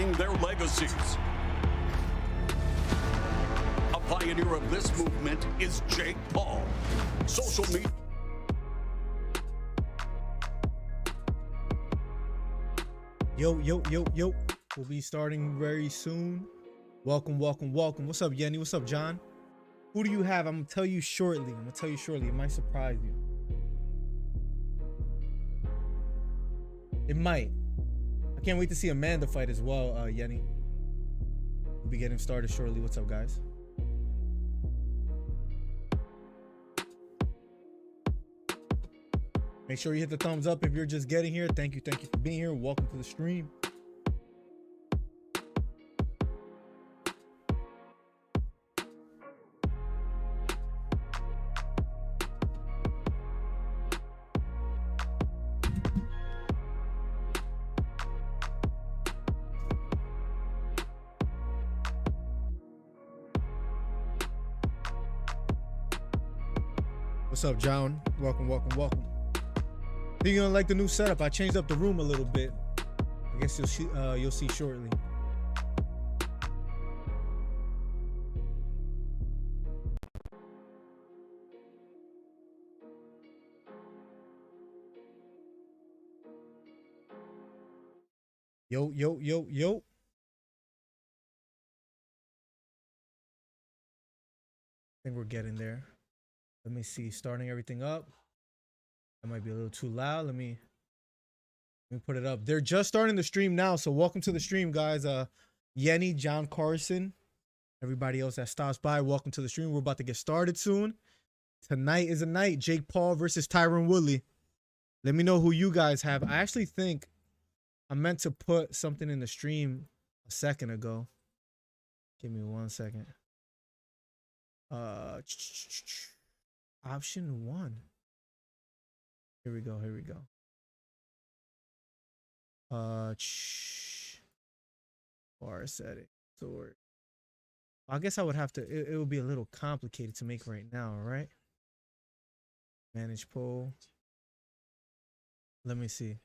celebrating their legacies. A pioneer of this movement is Jake Paul. Social media. Yo. We'll be starting very soon. Welcome. What's up, Yenny? What's up, John? Who do you have? I'm gonna tell you shortly. It might surprise you. It might. I can't wait to see Amanda fight as well, Yenny. We'll be getting started shortly. What's up, guys? Make sure you hit the thumbs up if you're just getting here. Thank you for being here. Welcome to the stream. What's up, John? Welcome. Think you're gonna like the new setup? I changed up the room a little bit. I guess you'll see shortly. Yo. I think we're getting there. Let me see, starting everything up. That might be a little too loud. Let me put it up. They're just starting the stream now, so welcome to the stream, guys. Yenny, John Carson, everybody else that stops by, welcome to the stream. We're about to get started soon. Tonight is a night. Jake Paul versus Tyron Woodley. Let me know who you guys have. I actually think I meant to put something in the stream a second ago. Give me 1 second. Option 1. Here we go. Bar setting. Sword. I guess I would have to, it would be a little complicated to make right now, right? Manage poll. Let me see.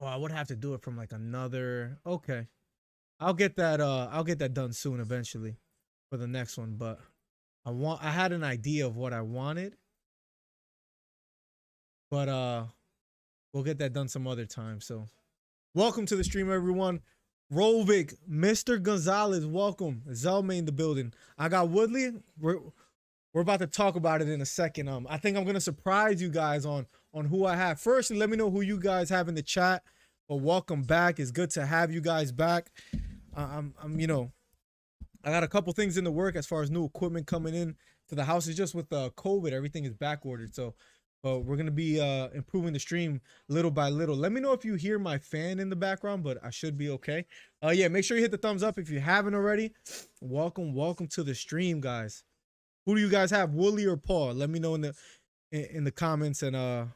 Oh, I would have to do it from like another, okay. I'll get that done soon eventually for the next one, but I had an idea of what I wanted, but we'll get that done some other time. So welcome to the stream, everyone. Rovik, Mr. Gonzalez, welcome. Zelme in the building. I got Woodley. We're about to talk about it in a second. I think I'm gonna surprise you guys on who I have. First, let me know who you guys have in the chat. But welcome back. It's good to have you guys back. I got a couple things in the work as far as new equipment coming in to the house. It's just with COVID, everything is back ordered. So, but we're gonna be improving the stream little by little. Let me know if you hear my fan in the background, but I should be okay. Yeah, make sure you hit the thumbs up if you haven't already. Welcome to the stream, guys. Who do you guys have, Woodley or Paul? Let me know in the comments and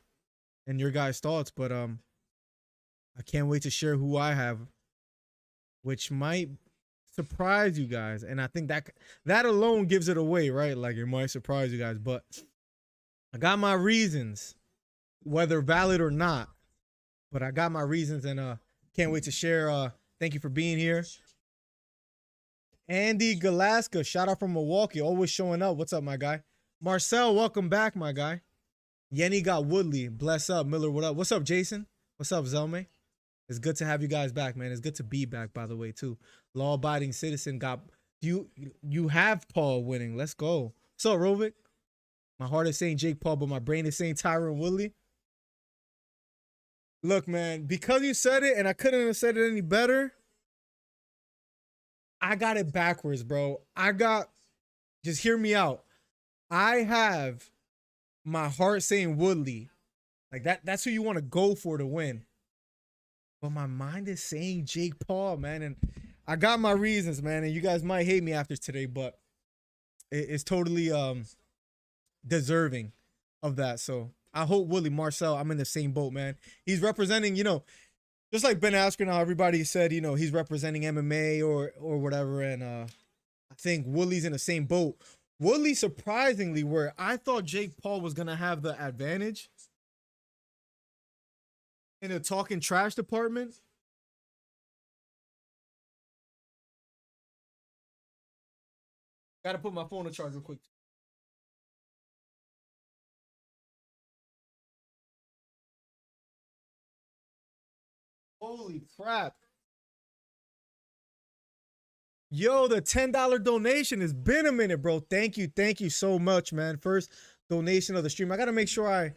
your guys' thoughts. But I can't wait to share who I have, which might surprise you guys. And I think that alone gives it away, right? Like, it might surprise you guys, but I got my reasons, whether valid or not, but I got my reasons, and can't wait to share. Thank you for being here. Andy Galaska, shout out from Milwaukee, always showing up. What's up, my guy? Marcel, welcome back, my guy. Yenny got Woodley. Bless up. Miller, what up? What's up, Jason? What's up, Zelme? It's good to have you guys back, man. It's good to be back, by the way, too. Law-abiding citizen got you have Paul winning. Let's go. What's up, Rovik? My heart is saying Jake Paul, but my brain is saying Tyron Woodley. Look, man, because you said it, and I couldn't have said it any better, I got it backwards, bro. Just hear me out. I have my heart saying Woodley. Like, that's who you want to go for to win. But my mind is saying Jake Paul, man. And I got my reasons, man. And you guys might hate me after today, but it's totally deserving of that. So I hope Woodley, Marcel, I'm in the same boat, man. He's representing, just like Ben Askren, how everybody said, he's representing MMA or whatever. And I think Woodley's in the same boat. Woodley, surprisingly, where I thought Jake Paul was going to have the advantage in the talking trash department, Gotta put my phone on charge real quick. Holy crap. Yo, the $10 donation. It's been a minute, bro. Thank you. Thank you so much, man. First donation of the stream. I got to make sure I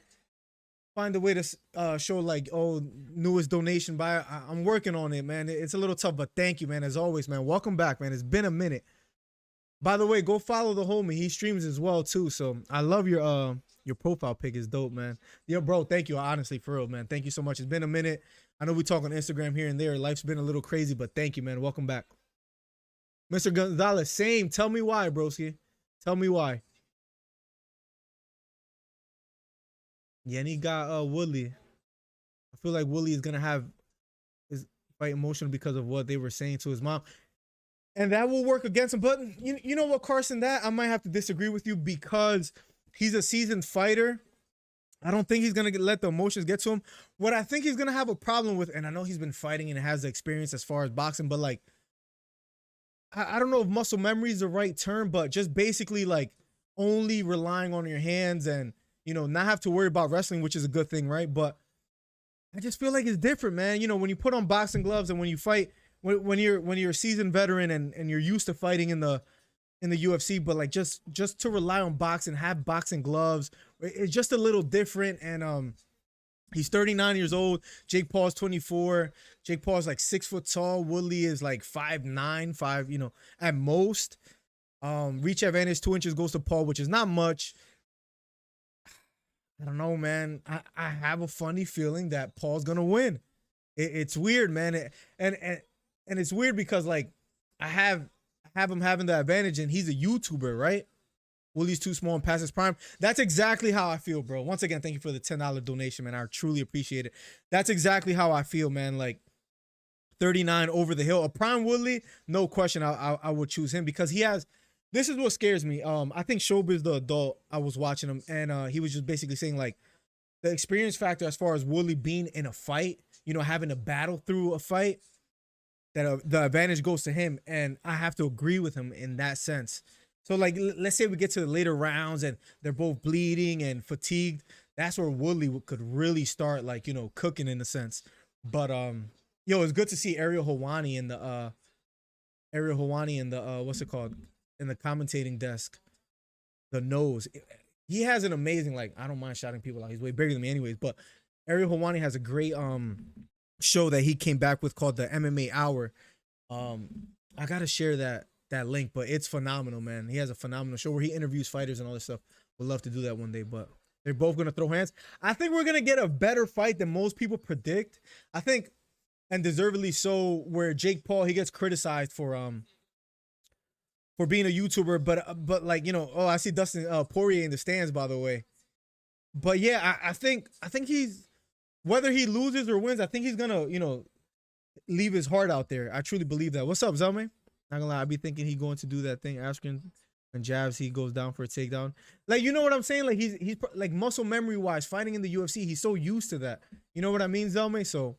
find a way to show like, oh, newest donation by. I'm working on it, man. It's a little tough, but thank you, man. As always, man. Welcome back, man. It's been a minute. By the way, go follow the homie. He streams as well, too. So I love your profile pic is dope, man. Yo, bro, thank you. Honestly, for real, man. Thank you so much. It's been a minute. I know we talk on Instagram here and there. Life's been a little crazy, but thank you, man. Welcome back. Mr. Gonzalez, same. Tell me why, broski. Tell me why. Yeah, and he got Woodley. I feel like Woodley is going to have his fight emotional because of what they were saying to his mom. And that will work against him. But you know what, Carson, that I might have to disagree with you because he's a seasoned fighter. I don't think he's going to let the emotions get to him. What I think he's going to have a problem with, and I know he's been fighting and has the experience as far as boxing, but like, I don't know if muscle memory is the right term, but just basically like only relying on your hands and, you know, not have to worry about wrestling, which is a good thing, right? But I just feel like it's different, man. You know, when you put on boxing gloves and when you fight, when you're a seasoned veteran and you're used to fighting in the UFC, but like just to rely on boxing, have boxing gloves, it's just a little different. And he's 39 years old. Jake Paul's 24. Jake Paul's like 6 foot tall. Woodley is like 5'9", you know, at most. Reach advantage 2 inches goes to Paul, which is not much. I don't know, man. I have a funny feeling that Paul's gonna win. It's weird, man. And it's weird because like I have him having the advantage and he's a YouTuber, right? Woodley's too small and past his prime. That's exactly how I feel, bro. Once again, thank you for the $10 donation, man. I truly appreciate it. That's exactly how I feel, man. Like 39 over the hill. A prime Woodley, no question. I would choose him because he has. This is what scares me. I think Showbiz the adult. I was watching him and he was just basically saying like the experience factor as far as Woodley being in a fight, you know, having to battle through a fight. That the advantage goes to him, and I have to agree with him in that sense. So, like, let's say we get to the later rounds and they're both bleeding and fatigued. That's where Woodley could really start, like, you know, cooking in a sense. But yo, it's good to see Ariel Helwani in the what's it called, in the commentating desk. The nose, he has an amazing, like, I don't mind shouting people out. He's way bigger than me, anyways. But Ariel Helwani has a great show that he came back with called the MMA Hour. I gotta share that link, but it's phenomenal, man. He has a phenomenal show where he interviews fighters and all this stuff. Would love to do that one day, but they're both gonna throw hands. I think we're gonna get a better fight than most people predict. I think, and deservedly so, where Jake Paul, he gets criticized for being a YouTuber, but like, you know, oh, I see Dustin Poirier in the stands, by the way. But yeah, I think he's, whether he loses or wins, I think he's gonna, you know, leave his heart out there. I truly believe that. What's up, Zelme? Not gonna lie, I be thinking he going to do that thing. Askren and jabs, he goes down for a takedown. Like, you know what I'm saying? Like he's like muscle memory wise, fighting in the UFC, he's so used to that. You know what I mean, Zelme? So,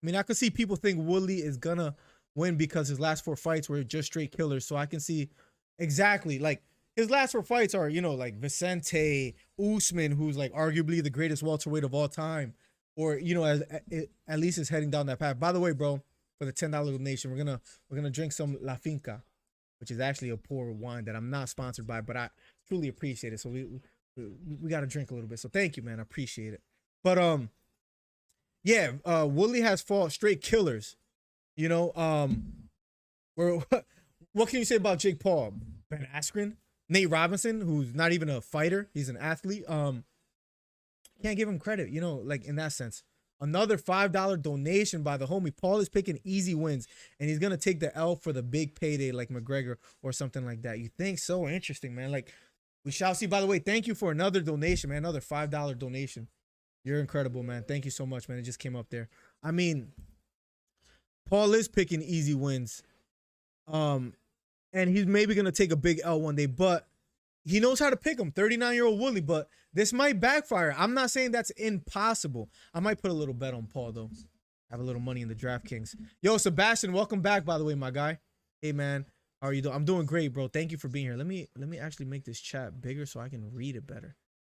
I mean, I could see people think Woodley is gonna win because his last 4 fights were just straight killers. So I can see exactly, like, his last 4 fights are, you know, like Vicente, Usman, who's like arguably the greatest welterweight of all time. Or, you know, at least is heading down that path. By the way, bro, for the $10 donation, we're gonna drink some La Finca, which is actually a poor wine that I'm not sponsored by, but I truly appreciate it. So we got to drink a little bit. So thank you, man. I appreciate it. But yeah, Woodley has fought straight killers. You know, what can you say about Jake Paul? Ben Askren, Nate Robinson, who's not even a fighter, he's an athlete. Can't give him credit, you know, like in that sense. Another $5 donation by the homie. Paul is picking easy wins, and he's gonna take the L for the big payday, like McGregor or something like that. You think so? Interesting, man. Like, we shall see. By the way, thank you for another donation, man. Another $5 donation. You're incredible, man. Thank you so much, man. It just came up there. I mean, Paul is picking easy wins, and he's maybe gonna take a big L one day, but he knows how to pick him. 39-year-old Woodley, but this might backfire. I'm not saying that's impossible. I might put a little bet on Paul, though. Have a little money in the DraftKings. Yo, Sebastian, welcome back, by the way, my guy. Hey, man. How are you doing? I'm doing great, bro. Thank you for being here. Let me actually make this chat bigger so I can read it better.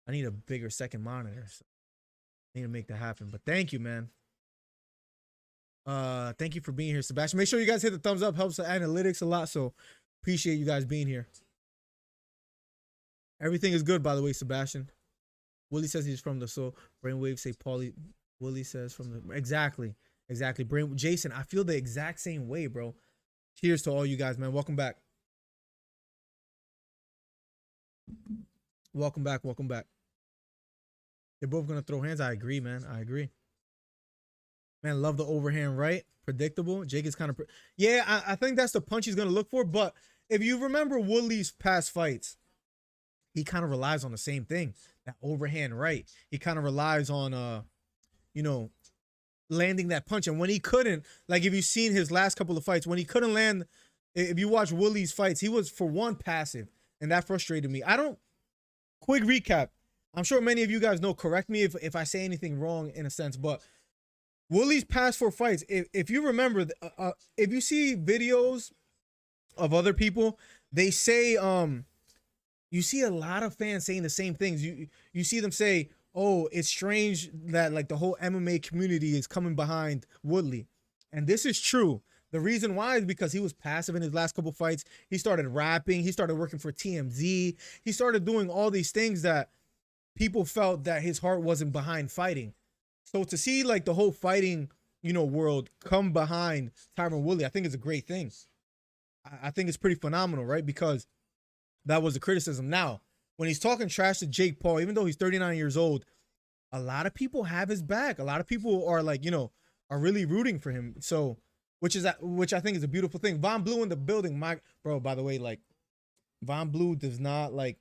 I need a bigger second monitor. So I need to make that happen. But thank you, man. Thank you for being here, Sebastian. Make sure you guys hit the thumbs up. Helps the analytics a lot. So appreciate you guys being here. Everything is good, by the way, Sebastian. Willie says he's from the soul. Brainwave say Paulie. Willie says from the exactly. Jason, I feel the exact same way, bro. Cheers to all you guys, man. Welcome back. Welcome back. They're both gonna throw hands. I agree, man. I agree. Man, love the overhand right. Predictable. Jake is kind of yeah. I think that's the punch he's gonna look for. But if you remember Woodley's past fights, he kind of relies on the same thing. That overhand right. He kind of relies on you know, landing that punch. And when he couldn't, like if you've seen his last couple of fights, when he couldn't land, if you watch Woodley's fights, he was for one passive, and that frustrated me. Quick recap. I'm sure many of you guys know, correct me if I say anything wrong in a sense, but Woodley's past 4 fights, if you remember, if you see videos of other people, they say, you see a lot of fans saying the same things. You see them say, oh, it's strange that like the whole MMA community is coming behind Woodley. And this is true. The reason why is because he was passive in his last couple fights. He started rapping. He started working for TMZ. He started doing all these things that people felt that his heart wasn't behind fighting. So to see like the whole fighting, world come behind Tyron Woodley, I think is a great thing. I think it's pretty phenomenal, right? Because that was the criticism. Now, when he's talking trash to Jake Paul, even though he's 39 years old, a lot of people have his back. A lot of people are like, are really rooting for him. So, which I think is a beautiful thing. Von Blue in the building, bro. By the way, like, Von Blue does not like,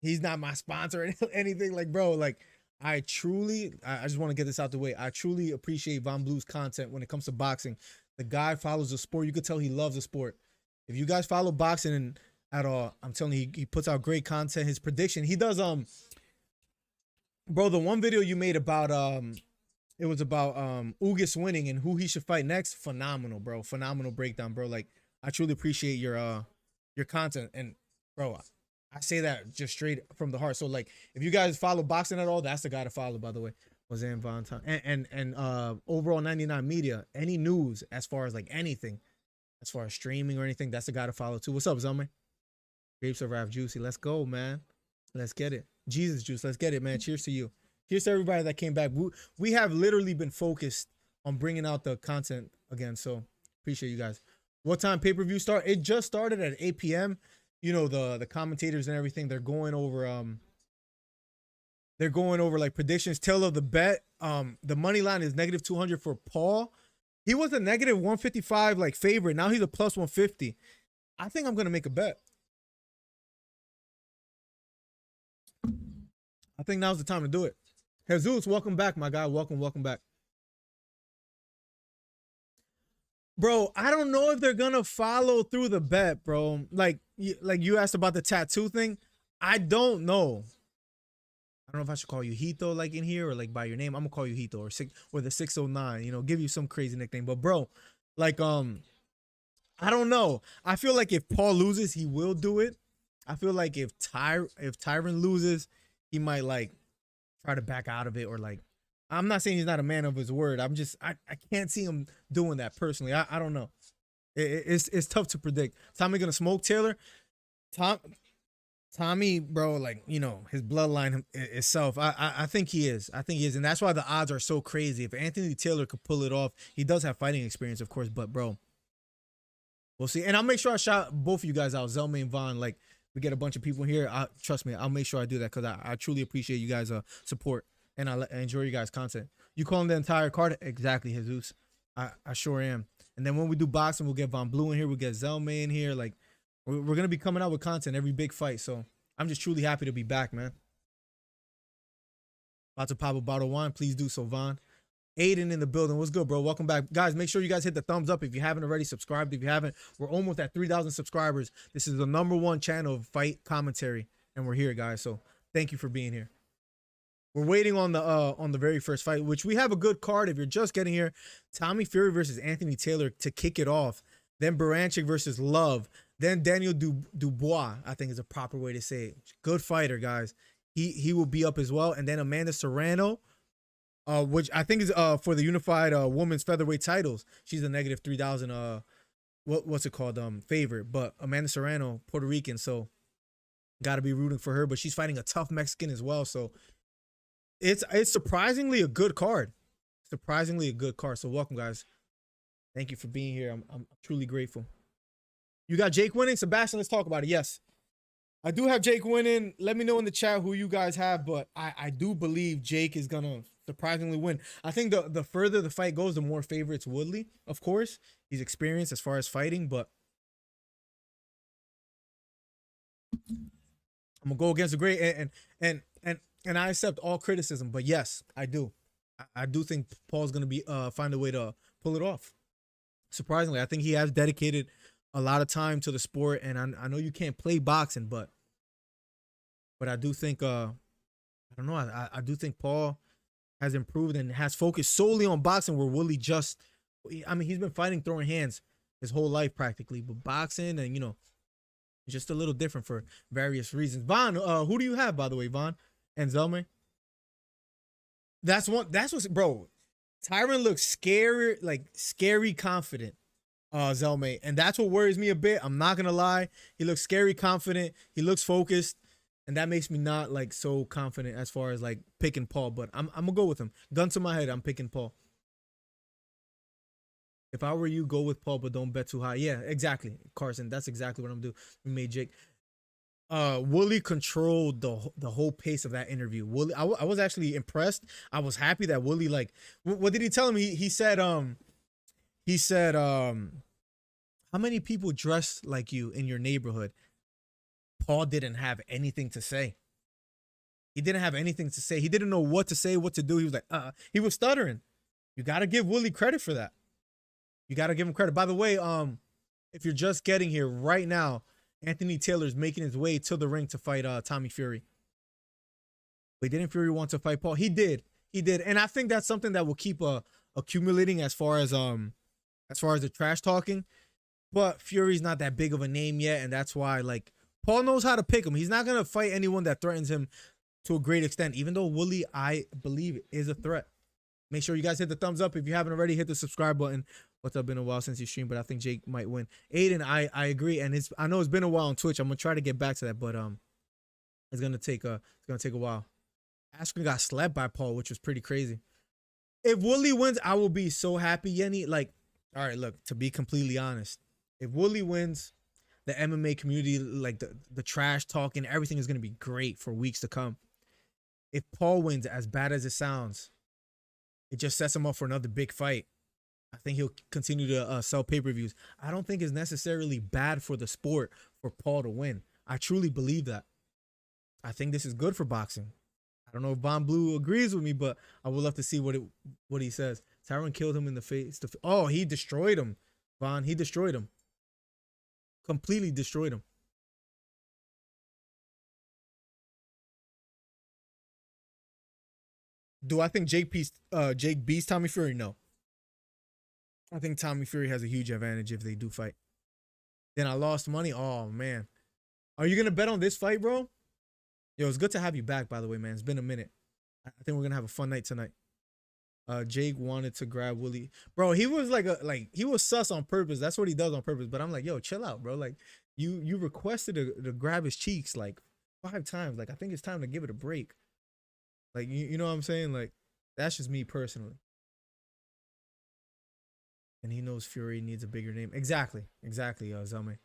he's not my sponsor or anything. Like, bro, like, I just want to get this out the way. I truly appreciate Von Blue's content when it comes to boxing. The guy follows the sport. You could tell he loves the sport. If you guys follow boxing at all, I'm telling you, he puts out great content. His prediction, he does, bro, the one video you made about, it was about Ugas winning and who he should fight next. Phenomenal, bro. Phenomenal breakdown, bro. Like, I truly appreciate your content. And, bro, I say that just straight from the heart. So, like, if you guys follow boxing at all, that's the guy to follow, by the way. Jose and Valentine. And overall 99 Media, any news as far as, like, anything, as far as streaming or anything, that's the guy to follow, too. What's up, Zelme? Grapes are Rap Juicy. Let's go, man. Let's get it. Jesus Juice. Let's get it, man. Cheers to you. Cheers to everybody that came back. We have literally been focused on bringing out the content again, so appreciate you guys. What time pay-per-view start? It just started at 8 p.m. The commentators and everything, they're going over like predictions. Tail of the bet. The money line is -200 for Paul. He was a -155 like favorite. Now he's a +150. I think I'm gonna make a bet. I think now's the time to do it. Jesus, welcome back, my guy. Welcome back. Bro, I don't know if they're gonna follow through the bet, bro. Like you asked about the tattoo thing. I don't know. I don't know if I should call you Hito like in here or like by your name. I'm gonna call you Hito or the 609. Give you some crazy nickname. But bro, like I don't know. I feel like if Paul loses, he will do it. I feel like if Tyron loses, he might like try to back out of it, or like, I'm not saying he's not a man of his word. I can't see him doing that personally. I don't know. It's tough to predict. Tommy gonna smoke Taylor? Tommy, bro, like, his bloodline itself. I think he is. And that's why the odds are so crazy. If Anthony Taylor could pull it off, he does have fighting experience, of course, but bro, we'll see. And I'll make sure I shout both of you guys out, Zelma and Vaughn. Like, we get a bunch of people here. Trust me, I'll make sure I do that because I truly appreciate you guys' support, and I enjoy you guys' content. You calling the entire card? Exactly, Jesus. I sure am. And then when we do boxing, we'll get Von Blue in here. We'll get Zelma in here. Like, we're going to be coming out with content every big fight. So I'm just truly happy to be back, man. About to pop a bottle of wine. Please do so, Vaughn. Aiden in the building. What's good, bro? Welcome back. Guys, make sure you guys hit the thumbs up if you haven't already subscribed. If you haven't, we're almost at 3,000 subscribers. This is the #1 channel of fight commentary, and we're here, guys. So thank you for being here. We're waiting on the very first fight, which we have a good card. If you're just getting here, Tommy Fury versus Anthony Taylor to kick it off. Then Branic versus Love. Then Daniel Dubois, I think is a proper way to say it. Good fighter, guys. He will be up as well. And then Amanda Serrano, which I think is for the unified women's featherweight titles. She's a negative 3,000 what's it called favorite. But Amanda Serrano, Puerto Rican, so got to be rooting for her. But she's fighting a tough Mexican as well, so it's surprisingly a good card. Surprisingly a good card. So welcome, guys. Thank you for being here. I'm truly grateful. You got Jake winning? Sebastian, let's talk about it. Yes. I do have Jake winning. Let me know in the chat who you guys have, but I do believe Jake is going to surprisingly win. I think the further the fight goes, the more favorites Woodley, of course. He's experienced as far as fighting, but I'm going to go against the great, and I accept all criticism, but yes, I do. I do think Paul's going to be find a way to pull it off. Surprisingly, I think he has dedicated a lot of time to the sport, and I know you can't play boxing, but I do think I don't know. I do think Paul has improved and has focused solely on boxing, where Woodley just, I mean, he's been fighting throwing hands his whole life practically, but boxing and just a little different for various reasons. Vaughn, who do you have, by the way, Vaughn and Zelme? That's what's, bro. Tyron looks scary, like scary confident. Zelme, and that's what worries me a bit. I'm not gonna lie. He looks scary confident. He looks focused, and that makes me not like so confident as far as like picking Paul. But I'm gonna go with him. Gun to my head, I'm picking Paul. If I were you, go with Paul, but don't bet too high. Yeah, exactly, Carson. That's exactly what I'm doing. We made Jake. Woodley controlled the whole pace of that interview. Woodley, I was actually impressed. I was happy that Woodley, like, what did he tell him? He said how many people dress like you in your neighborhood? Paul didn't have anything to say. He didn't have anything to say. He didn't know what to say, what to do. He was like, he was stuttering. You got to give Woodley credit for that. You got to give him credit. By the way, if you're just getting here right now, Anthony Taylor's making his way to the ring to fight Tommy Fury. But didn't Fury want to fight Paul? He did. He did. And I think that's something that will keep accumulating as far as the trash talking. But Fury's not that big of a name yet, and that's why, like, Paul knows how to pick him. He's not going to fight anyone that threatens him to a great extent, even though Woodley, I believe, is a threat. Make sure you guys hit the thumbs up. If you haven't already, hit the subscribe button. What's up? Been a while since you streamed, but I think Jake might win. Aiden, I agree, and I know it's been a while on Twitch. I'm going to try to get back to that, but it's going to take a while. Askren got slept by Paul, which was pretty crazy. If Woodley wins, I will be so happy, Yenny. Like, all right, look, to be completely honest, if Woodley wins, the MMA community, like the trash talking, everything is going to be great for weeks to come. If Paul wins, as bad as it sounds, it just sets him up for another big fight. I think he'll continue to sell pay-per-views. I don't think it's necessarily bad for the sport for Paul to win. I truly believe that. I think this is good for boxing. I don't know if Von Blue agrees with me, but I would love to see what he says. Tyron killed him in the face. Oh, he destroyed him, Von. He destroyed him. Completely destroyed him. Do I think Jake beats Tommy Fury? No. I think Tommy Fury has a huge advantage if they do fight. Then I lost money. Oh, man. Are you going to bet on this fight, bro? Yo, it's good to have you back, by the way, man. It's been a minute. I think we're going to have a fun night tonight. Jake wanted to grab Woodley. Bro, he was he was sus on purpose. That's what he does on purpose. But I'm like, yo, chill out, bro. Like, you requested to grab his cheeks like 5 times. Like, I think it's time to give it a break. Like, you know what I'm saying? Like, that's just me personally. And he knows Fury needs a bigger name. Exactly, Zelme.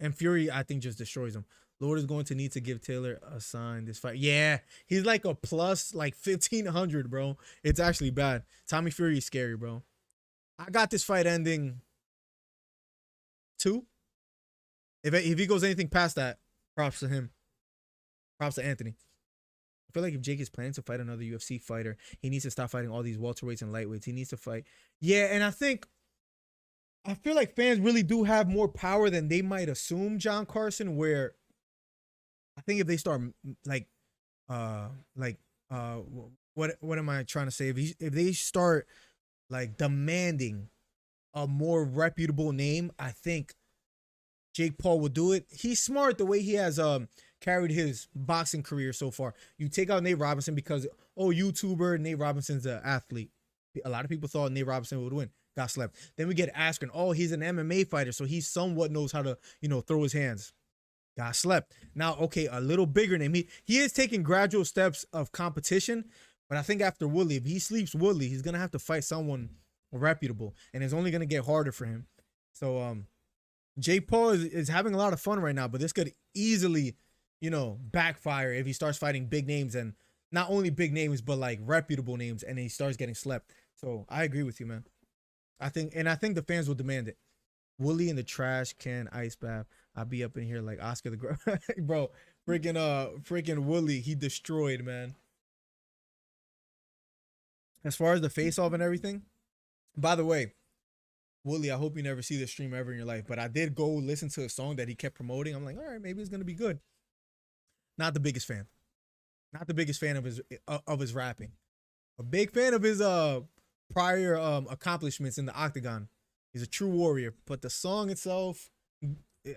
And Fury, I think, just destroys him. Lord is going to need to give Taylor a sign this fight. Yeah, he's like a plus like 1,500, bro. It's actually bad. Tommy Fury is scary, bro. I got this fight ending 2. If he goes anything past that, props to him. Props to Anthony. I feel like if Jake is planning to fight another UFC fighter, he needs to stop fighting all these welterweights and lightweights. He needs to fight. Yeah, and I feel like fans really do have more power than they might assume, John Carson, where I think if they start what am I trying to say? If they start like demanding a more reputable name, I think Jake Paul will do it. He's smart the way he has carried his boxing career so far. You take out Nate Robinson because, oh, YouTuber, Nate Robinson's an athlete. A lot of people thought Nate Robinson would win. Got slept. Then we get Askren. Oh, he's an MMA fighter, so he somewhat knows how to, throw his hands. Got slept. Now, okay, a little bigger name. He is taking gradual steps of competition, but I think after Woodley, if he sleeps Woodley, he's going to have to fight someone reputable, and it's only going to get harder for him. So, Jake Paul is having a lot of fun right now, but this could easily, backfire if he starts fighting big names, and not only big names, but like reputable names, and he starts getting slept. So I agree with you, man. I think the fans will demand it. Woodley in the trash can ice bath. I'll be up in here like Oscar the bro. Freaking Woodley, he destroyed, man. As far as the face off and everything, by the way, Woodley, I hope you never see this stream ever in your life, but I did go listen to a song that he kept promoting. I'm like, all right, maybe it's gonna be good. Not the biggest fan. Not the biggest fan of his rapping. A big fan of his prior accomplishments in the octagon. He's a true warrior. But the song itself,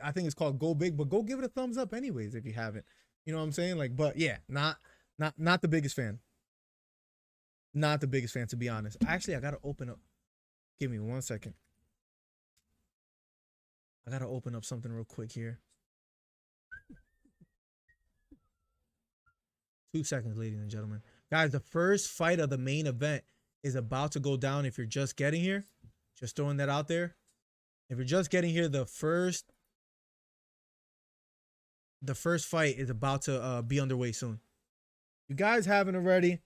I think it's called Go Big, but go give it a thumbs up anyways if you haven't. You know what I'm saying? Like, but yeah, not the biggest fan. Not the biggest fan, to be honest. Actually, I gotta open up. Give me 1 second. I gotta open up something real quick here. 2 seconds, ladies and gentlemen. Guys, the first fight of the main event is about to go down. If you're just getting here, just throwing that out there. If you're just getting here, the first fight is about to be underway soon. You guys haven't already,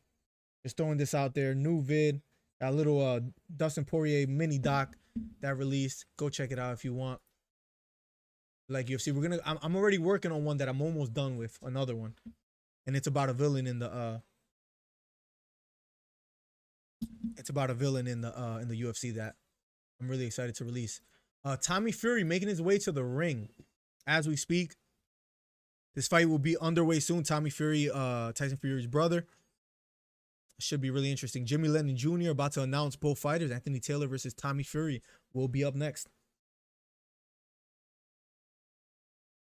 just throwing this out there. New vid, that little Dustin Poirier mini doc that released. Go check it out if you want. Like UFC, I'm already working on one that I'm almost done with, another one. And it's about a villain in the UFC that I'm really excited to release. Tommy Fury making his way to the ring as we speak. This fight will be underway soon. Tommy Fury, Tyson Fury's brother. Should be really interesting. Jimmy Lennon Jr. about to announce both fighters. Anthony Taylor versus Tommy Fury will be up next.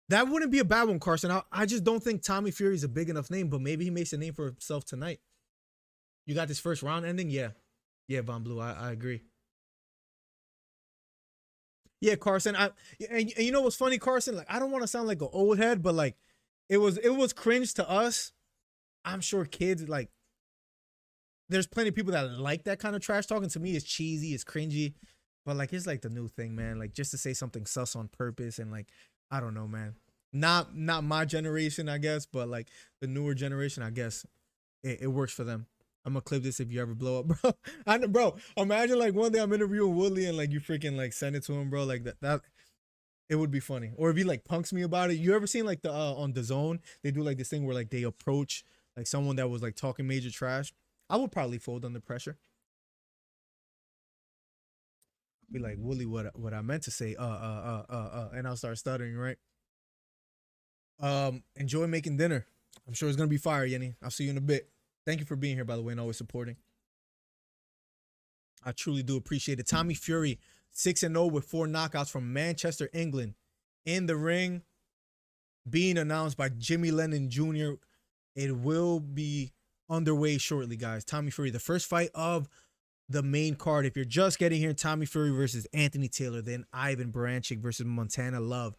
That wouldn't be a bad one, Carson. I just don't think Tommy Fury is a big enough name, but maybe he makes a name for himself tonight. You got this first round ending? Yeah. Yeah, Von Blue, I agree. Yeah, Carson. And you know what's funny, Carson? Like, I don't want to sound like an old head, but like it was cringe to us. I'm sure kids, like, there's plenty of people that like that kind of trash talking. To me, it's cheesy, it's cringy. But like, it's like the new thing, man. Like, just to say something sus on purpose, and like, I don't know, man. Not my generation, I guess, but like the newer generation, I guess it works for them. I'm gonna clip this if you ever blow up, bro. I know, bro. Imagine like one day I'm interviewing Woodley and like you freaking like send it to him, bro. Like that it would be funny. Or if he like punks me about it. You ever seen like the on the Zone, they do like this thing where like they approach like someone that was like talking major trash. I would probably fold under pressure. Be like, Woodley, what I meant to say, and I'll start stuttering, right? Enjoy making dinner. I'm sure it's gonna be fire, Yenny. I'll see you in a bit. Thank you for being here, by the way, and always supporting. I truly do appreciate it. Tommy Fury, 6-0 with 4 knockouts from Manchester, England. In the ring, being announced by Jimmy Lennon Jr. It will be underway shortly, guys. Tommy Fury, the first fight of the main card. If you're just getting here, Tommy Fury versus Anthony Taylor, then Ivan Branic versus Montana Love,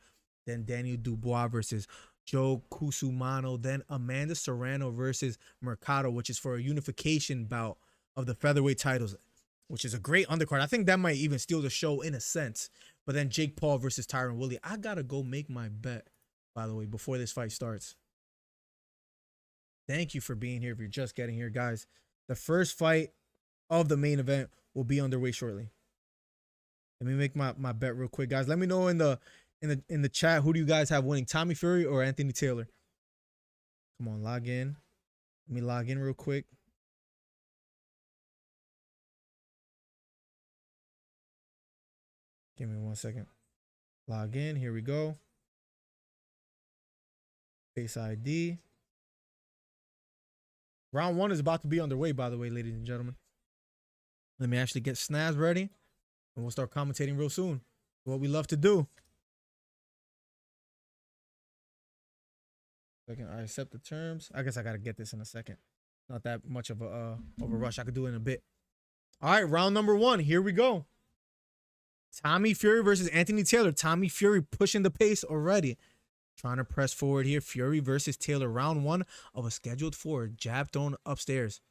then Daniel Dubois versus Joe Kusumano, then Amanda Serrano versus Mercado, which is for a unification bout of the featherweight titles, which is a great undercard. I think that might even steal the show in a sense. But then Jake Paul versus Tyron Woodley. I gotta go make my bet, by the way, before this fight starts. Thank you for being here. If you're just getting here, guys, the first fight of the main event will be underway shortly. Let me make my bet real quick, guys. Let me know in the chat, who do you guys have winning, Tommy Fury or Anthony Taylor? Come on, log in. Let me log in real quick. Give me 1 second. Log in. Here we go. Face ID. Round 1 is about to be underway, by the way, ladies and gentlemen. Let me actually get Snaz ready, and we'll start commentating real soon. What we love to do. Second, I accept the terms. I guess I gotta get this in a second. Not that much of a rush. I could do it in a bit. All right, round number 1. Here we go. Tommy Fury versus Anthony Taylor. Tommy Fury pushing the pace already. Trying to press forward here. Fury versus Taylor. Round 1 of a scheduled 4. Jab thrown upstairs.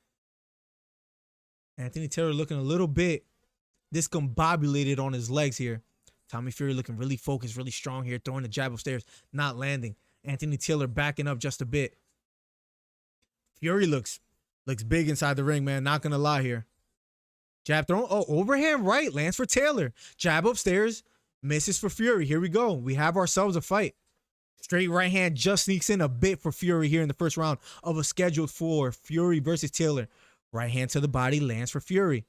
Anthony Taylor looking a little bit discombobulated on his legs here. Tommy Fury looking really focused, really strong here. Throwing the jab upstairs. Not landing. Anthony Taylor backing up just a bit. Fury looks big inside the ring, man. Not going to lie here. Jab thrown. Oh, overhand right. Lands for Taylor. Jab upstairs. Misses for Fury. Here we go. We have ourselves a fight. Straight right hand just sneaks in a bit for Fury here in the first round of a scheduled 4. Fury versus Taylor. Right hand to the body. Lands for Fury.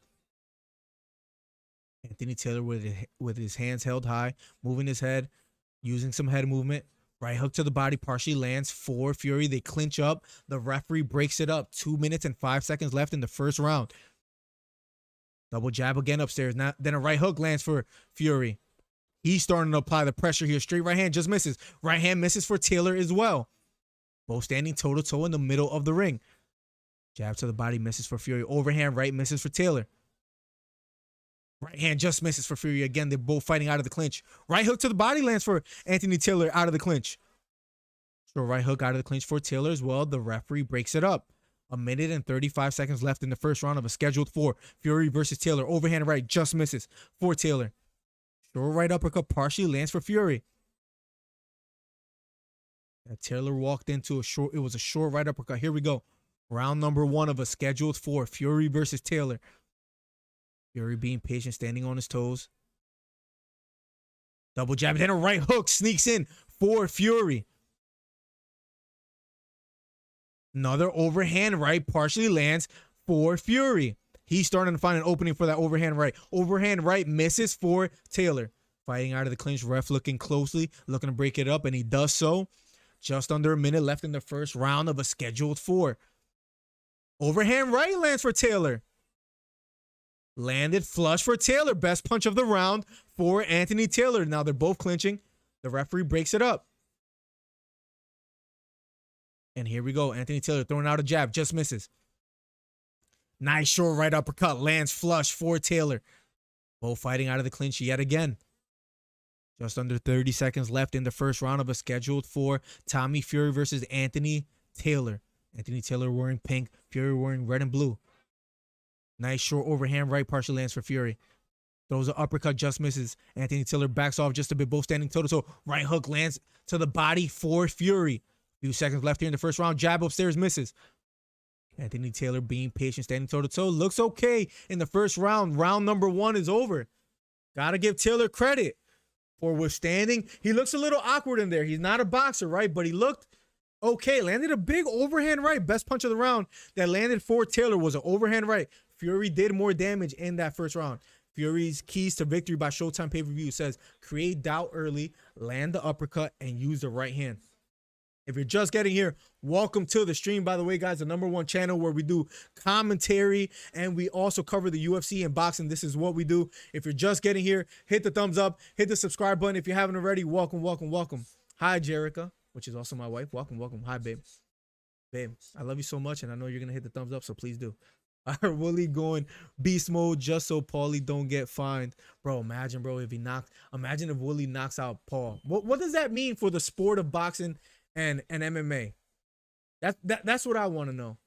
Anthony Taylor with his hands held high. Moving his head. Using some head movement. Right hook to the body. Partially lands for Fury. They clinch up. The referee breaks it up. 2 minutes and 5 seconds left in the first round. Double jab again upstairs. Now, then a right hook lands for Fury. He's starting to apply the pressure here. Straight right hand just misses. Right hand misses for Taylor as well. Both standing toe-to-toe in the middle of the ring. Jab to the body misses for Fury. Overhand right misses for Taylor. Right hand just misses for Fury. Again, they're both fighting out of the clinch. Right hook to the body lands for Anthony Taylor out of the clinch. So right hook out of the clinch for Taylor as well. The referee breaks it up. 1 minute and 35 seconds left in the first round of a scheduled 4. Fury versus Taylor. Overhand right just misses for Taylor. Short right uppercut partially lands for Fury. Taylor walked into it was a short right uppercut. Here we go. Round number 1 of a scheduled 4. Fury versus Taylor. Fury being patient, standing on his toes. Double jab, then a right hook sneaks in for Fury. Another overhand right partially lands for Fury. He's starting to find an opening for that overhand right. Overhand right misses for Taylor. Fighting out of the clinch, ref looking closely, looking to break it up, and he does so. Just under a minute left in the first round of a scheduled 4. Overhand right lands for Taylor. Landed flush for Taylor. Best punch of the round for Anthony Taylor. Now they're both clinching. The referee breaks it up. And here we go. Anthony Taylor throwing out a jab. Just misses. Nice short right uppercut. Lands flush for Taylor. Both fighting out of the clinch yet again. Just under 30 seconds left in the first round of a scheduled 4. Tommy Fury versus Anthony Taylor. Anthony Taylor wearing pink. Fury wearing red and blue. Nice short overhand right partially lands for Fury. Throws an uppercut, just misses. Anthony Taylor backs off just a bit. Both standing toe-to-toe. Right hook lands to the body for Fury. Few seconds left here in the first round. Jab upstairs misses. Anthony Taylor being patient, standing toe-to-toe. Looks okay in the first round. Round number 1 is over. Gotta give Taylor credit for withstanding. He looks a little awkward in there. He's not a boxer, right? But he looked okay. Landed a big overhand right. Best punch of the round that landed for Taylor was an overhand right. Fury did more damage in that first round. Fury's keys to victory by Showtime pay-per-view says create doubt early, land the uppercut, and use the right hand. If you're just getting here, welcome to the stream. By the way, guys, the #1 channel where we do commentary and we also cover the UFC and boxing. This is what we do. If you're just getting here, hit the thumbs up, hit the subscribe button. If you haven't already, welcome, welcome, welcome. Hi, Jerica, which is also my wife. Welcome, welcome. Hi, babe. Babe, I love you so much, and I know you're going to hit the thumbs up, so please do. All right, Willie going beast mode just so Paulie don't get fined. Bro, imagine, bro, if imagine if Willie knocks out Paul. What does that mean for the sport of boxing and MMA? That's what I want to know.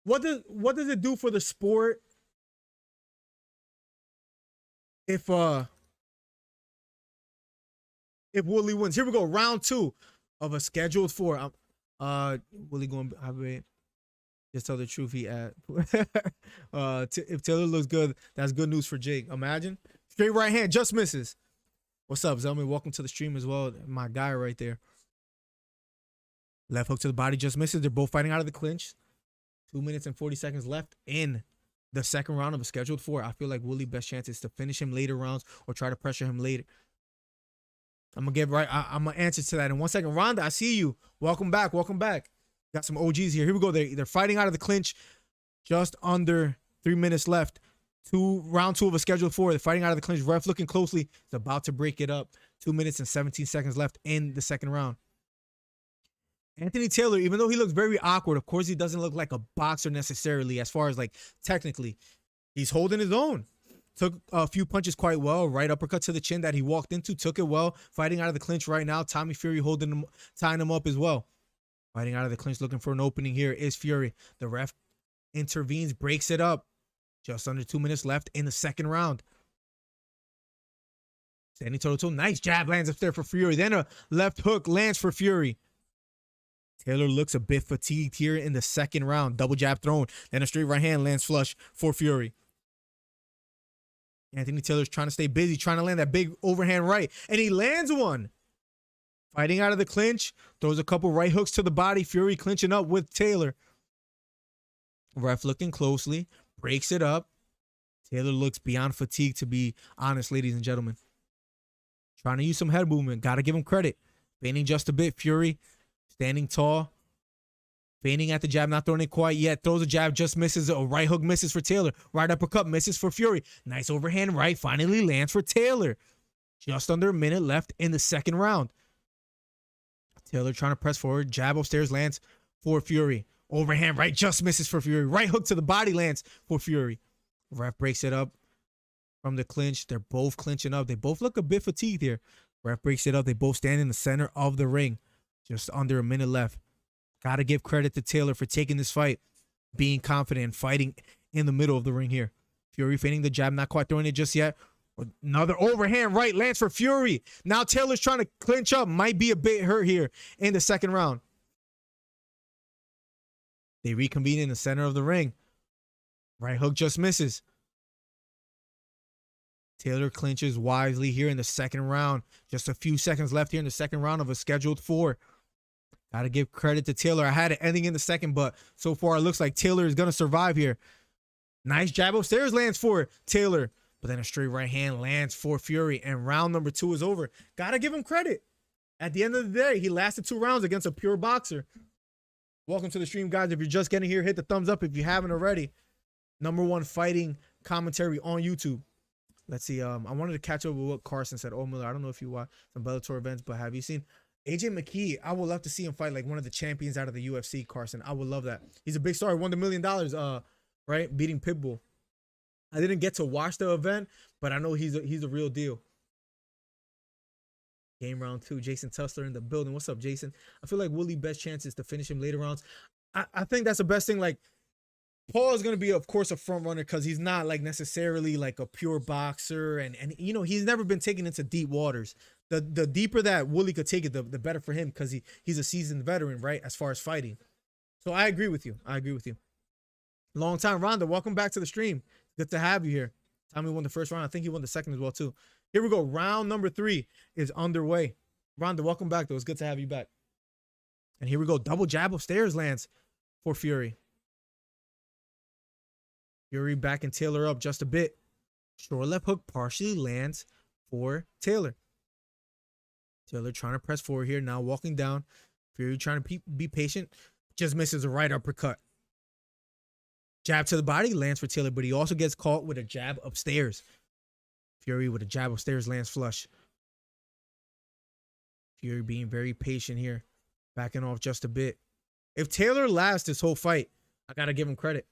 What does it do for the sport if Willie wins? Here we go, round 2 of a scheduled 4. Willie going. Just tell the truth. If Taylor looks good, that's good news for Jake. Imagine. Straight right hand just misses. What's up, Zelman? Welcome to the stream as well. My guy right there. Left hook to the body just misses. They're both fighting out of the clinch. 2 minutes and 40 seconds left in the second round of a scheduled 4. I feel like Willie's best chance is to finish him later rounds or try to pressure him later. I'm gonna answer to that in 1 second. Rhonda, I see you. Welcome back. Welcome back. Got some OGs here. Here we go. They're fighting out of the clinch. Just under 3 minutes left. Round 2 of a scheduled 4. They're fighting out of the clinch. Ref looking closely. It's about to break it up. 2 minutes and 17 seconds left in the second round. Anthony Taylor, even though he looks very awkward, of course he doesn't look like a boxer necessarily as far as like technically. He's holding his own. Took a few punches quite well. Right uppercut to the chin that he walked into. Took it well. Fighting out of the clinch right now. Tommy Fury holding him, tying him up as well. Fighting out of the clinch, looking for an opening here is Fury. The ref intervenes, breaks it up. Just under 2 minutes left in the second round. Standing toe-to-toe. Nice jab lands up there for Fury. Then a left hook lands for Fury. Taylor looks a bit fatigued here in the second round. Double jab thrown. Then a straight right hand lands flush for Fury. Anthony Taylor's trying to stay busy, trying to land that big overhand right. And he lands one. Fighting out of the clinch. Throws a couple right hooks to the body. Fury clinching up with Taylor. Ref looking closely. Breaks it up. Taylor looks beyond fatigued, to be honest, ladies and gentlemen. Trying to use some head movement. Got to give him credit. Feigning just a bit. Fury standing tall. Feigning at the jab, not throwing it quite yet. Throws a jab, just misses. A right hook misses for Taylor. Right uppercut misses for Fury. Nice overhand right. Finally lands for Taylor. Just under a minute left in the second round. Taylor trying to press forward. Jab upstairs lands for Fury. Overhand right just misses for Fury. Right hook to the body lands for Fury. Ref breaks it up from the clinch. They're both clinching up. They both look a bit fatigued here. Ref breaks it up. They both stand in the center of the ring. Just under a minute left. Got to give credit to Taylor for taking this fight, being confident and fighting in the middle of the ring here. Fury feigning the jab, not quite throwing it just yet. Another overhand right lands for Fury. Now Taylor's trying to clinch up. Might be a bit hurt here in the second round. They reconvene in the center of the ring. Right hook just misses. Taylor clinches wisely here in the second round. Just a few seconds left here in the second round of a scheduled 4. Got to give credit to Taylor. I had it ending in the second, but so far it looks like Taylor is going to survive here. Nice jab upstairs lands for Taylor. But then a straight right hand lands for Fury. And round number 2 is over. Got to give him credit. At the end of the day, he lasted 2 rounds against a pure boxer. Welcome to the stream, guys. If you're just getting here, hit the thumbs up if you haven't already. #1 fighting commentary on YouTube. Let's see. I wanted to catch up with what Carson said. Oh, Miller, I don't know if you watch some Bellator events, but have you seen AJ McKee? I would love to see him fight like one of the champions out of the UFC, Carson. I would love that. He's a big star. He won the $1 million, right? Beating Pitbull. I didn't get to watch the event, but I know he's a real deal. Game round 2. Jason Tussler in the building. What's up, Jason? I feel like Woodley best chances to finish him later rounds. I think that's the best thing. Like, Paul is going to be, of course, a front runner because he's not like necessarily like a pure boxer. And you know, he's never been taken into deep waters. The deeper that Woodley could take it, the better for him because he's a seasoned veteran, right, as far as fighting. So I agree with you. Long time, Rhonda. Welcome back to the stream. Good to have you here. Tommy won the first round. I think he won the second as well, too. Here we go. Round number 3 is underway. Rhonda, welcome back, though. It's good to have you back. And here we go. Double jab upstairs lands for Fury. Fury backing Taylor up just a bit. Short left hook partially lands for Taylor. Taylor trying to press forward here. Now walking down. Fury trying to be patient. Just misses a right uppercut. Jab to the body lands for Taylor, but he also gets caught with a jab upstairs. Fury with a jab upstairs lands flush. Fury being very patient here. Backing off just a bit. If Taylor lasts this whole fight, I got to give him credit.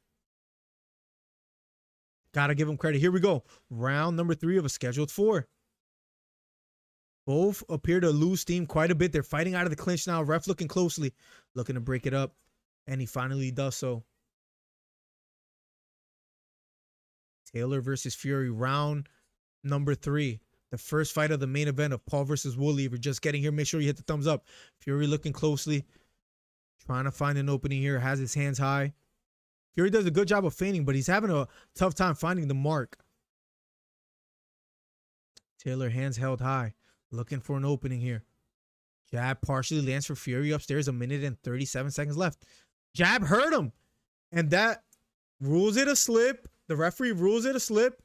Here we go. Round number 3 of a scheduled 4. Both appear to lose steam quite a bit. They're fighting out of the clinch now. Ref looking closely. Looking to break it up. And he finally does so. Taylor versus Fury. Round number 3. The first fight of the main event of Paul versus Woodley. If you're just getting here, make sure you hit the thumbs up. Fury looking closely. Trying to find an opening here. Has his hands high. Fury does a good job of feigning, but he's having a tough time finding the mark. Taylor hands held high. Looking for an opening here. Jab partially lands for Fury upstairs. 1 minute and 37 seconds left. Jab hurt him. And that rules it a slip. The referee rules it a slip.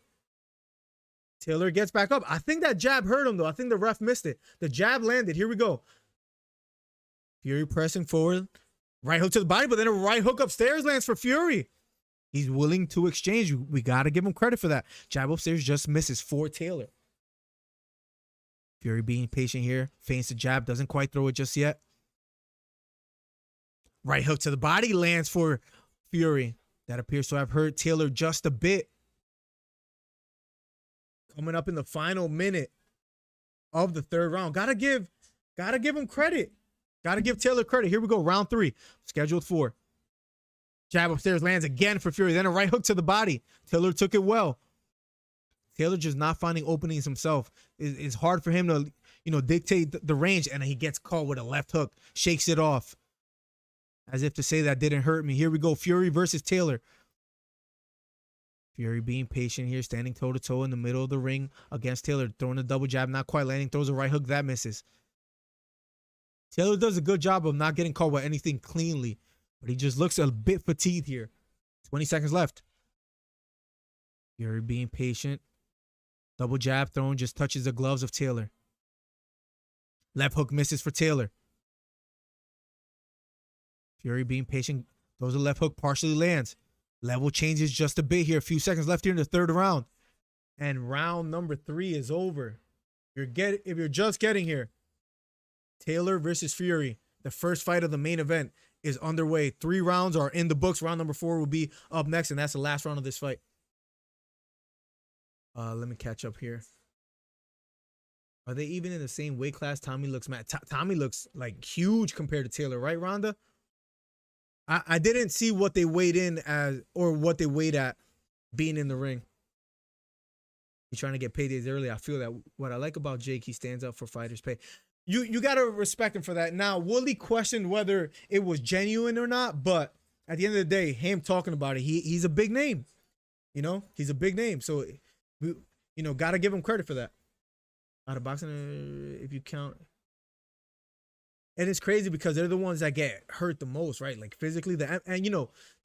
Taylor gets back up. I think that jab hurt him, though. I think the ref missed it. The jab landed. Here we go. Fury pressing forward. Right hook to the body, but then a right hook upstairs lands for Fury. He's willing to exchange. We got to give him credit for that. Jab upstairs just misses for Taylor. Fury being patient here. Feints the jab. Doesn't quite throw it just yet. Right hook to the body lands for Fury. That appears to have hurt Taylor just a bit. Coming up in the final minute of the third round. Gotta give him credit. Gotta give Taylor credit. Here we go, round 3. Scheduled for. Jab upstairs lands again for Fury. Then a right hook to the body. Taylor took it well. Taylor just not finding openings himself. It's hard for him to, dictate the range, and he gets caught with a left hook. Shakes it off. As if to say that didn't hurt me. Here we go, Fury versus Taylor. Fury being patient here, standing toe-to-toe in the middle of the ring against Taylor. Throwing a double jab, not quite landing. Throws a right hook, that misses. Taylor does a good job of not getting caught with anything cleanly, but he just looks a bit fatigued here. 20 seconds left. Fury being patient. Double jab thrown, just touches the gloves of Taylor. Left hook misses for Taylor. Fury being patient, throws a left hook, partially lands. Level changes just a bit here. A few seconds left here in the third round. And round number 3 is over. If you're just getting here, Taylor versus Fury, the first fight of the main event, is underway. 3 rounds are in the books. Round number 4 will be up next, and that's the last round of this fight. Let me catch up here. Are they even in the same weight class? Tommy looks mad. Tommy looks like huge compared to Taylor, right, Rhonda? I didn't see what they weighed in as or what they weighed at being in the ring. He's trying to get paydays early. I feel that. What I like about Jake, he stands up for fighters' pay. You got to respect him for that. Now, Woodley questioned whether it was genuine or not, but at the end of the day, him talking about it, he's a big name. He's a big name. So, got to give him credit for that. Out of boxing, if you count. And it's crazy because they're the ones that get hurt the most, right? Like physically. The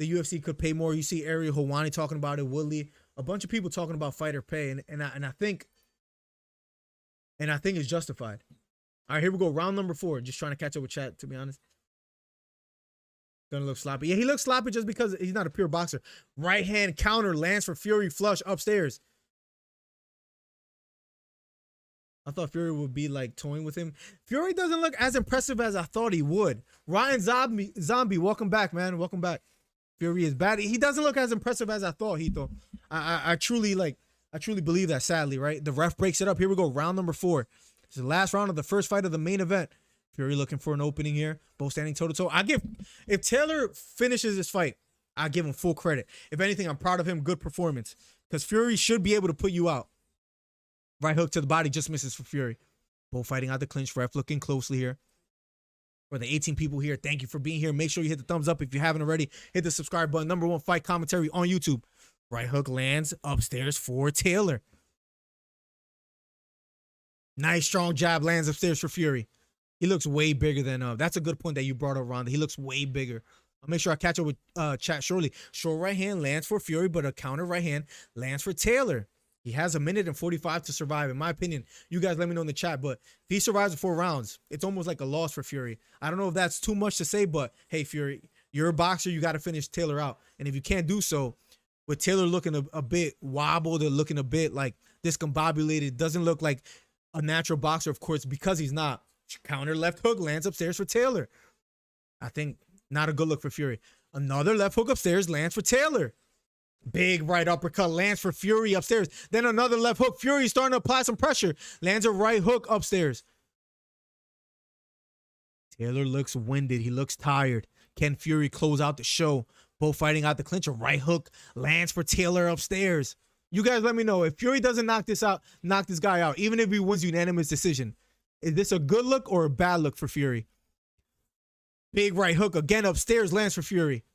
UFC could pay more. You see Ariel Helwani talking about it, Woodley, a bunch of people talking about fighter pay, and I think it's justified. All right, here we go. Round number 4. Just trying to catch up with chat, to be honest. Gonna look sloppy. Yeah, he looks sloppy just because he's not a pure boxer. Right hand counter lands for Fury, flush upstairs. I thought Fury would be like toying with him. Fury doesn't look as impressive as I thought he would. Ryan Zombie, welcome back, man. Welcome back. Fury is bad. He doesn't look as impressive as I thought he thought. I truly believe that, sadly, right? The ref breaks it up. Here we go. Round number 4. It's the last round of the first fight of the main event. Fury looking for an opening here. Both standing toe-to-toe. If Taylor finishes this fight, I give him full credit. If anything, I'm proud of him. Good performance. Because Fury should be able to put you out. Right hook to the body just misses for Fury. Both fighting out the clinch. Ref looking closely here. For the 18 people here, thank you for being here. Make sure you hit the thumbs up if you haven't already. Hit the subscribe button. #1 fight commentary on YouTube. Right hook lands upstairs for Taylor. Nice strong jab lands upstairs for Fury. He looks way bigger than that's a good point that you brought up, Rhonda. He looks way bigger. I'll make sure I catch up with chat shortly. Short right hand lands for Fury, but a counter right hand lands for Taylor. He has 1 minute and 45 to survive, in my opinion. You guys let me know in the chat, but if he survives the 4 rounds, it's almost like a loss for Fury. I don't know if that's too much to say, but hey, Fury, you're a boxer. You got to finish Taylor out. And if you can't do so, with Taylor looking a bit wobbled, or looking a bit like discombobulated, doesn't look like a natural boxer, of course, because he's not. Counter left hook lands upstairs for Taylor. I think not a good look for Fury. Another left hook upstairs lands for Taylor. Big right uppercut lands for Fury upstairs. Then another left hook. Fury starting to apply some pressure. Lands a right hook upstairs. Taylor looks winded. He looks tired. Can Fury close out the show? Both fighting out the clinch. A right hook lands for Taylor upstairs. You guys let me know. If Fury doesn't knock this guy out, even if he wins unanimous decision, is this a good look or a bad look for Fury? Big right hook again upstairs lands for Fury.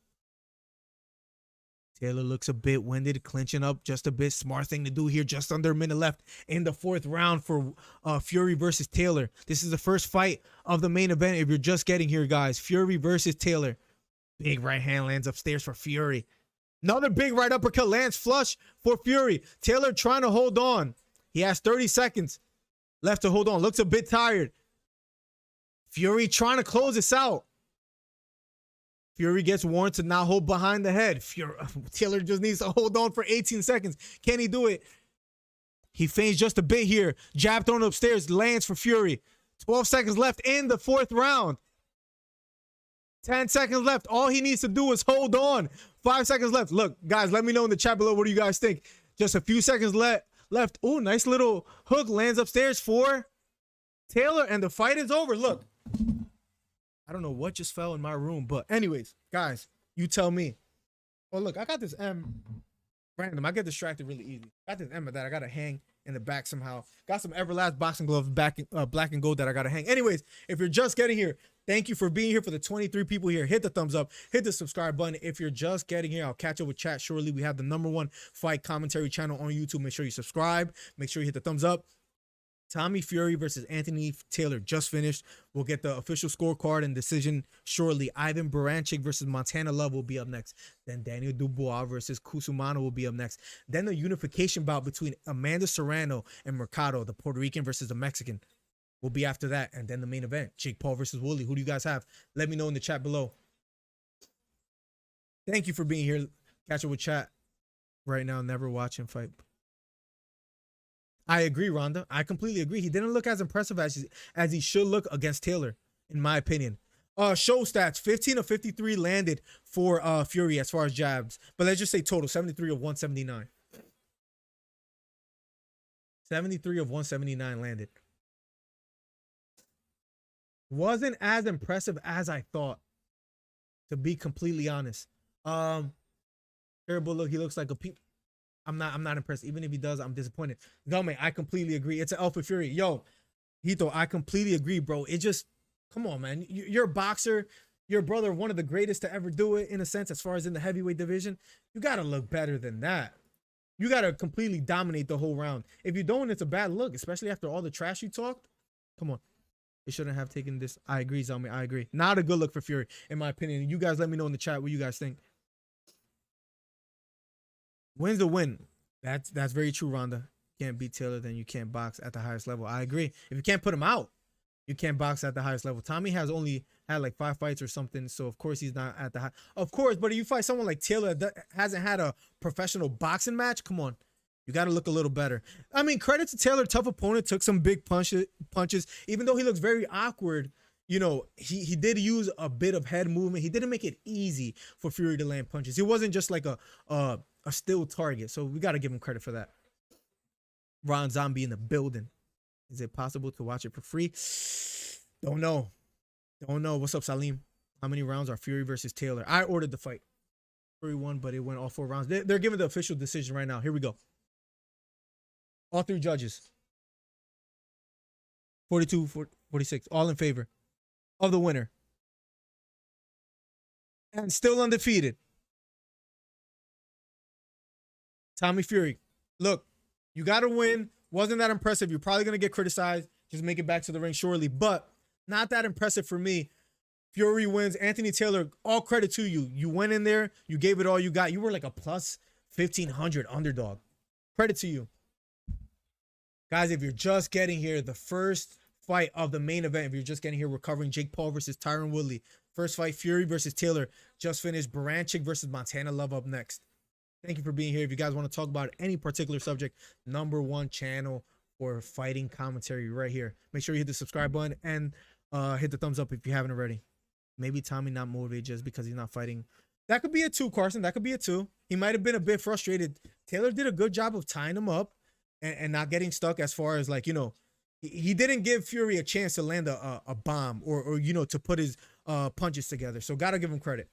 Taylor looks a bit winded, clinching up just a bit. Smart thing to do here. Just under a minute left in the 4th round for Fury versus Taylor. This is the first fight of the main event. If you're just getting here, guys, Fury versus Taylor. Big right hand lands upstairs for Fury. Another big right uppercut lands flush for Fury. Taylor trying to hold on. He has 30 seconds left to hold on. Looks a bit tired. Fury trying to close this out. Fury gets warned to not hold behind the head. Taylor just needs to hold on for 18 seconds. Can he do it? He feigns just a bit here. Jab thrown upstairs, lands for Fury. 12 seconds left in the 4th round. 10 seconds left. All he needs to do is hold on. 5 seconds left. Look, guys, let me know in the chat below. What do you guys think? Just a few seconds left. Oh, nice little hook lands upstairs for Taylor, and the fight is over. Look, I don't know what just fell in my room, but anyways, guys, you tell me. Oh, look, I got this M random. I get distracted really easy. Got this M that I got to hang in the back somehow. Got some Everlast boxing gloves back black and gold that I got to hang. Anyways, if you're just getting here, thank you for being here. For the 23 people here, hit the thumbs up, hit the subscribe button. If you're just getting here, I'll catch up with chat shortly. We have the #1 fight commentary channel on YouTube. Make sure you subscribe. Make sure you hit the thumbs up. Tommy Fury versus Anthony Taylor just finished. We'll get the official scorecard and decision shortly. Ivan Branic versus Montana Love will be up next. Then Daniel Dubois versus Kusumano will be up next. Then the unification bout between Amanda Serrano and Mercado, the Puerto Rican versus the Mexican, will be after that. And then the main event, Jake Paul versus Woodley. Who do you guys have? Let me know in the chat below. Thank you for being here. Catch up with chat right now. Never watching fight. I agree, Rhonda. I completely agree. He didn't look as impressive as he should look against Taylor, in my opinion. Show stats, 15 of 53 landed for Fury as far as jabs. But let's just say total, 73 of 179. 73 of 179 landed. Wasn't as impressive as I thought, to be completely honest. Terrible look. He looks like a peep. I'm not impressed. Even if he does, I'm disappointed. Gummy, I completely agree. It's an Alpha Fury. Yo, Hito, I completely agree, bro. It just, come on, man. You're a boxer. Your brother, one of the greatest to ever do it, in a sense, as far as in the heavyweight division. You got to look better than that. You got to completely dominate the whole round. If you don't, it's a bad look, especially after all the trash you talked. Come on. They shouldn't have taken this. I agree, Zelmi. I agree. Not a good look for Fury, in my opinion. You guys let me know in the chat what you guys think. Win's a win. That's very true, Rhonda. Can't beat Taylor, then you can't box at the highest level. I agree. If you can't put him out, you can't box at the highest level. Tommy has only had like 5 fights or something, so of course he's not at the high. Of course, but if you fight someone like Taylor that hasn't had a professional boxing match, come on. You got to look a little better. I mean, credit to Taylor. Tough opponent. Took some big punches. Even though he looks very awkward, you know, he did use a bit of head movement. He didn't make it easy for Fury to land punches. He wasn't just like a still target. So we got to give him credit for that. Ron Zombie in the building. Is it possible to watch it for free? Don't know. What's up, Salim? How many rounds are Fury versus Taylor? I ordered the fight. Fury won, but it went all 4 rounds. They're giving the official decision right now. Here we go. All 3 judges. 42, 46. All in favor of the winner. And still undefeated. Tommy Fury. Look, you got to win. Wasn't that impressive. You're probably going to get criticized. Just make it back to the ring shortly. But not that impressive for me. Fury wins. Anthony Taylor, all credit to you. You went in there. You gave it all you got. You were like a plus 1,500 underdog. Credit to you. Guys, if you're just getting here, the first fight of the main event, if you're just getting here, we're covering Jake Paul versus Tyron Woodley. First fight, Fury versus Taylor. Just finished. Branic versus Montana Love up next. Thank you for being here. If you guys want to talk about any particular subject, #1 channel for fighting commentary right here. Make sure you hit the subscribe button and hit the thumbs up if you haven't already. Maybe Tommy not motivated just because he's not fighting. That could be a 2, Carson. That could be a 2. He might have been a bit frustrated. Taylor did a good job of tying him up and not getting stuck as far as, like, you know, he didn't give Fury a chance to land a bomb or you know, to put his punches together. So got to give him credit.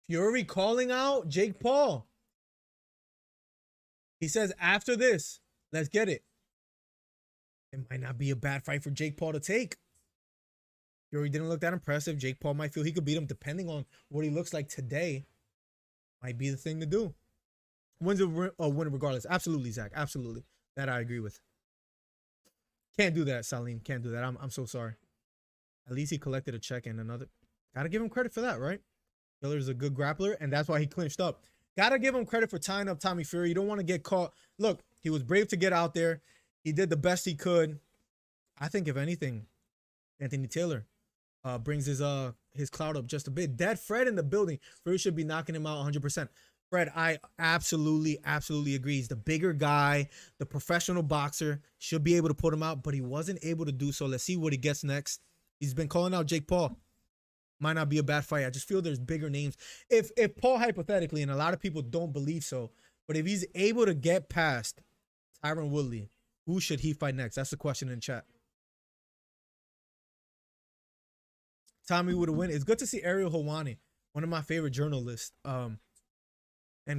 Fury calling out Jake Paul. He says, after this, let's get it. It might not be a bad fight for Jake Paul to take. Fury didn't look that impressive. Jake Paul might feel he could beat him depending on what he looks like today. Might be the thing to do. Wins a win regardless. Absolutely, Zach. Absolutely. That I agree with. Can't do that, Salim. Can't do that. I'm so sorry. At least he collected a check and another. Gotta give him credit for that, right? Taylor's a good grappler, and that's why he clinched up. Gotta give him credit for tying up Tommy Fury. You don't want to get caught. Look, he was brave to get out there. He did the best he could. I think, if anything, Anthony Taylor brings his clout up just a bit. Dead Fred in the building. Fury should be knocking him out 100%. Fred, I absolutely, absolutely agree. He's the bigger guy, the professional boxer, should be able to put him out, but he wasn't able to do so. Let's see what he gets next. He's been calling out Jake Paul. Might not be a bad fight. I just feel there's bigger names. If Paul hypothetically, and a lot of people don't believe so, but if he's able to get past Tyron Woodley, who should he fight next? That's the question in chat. Tommy would win. It's good to see Ariel Helwani, one of my favorite journalists, and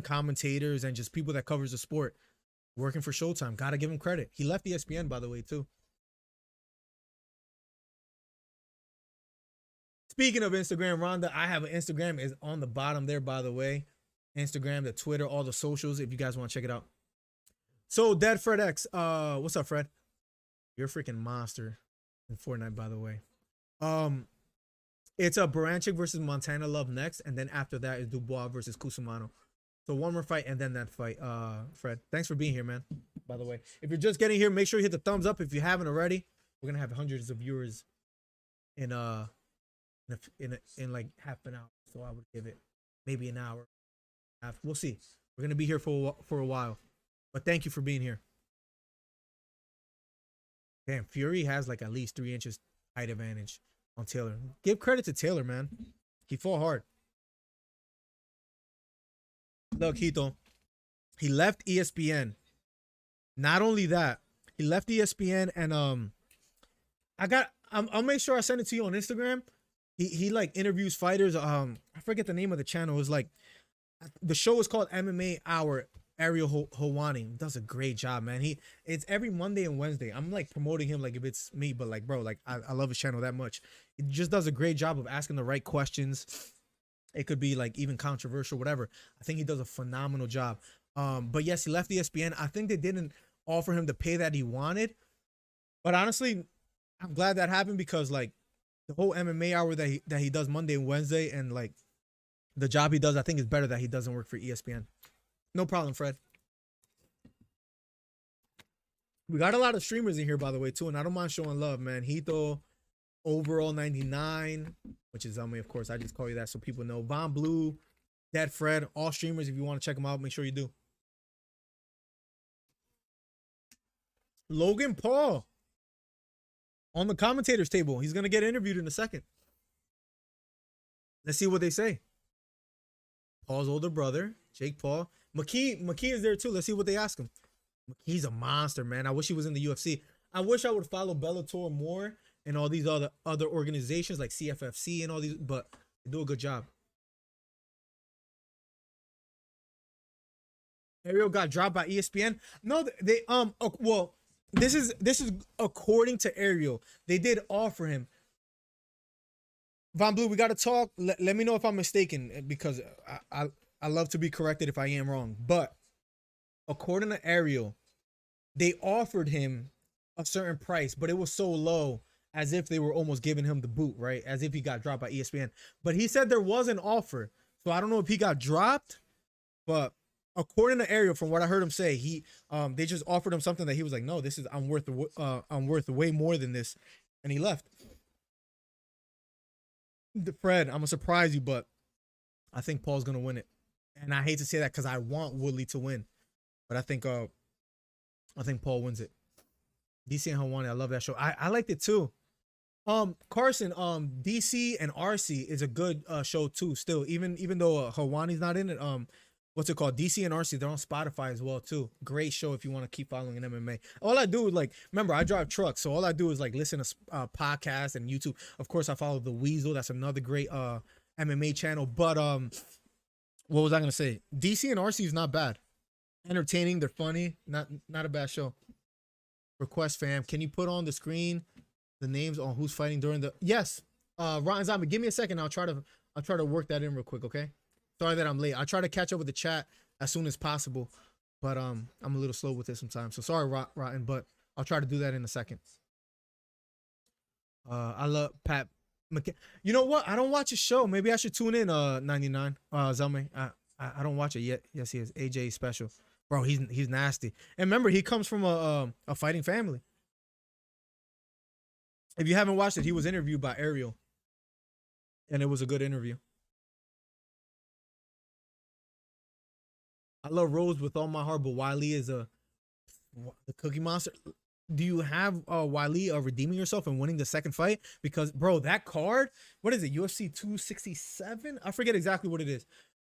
commentators and just people that covers the sport, working for Showtime. Gotta give him credit. He left ESPN, by the way, too. Speaking of Instagram, Rhonda, I have an Instagram. Is on the bottom there, by the way. Instagram, the Twitter, all the socials, if you guys want to check it out. So, Dead Fred X, what's up, Fred? You're a freaking monster in Fortnite, by the way. It's a Branic versus Montana Love next, and then after that is Dubois versus Kusumano. So one more fight and then that fight. Fred, thanks for being here, man. By the way, if you're just getting here, make sure you hit the thumbs up if you haven't already. We're gonna have hundreds of viewers in like half an hour, so I would give it maybe an hour. We'll see. We're gonna be here for a while, but thank you for being here. Damn, Fury has like at least 3 inches height advantage on Taylor. Give credit to Taylor, man. He fought hard. Look, Hito, he left ESPN. Not only that, he left ESPN and I'll make sure I send it to you on Instagram. He like interviews fighters. I forget the name of the channel. It was like the show is called MMA Hour. Ariel Helwani does a great job, man. It's every Monday and Wednesday. I'm like promoting him like if it's me, but like, bro, like I love his channel that much. He just does a great job of asking the right questions. It could be like even controversial, whatever. I think he does a phenomenal job. But yes, he left ESPN. I think they didn't offer him the pay that he wanted. But honestly, I'm glad that happened because like the whole MMA Hour that he does Monday and Wednesday and like the job he does, I think is better that he doesn't work for ESPN. No problem, Fred. We got a lot of streamers in here, by the way, too, and I don't mind showing love, man. Hito, Overall 99, which is me, of course. I just call you that so people know. Von Blue, Dead Fred, all streamers. If you want to check them out, make sure you do. Logan Paul on the commentators table. He's gonna get interviewed in a second. Let's see what they say. Paul's older brother, Jake Paul. McKee is there too. Let's see what they ask him. McKee's a monster, man. I wish he was in the UFC. I wish I would follow Bellator more and all these other organizations like CFFC and all these, but they do a good job. Ariel got dropped by ESPN. No, they well, this is according to Ariel. They did offer him. Von Blue, we got to talk. Let me know if I'm mistaken because I love to be corrected if I am wrong. But according to Ariel, they offered him a certain price, but it was so low as if they were almost giving him the boot, right? As if he got dropped by ESPN. But he said there was an offer. So I don't know if he got dropped, but according to Ariel, from what I heard him say, they just offered him something that he was like, no, I'm worth way more than this. And he left. Fred, I'm gonna surprise you, but I think Paul's gonna win it. And I hate to say that because I want Woodley to win, but I think Paul wins it. DC and Helwani, I love that show. I liked it too. Carson, DC and RC is a good show too. Still, even though Helwani's not in it, what's it called? DC and RC, they're on Spotify as well too. Great show if you want to keep following an MMA. All I do is like, remember I drive trucks, so all I do is like listen to podcasts and YouTube. Of course, I follow the Weasel. That's another great MMA channel. But what was I gonna say? DC and RC is not bad. Entertaining, they're funny. Not a bad show. Request fam, can you put on the screen the names on who's fighting during the? Yes. Rotten Zombie, give me a second. I'll try to work that in real quick. Okay. Sorry that I'm late. I'll try to catch up with the chat as soon as possible, but I'm a little slow with it sometimes. So sorry, Rotten, but I'll try to do that in a second. I love Pat McKay. You know what? I don't watch a show. Maybe I should tune in. 99. Zelme. I don't watch it yet. Yes, he is. AJ special, bro. He's nasty. And remember, he comes from a fighting family. If you haven't watched it, he was interviewed by Ariel, and it was a good interview. I love Rose with all my heart, but Wiley is the Cookie Monster. Do you have Wiley redeeming yourself and winning the second fight? Because bro, that card, what is it? UFC 267? I forget exactly what it is,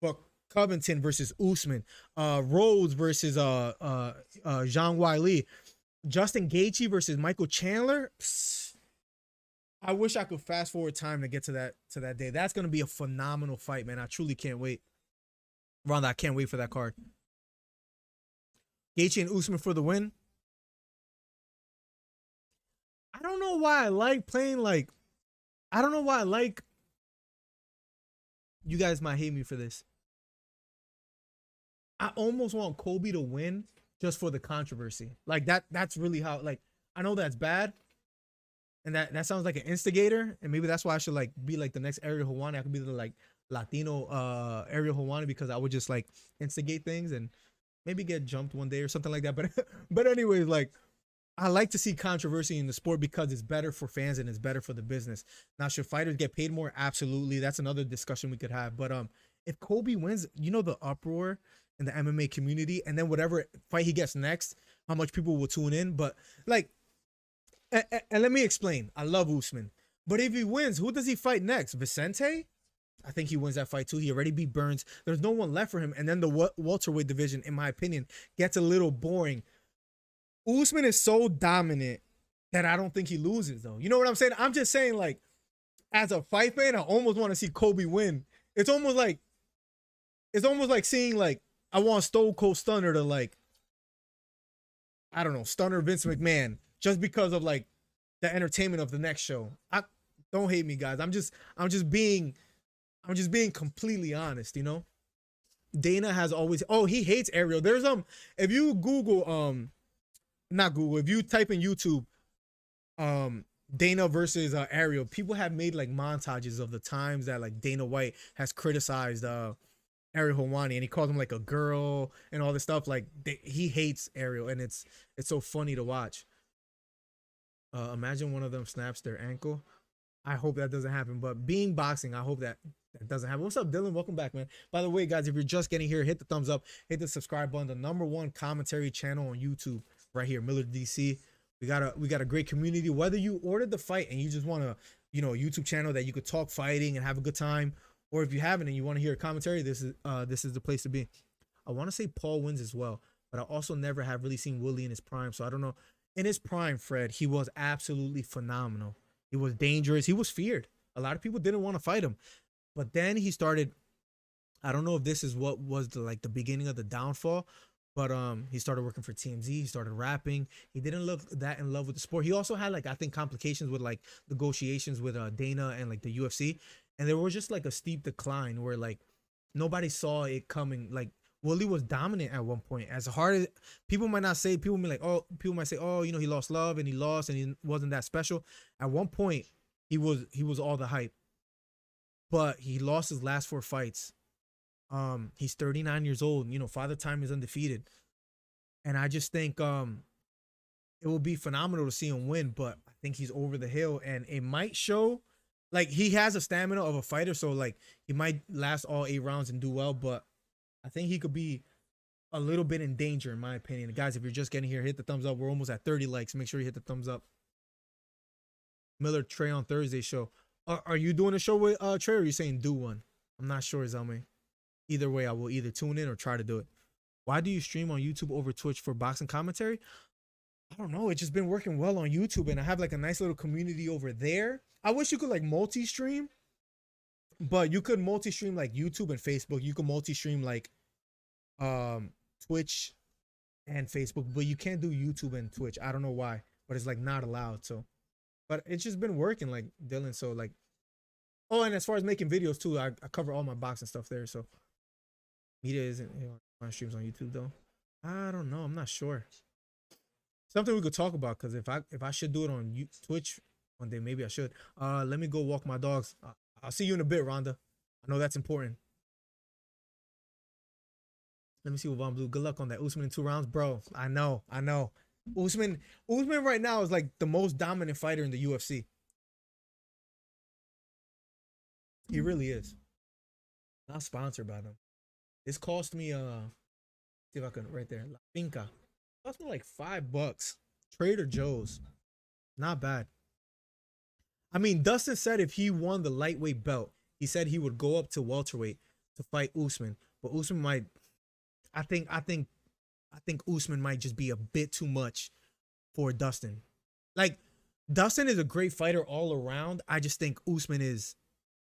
but Covington versus Usman, Rose versus Jean Wiley, Justin Gaethje versus Michael Chandler. Psst. I wish I could fast forward time to get to that day. That's gonna be a phenomenal fight, man. I truly can't wait. Ronda, I can't wait for that card. Gaethje and Usman for the win. I don't know why I like playing like. I don't know why I like. You guys might hate me for this. I almost want Kobe to win just for the controversy. Like that's really how. Like I know that's bad, and that sounds like an instigator, and maybe that's why I should like be like the next Ariel Helwani. I could be the like Latino Ariel Helwani because I would just like instigate things and maybe get jumped one day or something like that. But anyways, like. I like to see controversy in the sport because it's better for fans and it's better for the business. Now, should fighters get paid more? Absolutely. That's another discussion we could have. But if Kobe wins, you know the uproar in the MMA community, and then whatever fight he gets next, how much people will tune in. But like, and let me explain. I love Usman, but if he wins, who does he fight next? Vicente? I think he wins that fight too. He already beat Burns. There's no one left for him. And then the welterweight division, in my opinion, gets a little boring. Usman is so dominant that I don't think he loses, though. You know what I'm saying? I'm just saying, like, as a fight fan, I almost want to see Kobe win. It's almost like seeing, like, I want Stone Cold Stunner to, like, I don't know, Stunner Vince McMahon just because of, like, the entertainment of the next show. Don't hate me, guys. I'm just being completely honest, you know? Dana has always, he hates Ariel. There's if you Google not Google, if you type in YouTube Dana versus Ariel, people have made like montages of the times that like Dana White has criticized Ariel Helwani, and he calls him like a girl and all this stuff. Like he hates Ariel, and it's so funny to watch. Imagine one of them snaps their ankle. I hope that doesn't happen, but being boxing, I hope that doesn't happen. What's up, Dylan? Welcome back, man. By the way, guys, if you're just getting here, hit the thumbs up, hit the subscribe button. The #1 commentary channel on YouTube. Right here, MillerDC. We got a great community. Whether you ordered the fight and you just want a YouTube channel that you could talk fighting and have a good time, or if you haven't and you want to hear a commentary, this is the place to be. I want to say Paul wins as well, but I also never have really seen Woodley in his prime, so I don't know. In his prime, Fred, he was absolutely phenomenal. He was dangerous. He was feared. A lot of people didn't want to fight him, but then he started. I don't know if this is what was the beginning of the downfall. But he started working for TMZ. He started rapping. He didn't look that in love with the sport. He also had like I think complications with like negotiations with Dana and like the UFC, and there was just like a steep decline where like nobody saw it coming. Like Woodley was dominant at one point. As hard as people might not say, people might say, oh, he lost love and he lost and he wasn't that special. At one point, he was all the hype, but he lost his last 4 fights. He's 39 years old. Father Time is undefeated. And I just think it will be phenomenal to see him win, but I think he's over the hill and it might show like he has a stamina of a fighter, so like he might last all 8 rounds and do well, but I think he could be a little bit in danger in my opinion. And guys, if you're just getting here, hit the thumbs up. We're almost at 30 likes. Make sure you hit the thumbs up. Miller Trey on Thursday show. Are you doing a show with Trey or are you saying do one? I'm not sure, Zelme. Either way, I will either tune in or try to do it. Why do you stream on YouTube over Twitch for boxing commentary? I don't know. It's just been working well on YouTube, and I have like a nice little community over there. I wish you could like multi-stream, but you could multi-stream like YouTube and Facebook. You could multi-stream like Twitch and Facebook, but you can't do YouTube and Twitch. I don't know why, but it's like not allowed. So, but it's just been working, like Dylan. So like, oh, and as far as making videos too, I cover all my boxing stuff there. So. Media isn't my streams on YouTube though. I don't know. I'm not sure. Something we could talk about because if I should do it on Twitch one day, maybe I should. Let me go walk my dogs. I'll see you in a bit, Rhonda. I know that's important. Let me see what Von Blue. Good luck on that. Usman in 2 rounds, bro. I know. Usman right now is like the most dominant fighter in the UFC. He really is. Not sponsored by them. This cost me See if I can right there. La Finca. Cost me like $5. Trader Joe's. Not bad. I mean, Dustin said if he won the lightweight belt, he said he would go up to welterweight to fight Usman. But Usman might, I think Usman might just be a bit too much for Dustin. Like, Dustin is a great fighter all around. I just think Usman is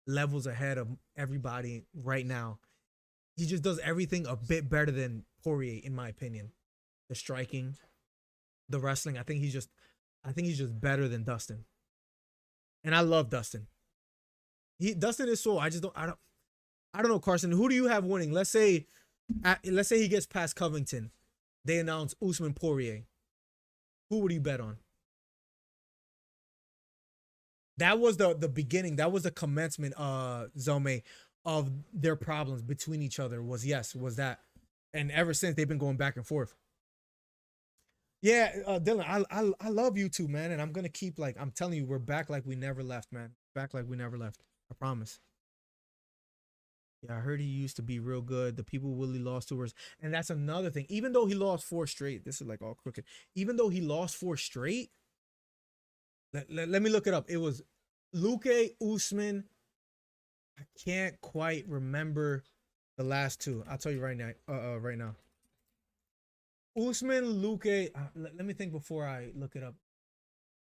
levels ahead of everybody right now. He just does everything a bit better than Poirier, in my opinion. The striking, the wrestling. I think he's just better than Dustin. And I love Dustin. Dustin is so. I don't know, Carson. Who do you have winning? Let's say he gets past Covington. They announce Usman Poirier. Who would you bet on? That was the beginning. That was the commencement, Zome, of their problems between each other. Was that. And ever since, they've been going back and forth. Yeah, Dylan, I love you too, man. And I'm going to keep, like, I'm telling you, we're back like we never left, man. Back like we never left. I promise. Yeah, I heard he used to be real good. The people Willie lost to was, and that's another thing. Even though he lost 4 straight, this is like all crooked. Even though he lost 4 straight, let me look it up. It was Luque, Usman. I can't quite remember the last 2. I'll tell you right now. Right now. Usman, Luque. Let me think before I look it up.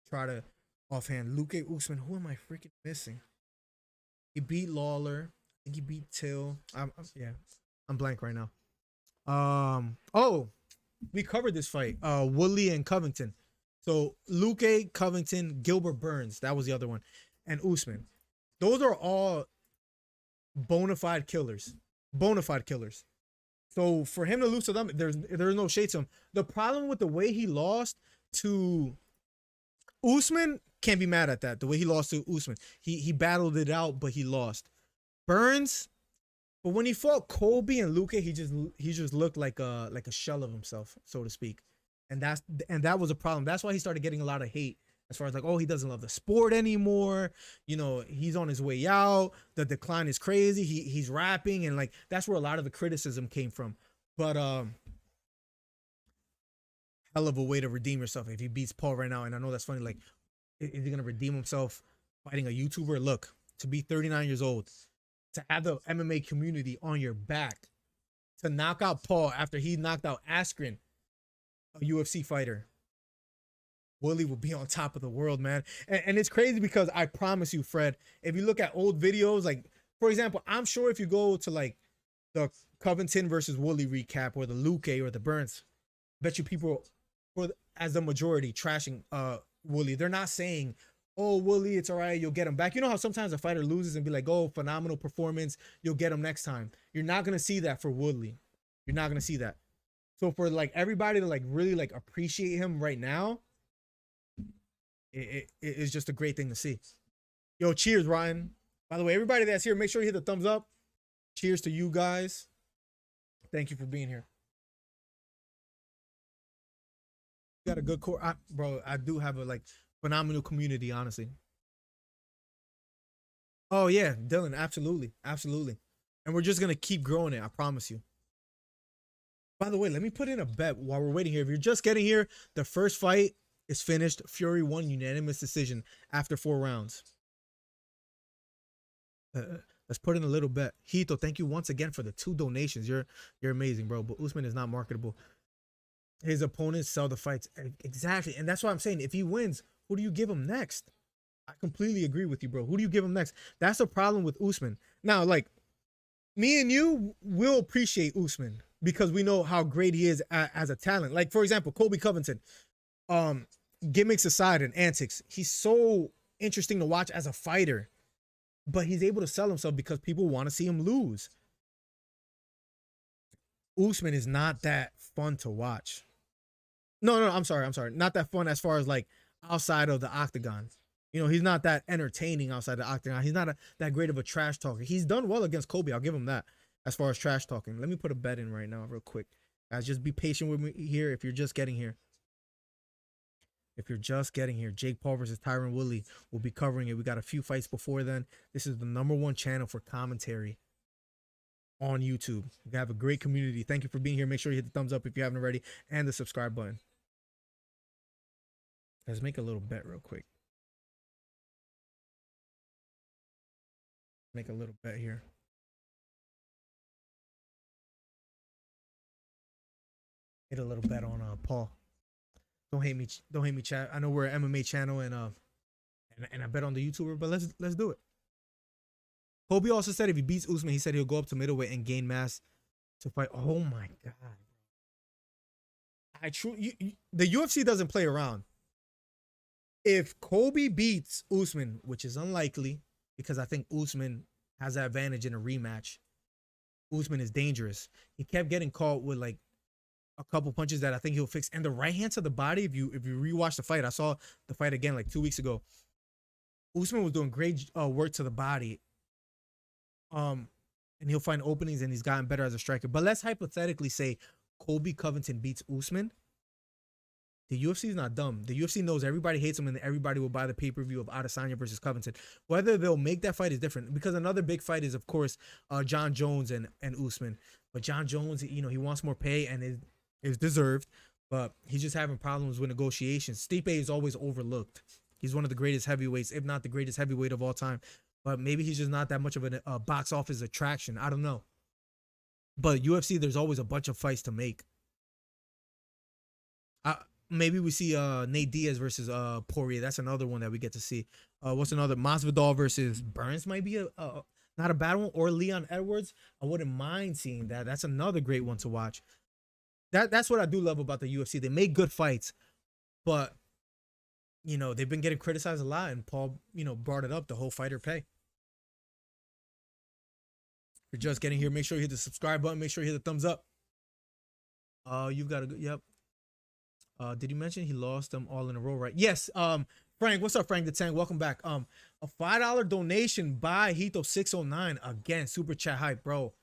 Try to offhand. Luque, Usman. Who am I freaking missing? He beat Lawler. I think he beat Till. I'm blank right now. Oh, we covered this fight. Woodley and Covington. So Luque, Covington, Gilbert Burns. That was the other one. And Usman. Those are all bona fide killers. Bona fide killers. So for him to lose to them, there's no shade to him. The problem with the way he lost to Usman, can't be mad at that. The way he lost to Usman. He battled it out, but he lost. Burns, but when he fought Colby and Luque, he just looked like a shell of himself, so to speak. And that was a problem. That's why he started getting a lot of hate. As far as like, oh, he doesn't love the sport anymore. You know, he's on his way out. The decline is crazy. He's rapping, and like that's where a lot of the criticism came from. But hell of a way to redeem yourself if he beats Paul right now. And I know that's funny. Like, is he gonna redeem himself fighting a YouTuber? Look, to be 39 years old, to have the MMA community on your back, to knock out Paul after he knocked out Askren, a UFC fighter. Willie will be on top of the world, man. And it's crazy because I promise you, Fred, if you look at old videos, like, for example, I'm sure if you go to, like, the Covington versus Willie recap or the Luque or the Burns, bet you people, as the majority, trashing Willie. They're not saying, oh, Willie, it's all right, you'll get him back. You know how sometimes a fighter loses and be like, oh, phenomenal performance, you'll get him next time. You're not going to see that for Woodley. You're not going to see that. So for, like, everybody to, like, really, like, appreciate him right now, it is just a great thing to see. Yo, cheers, Ryan. By the way, everybody that's here, make sure you hit the thumbs up. Cheers to you guys. Thank you for being here. You got a good core. Bro, I do have a, like, phenomenal community, honestly. Oh, yeah, Dylan, absolutely. Absolutely. And we're just going to keep growing it, I promise you. By the way, let me put in a bet while we're waiting here. If you're just getting here, the first fight is finished. Fury won unanimous decision after 4 rounds. Let's put in a little bet. Hito, thank you once again for the 2 donations. You're amazing, bro. But Usman is not marketable. His opponents sell the fights. Exactly. And that's why I'm saying if he wins, who do you give him next? I completely agree with you, bro. Who do you give him next? That's the problem with Usman. Now, like, me and you will appreciate Usman because we know how great he is as a talent. Like, for example, Colby Covington. Gimmicks aside and antics, he's so interesting to watch as a fighter, but he's able to sell himself because people want to see him lose. Usman is not that fun to watch. No, I'm sorry. Not that fun as far as like outside of the octagon. You know, he's not that entertaining outside the octagon. He's not that great of a trash talker. He's done well against Kobe. I'll give him that as far as trash talking. Let me put a bet in right now real quick. Guys, just be patient with me here if you're just getting here. If you're just getting here, Jake Paul versus Tyron Woodley. We'll be covering it. We got a few fights before then. This is the #1 channel for commentary. on YouTube. You have a great community. Thank you for being here. Make sure you hit the thumbs up if you haven't already, and the subscribe button. Let's make a little bet real quick. Make a little bet here. Hit a little bet on Paul. Don't hate me, chat. I know we're an MMA channel and I bet on the YouTuber, but let's do it. Kobe also said if he beats Usman, he said he'll go up to middleweight and gain mass to fight. Oh my god. The UFC doesn't play around. If Kobe beats Usman, which is unlikely because I think Usman has that advantage in a rematch. Usman is dangerous. He kept getting caught with like a couple punches that I think he'll fix. And the right hand to the body, if you rewatch the fight, I saw the fight again like 2 weeks ago. Usman was doing great work to the body. And he'll find openings and he's gotten better as a striker. But let's hypothetically say Colby Covington beats Usman. The UFC is not dumb. The UFC knows everybody hates him and everybody will buy the pay-per-view of Adesanya versus Covington. Whether they'll make that fight is different because another big fight is, of course, John Jones and Usman. But John Jones, you know, he wants more pay and is deserved, but he's just having problems with negotiations. Stipe is always overlooked. He's one of the greatest heavyweights, if not the greatest heavyweight of all time. But maybe he's just not that much of a box office attraction. I don't know. But UFC, there's always a bunch of fights to make. Maybe we see Nate Diaz versus Poirier. That's another one that we get to see. What's another? Masvidal versus Burns might be not a bad one. Or Leon Edwards. I wouldn't mind seeing that. That's another great one to watch. That's what I do love about the UFC. They make good fights, but you know they've been getting criticized a lot. And Paul, you know, brought it up. The whole fighter pay. If you're just getting here, make sure you hit the subscribe button. Make sure you hit the thumbs up. You've got a good. Yep. Did you mention he lost them all in a row, right? Yes. Frank, what's up, Frank the Tank? Welcome back. A $5 donation by Hito609. Again, super chat hype, bro.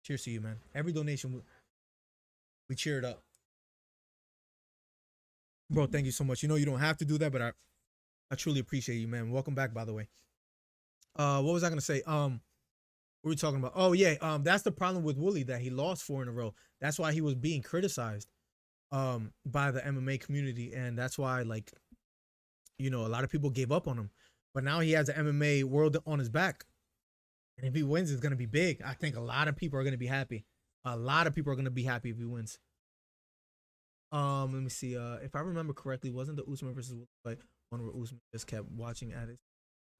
Cheers to you, man. Every donation, we cheer it up. Bro, thank you so much. You know you don't have to do that, but I truly appreciate you, man. Welcome back, by the way. What was I gonna say? What were we talking about? Oh, yeah. That's the problem with Woodley, that he lost 4 in a row. That's why he was being criticized by the MMA community, and that's why, like, you know, a lot of people gave up on him. But now he has the MMA world on his back, and if he wins, it's gonna be big. I think a lot of people are gonna be happy. A lot of people are gonna be happy if he wins. Let me see. If I remember correctly, wasn't the Usman versus Woodley fight one where Usman just kept watching at it?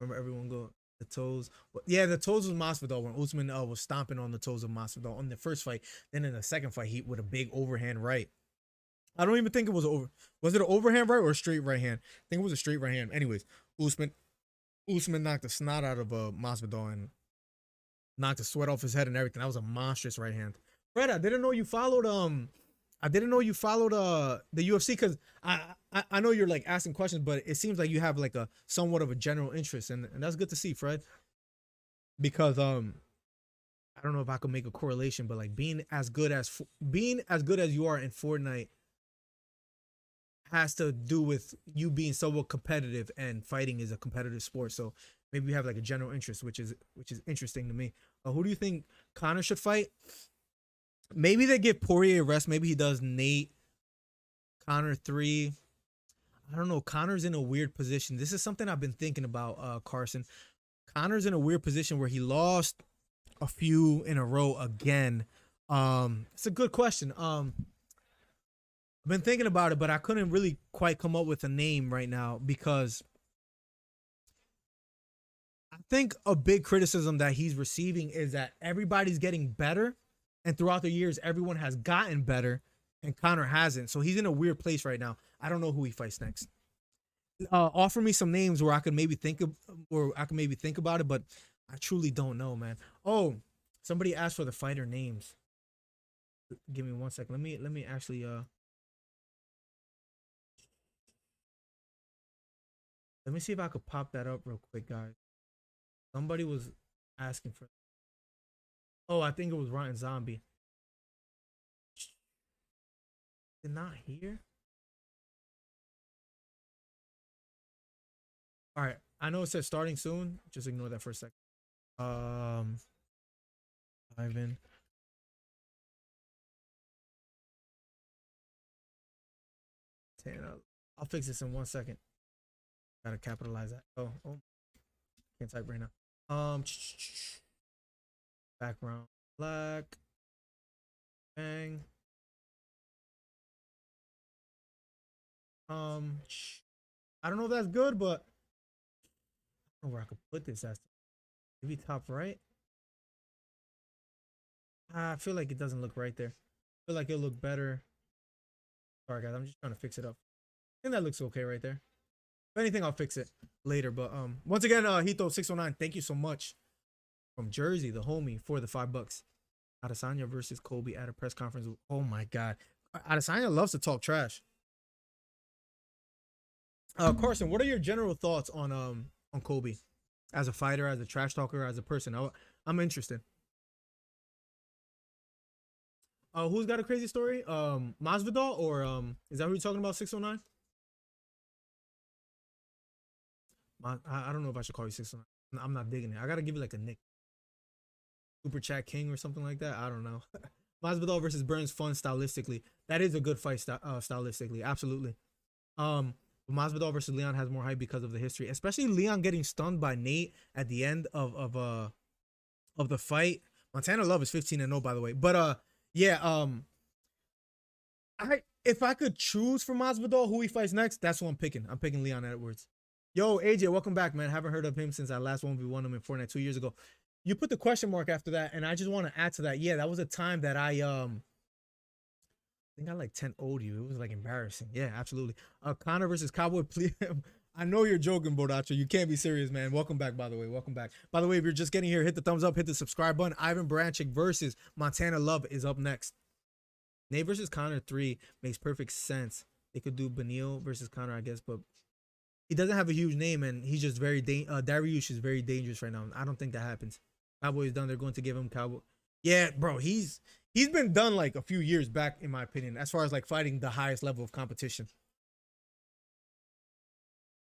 Remember everyone go the toes? Yeah, the toes was Masvidal when Usman was stomping on the toes of Masvidal on the first fight. Then in the second fight, he with a big overhand right. I don't even think it was was it an overhand right or a straight right hand? I think it was a straight right hand. Anyways, Usman knocked the snot out of Masvidal and knocked the sweat off his head and everything. That was a monstrous right hand. Fred, I didn't know you followed the UFC, because I know you're like asking questions, but it seems like you have like a somewhat of a general interest, and that's good to see, Fred. Because I don't know if I could make a correlation, but like being as good as you are in Fortnite has to do with you being somewhat competitive, and fighting is a competitive sport. So maybe you have like a general interest, which is interesting to me. Who do you think Conor should fight? Maybe they give Poirier a rest. Maybe he does Nate, Conor 3. I don't know. Conor's in a weird position. This is something I've been thinking about, Carson. Conor's in a weird position where he lost a few in a row again. It's a good question. I've been thinking about it, but I couldn't really quite come up with a name right now, because I think a big criticism that he's receiving is that everybody's getting better, and throughout the years, everyone has gotten better, and Conor hasn't. So he's in a weird place right now. I don't know who he fights next. Offer me some names where I could maybe think about it, but I truly don't know, man. Oh, somebody asked for the fighter names. Give me 1 second. Let me actually let me see if I could pop that up real quick, guys. Somebody was asking for. Oh, I think it was Ryan Zombie. Did not hear. All right, I know it says starting soon. Just ignore that for a second. Ivan. I'll fix this in 1 second. Gotta capitalize that. Oh, can't type right now. Background black. Bang. I don't know if that's good, but I don't know where I could put this as. Maybe top right. I feel like it doesn't look right there. I feel like it'll look better. Sorry guys, I'm just trying to fix it up. I think that looks okay right there. If anything, I'll fix it later. But once again, Hito609, thank you so much. From Jersey, the homie, for the $5. Adesanya versus Kobe at a press conference. Oh my god. Adesanya loves to talk trash. Carson, what are your general thoughts on Kobe as a fighter, as a trash talker, as a person? I'm interested. Who's got a crazy story? Masvidal, or is that who you're talking about? 609. I don't know if I should call you 609. I'm not digging it. I gotta give you like a nick. Super Chat King or something like that. I don't know. Masvidal versus Burns, fun stylistically. That is a good fight stylistically. Absolutely. Masvidal versus Leon has more hype because of the history, especially Leon getting stunned by Nate at the end of the fight. Montana Love is 15-0, by the way. But yeah, if I could choose for Masvidal who he fights next, that's who I'm picking. I'm picking Leon Edwards. Yo, AJ, welcome back, man. Haven't heard of him since I last 1v1 him in Fortnite 2 years ago. You put the question mark after that, and I just want to add to that. Yeah, that was a time that I think I like 10-0'd you. It was like embarrassing. Yeah, absolutely. Connor versus Cowboy. Please. I know you're joking, Bodacho. You can't be serious, man. Welcome back, by the way. Welcome back. By the way, if you're just getting here, hit the thumbs up, hit the subscribe button. Ivan Branic versus Montana Love is up next. Nate versus Connor 3 makes perfect sense. They could do Benil versus Connor, I guess, but he doesn't have a huge name, and he's just very Dariush is very dangerous right now. I don't think that happens. Cowboy's done. They're going to give him Cowboy. Yeah, bro, he's been done like a few years back, in my opinion, as far as like fighting the highest level of competition.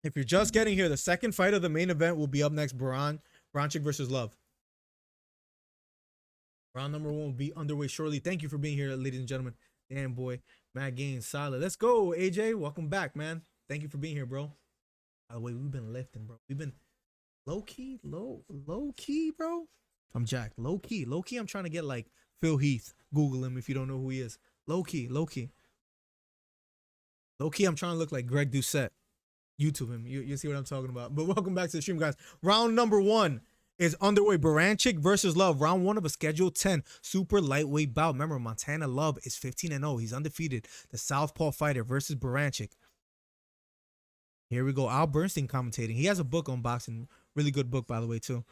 If you're just getting here, the second fight of the main event will be up next. Branic versus Love. Round number 1 will be underway shortly. Thank you for being here, ladies and gentlemen. Damn, boy. Matt Gaines, solid. Let's go, AJ. Welcome back, man. Thank you for being here, bro. By the way, we've been lifting, bro. We've been low key, bro. I'm jacked. Low key. I'm trying to get like Phil Heath. Google him if you don't know who he is. Low key. I'm trying to look like Greg Doucette. YouTube him. You see what I'm talking about. But welcome back to the stream, guys. Round number 1 is underway. Branic versus Love. Round 1 of a scheduled 10 super lightweight bout. Remember, Montana Love is 15-0. He's undefeated. The southpaw fighter versus Branic. Here we go. Al Bernstein commentating. He has a book on boxing. Really good book, by the way, too.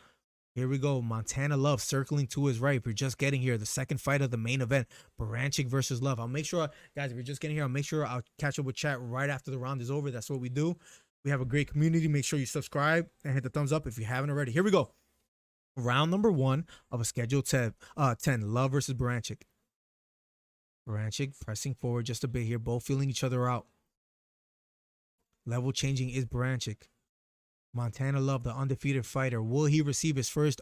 Here we go. Montana Love circling to his right. If you're just getting here, the second fight of the main event, Branic versus Love. I'll make sure, guys, if you're just getting here, I'll make sure I'll catch up with chat right after the round is over. That's what we do. We have a great community. Make sure you subscribe and hit the thumbs up if you haven't already. Here we go. Round number 1 of a scheduled 10. Love versus Branic. Branic pressing forward just a bit here. Both feeling each other out. Level changing is Branic. Montana Love, the undefeated fighter. Will he receive his first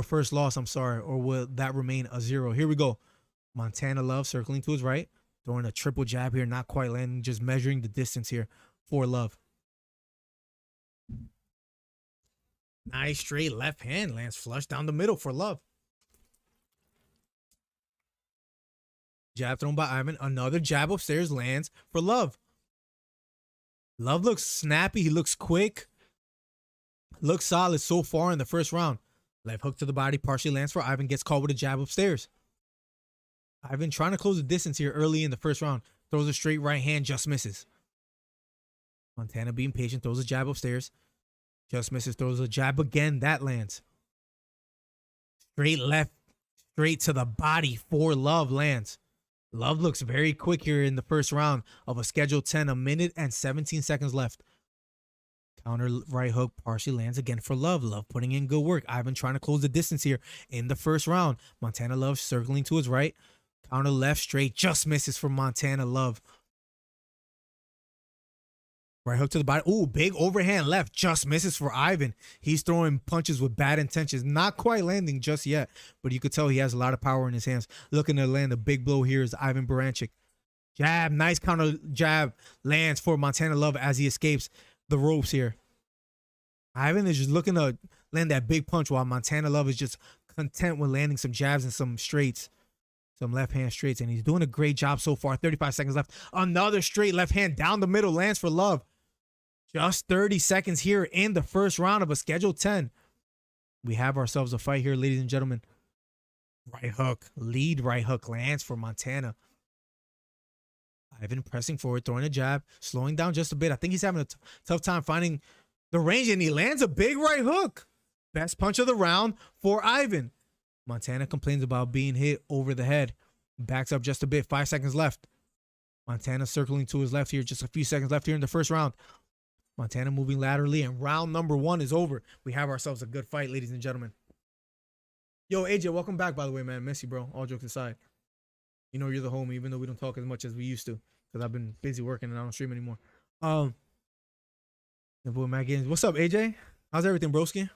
first loss, or will that remain a 0? Here we go. Montana Love circling to his right. Throwing a triple jab here, not quite landing, just measuring the distance here for Love. Nice straight left hand lands flush down the middle for Love. Jab thrown by Ivan. Another jab upstairs lands for Love. Love looks snappy. He looks quick. Looks solid so far in the first round. Left hook to the body partially lands for Ivan. Gets caught with a jab upstairs. Ivan trying to close the distance here early in the first round. Throws a straight right hand. Just misses. Montana being patient. Throws a jab upstairs. Just misses. Throws a jab again. That lands. Straight left. Straight to the body for Love lands. Love looks very quick here in the first round of a scheduled 10. 1 minute and 17 seconds left. Counter right hook partially lands again for Love. Love putting in good work. Ivan trying to close the distance here in the first round. Montana Love circling to his right. Counter left straight. Just misses for Montana Love. Right hook to the body. Ooh, big overhand left. Just misses for Ivan. He's throwing punches with bad intentions. Not quite landing just yet, but you could tell he has a lot of power in his hands. Looking to land a big blow here is Ivan Branic. Jab, nice counter jab lands for Montana Love as he escapes the ropes here. Ivan is just looking to land that big punch while Montana Love is just content with landing some jabs and some straights. Some left hand straights, and he's doing a great job so far. 35 seconds left. Another straight left hand down the middle lands for Love. Just 30 seconds here in the first round of a Schedule 10. We have ourselves a fight here, ladies and gentlemen. Right hook, lead right hook lands for Montana. Ivan pressing forward, throwing a jab, slowing down just a bit. I think he's having a tough time finding the range, and he lands a big right hook. Best punch of the round for Ivan. Montana complains about being hit over the head. Backs up just a bit. 5 seconds left. Montana circling to his left here. Just a few seconds left here in the first round. Montana moving laterally, and round number 1 is over. We have ourselves a good fight, ladies and gentlemen. Yo, AJ, welcome back, by the way, man. Miss you, bro. All jokes aside. You know you're the homie, even though we don't talk as much as we used to, because I've been busy working and I don't stream anymore. What's up, AJ? How's everything, broski?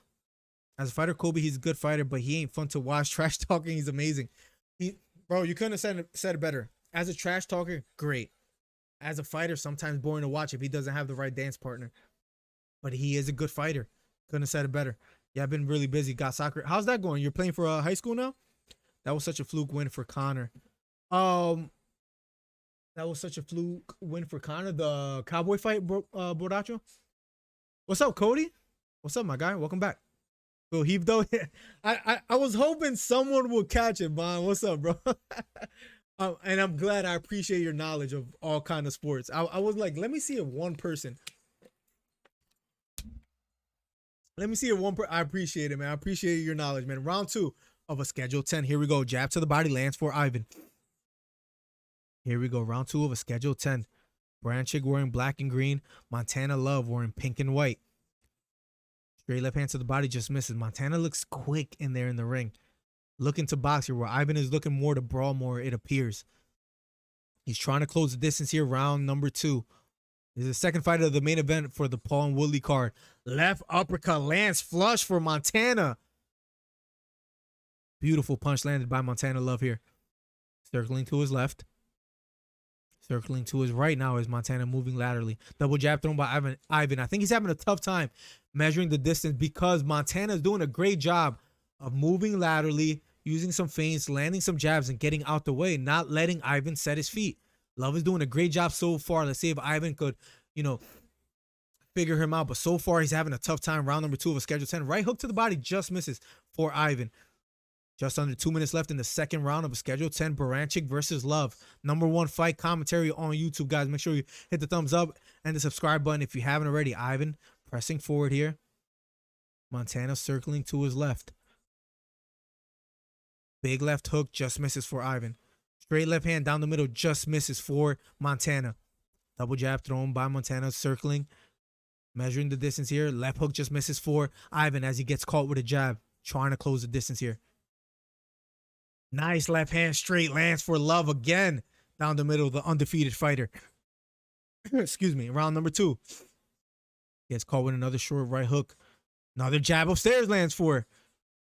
As a fighter, Kobe, he's a good fighter, but he ain't fun to watch. Trash talking, he's amazing. Bro, you couldn't have said it better. As a trash talker, great. As a fighter, sometimes boring to watch if he doesn't have the right dance partner. But he is a good fighter. Couldn't have said it better. Yeah, I've been really busy. Got soccer. How's that going? You're playing for high school now? That was such a fluke win for Connor. The Cowboy fight, Bordacho. What's up, Cody? What's up, my guy? Welcome back. So heave though. I was hoping someone would catch it, Bon. What's up, bro? And I'm glad. I appreciate your knowledge of all kind of sports. I was like, let me see if one person. I appreciate it, man. I appreciate your knowledge, man. Round 2 of a Schedule 10. Here we go. Jab to the body lands for Ivan. Here we go. Round 2 of a Schedule 10. Branic wearing black and green. Montana Love wearing pink and white. Straight left hand to the body just misses. Montana looks quick in there in the ring. Looking to box here, where Ivan is looking more to brawl more, it appears. He's trying to close the distance here. Round number 2. This is the second fight of the main event for the Paul and Woodley card. Left uppercut lands flush for Montana. Beautiful punch landed by Montana Love here. Circling to his left. Circling to his right now is Montana moving laterally. Double jab thrown by Ivan. I think he's having a tough time measuring the distance because Montana is doing a great job of moving laterally, using some feints, landing some jabs, and getting out the way, not letting Ivan set his feet. Love is doing a great job so far. Let's see if Ivan could, figure him out. But so far, he's having a tough time. Round number 2 of a Schedule 10. Right hook to the body just misses for Ivan. Just under 2 minutes left in the second round of a Schedule 10. Branic versus Love. Number 1 fight commentary on YouTube, guys. Make sure you hit the thumbs up and the subscribe button if you haven't already. Ivan pressing forward here. Montana circling to his left. Big left hook just misses for Ivan. Straight left hand down the middle just misses for Montana. Double jab thrown by Montana, circling. Measuring the distance here. Left hook just misses for Ivan as he gets caught with a jab. Trying to close the distance here. Nice left hand straight lands for Love again. Down the middle, the undefeated fighter. Excuse me. Round number 2. Gets caught with another short right hook. Another jab upstairs lands for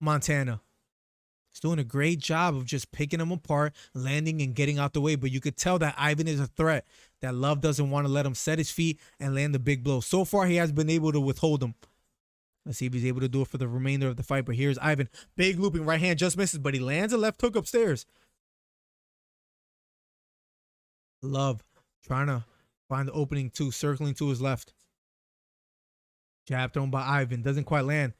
Montana. He's doing a great job of just picking them apart, landing and getting out the way. But you could tell that Ivan is a threat. That Love doesn't want to let him set his feet and land the big blow. So far, he has been able to withhold him. Let's see if he's able to do it for the remainder of the fight. But here's Ivan. Big looping right hand just misses, but he lands a left hook upstairs. Love trying to find the opening too, circling to his left. Jab thrown by Ivan. Doesn't quite land.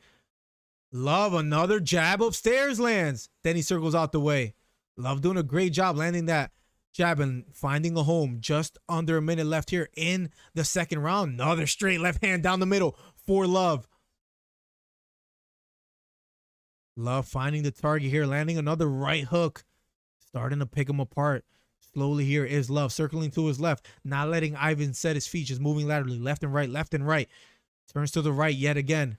Love, another jab upstairs lands. Then he circles out the way. Love doing a great job landing that jab and finding a home. Just under a minute left here in the second round. Another straight left hand down the middle for Love. Love finding the target here, landing another right hook. Starting to pick him apart. Slowly here is Love circling to his left. Not letting Ivan set his feet, just moving laterally. Left and right, left and right. Turns to the right yet again.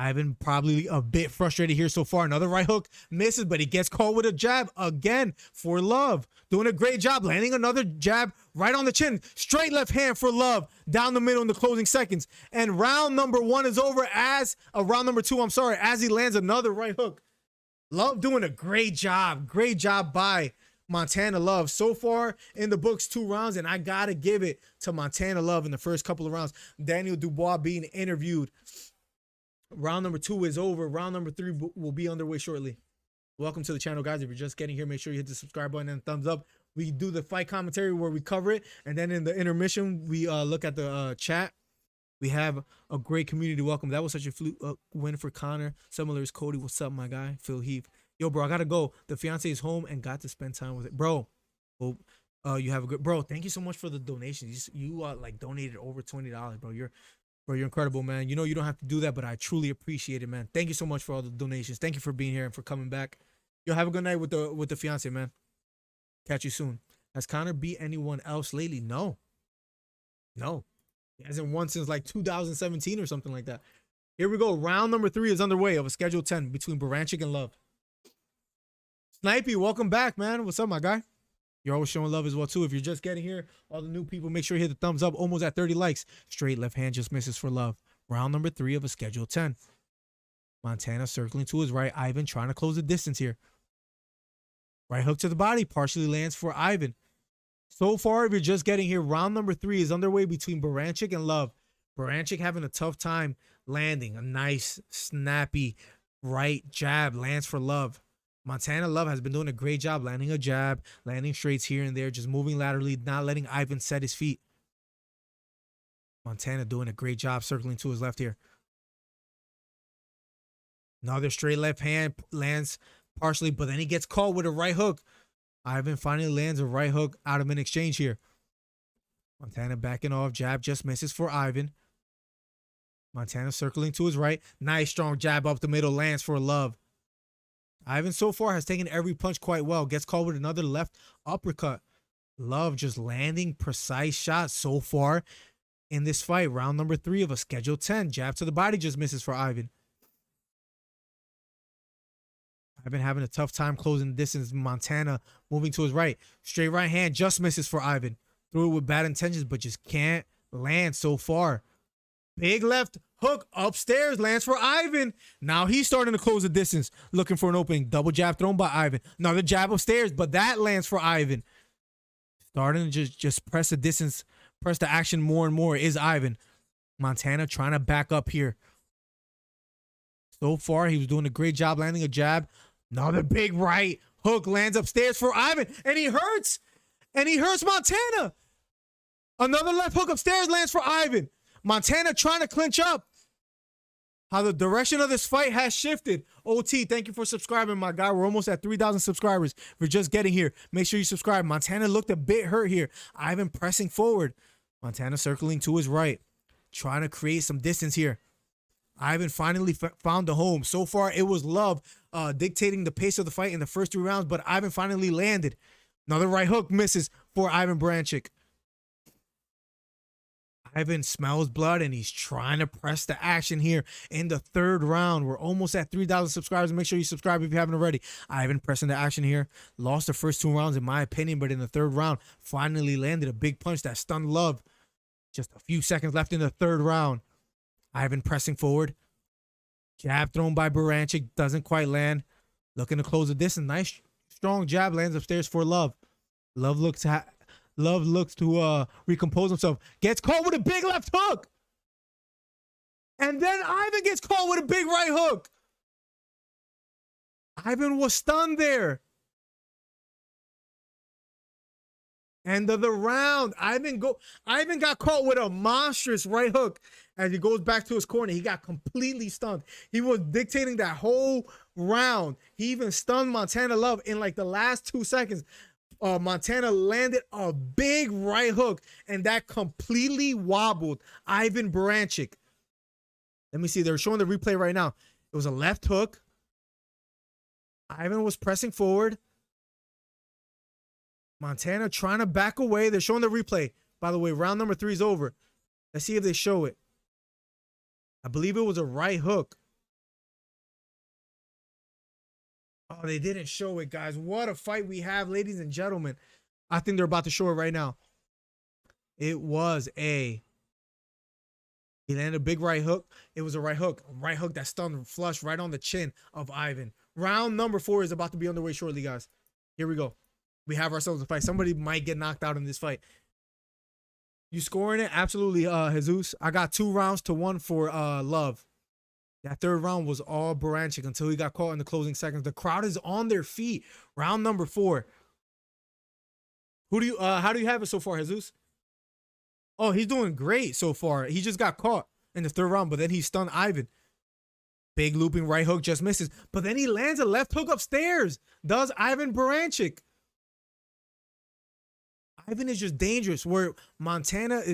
Ivan probably a bit frustrated here so far. Another right hook misses, but he gets caught with a jab again for Love. Doing a great job, landing another jab right on the chin, straight left hand for Love, down the middle in the closing seconds. And round number 1 is over as, round number 2, I'm sorry, as he lands another right hook. Love doing a great job by Montana Love. So far in the books, 2 rounds, and I gotta give it to Montana Love in the first couple of rounds. Daniel Dubois being interviewed. Round number 2 is over. Round number 3 will be underway shortly. Welcome to the channel, guys. If you're just getting here, make sure you hit the subscribe button and thumbs up. We do the fight commentary where we cover it, and then in the intermission, we look at the chat. We have a great community welcome. That was such a win for Connor. Similar as Cody. What's up, my guy? Phil Heath. Yo, bro, I gotta go. The fiance is home and got to spend time with it, bro. Hope you have a good, bro. Thank you so much for the donations. You like donated over $20, bro. You're incredible, man. You know you don't have to do that, but I truly appreciate it, man. Thank you so much for all the donations. Thank you for being here and for coming back. Yo, have a good night with the fiance, man. Catch you soon. Has Connor beat anyone else lately? No. He hasn't won since like 2017 or something like that. Here we go. Round number 3 is underway of a scheduled 10 between Branic and Love. Snipey, welcome back, man. What's up, my guy? You're always showing love as well, too. If you're just getting here, all the new people, make sure you hit the thumbs up. Almost at 30 likes. Straight left hand just misses for Love. Round number 3 of a scheduled 10. Montana circling to his right. Ivan trying to close the distance here. Right hook to the body, partially lands for Ivan. So far, if you're just getting here, round number 3 is underway between Branic and Love. Branic having a tough time landing. A nice, snappy right jab lands for Love. Montana Love has been doing a great job landing a jab, landing straights here and there, just moving laterally, not letting Ivan set his feet. Montana doing a great job circling to his left here. Another straight left hand lands partially, but then he gets caught with a right hook. Ivan finally lands a right hook out of an exchange here. Montana backing off. Jab just misses for Ivan. Montana circling to his right. Nice strong jab up the middle. Lands for Love. Ivan so far has taken every punch quite well. Gets caught with another left uppercut. Love just landing precise shots so far in this fight. Round number 3 of a scheduled 10. Jab to the body just misses for Ivan. Ivan having a tough time closing the distance. Montana moving to his right. Straight right hand just misses for Ivan. Threw it with bad intentions, but just can't land so far. Big left hook upstairs lands for Ivan. Now he's starting to close the distance, looking for an opening. Double jab thrown by Ivan. Another jab upstairs, but that lands for Ivan. Starting to just press the distance, press the action more and more is Ivan. Montana trying to back up here. So far, he was doing a great job landing a jab. Another big right hook lands upstairs for Ivan, and he hurts. And he hurts Montana. Another left hook upstairs lands for Ivan. Montana trying to clinch up. How the direction of this fight has shifted. OT, thank you for subscribing, my guy. We're almost at 3,000 subscribers. We're just getting here. Make sure you subscribe. Montana looked a bit hurt here. Ivan pressing forward. Montana circling to his right. Trying to create some distance here. Ivan finally found the home. So far, it was Love dictating the pace of the fight in the first 3 rounds, but Ivan finally landed. Another right hook misses for Ivan Branic. Ivan smells blood, and he's trying to press the action here in the 3rd round. We're almost at 3,000 subscribers. Make sure you subscribe if you haven't already. Ivan pressing the action here. Lost the first 2 rounds, in my opinion, but in the 3rd round, finally landed a big punch that stunned Love. Just a few seconds left in the 3rd round. Ivan pressing forward. Jab thrown by Branic. Doesn't quite land. Looking to close the distance. Nice strong jab lands upstairs for Love. Love looks to recompose himself. Gets caught with a big left hook. And then Ivan gets caught with a big right hook. Ivan was stunned there. End of the round. Ivan got caught with a monstrous right hook as he goes back to his corner. He got completely stunned. He was dictating that whole round. He even stunned Montana Love in like the last 2 seconds. Montana landed a big right hook, and that completely wobbled Ivan Branic. Let me see. They're showing the replay right now. It was a left hook. Ivan was pressing forward. Montana trying to back away. They're showing the replay. By the way, round number 3 is over. Let's see if they show it. I believe it was a right hook. Oh, they didn't show it, guys. What a fight we have, ladies and gentlemen. I think they're about to show it right now. It was a. He landed a big right hook. It was a right hook. A right hook that stunned flush right on the chin of Ivan. Round number 4 is about to be underway shortly, guys. Here we go. We have ourselves a fight. Somebody might get knocked out in this fight. You scoring it? Absolutely, Jesus. I got 2-1 for Love. That third round was all Branic until he got caught in the closing seconds. The crowd is on their feet. Round number 4. How do you have it so far, Jesus? Oh, he's doing great so far. He just got caught in the third round, but then he stunned Ivan. Big looping right hook just misses, but then he lands a left hook upstairs. Does Ivan Branic? Ivan is just dangerous. Where Montana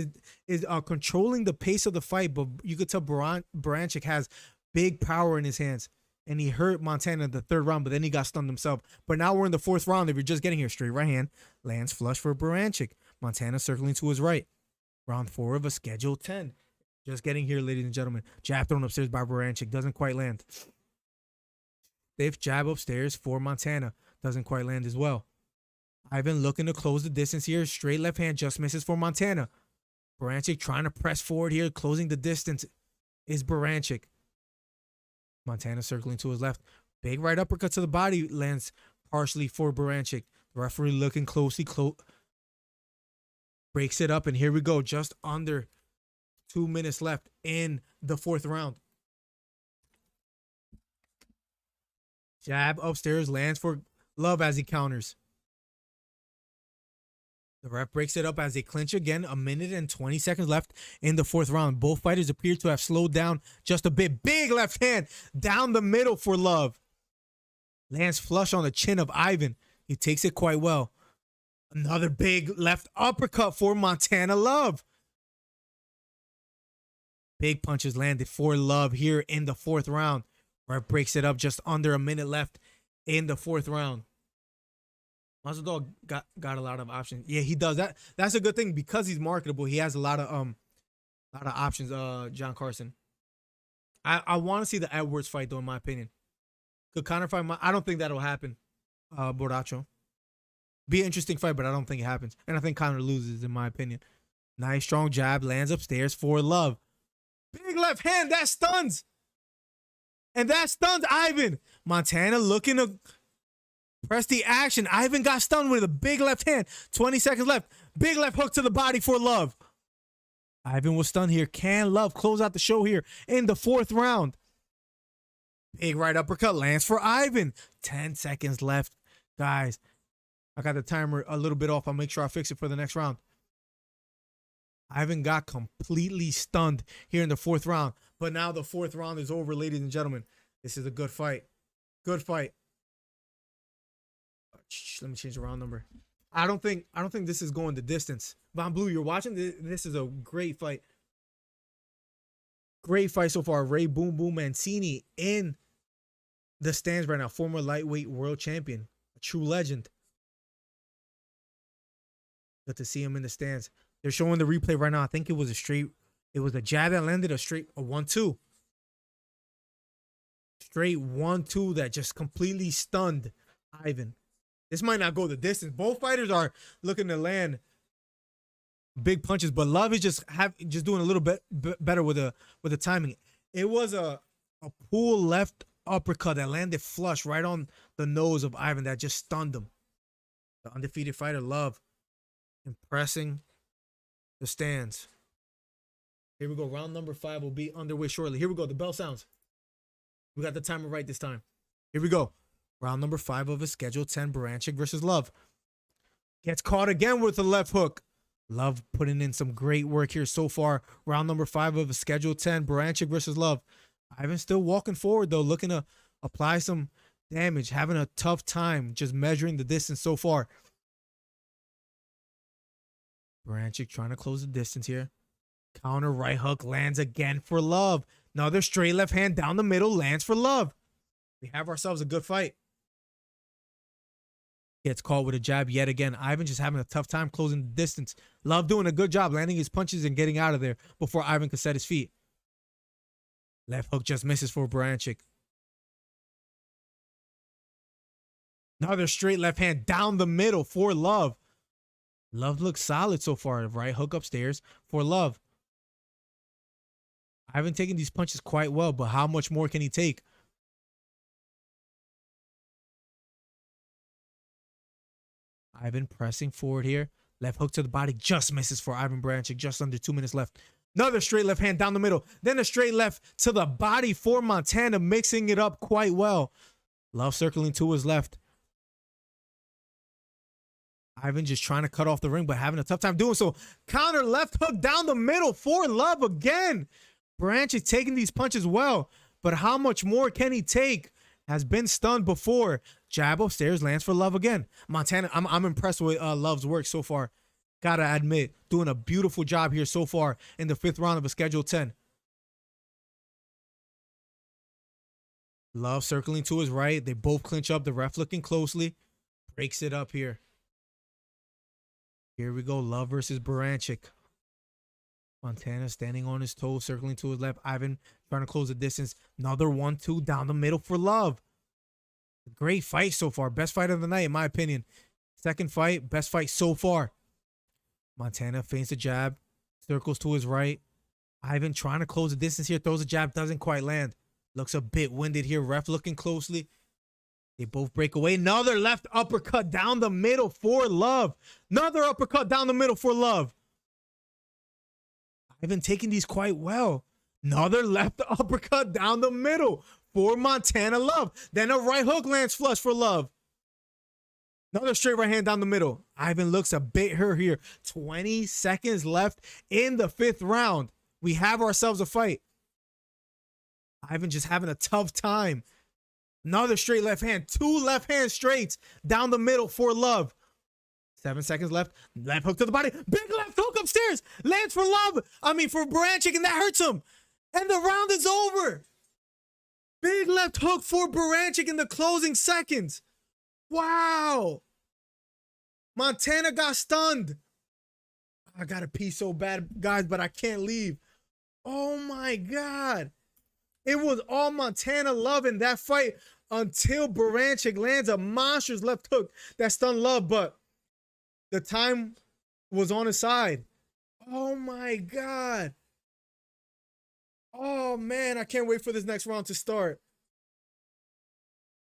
is controlling the pace of the fight, but you could tell Branic has big power in his hands, and he hurt Montana in the third round, but then he got stunned himself. But now we're in the 4th round. If you're just getting here, straight right hand lands flush for Branic. Montana circling to his right. Round 4 of a schedule 10. Just getting here, ladies and gentlemen. Jab thrown upstairs by Branic. Doesn't quite land. Stiff jab upstairs for Montana. Doesn't quite land as well. Ivan looking to close the distance here. Straight left hand just misses for Montana. Branic trying to press forward here. Closing the distance is Branic. Montana circling to his left. Big right uppercut to the body lands partially for Branic. The referee looking closely. Breaks it up, and here we go. Just under 2 minutes left in the 4th round. Jab upstairs lands for Love as he counters. The ref breaks it up as they clinch again. 1 minute and 20 seconds left in the 4th round. Both fighters appear to have slowed down just a bit. Big left hand down the middle for Love. Lands flush on the chin of Ivan. He takes it quite well. Another big left uppercut for Montana Love. Big punches landed for Love here in the 4th round. Ref breaks it up just under a minute left in the 4th round. Masvidal got a lot of options. Yeah, he does. That's a good thing because he's marketable. He has a lot of options. John Carson. I want to see the Edwards fight though, in my opinion. Could counter fight. I don't think that'll happen. Borracho. Be an interesting fight, but I don't think it happens. And I think Conor loses, in my opinion. Nice strong jab lands upstairs for Love. Big left hand that stuns. And that stuns Ivan. Montana looking to press the action. Ivan got stunned with a big left hand. 20 seconds left. Big left hook to the body for Love. Ivan was stunned here. Can Love close out the show here in the 4th round? Big right uppercut lands for Ivan. 10 seconds left. Guys, I got the timer a little bit off. I'll make sure I fix it for the next round. Ivan got completely stunned here in the 4th round. But now the 4th round is over, ladies and gentlemen. This is a good fight. Good fight. Let me change the round number. I don't think this is going the distance. Von Blue, you're watching. This is a great fight. Great fight so far. Ray Boom Boom Mancini in the stands right now. Former lightweight world champion. A true legend. Good to see him in the stands. They're showing the replay right now. I think it was a jab that landed a 1-2. Straight 1-2 that just completely stunned Ivan. This might not go the distance. Both fighters are looking to land big punches, but Love is just doing a little bit better with the timing. It was a pull left uppercut that landed flush right on the nose of Ivan that just stunned him. The undefeated fighter Love impressing the stands. Here we go. Round number 5 will be underway shortly. Here we go. The bell sounds. We got the timer right this time. Here we go. Round number 5 of a schedule 10. Branic versus Love. Gets caught again with a left hook. Love putting in some great work here so far. Round number 5 of a schedule 10. Branic versus Love. Ivan still walking forward though, looking to apply some damage. Having a tough time just measuring the distance so far. Branic trying to close the distance here. Counter right hook lands again for Love. Another straight left hand down the middle lands for Love. We have ourselves a good fight. Gets caught with a jab yet again. Ivan just having a tough time closing the distance. Love doing a good job landing his punches and getting out of there before Ivan could set his feet. Left hook just misses for Branic. Another straight left hand down the middle for Love. Love looks solid so far. Right hook upstairs for Love. I haven't taken these punches quite well, but how much more can he take? Ivan pressing forward here. Left hook to the body just misses for Ivan Branic. Just under 2 minutes left. Another straight left hand down the middle. Then a straight left to the body for Montana, mixing it up quite well. Love circling to his left. Ivan just trying to cut off the ring, but having a tough time doing so. Counter left hook down the middle for Love again. Branic taking these punches well, but how much more can he take? Has been stunned before. Jab upstairs lands for Love again. Montana, I'm impressed with Love's work so far. Gotta admit, doing a beautiful job here so far in the 5th round of a Schedule 10. Love circling to his right. They both clinch up. The ref looking closely. Breaks it up here. Here we go. Love versus Branic. Montana standing on his toes, circling to his left. Ivan trying to close the distance. Another 1-2 down the middle for Love. Great fight so far. Best fight of the night, in my opinion. Second fight, best fight so far. Montana feints a jab, circles to his right. Ivan trying to close the distance here, throws a jab, doesn't quite land. Looks a bit winded here. Ref looking closely. They both break away. Another left uppercut down the middle for Love. Another uppercut down the middle for Love. Ivan taking these quite well. Another left uppercut down the middle for Montana Love. Then a right hook lands flush for Love. Another straight right hand down the middle. Ivan looks a bit hurt here. 20 seconds left in the 5th round. We have ourselves a fight. Ivan just having a tough time. Another straight left hand. 2 left hand straights down the middle for Love. 7 seconds left. Left hook to the body. Big left hook upstairs. Lands for Branic, and that hurts him. And the round is over. Big left hook for Branic in the closing seconds. Wow. Montana got stunned. I gotta pee so bad, guys, but I can't leave. Oh my God. It was all Montana Love in that fight until Branic lands a monstrous left hook that stunned Love, but the time was on his side. Oh my God. Oh man, I can't wait for this next round to start.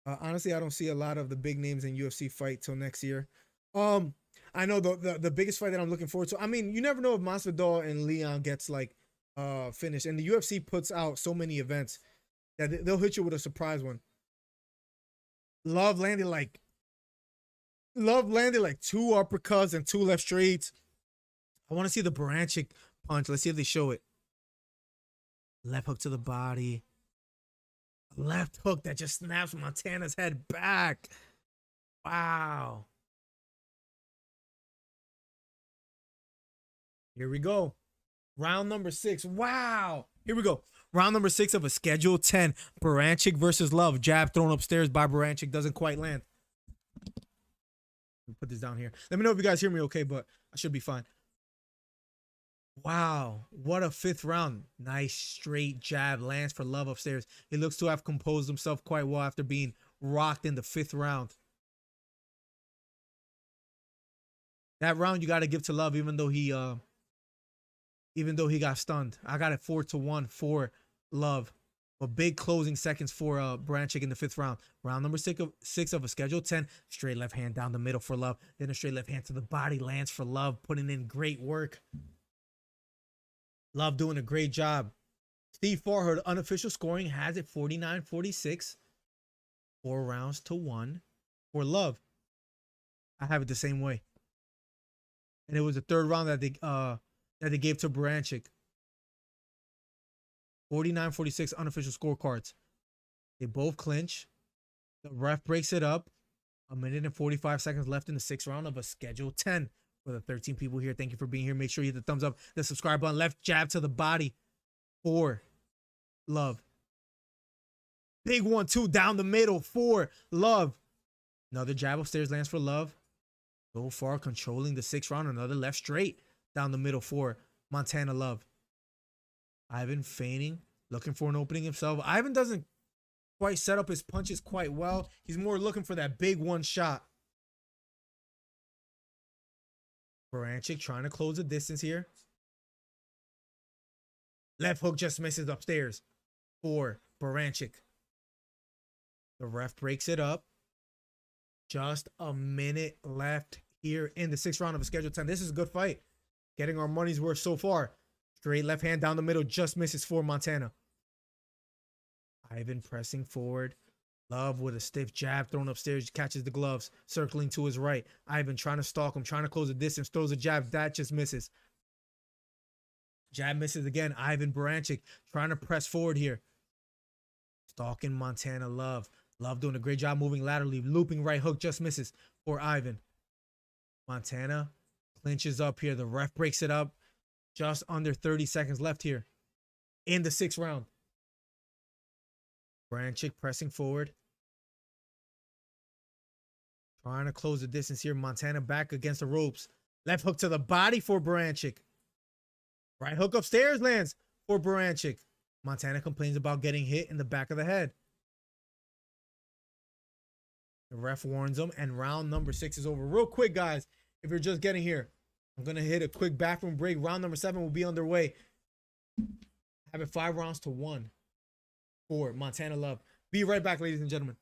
Honestly, I don't see a lot of the big names in UFC fight till next year. I know the biggest fight that I'm looking forward to. I mean, you never know if Masvidal and Leon gets like finished, and the UFC puts out so many events that they'll hit you with a surprise one. Love landed like 2 uppercuts and 2 left straights. I want to see the Branic punch. Let's see if they show it. Left hook to the body. Left hook that just snaps Montana's head back. Wow. Here we go. Round number 6. Wow. Here we go. Round number 6 of a Schedule 10. Branic versus Love. Jab thrown upstairs by Branic. Doesn't quite land. Let me put this down here. Let me know if you guys hear me okay, but I should be fine. Wow. What a 5th round. Nice straight jab lands for Love upstairs. He looks to have composed himself quite well after being rocked in the 5th round. That round you got to give to Love, even though he got stunned. I got it 4-1 for Love. But big closing seconds for Branic in the 5th round. Round number 6 of a Schedule 10. Straight left hand down the middle for Love. Then a straight left hand to the body lands for Love, putting in great work. Love doing a great job. Steve Farhood, unofficial scoring, has it 49-46. 4 rounds to 1 for Love. I have it the same way. And it was the 3rd round that they gave to Branic. 49-46 unofficial scorecards. They both clinch. The ref breaks it up. 1 minute and 45 seconds left in the 6th round of a Schedule 10. For the 13 people here, thank you for being here. Make sure you hit the thumbs up, the subscribe button. Left jab to the body for Love. Big 1-2 down the middle for Love. Another jab upstairs lands for Love. So far controlling the 6th round. Another left straight down the middle for Montana Love. Ivan feigning, looking for an opening himself. Ivan doesn't quite set up his punches quite well. He's more looking for that big one shot. Branic trying to close the distance here. Left hook just misses upstairs for Branic. The ref breaks it up. Just a minute left here in the 6th round of a scheduled 10. This is a good fight. Getting our money's worth so far. Straight left hand down the middle, just misses for Montana. Ivan pressing forward. Love with a stiff jab thrown upstairs, catches the gloves, circling to his right. Ivan trying to stalk him, trying to close the distance, throws a jab, that just misses. Jab misses again. Ivan Branic trying to press forward here. Stalking Montana Love. Love doing a great job moving laterally. Looping right hook just misses for Ivan. Montana clinches up here. The ref breaks it up. Just under 30 seconds left here in the 6th round. Branic pressing forward. Trying to close the distance here. Montana back against the ropes. Left hook to the body for Branic. Right hook upstairs lands for Branic. Montana complains about getting hit in the back of the head. The ref warns him, and round number 6 is over. Real quick, guys, if you're just getting here, I'm going to hit a quick bathroom break. Round number 7 will be underway. Have it 5 rounds to 1 for Montana Love. Be right back, ladies and gentlemen.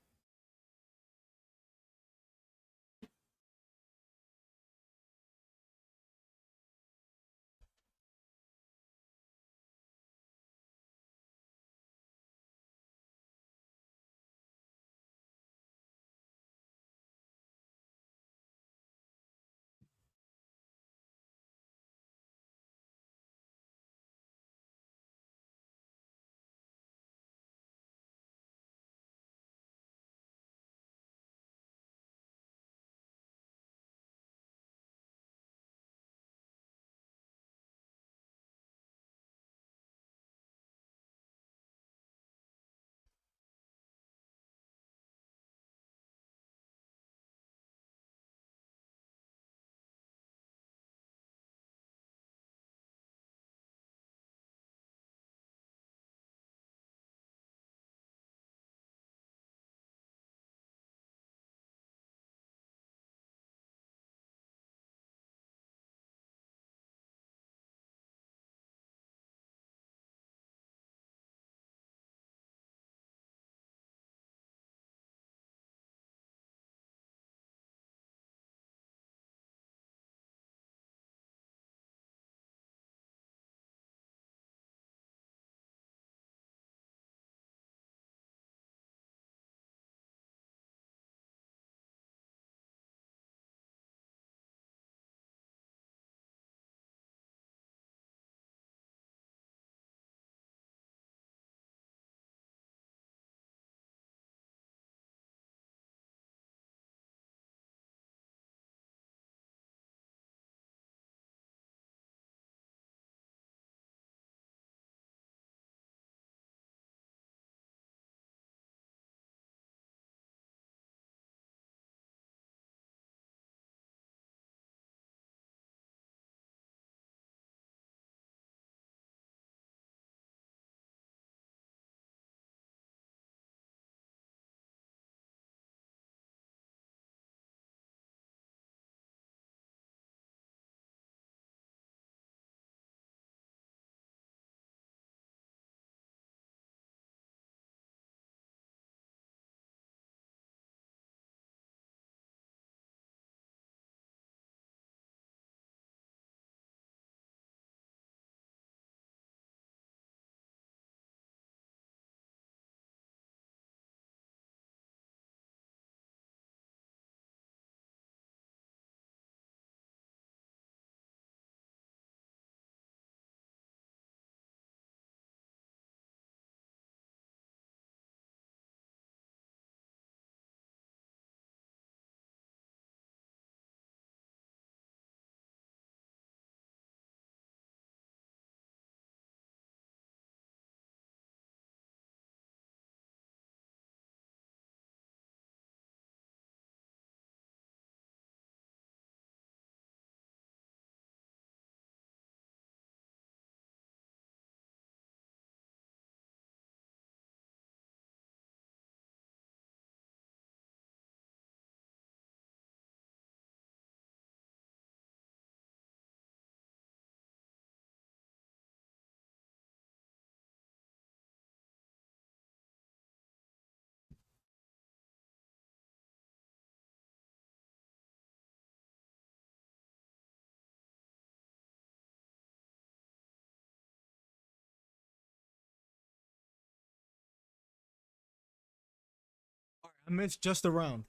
I missed just a round.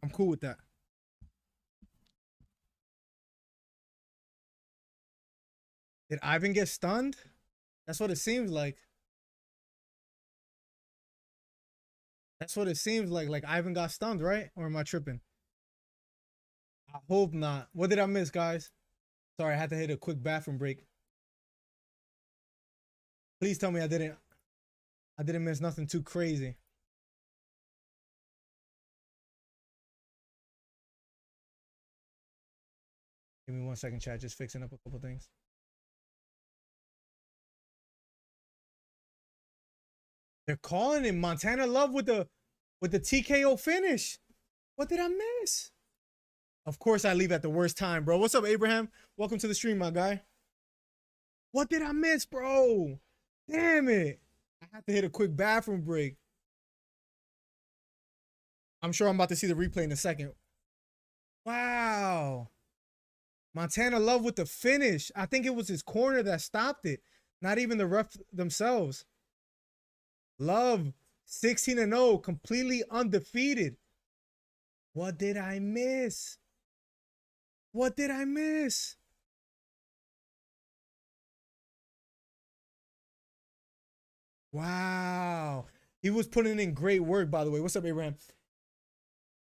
I'm cool with that. Did Ivan get stunned? That's what it seems like. That's what it seems like. Like Ivan got stunned, right? Or am I tripping? I hope not. What did I miss, guys? Sorry, I had to hit a quick bathroom break. Please tell me I didn't miss nothing too crazy. Give me 1 second, chat. Just fixing up a couple things. They're calling him Montana Love with the TKO finish. What did I miss? Of course I leave at the worst time, bro. What's up, Abraham? Welcome to the stream, my guy. What did I miss, bro? Damn it. I have to hit a quick bathroom break. I'm sure I'm about to see the replay in a second. Wow. Montana Love with the finish. I think it was his corner that stopped it. Not even the ref themselves. Love, 16-0, completely undefeated. What did I miss? What did I miss? Wow. He was putting in great work, by the way. What's up, Abraham?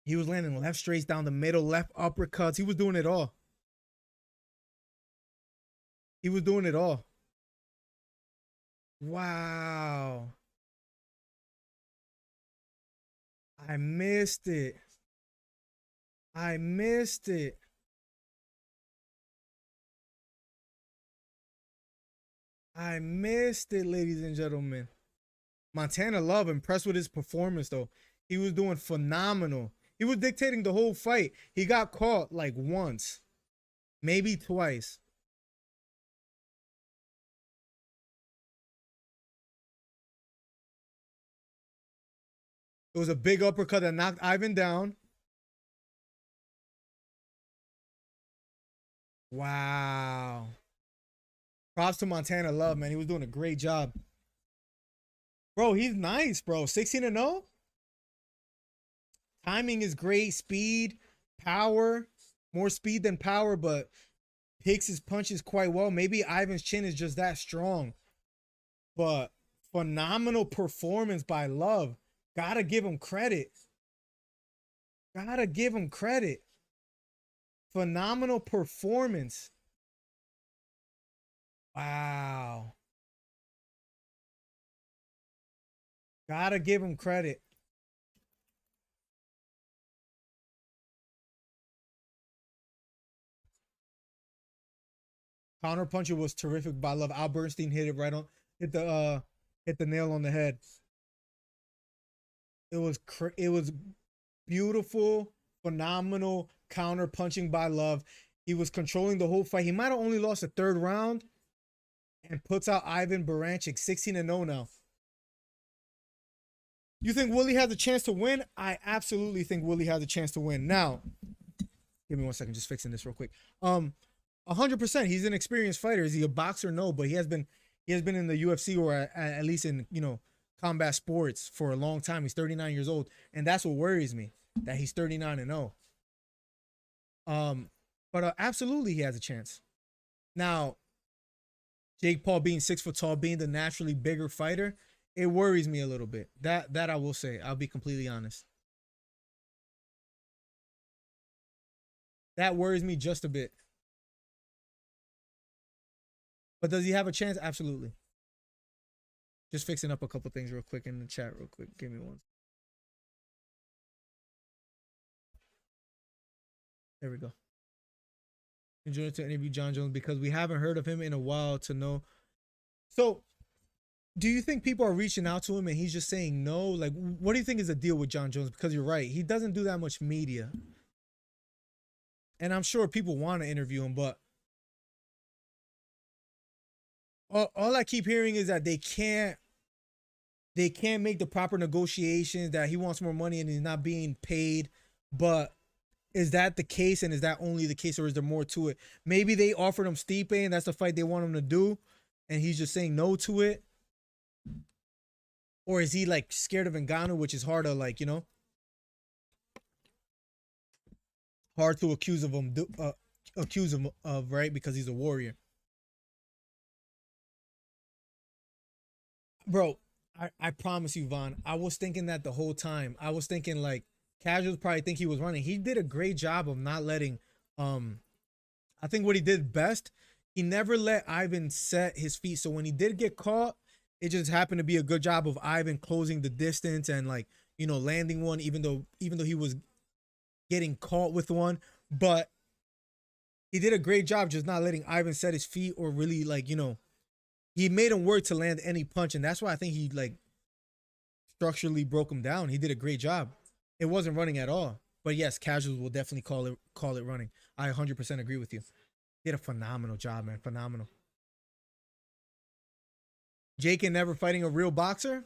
He was landing left straights down the middle, left uppercuts. He was doing it all. He was doing it all. Wow. I missed it. I missed it. I missed it, ladies and gentlemen. Montana Love, impressed with his performance, though. He was doing phenomenal. He was dictating the whole fight. He got caught like once, maybe twice. It was a big uppercut that knocked Ivan down. Wow. Props to Montana Love, man. He was doing a great job. Bro, he's nice, bro. 16-0. Timing is great. Speed, power. More speed than power, but hits his punches quite well. Maybe Ivan's chin is just that strong. But phenomenal performance by Love. Gotta give him credit. Gotta give him credit. Phenomenal performance. Wow. Gotta give him credit. Counter puncher was terrific by Love. Al Bernstein hit it right on, hit the nail on the head. It was beautiful, phenomenal counter punching by Love. He was controlling the whole fight. He might have only lost the third round and puts out Ivan Baranchyk, 16-0 now. You think Woodley has a chance to win? I absolutely think Woodley has a chance to win. Now, give me 1 second, just fixing this real quick. 100%. He's an experienced fighter. Is he a boxer? No, but he has been in the UFC or at least in, combat sports for a long time. He's 39 years old, and that's what worries me, that he's 39-0. But absolutely he has a chance. Now, Jake Paul being 6 foot tall, being the naturally bigger fighter, it worries me a little bit. That I will say. I'll be completely honest. That worries me just a bit. But does he have a chance? Absolutely. Just fixing up a couple things real quick in the chat real quick. Give me one. There we go. Enjoying to interview Jon Jones because we haven't heard of him in a while to know. So, do you think people are reaching out to him and he's just saying no? Like, what do you think is the deal with Jon Jones? Because you're right. He doesn't do that much media. And I'm sure people want to interview him, but all I keep hearing is that they can't make the proper negotiations, that he wants more money and he's not being paid. But is that the case, and is that only the case, or is there more to it? Maybe they offered him Stipe and that's the fight they want him to do and he's just saying no to it. Or is he like scared of Ngannou, which is hard to Hard to accuse him of, right, because he's a warrior. Bro, I promise you, Vaughn, I was thinking that the whole time. I was thinking like casuals probably think he was running. He did a great job of not letting I think what he did best, he never let Ivan set his feet. So when he did get caught, it just happened to be a good job of Ivan closing the distance and like, landing one, even though he was getting caught with one. But he did a great job just not letting Ivan set his feet or really like, he made him work to land any punch. And that's why I think he like structurally broke him down. He did a great job. It wasn't running at all. But yes, casuals will definitely call it running. I 100% agree with you. Did a phenomenal job, man. Phenomenal. Jake and never fighting a real boxer.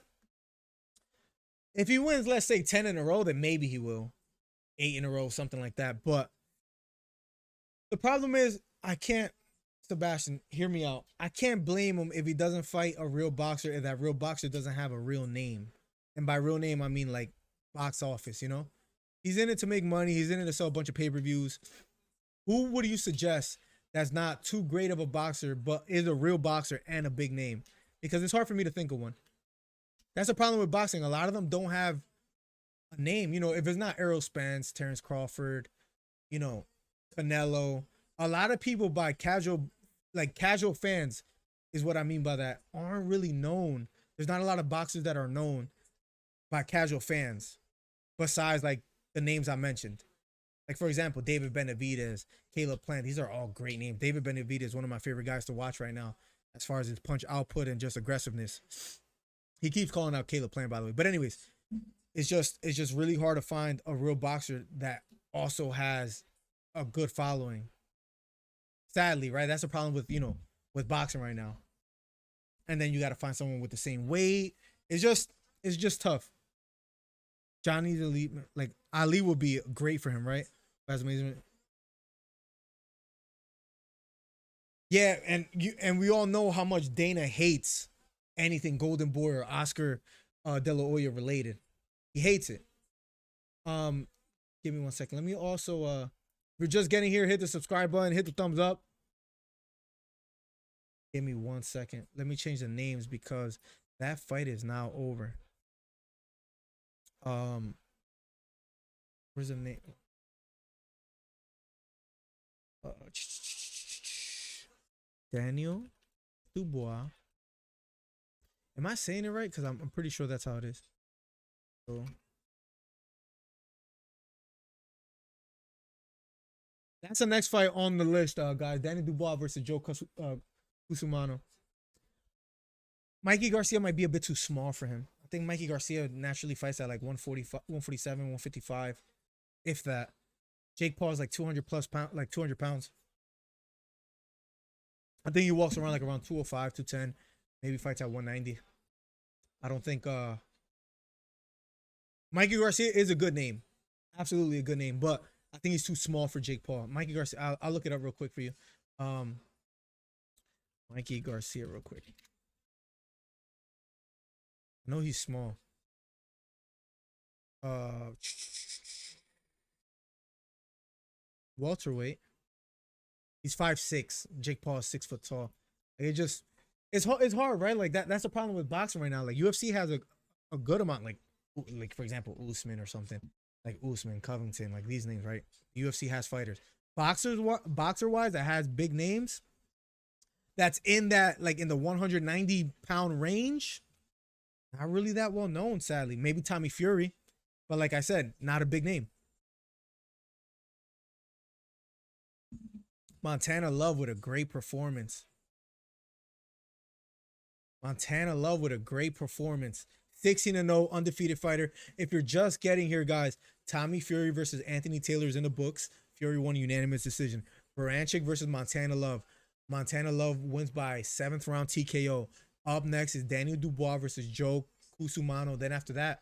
If he wins, let's say 10 in a row, then maybe he will. 8 in a row, something like that. But the problem is, Sebastian, hear me out. I can't blame him if he doesn't fight a real boxer, if that real boxer doesn't have a real name. And by real name, I mean like box office, He's in it to make money. He's in it to sell a bunch of pay-per-views. Who would you suggest that's not too great of a boxer, but is a real boxer and a big name? Because it's hard for me to think of one. That's the problem with boxing. A lot of them don't have a name. If it's not Errol Spence, Terrence Crawford, Canelo, a lot of people by casual fans is what I mean by that, aren't really known. There's not a lot of boxers that are known by casual fans besides like the names I mentioned. Like, for example, David Benavidez, Caleb Plant. These are all great names. David Benavidez is one of my favorite guys to watch right now as far as his punch output and just aggressiveness. He keeps calling out Caleb Plant, by the way. But anyways, it's just really hard to find a real boxer that also has a good following. Sadly, right? That's the problem with boxing right now. And then you got to find someone with the same weight. It's just tough. Johnny's elite, like Ali would be great for him, right? That's amazing. Yeah, and we all know how much Dana hates anything Golden Boy or Oscar De La Hoya related. He hates it. Give me 1 second. Let me also if you're just getting here, hit the subscribe button, hit the thumbs up. Give me 1 second. Let me change the names because that fight is now over. Where's the name? Daniel Dubois. Am I saying it right? Because I'm pretty sure that's how it is. So that's the next fight on the list, guys. Daniel Dubois versus Joe Kusumano. Mikey Garcia might be a bit too small for him. I think Mikey Garcia naturally fights at like 145, 147, 155, if that. Jake Paul is like 200 plus pounds, like 200 pounds. I think he walks around like around 205, 210, maybe fights at 190. I don't think Mikey Garcia is a good name. Absolutely a good name, but I think he's too small for Jake Paul. Mikey Garcia, I'll look it up real quick for you. Mikey Garcia real quick. I know he's small. Welterweight. He's 5'6". Jake Paul is 6 foot tall. It's hard, right? Like that's the problem with boxing right now. Like UFC has a good amount, like for example, Usman or something. Like Usman, Covington, like these names, right? UFC has fighters. Boxer wise, that has big names. That's in that, like in the 190 pound range. Not really that well known, sadly. Maybe Tommy Fury. But like I said, not a big name. Montana Love with a great performance. 16-0 undefeated fighter. If you're just getting here, guys, Tommy Fury versus Anthony Taylor is in the books. Fury won a unanimous decision. Branic versus Montana Love. Montana Love wins by 7th round TKO. Up next is Daniel Dubois versus Joe Kusumano. Then after that,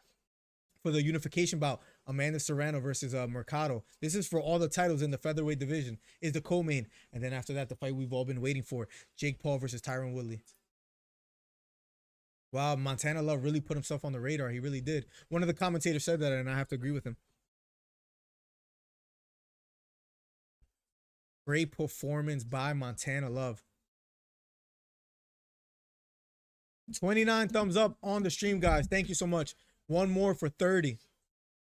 for the unification bout, Amanda Serrano versus Mercado. This is for all the titles in the featherweight division. Is the co-main. And then after that, the fight we've all been waiting for. Jake Paul versus Tyron Woodley. Wow, Montana Love really put himself on the radar. He really did. One of the commentators said that, and I have to agree with him. Great performance by Montana Love. 29 thumbs up on the stream, guys. Thank you so much. One more for 30.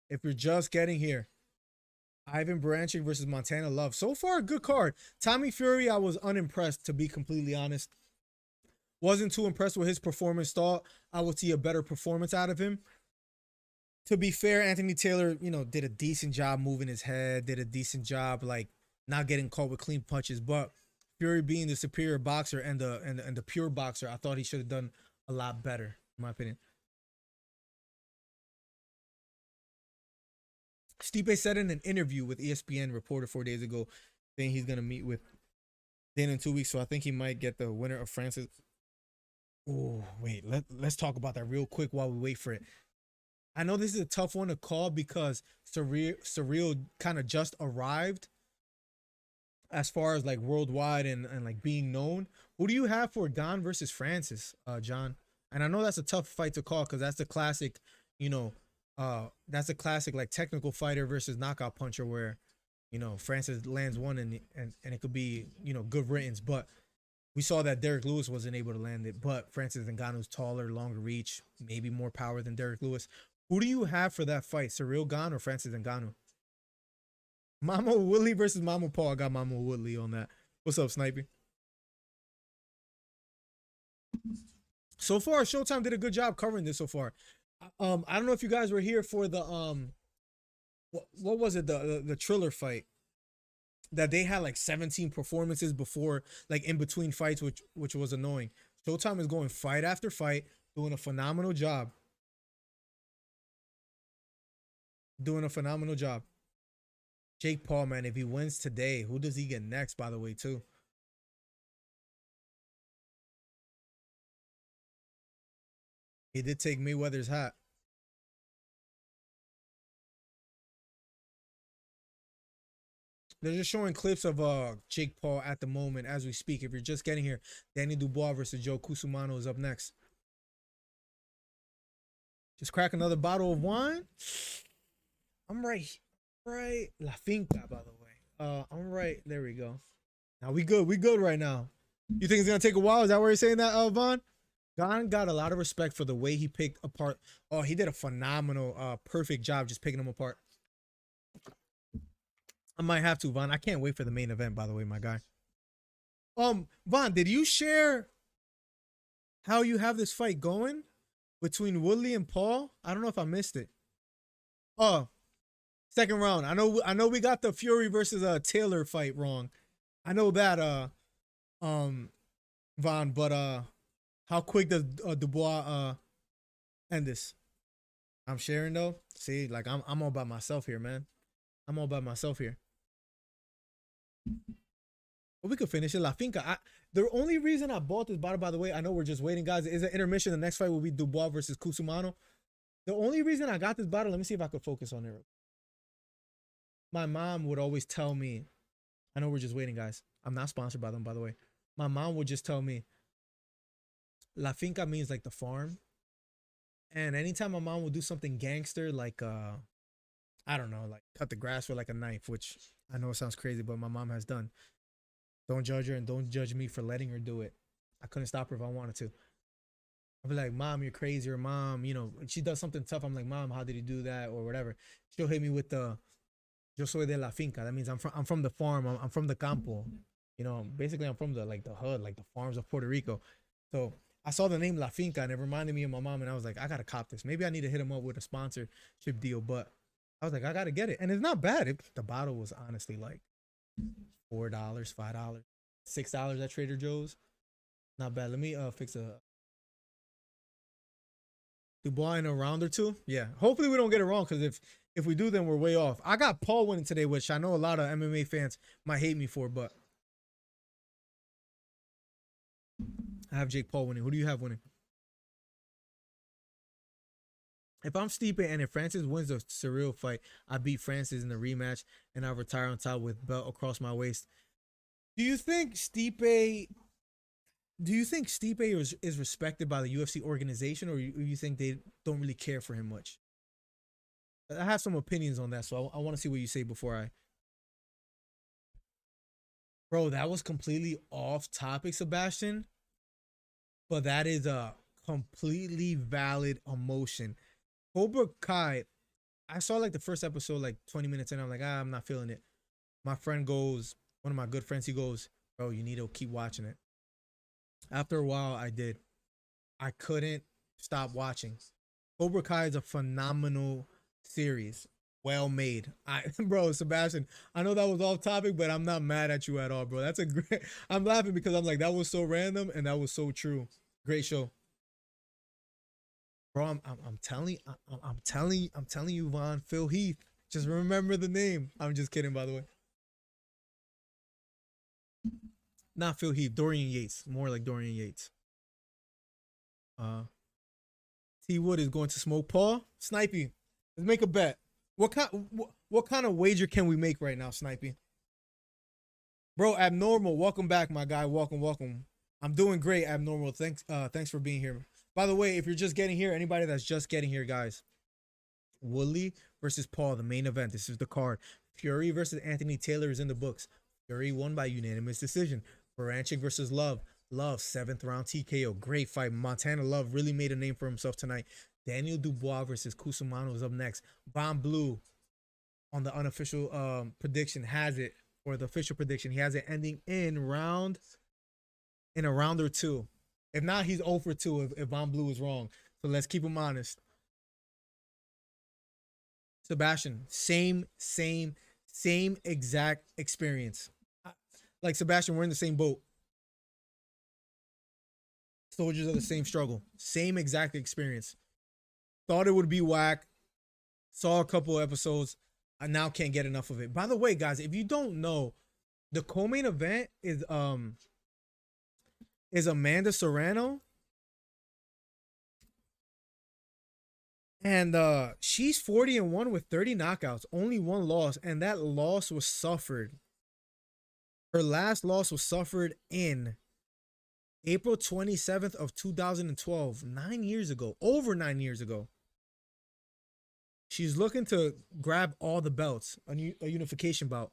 If you're just getting here. Ivan Branic versus Montana Love. So far, a good card. Tommy Fury, I was unimpressed, to be completely honest. Wasn't too impressed with his performance. Thought I would see a better performance out of him. To be fair, Anthony Taylor, you know, did a decent job moving his head. Did a decent job, like, not getting caught with clean punches. But Fury being the superior boxer and the pure boxer, I thought he should have done a lot better, in my opinion. Stipe said in an interview with ESPN, reported 4 days ago, saying he's going to meet with Dana in 2 weeks. So I think he might get the winner of Francis. Oh, wait. Let's talk about that real quick while we wait for it. I know this is a tough one to call because Surreal kind of just arrived as far as like worldwide and like being known. Who do you have for Gane versus Francis, John? And I know that's a tough fight to call because that's the classic, you know, that's a classic like technical fighter versus knockout puncher where, you know, Francis lands one and it could be, you know, good riddance. But we saw that Derek Lewis wasn't able to land it. But Francis Ngannou's taller, longer reach, maybe more power than Derek Lewis. Who do you have for that fight, Ciryl Gane or Francis Ngannou? Mama Woodley versus Mama Paul. I got Mama Woodley on that. What's up, Snipey? So far, Showtime did a good job covering this so far. I don't know if you guys were here for the what was it, the Triller fight that they had like 17 performances before, like in between fights, which was annoying. Showtime is going fight after fight, doing a phenomenal job. Jake Paul, man, if he wins today, who does he get next, by the way, too? He did take Mayweather's hat. They're just showing clips of Jake Paul at the moment as we speak. If you're just getting here, Danny Dubois versus Joe Kusumano is up next. Just crack another bottle of wine. I'm right. La Finca, by the way. I'm right. There we go. Now we good. We good right now. You think it's gonna take a while? Is that where you're saying that, Vaughn? Gane got a lot of respect for the way he picked apart. Oh, he did a phenomenal, perfect job just picking them apart. I might have to, Vaughn. I can't wait for the main event, by the way, my guy. Vaughn, did you share how you have this fight going between Woodley and Paul? I don't know if I missed it. Oh, second round. I know we got the Fury versus Taylor fight wrong. I know that Vaughn, but how quick does Dubois end this? I'm sharing though. See, like I'm all by myself here, man. I'm all by myself here. But we could finish it. La Finca. The only reason I bought this bottle, by the way, I know we're just waiting, guys. Is an intermission. The next fight will be Dubois versus Kusumano. The only reason I got this bottle, let me see if I could focus on it. My mom would always tell me, I know we're just waiting, guys. I'm not sponsored by them, by the way. My mom would just tell me, La Finca means like the farm. And anytime my mom would do something gangster, like, I don't know, like cut the grass with like a knife, which I know it sounds crazy, but my mom has done. Don't judge her and don't judge me for letting her do it. I couldn't stop her if I wanted to. I'd be like, Mom, you're crazy, or Mom, you know, she does something tough. I'm like, Mom, how did he do that, or whatever. She'll hit me with the Yo soy de la finca. That means I'm from the farm. I'm from the campo. You know, basically I'm from the hood, like the farms of Puerto Rico. So I saw the name La Finca and it reminded me of my mom, and I was like, I gotta cop this. Maybe I need to hit him up with a sponsorship deal, but I was like, I gotta get it, and it's not bad. The bottle was honestly like $4, $5, $6 at Trader Joe's. Not bad. Let me fix a Dubois in a round or two. Yeah, hopefully we don't get it wrong, because if we do, then we're way off. I got Paul winning today, which I know a lot of MMA fans might hate me for, but I have Jake Paul winning. Who do you have winning? If I'm Stipe and if Francis wins the Ciryl fight, I beat Francis in the rematch and I retire on top with belt across my waist. Do you think Stipe is respected by the UFC organization, or you think they don't really care for him much? I have some opinions on that, so I want to see what you say before I Bro, that was completely off topic, Sebastian, but that is a completely valid emotion. Cobra Kai, I saw like the first episode, like 20 minutes in. I'm like, I'm not feeling it. My friend goes, one of my good friends, he goes, bro, you need to keep watching it. After a while, I did. I couldn't stop watching. Cobra Kai is a phenomenal series. Well made. Bro, Sebastian, I know that was off topic, but I'm not mad at you at all, bro. That's a great. I'm laughing because I'm like, that was so random and that was so true. Great show. Bro, I'm telling you, Von, Phil Heath. Just remember the name. I'm just kidding, by the way. Not Phil Heath, Dorian Yates. More like Dorian Yates. T Wood is going to smoke Paul. Snipey, let's make a bet. What kind of wager can we make right now, Snipey? Bro, Abnormal, welcome back, my guy. Welcome. I'm doing great, Abnormal. Thanks for being here. By the way, if you're just getting here, anybody that's just getting here, guys, Woodley versus Paul, the main event. This is the card. Fury versus Anthony Taylor is in the books. Fury won by unanimous decision. Branic versus Love. Love, 7th round TKO. Great fight. Montana Love really made a name for himself tonight. Daniel Dubois versus Kusumano is up next. Bomb Blue on the unofficial prediction has it, or the official prediction, he has it ending in a round or two. If not, he's 0 for 2 if Bomb Blue is wrong. So let's keep him honest. Sebastian, same exact experience. Like, Sebastian, we're in the same boat. Soldiers of the same struggle. Same exact experience. Thought it would be whack. Saw a couple episodes. I now can't get enough of it. By the way, guys, if you don't know, the co-main event is Amanda Serrano. And she's 40-1 with 30 knockouts, only one loss, and that loss was suffered. Her last loss was suffered in April 27th of 2012, 9 years ago, over 9 years ago. She's looking to grab all the belts, a unification bout.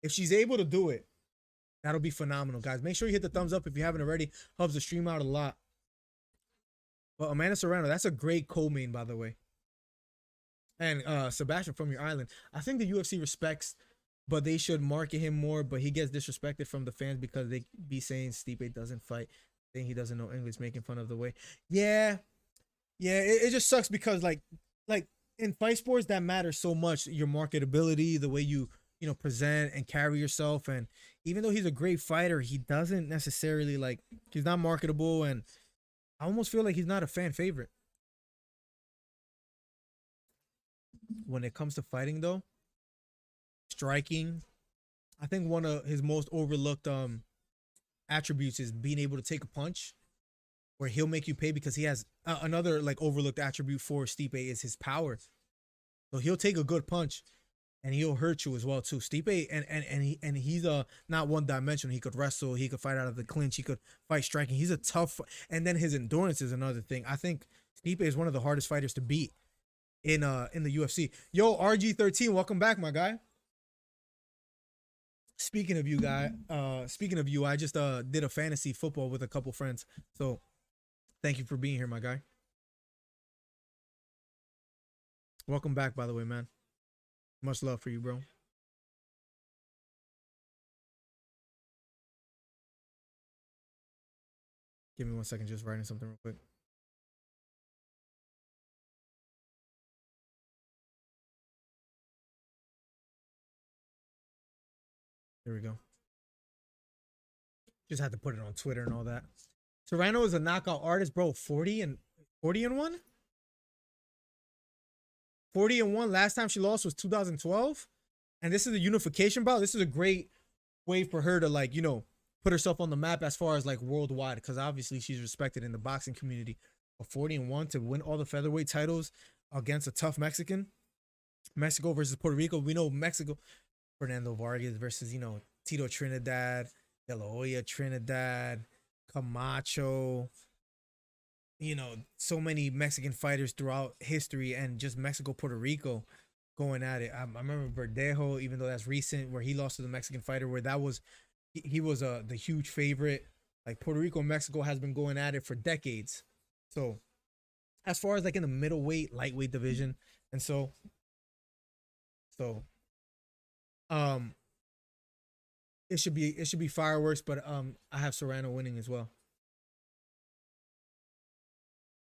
If she's able to do it, that'll be phenomenal, guys. Make sure you hit the thumbs up if you haven't already. Helps the stream out a lot. But Amanda Serrano, that's a great co-main, by the way. And Sebastian from your island. I think the UFC respects, but they should market him more. But he gets disrespected from the fans because they be saying Stipe doesn't fight, saying he doesn't know English, making fun of the way. Yeah. It just sucks because like in fight sports that matters so much. Your marketability, the way you present and carry yourself. And even though he's a great fighter, he doesn't necessarily he's not marketable. And I almost feel like he's not a fan favorite. When it comes to fighting, though, striking, I think one of his most overlooked attributes is being able to take a punch where he'll make you pay, because he has another overlooked attribute for Stipe is his power. So he'll take a good punch and he'll hurt you as well too. Stipe and he's not one dimensional. He could wrestle, he could fight out of the clinch, he could fight striking. He's a tough, and then his endurance is another thing. I think Stipe is one of the hardest fighters to beat in the UFC. Yo, RG13, welcome back, my guy. Speaking of you, I just did a fantasy football with a couple friends. So thank you for being here, my guy. Welcome back, by the way, man. Much love for you, bro. Give me 1 second, just writing something real quick. There we go. Just had to put it on Twitter and all that. Serrano is a knockout artist, bro. 40-1? 40-1. Last time she lost was 2012. And this is a unification bout. This is a great way for her to put herself on the map as far as worldwide, because obviously she's respected in the boxing community. But 40-1 to win all the featherweight titles against a tough Mexican. Mexico versus Puerto Rico. We know Mexico. Fernando Vargas versus, Tito Trinidad, De La Hoya Trinidad, Camacho. So many Mexican fighters throughout history, and just Mexico, Puerto Rico going at it. I remember Verdejo, even though that's recent, where he lost to the Mexican fighter, where that was he was the huge favorite. Like Puerto Rico and Mexico has been going at it for decades. So as far as like in the middleweight, lightweight division, and so um it should be fireworks, but I have Serrano winning as well.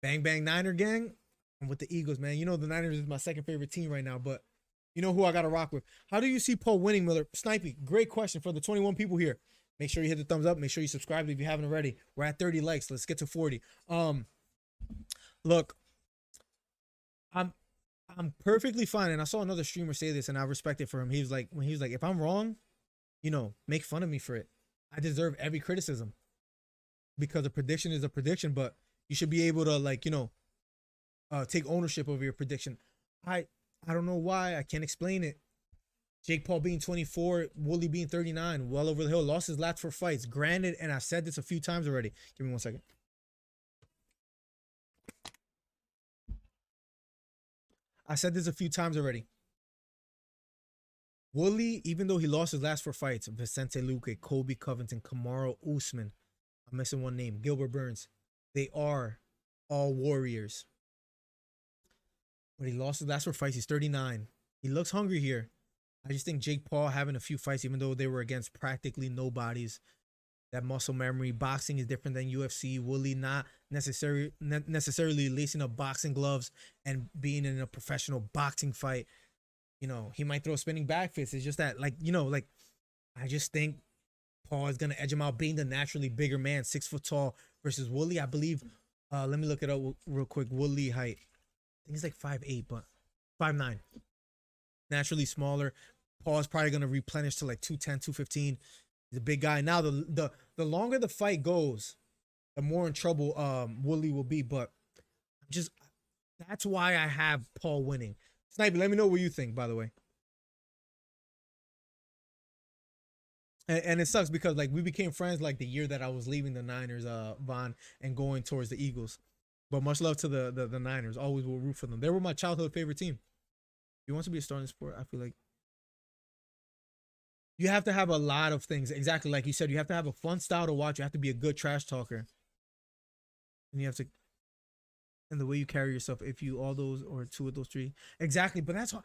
Bang bang Niner gang. I'm with the Eagles, man. You know the Niners is my second favorite team right now, but you know who I gotta rock with. How do you see Paul winning, Miller? Snipey, great question for the 21 people here. Make sure you hit the thumbs up. Make sure you subscribe if you haven't already. We're at 30 likes. Let's get to 40. Look, I'm perfectly fine. And I saw another streamer say this, and I respect it for him. He was like, if I'm wrong, you know, make fun of me for it. I deserve every criticism because a prediction is a prediction, but you should be able to, like, you know, take ownership over your prediction. I don't know why. I can't explain it. Jake Paul being 24, Woodley being 39, well over the hill, lost his last 4 fights. Granted, and I said this a few times already. Give me 1 second. I said this a few times already. Woodley, even though he lost his last 4 fights, Vicente Luque, Kobe Covington, Kamaru Usman, I'm missing one name, Gilbert Burns, they are all warriors. But he lost his last 4 fights. He's 39. He looks hungry here. I just think Jake Paul having a few fights, even though they were against practically nobodies, that muscle memory. Boxing is different than UFC. Woodley not necessarily lacing up boxing gloves and being in a professional boxing fight. You know, he might throw a spinning back fist. It's just that, like, you know, like, I just think Paul is going to edge him out, being the naturally bigger man, 6 foot tall versus Woodley. I believe, let me look it up real quick. Woodley height, I think he's like 5'8", but 5'9". Naturally smaller. Paul's probably going to replenish to like 210, 215. He's a big guy. Now, the longer the fight goes, the more in trouble Woodley will be. But that's why I have Paul winning. Sniper, let me know what you think, by the way. And it sucks because, like, we became friends like the year that I was leaving the Niners, Von, and going towards the Eagles. But much love to the Niners. Always will root for them. They were my childhood favorite team. If you want to be a star in the sport, I feel like you have to have a lot of things. Exactly like you said, you have to have a fun style to watch. You have to be a good trash talker. And you have to, and the way you carry yourself, if you all those or 2 of those 3. Exactly. But that's what,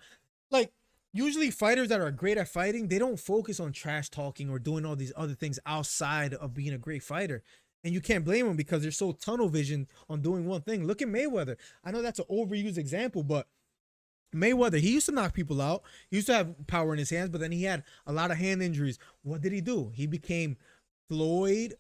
like, usually fighters that are great at fighting, they don't focus on trash talking or doing all these other things outside of being a great fighter. And you can't blame them because they're so tunnel vision on doing one thing. Look at Mayweather. I know that's an overused example, but Mayweather, he used to knock people out. He used to have power in his hands, but then he had a lot of hand injuries. What did he do? He became Floyd,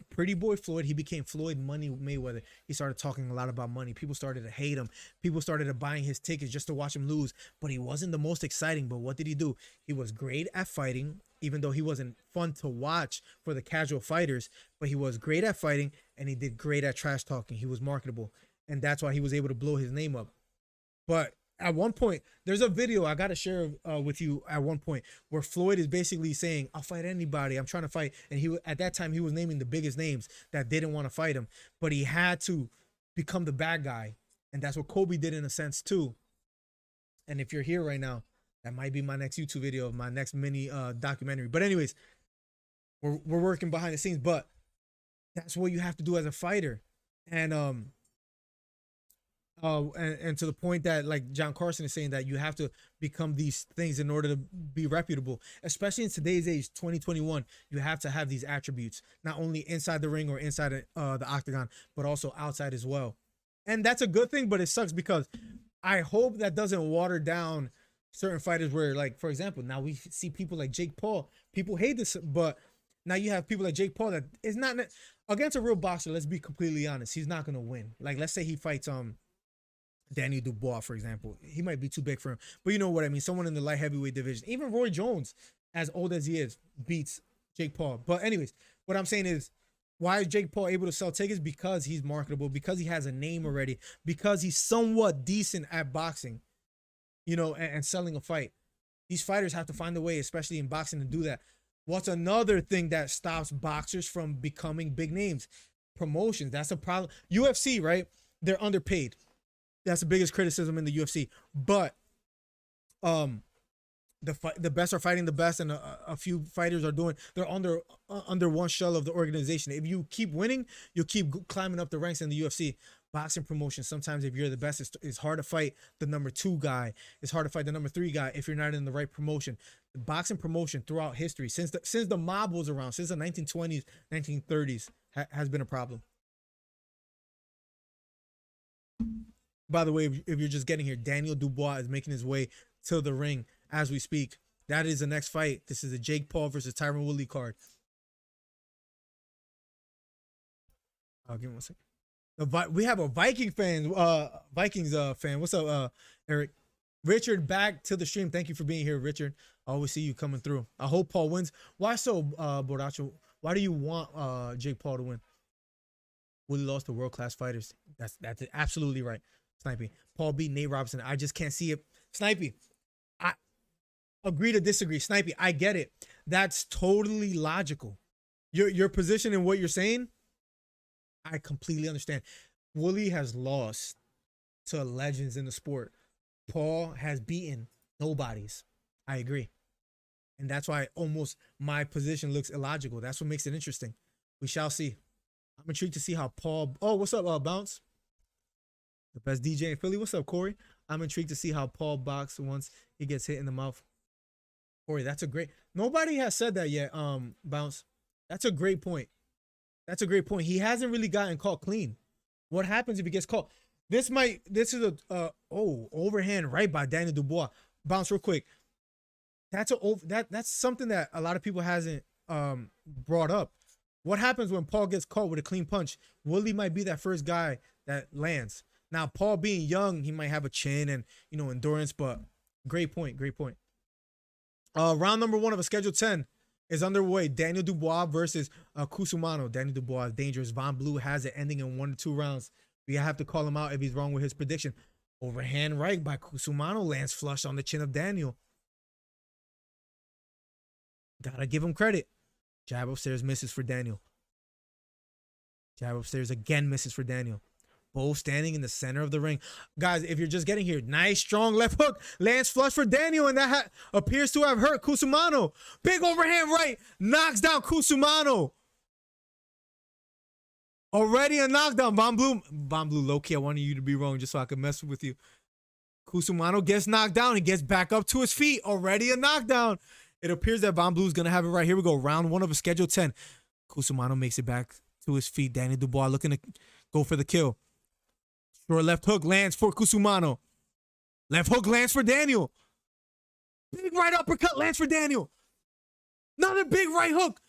Pretty Boy Floyd. He became Floyd Money Mayweather. He started talking a lot about money. People started to hate him. People started buying his tickets just to watch him lose. But he wasn't the most exciting. But what did he do? He was great at fighting, even though he wasn't fun to watch for the casual fighters. But he was great at fighting, and he did great at trash talking. He was marketable. And that's why he was able to blow his name up. But at one point, there's a video I got to share with you at one point where Floyd is basically saying, I'll fight anybody. I'm trying to fight. And he, at that time, he was naming the biggest names that didn't want to fight him. But he had to become the bad guy. And that's what Kobe did in a sense too. And if you're here right now, that might be my next YouTube video, my next mini documentary. But anyways, we're working behind the scenes. But that's what you have to do as a fighter. And and to the point that, like John Carson is saying, that you have to become these things in order to be reputable, especially in today's age, 2021. You have to have these attributes, not only inside the ring or inside the octagon, but also outside as well. And that's a good thing, but it sucks because I hope that doesn't water down certain fighters where, like, for example, now we see people like Jake Paul. People hate this, but now you have people like Jake Paul that is not against a real boxer. Let's be completely honest. He's not going to win. Like, let's say he fights Danny Dubois, for example. He might be too big for him, but you know what I mean. Someone in the light heavyweight division. Even Roy Jones, as old as he is, beats Jake Paul. But anyways, what I'm saying is, why is Jake Paul able to sell tickets? Because he's marketable, because he has a name already, because he's somewhat decent at boxing, you know, and selling a fight. These fighters have to find a way, especially in boxing, to do that. What's another thing that stops boxers from becoming big names? Promotions. That's a problem. UFC, right? They're underpaid. That's the biggest criticism in the UFC. But the best are fighting the best, and a few fighters are doing. They're under one shell of the organization. If you keep winning, you'll keep climbing up the ranks in the UFC. Boxing promotion, sometimes if you're the best, it's hard to fight the number 2 guy. It's hard to fight the number 3 guy if you're not in the right promotion. The boxing promotion throughout history, since the mob was around, since the 1920s, 1930s, has been a problem. By the way, if you're just getting here, Daniel Dubois is making his way to the ring as we speak. That is the next fight. This is a Jake Paul versus Tyron Woodley card. I'll give me 1 second. We have a Vikings fan. What's up, Eric? Richard, back to the stream. Thank you for being here, Richard. I always see you coming through. I hope Paul wins. Why so, Borracho? Why do you want Jake Paul to win? Woodley lost to world-class fighters. That's absolutely right, Snipey. Paul beat Nate Robinson. I just can't see it. Snipey, I agree to disagree. Snipey, I get it. That's totally logical. Your position and what you're saying, I completely understand. Woodley has lost to legends in the sport. Paul has beaten nobodies. I agree. And that's why almost my position looks illogical. That's what makes it interesting. We shall see. I'm intrigued to see how Paul... Oh, what's up, Bounce? The best DJ in Philly. What's up, Corey? I'm intrigued to see how Paul boxes once he gets hit in the mouth. Corey, that's a great... Nobody has said that yet, Bounce. That's a great point. That's a great point. He hasn't really gotten caught clean. What happens if he gets caught? This is a overhand right by Daniel Dubois. Bounce real quick. That's something that a lot of people hasn't brought up. What happens when Paul gets caught with a clean punch? Woodley might be that first guy that lands. Now, Paul being young, he might have a chin and endurance, but great point, great point. Round number 1 of a schedule 10 is underway. Daniel Dubois versus Kusumano. Daniel Dubois is dangerous. Von Blue has it ending in 1 to 2 rounds. We have to call him out if he's wrong with his prediction. Overhand right by Kusumano lands flush on the chin of Daniel. Gotta give him credit. Jab upstairs misses for Daniel. Jab upstairs again misses for Daniel. Both standing in the center of the ring. Guys, if you're just getting here, nice strong left hook. Lands flush for Daniel, and that appears to have hurt Kusumano. Big overhand right. Knocks down Kusumano. Already a knockdown. Von Blue, low-key, I wanted you to be wrong just so I could mess with you. Kusumano gets knocked down. He gets back up to his feet. Already a knockdown. It appears that Von Blue's going to have it right. Here we go. Round 1 of a schedule 10. Kusumano makes it back to his feet. Daniel Dubois looking to go for the kill. Short left hook lands for Kusumano. Left hook lands for Daniel. Big right uppercut lands for Daniel. Another big right hook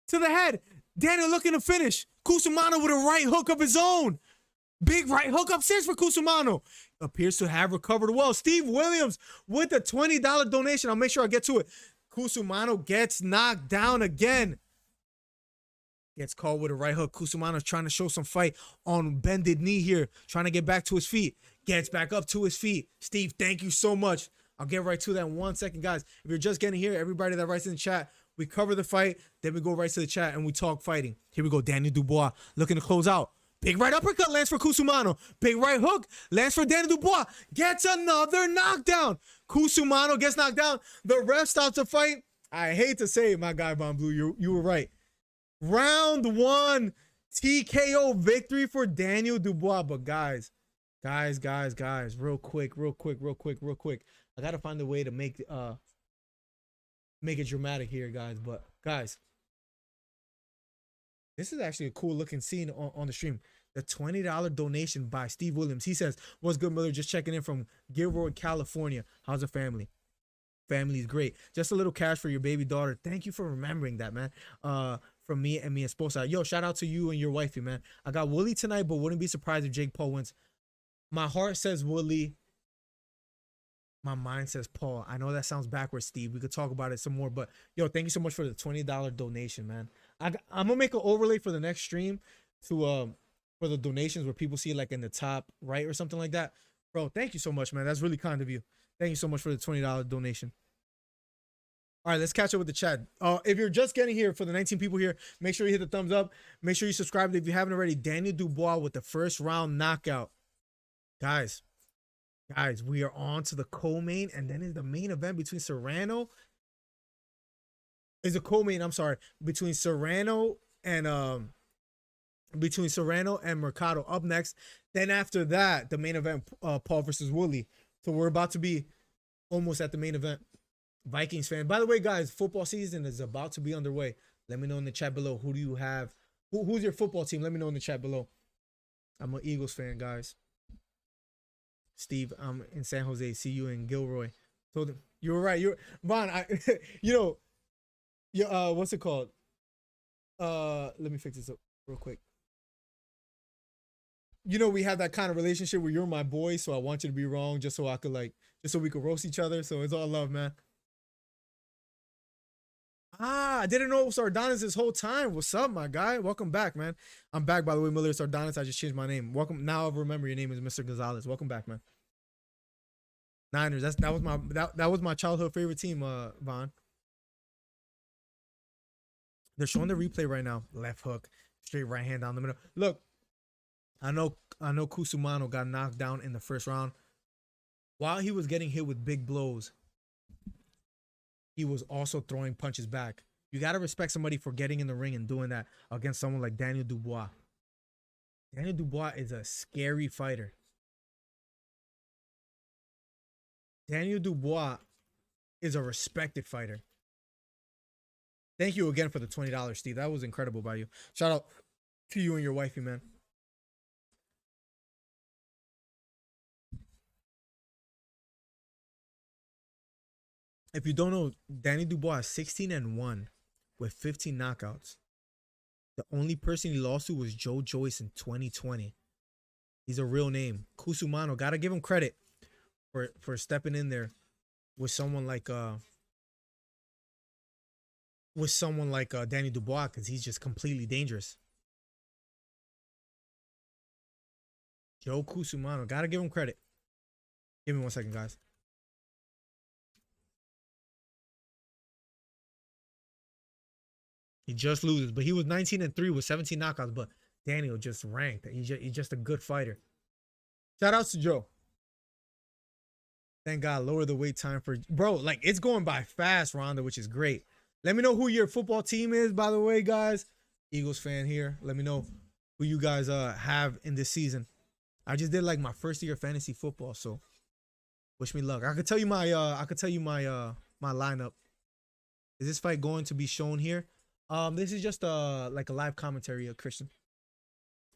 to the head. Daniel looking to finish. Kusumano with a right hook of his own. Big right hook upstairs for Kusumano. Appears to have recovered well. Steve Williams with a $20 donation. I'll make sure I get to it. Kusumano gets knocked down again. Gets caught with a right hook. Kusumano's trying to show some fight on bended knee here. Trying to get back to his feet. Gets back up to his feet. Steve, thank you so much. I'll get right to that in 1 second, guys. If you're just getting here, everybody that writes in the chat, we cover the fight. Then we go right to the chat and we talk fighting. Here we go. Daniel Dubois looking to close out. Big right uppercut lands for Kusumano. Big right hook lands for Daniel Dubois. Gets another knockdown. Kusumano gets knocked down. The ref stops the fight. I hate to say it, my guy Von Blue. You were right. Round 1 TKO victory for Daniel Dubois. But guys, real quick. I gotta find a way to make it dramatic here, guys. But guys, this is actually a cool looking scene on the stream. The $20 donation by Steve Williams. He says, "What's good, Miller? Just checking in from Gilroy, California. How's the family?" Family's great. Just a little cash for your baby daughter. Thank you for remembering that, man. From me and Esposa. Yo, shout out to you and your wifey, man. I got Woodley tonight, but wouldn't be surprised if Jake Paul wins. My heart says Woodley. My mind says Paul. I know that sounds backwards, Steve. We could talk about it some more, but yo, thank you so much for the $20 donation, man. I'm gonna make an overlay for the next stream to for the donations where people see it like in the top right or something like that. Bro, thank you so much, man. That's really kind of you. Thank you so much for the $20 donation. All right, let's catch up with the chat. If you're just getting here, for the 19 people here, make sure you hit the thumbs up. Make sure you subscribe if you haven't already. Daniel Dubois with the first round knockout. Guys, Guys, we are on to the co-main, and then is the main event between Serrano. Is a co-main, I'm sorry, between Serrano and Mercado up next. Then after that, the main event, Paul versus Woodley. So we're about to be almost at the main event. Vikings fan. By the way, guys, football season is about to be underway. Let me know in the chat below. Who do you have? Who's your football team? Let me know in the chat below. I'm an Eagles fan, guys. Steve, I'm in San Jose. See you in Gilroy. Told him you were right. You're Vaughn. What's it called? Let me fix this up real quick. We have that kind of relationship where you're my boy, so I want you to be wrong just so I could just so we could roast each other. So it's all love, man. I didn't know it was Sardonis this whole time. What's up, my guy? Welcome back, man. I'm back, by the way, Miller Sardonis. I just changed my name. Welcome. Now I remember your name is Mr. Gonzalez. Welcome back, man. Niners. That was my childhood favorite team, Vaughn. They're showing the replay right now. Left hook, straight right hand down the middle. Look, I know Kusumano got knocked down in the first round. While he was getting hit with big blows, he was also throwing punches back. You got to respect somebody for getting in the ring and doing that against someone like Daniel Dubois. Daniel Dubois is a scary fighter. Daniel Dubois is a respected fighter. Thank you again for the $20, Steve. That was incredible by you. Shout out to you and your wifey, man. If you don't know, Danny Dubois is 16-1 with 15 knockouts. The only person he lost to was Joe Joyce in 2020. He's a real name. Kusumano, gotta give him credit for stepping in there with someone like Danny Dubois, because he's just completely dangerous. Joe Kusumano, gotta give him credit. Give me 1 second, guys. He just loses, but he was 19-3 with 17 knockouts. But Daniel just ranked. He's just a good fighter. Shout outs to Joe. Thank God, lower the wait time for bro. Like, it's going by fast, Rhonda, which is great. Let me know who your football team is, by the way, guys. Eagles fan here. Let me know who you guys have in this season. I just did like my first year of fantasy football, so wish me luck. I could tell you my my lineup. Is this fight going to be shown here? This is just like a live commentary, Christian.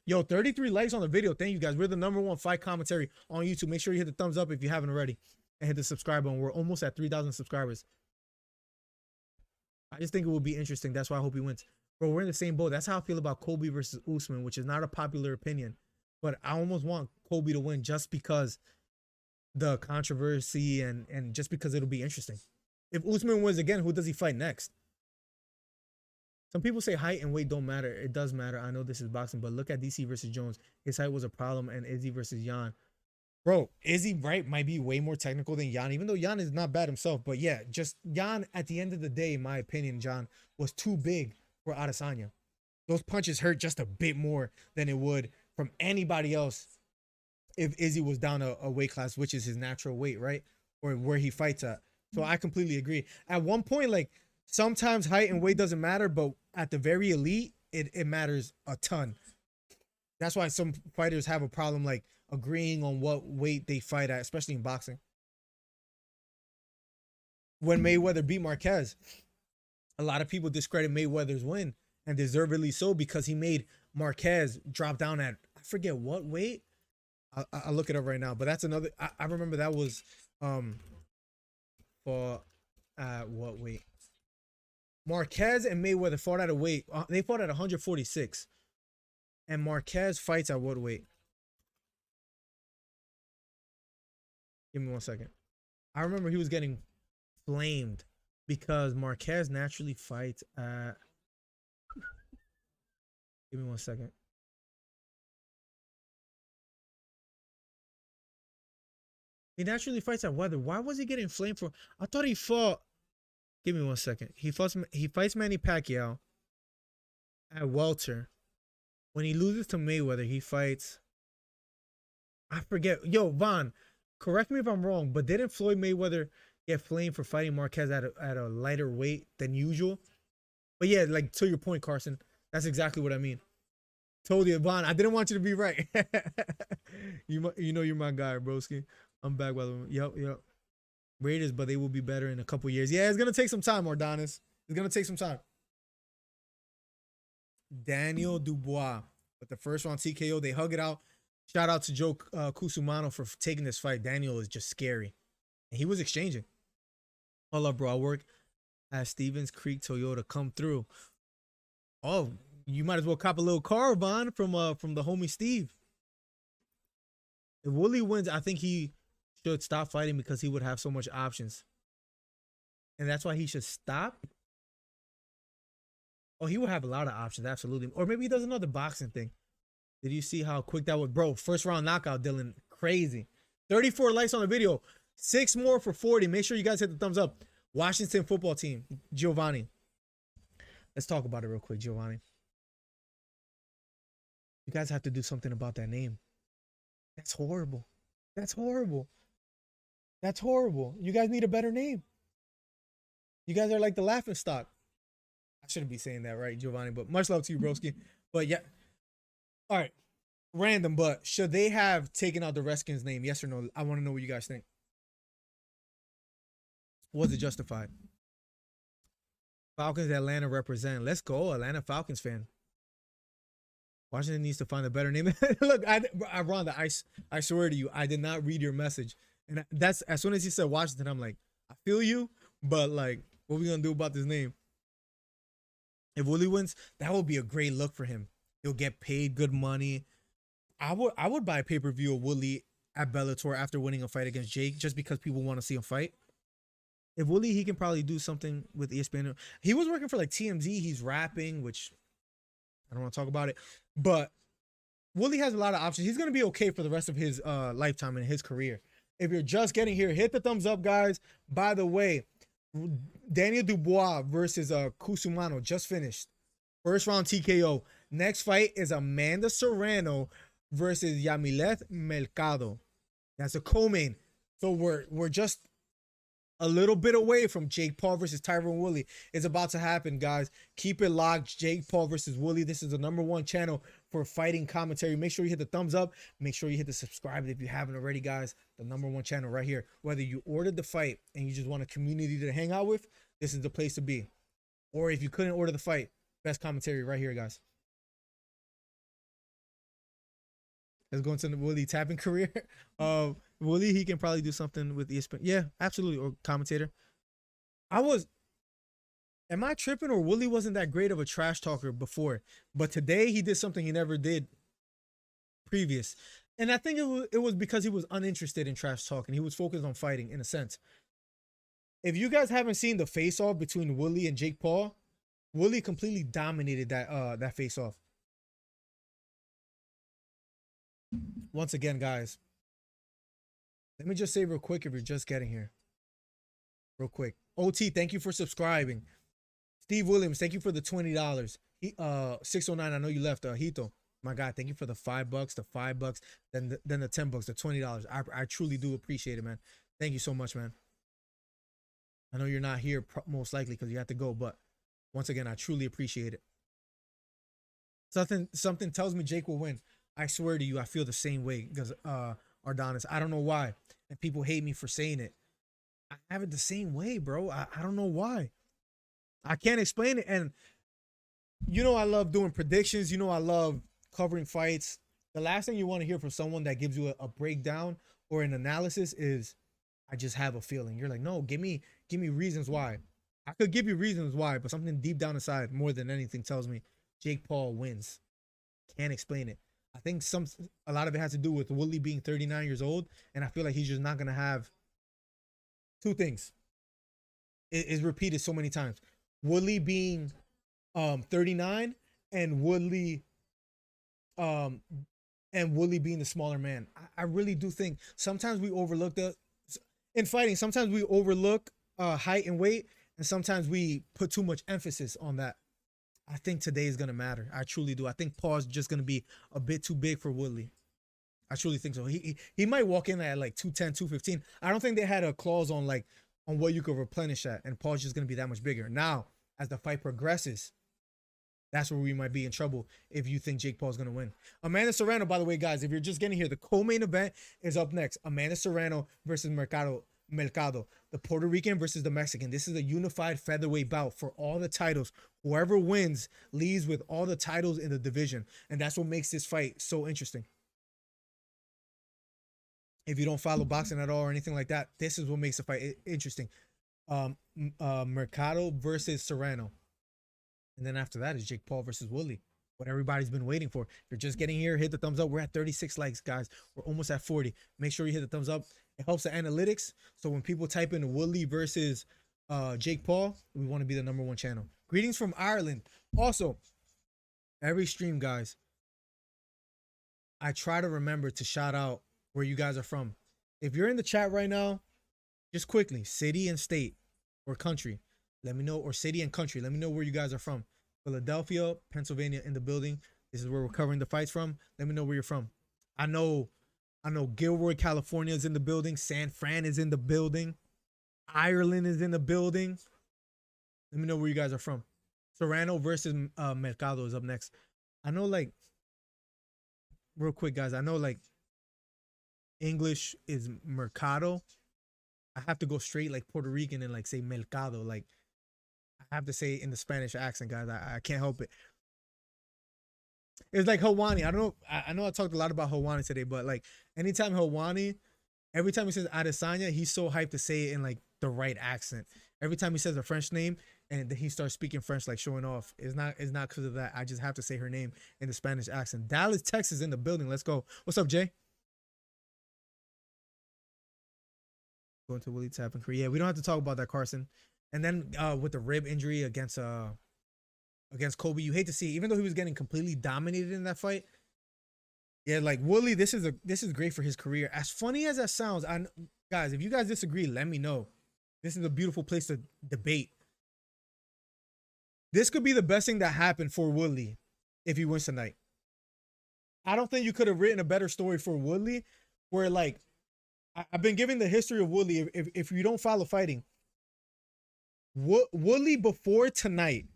Yo, 33 likes on the video. Thank you guys. We're the #1 fight commentary on YouTube. Make sure you hit the thumbs up if you haven't already, and hit the subscribe button. We're almost at 3,000 subscribers. I just think it will be interesting. That's why I hope he wins. Bro, we're in the same boat. That's how I feel about Colby versus Usman, which is not a popular opinion, but I almost want Colby to win just because the controversy and just because it'll be interesting. If Usman wins again, who does he fight next? Some people say height and weight don't matter. It does matter. I know this is boxing, but look at DC versus Jones. His height was a problem, and Izzy versus Jan. Bro, Izzy, right, might be way more technical than Jan, even though Jan is not bad himself. But yeah, just Jan, at the end of the day, in my opinion, Jan, was too big for Adesanya. Those punches hurt just a bit more than it would from anybody else if Izzy was down a weight class, which is his natural weight, right? Or where he fights at. So I completely agree. At one point, like, sometimes height and weight doesn't matter, but at the very elite, it matters a ton. That's why some fighters have a problem, like, agreeing on what weight they fight at, especially in boxing. When Mayweather beat Marquez, a lot of people discredit Mayweather's win, and deservedly so, because he made Marquez drop down at, I forget what weight. I'll look it up right now, but that's another. I remember that was for what weight? Marquez and Mayweather fought at a weight. They fought at 146, and Marquez fights at what weight? Give me 1 second. I remember he was getting flamed because Marquez naturally fights at. Give me 1 second. He naturally fights at weather. Why was he getting flamed for? I thought he fought. Give me 1 second. He fights Manny Pacquiao at welter. When he loses to Mayweather, he fights. I forget. Yo, Vaughn, correct me if I'm wrong, but didn't Floyd Mayweather get flamed for fighting Marquez at a lighter weight than usual? But yeah, like to your point, Carson, that's exactly what I mean. Told you, Vaughn, I didn't want you to be right. You know you're my guy, broski. I'm back by the way. Yep. Raiders, but they will be better in a couple years. Yeah, it's gonna take some time, Ordonis. It's gonna take some time. Daniel Dubois with the first round TKO. They hug it out. Shout out to Joe Kusumano for taking this fight. Daniel is just scary. And he was exchanging. Hold up, bro. I work at Stevens Creek Toyota. Come through. Oh, you might as well cop a little car, Von, from the homie Steve. If Woodley wins, I think he should stop fighting because he would have so much options. And that's why he should stop. Oh, he would have a lot of options, absolutely. Or maybe he does another boxing thing. Did you see how quick that was? Bro, first round knockout, Dylan. Crazy. 34 likes on the video. 6 more for 40. Make sure you guys hit the thumbs up. Washington football team. Giovanni. Let's talk about it real quick, Giovanni. You guys have to do something about that name. That's horrible. That's horrible. That's horrible. You guys need a better name. You guys are like the laughing stock. I shouldn't be saying that, right, Giovanni? But much love to you, broski. But yeah. All right. Random, but should they have taken out the Redskins name? Yes or no? I want to know what you guys think. Was it justified? Falcons Atlanta represent. Let's go, Atlanta Falcons fan. Washington needs to find a better name. Look, Rhonda, I swear to you, I did not read your message. And that's as soon as he said Washington, I'm like, I feel you, but like, what are we gonna do about this name? If Woodley wins, that would be a great look for him. He'll get paid good money. I would buy a pay-per-view of Woodley at Bellator after winning a fight against Jake, just because people want to see him fight. If Woodley, he can probably do something with ESPN. He was working for like TMZ. He's rapping, which I don't want to talk about it. But Woodley has a lot of options. He's going to be okay for the rest of his lifetime and his career. If you're just getting here, hit the thumbs up, guys. By the way, Daniel Dubois versus Kusumano just finished. First round TKO. Next fight is Amanda Serrano versus Yamilet Mercado. That's a co-main. So we're just a little bit away from Jake Paul versus Tyron Woodley. It's about to happen, guys. Keep it locked. Jake Paul versus Woodley. This is the #1 channel for fighting commentary. Make sure you hit the thumbs up. Make sure you hit the subscribe if you haven't already, guys. The #1 channel right here. Whether you ordered the fight and you just want a community to hang out with, this is the place to be. Or if you couldn't order the fight, best commentary right here, guys. Let's go into the Woodley tapping career. Woodley, he can probably do something with ESPN. Yeah, absolutely. Or commentator. Am I tripping, or Woodley wasn't that great of a trash talker before? But today he did something he never did previous. And I think it was because he was uninterested in trash talking. He was focused on fighting, in a sense. If you guys haven't seen the face-off between Woodley and Jake Paul, Woodley completely dominated that face-off. Once again, guys, let me just say real quick, if you're just getting here, real quick. OT, thank you for subscribing. Steve Williams, thank you for the $20. 609, I know you left. Hito, my God, thank you for the $5, the $5, then the $10, the $20. I truly do appreciate it, man. Thank you so much, man. I know you're not here most likely because you have to go, but once again, I truly appreciate it. Something tells me Jake will win. I swear to you, I feel the same way because Ardonis. I don't know why. And people hate me for saying it. I have it the same way, bro. I don't know why. I can't explain it. And you know I love doing predictions. You know I love covering fights. The last thing you want to hear from someone that gives you a breakdown or an analysis is, I just have a feeling. You're like, no, give me reasons why. I could give you reasons why, but something deep down inside more than anything tells me Jake Paul wins. Can't explain it. I think a lot of it has to do with Woodley being 39 years old, and I feel like he's just not gonna have two things. It is repeated so many times. Woodley being 39 and Woodley being the smaller man. I really do think sometimes we overlook in fighting. Sometimes we overlook height and weight, and sometimes we put too much emphasis on that. I think today is going to matter. I truly do. I think Paul's just going to be a bit too big for Woodley. I truly think so. He might walk in at like 210, 215. I don't think they had a clause on like on what you could replenish at, and Paul's just gonna be that much bigger. Now, as the fight progresses, that's where we might be in trouble if you think Jake Paul's gonna win. Amanda Serrano, by the way, guys, if you're just getting here, the co-main event is up next. Amanda Serrano versus Mercado, the Puerto Rican versus the Mexican. This is a unified featherweight bout for all the titles. Whoever wins leaves with all the titles in the division, and that's what makes this fight so interesting. If you don't follow boxing at all or anything like that, this is what makes the fight interesting. Mercado versus Serrano. And then after that is Jake Paul versus Woodley. What everybody's been waiting for. If you're just getting here, hit the thumbs up. We're at 36 likes, guys. We're almost at 40. Make sure you hit the thumbs up. It helps the analytics. So when people type in Woodley versus Jake Paul, we want to be the #1 channel. Greetings from Ireland. Also, every stream, guys, I try to remember to shout out where you guys are from. If you're in the chat right now, just quickly, city and state or country, let me know, or city and country, let me know where you guys are from. Philadelphia, Pennsylvania in the building. This is where we're covering the fights from. Let me know where you're from. I know Gilroy, California is in the building. San Fran is in the building. Ireland is in the building. Let me know where you guys are from. Serrano versus Mercado is up next. I know, like, real quick, guys, I know, like, English is Mercado. I have to go straight like Puerto Rican and like say Mercado. Like, I have to say it in the Spanish accent, guys. I can't help it. It's like Hawani. I don't know. I know I talked a lot about Hawani today, but like anytime Hawani, every time he says Adesanya, he's so hyped to say it in like the right accent. Every time he says a French name and then he starts speaking French, like showing off. It's not because of that. I just have to say her name in the Spanish accent. Dallas, Texas in the building. Let's go. What's up, Jay? Going to Willie Tap and Korea. Yeah, we don't have to talk about that, Carson. And then with the rib injury against Kobe, you hate to see it, even though he was getting completely dominated in that fight. Yeah, like Woodley, this is great for his career. As funny as that sounds, guys, if you guys disagree, let me know. This is a beautiful place to debate. This could be the best thing that happened for Woodley if he wins tonight. I don't think you could have written a better story for Woodley, where like I've been giving the history of Woodley. If you don't follow fighting, Woodley before tonight,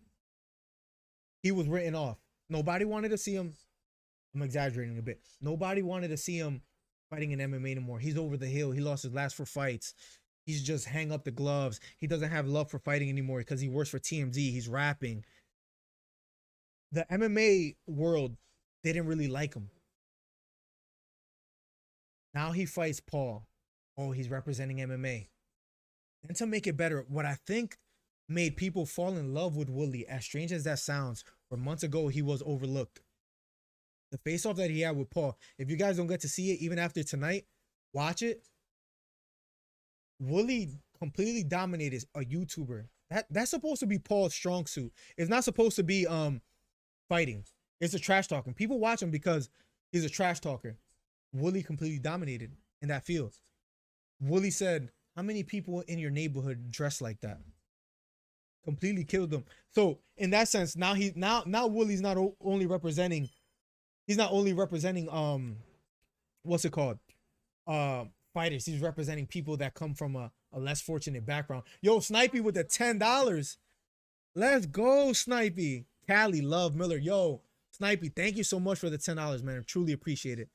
he was written off. Nobody wanted to see him. I'm exaggerating a bit. Nobody wanted to see him fighting in MMA anymore. He's over the hill. He lost his last 4 fights. He's just hang up the gloves. He doesn't have love for fighting anymore because he works for TMZ. He's rapping. The MMA world didn't really like him. Now he fights Paul. Oh, he's representing MMA. And to make it better, what I think made people fall in love with Woodley, as strange as that sounds, where months ago he was overlooked. The face-off that he had with Paul, if you guys don't get to see it, even after tonight, watch it. Woodley completely dominated a YouTuber. That's supposed to be Paul's strong suit. It's not supposed to be fighting. It's a trash talking. People watch him because he's a trash talker. Woodley completely dominated in that field. Woodley said, how many people in your neighborhood dress like that? Completely killed them. So in that sense, now Woodley's not only representing, what's it called? Fighters. He's representing people that come from a less fortunate background. Yo, Snipey with the $10. Let's go, Snipey. Cali, love Miller. Yo, Snipey, thank you so much for the $10, man. I truly appreciate it.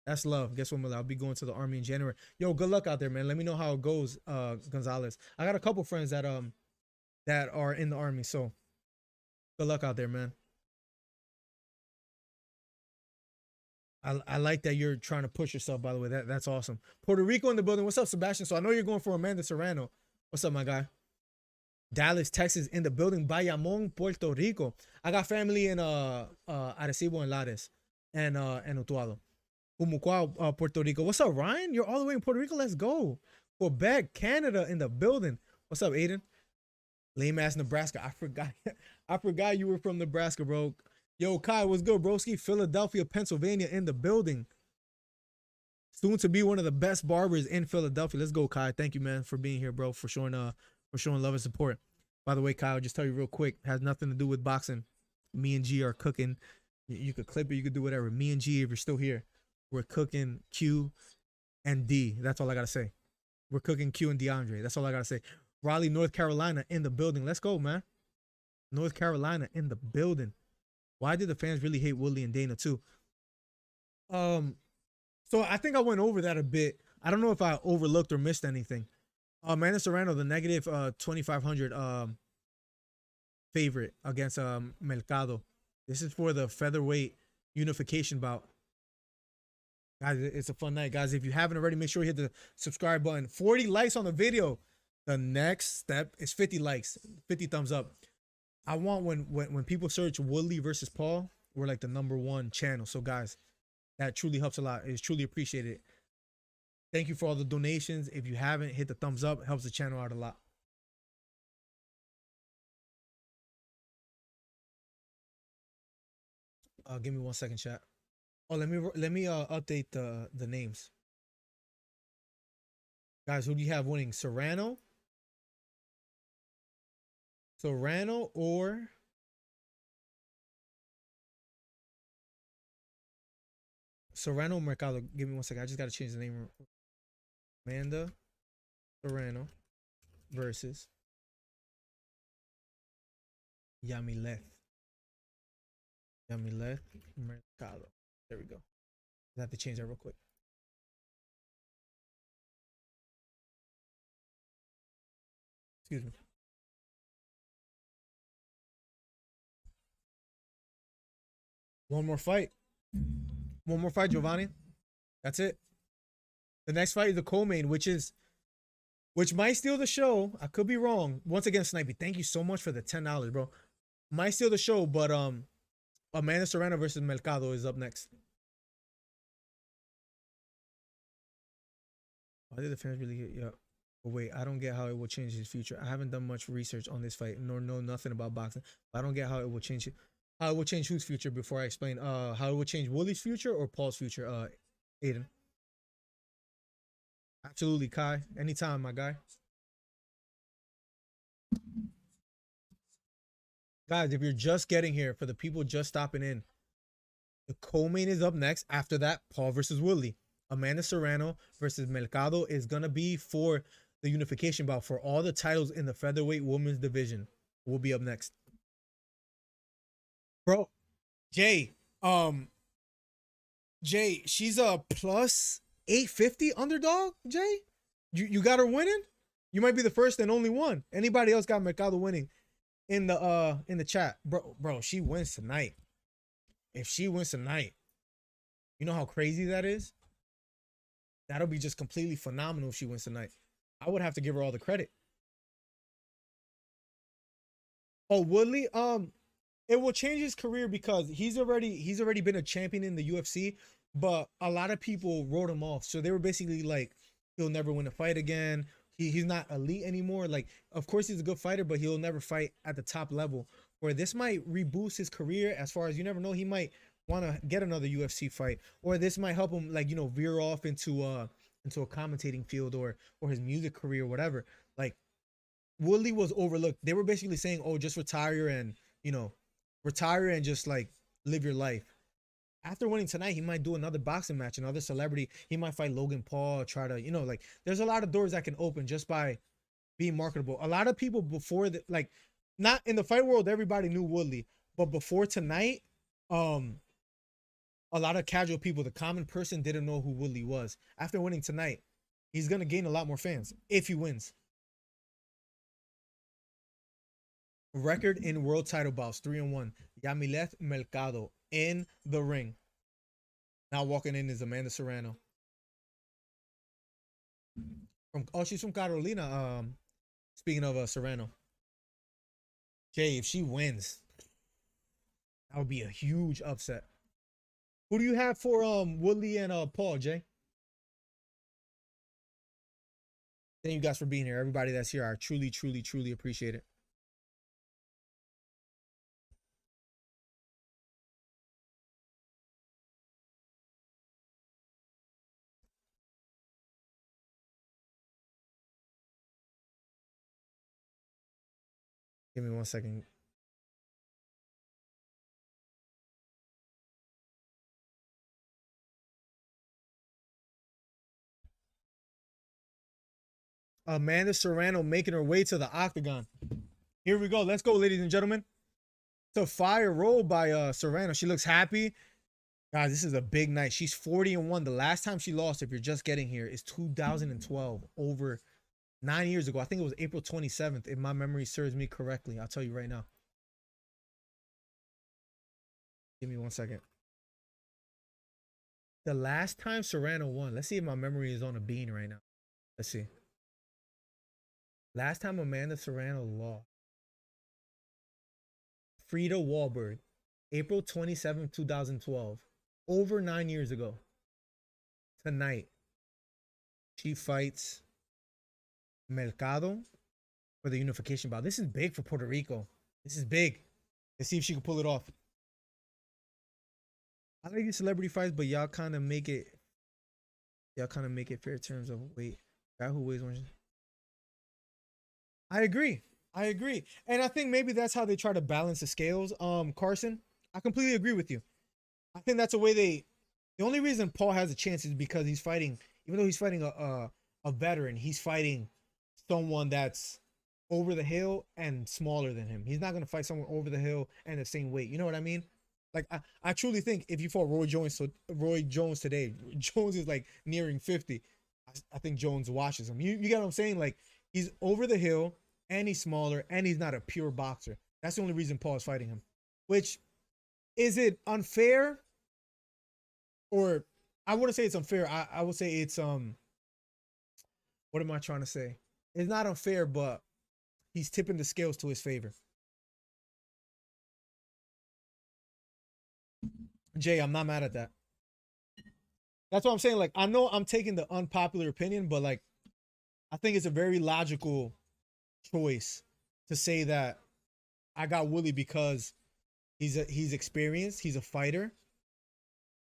That's love. Guess what, Miller? I'll be going to the Army in January. Yo, good luck out there, man. Let me know how it goes, Gonzalez. I got a couple friends that are in the Army, so good luck out there, man. I like that you're trying to push yourself, by the way. That's awesome. Puerto Rico in the building. What's up, Sebastian? So I know you're going for Amanda Serrano. What's up, my guy? Dallas, Texas in the building. Bayamón, Puerto Rico. I got family in Arecibo and Lares and Utuado. Umuquao, Puerto Rico. What's up, Ryan? You're all the way in Puerto Rico. Let's go. Quebec, Canada in the building. What's up, Aiden? Lame ass Nebraska. I forgot you were from Nebraska, bro. Yo, Kai, what's good, broski? Philadelphia, Pennsylvania in the building. Soon to be one of the best barbers in Philadelphia. Let's go, Kai. Thank you, man, for being here, bro. For showing love and support. By the way, Kyle, just tell you real quick, has nothing to do with boxing. Me and G are cooking. You could clip it, you could do whatever. Me and G, if you're still here, We're cooking Q and D. That's all I gotta say. We're cooking Q and DeAndre. That's all I gotta say. Raleigh, North Carolina in the building. Let's go, man. North Carolina in the building. Why did the fans really hate Woodley and Dana too? So I think I went over that a bit. I don't know if I overlooked or missed anything. Amanda Serrano, the negative 2,500 favorite against Mercado. This is for the featherweight unification bout. Guys, it's a fun night. Guys, if you haven't already, make sure you hit the subscribe button. 40 likes on the video. The next step is 50 likes, 50 thumbs up. I want when people search Woodley versus Paul, we're like the #1 channel. So guys, that truly helps a lot. It's truly appreciated. Thank you for all the donations. If you haven't, hit the thumbs up. It helps the channel out a lot. Give me 1 second, chat. Oh, let me update the names. Guys, who do you have winning? Serrano or Serrano Mercado? Give me 1 second. I just gotta change the name. Amanda Serrano versus Yamileth Mercado. There we go. I have to change that real quick. Excuse me. One more fight, Giovanni. That's it. The next fight is the co-main, which might steal the show. I could be wrong. Once again, Snipey, thank you so much for the $10, bro. Might steal the show, but Amanda Serrano versus Mercado is up next. Why did the fans really get But wait, I don't get how it will change his future. I haven't done much research on this fight, nor know nothing about boxing. I don't get how it will change it. How it will change whose future before I explain. How it will change Woodley's future or Paul's future. Aiden. Absolutely, Kai. Anytime, my guy. Guys, if you're just getting here, for the people just stopping in, the co-main is up next. After that, Paul versus Woodley. Amanda Serrano versus Mercado is going to be for the unification bout for all the titles in the featherweight women's division. Will be up next. Bro, Jay, she's a plus 850 underdog, Jay? You got her winning? You might be the first and only one. Anybody else got Mercado winning in the chat? Bro, she wins tonight. If she wins tonight, you know how crazy that is? That'll be just completely phenomenal if she wins tonight. I would have to give her all the credit. Oh, Woodley, it will change his career because he's already been a champion in the UFC, but a lot of people wrote him off. So they were basically like, he'll never win a fight again. He's not elite anymore. Like, of course he's a good fighter, but he'll never fight at the top level. Where this might reboost his career, as far as you never know, he might want to get another UFC fight, or this might help him, like, you know, veer off into a commentating field or his music career, whatever. Like, Woodley was overlooked. They were basically saying, oh, just retire and, you know, retire and just like live your life. After winning tonight, he might do another boxing match, another celebrity. He might fight Logan Paul, try to, you know, like, there's a lot of doors that can open just by being marketable. A lot of people before the, like, not in the fight world, everybody knew Woodley, but before tonight, a lot of casual people, the common person, didn't know who Woodley was. After winning tonight, he's gonna gain a lot more fans if he wins. Record in world title bouts, 3-1. Yamileth Mercado in the ring. Now walking in is Amanda Serrano. She's from Carolina. Speaking of Serrano. Jay, if she wins, that would be a huge upset. Who do you have for Woodley and Paul, Jay? Thank you guys for being here. Everybody that's here, I truly, truly, truly appreciate it. Give me 1 second. Amanda Serrano making her way to the octagon. Here we go. Let's go, ladies and gentlemen. It's a fire roll by Serrano. She looks happy. Guys, this is a big night. She's 40-1. The last time she lost, if you're just getting here, is 2012, over 9 years ago. I think it was April 27th, if my memory serves me correctly. I'll tell you right now. Give me 1 second. The last time Serrano won. Let's see if my memory is on a bean right now. Let's see. Last time Amanda Serrano lost. Frida Wahlberg. April 27th, 2012. Over 9 years ago. Tonight, she fights Mercado for the unification bout. This is big for Puerto Rico. This is big. Let's see if she can pull it off. I like these celebrity fights, but y'all kind of make it. Y'all kind of make it fair terms of weight. Guy who weighs one. I agree. I agree, and I think maybe that's how they try to balance the scales. Carson, I completely agree with you. I think that's a way they. The only reason Paul has a chance is because he's fighting, even though he's fighting a veteran, he's fighting someone that's over the hill and smaller than him. He's not going to fight someone over the hill and the same weight. You know what I mean? Like, I truly think if you fought Roy Jones today, Jones is like nearing 50. I think Jones washes him. You get what I'm saying? Like, he's over the hill and he's smaller and he's not a pure boxer. That's the only reason Paul is fighting him. Which, is it unfair? Or I wouldn't say it's unfair. I would say it's what am I trying to say? It's not unfair, but he's tipping the scales to his favor. Jay, I'm not mad at that. That's what I'm saying. Like, I know I'm taking the unpopular opinion, but like, I think it's a very logical choice to say that I got Woodley because he's experienced, he's a fighter,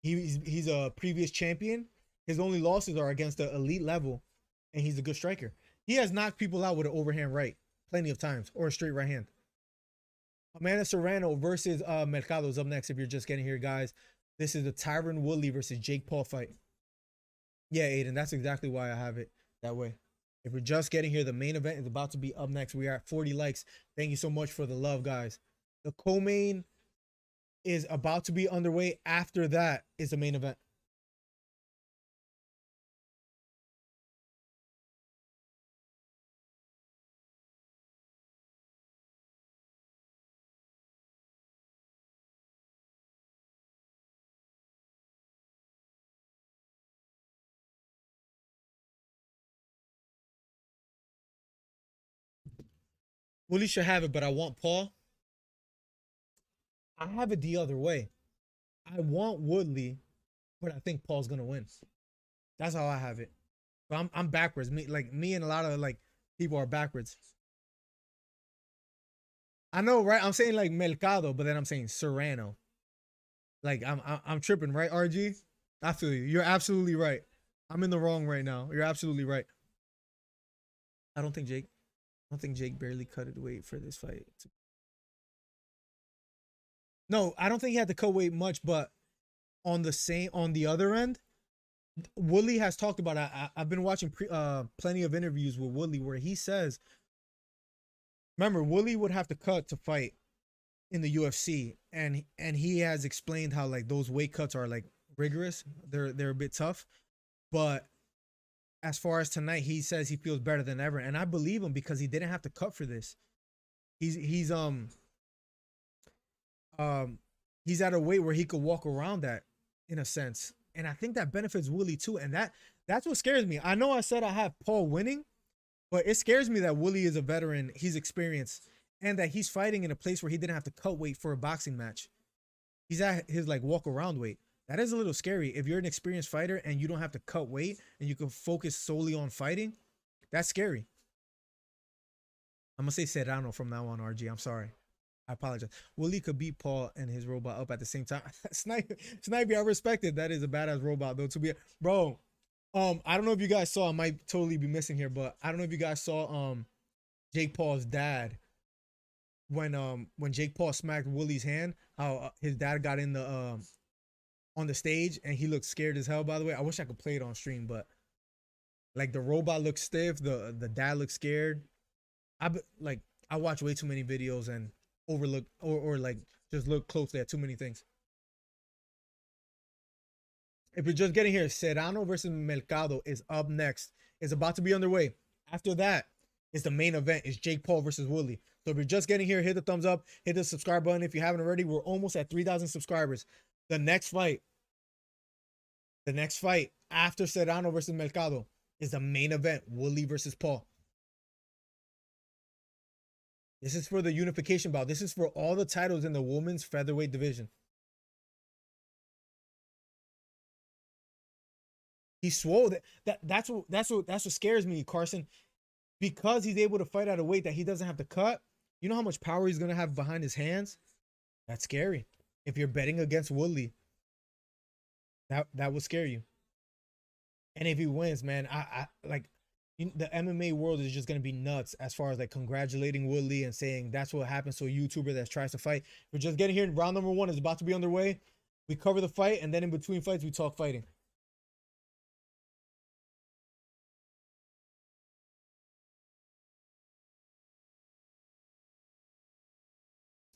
he's a previous champion. His only losses are against the elite level, and he's a good striker. He has knocked people out with an overhand right plenty of times, or a straight right hand. Amanda Serrano versus Mercado is up next. If you're just getting here, guys, this is the Tyron Woodley versus Jake Paul fight. Yeah, Aiden, that's exactly why I have it that way. If you're just getting here, the main event is about to be up next. We are at 40 likes. Thank you so much for the love, guys. The co-main is about to be underway. After that is the main event. Woodley should have it, but I want Paul. I have it the other way. I want Woodley, but I think Paul's gonna win. That's how I have it. But I'm backwards. Me and a lot of like people are backwards. I know, right? I'm saying like Mercado, but then I'm saying Serrano. Like I'm tripping, right, RG? I feel you. You're absolutely right. I'm in the wrong right now. You're absolutely right. I don't think Jake barely cut it weight for this fight. No, I don't think he had to cut weight much, but on the other end, Woodley has talked about it. I've been watching plenty of interviews with Woodley where he says, remember, Woodley would have to cut to fight in the UFC, and he has explained how like those weight cuts are like rigorous. They're a bit tough, but as far as tonight, he says he feels better than ever, and I believe him because he didn't have to cut for this. He's at a weight where he could walk around that in a sense, and I think that benefits Woodley too. And that's what scares me. I know I said I have Paul winning, but it scares me that Woodley is a veteran, he's experienced, and that he's fighting in a place where he didn't have to cut weight for a boxing match. He's at his like walk around weight. That is a little scary. If you're an experienced fighter and you don't have to cut weight and you can focus solely on fighting, that's scary. I'm gonna say Serrano from now on, RG. I'm sorry. I apologize. Woodley could beat Paul and his robot up at the same time. Snipey, I respect it. That is a badass robot, though. To be, bro. I don't know if you guys saw. I might totally be missing here, but I don't know if you guys saw Jake Paul's dad when Jake Paul smacked Woodley's hand. How his dad got in the on the stage and he looked scared as hell. By the way, I wish I could play it on stream, but Like the robot looks stiff, the dad looks scared. Like I watch way too many videos and overlook or like just look closely at too many things. If you're just getting here, Serrano versus Mercado is up next. It's about to be underway. After that is the main event. Is Jake Paul versus Woodley. So if you're just getting here, hit the thumbs up, hit the subscribe button if you haven't already. We're almost at 3,000 subscribers. The next fight after Serrano versus Mercado is the main event. Woodley versus Paul. This is for the unification bout. This is for all the titles in the women's featherweight division. He's swole. That's what scares me, Carson, because he's able to fight at a weight that he doesn't have to cut. You know how much power he's gonna have behind his hands. That's scary. If you're betting against Woodley, that would scare you. And if he wins, man, I like the MMA world is just gonna be nuts as far as like congratulating Woodley and saying that's what happens to a YouTuber that tries to fight. We're just getting here. Round number 1 is about to be underway. We cover the fight, and then in between fights, we talk fighting.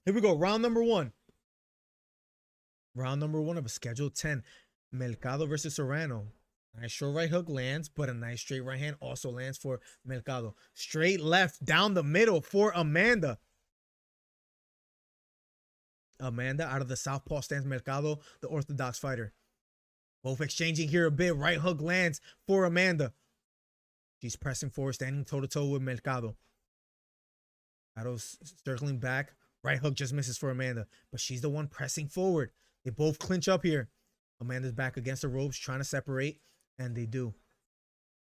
Here we go. Round number 1. Round number 1 of a scheduled 10. Mercado versus Serrano. Nice short right hook lands, but a nice straight right hand also lands for Mercado. Straight left down the middle for Amanda. Amanda out of the southpaw stands Mercado, the orthodox fighter. Both exchanging here a bit. Right hook lands for Amanda. She's pressing forward, standing toe-to-toe with Mercado. Mercado's circling back. Right hook just misses for Amanda, but she's the one pressing forward. They both clinch up here. Amanda's back against the ropes, trying to separate, and they do.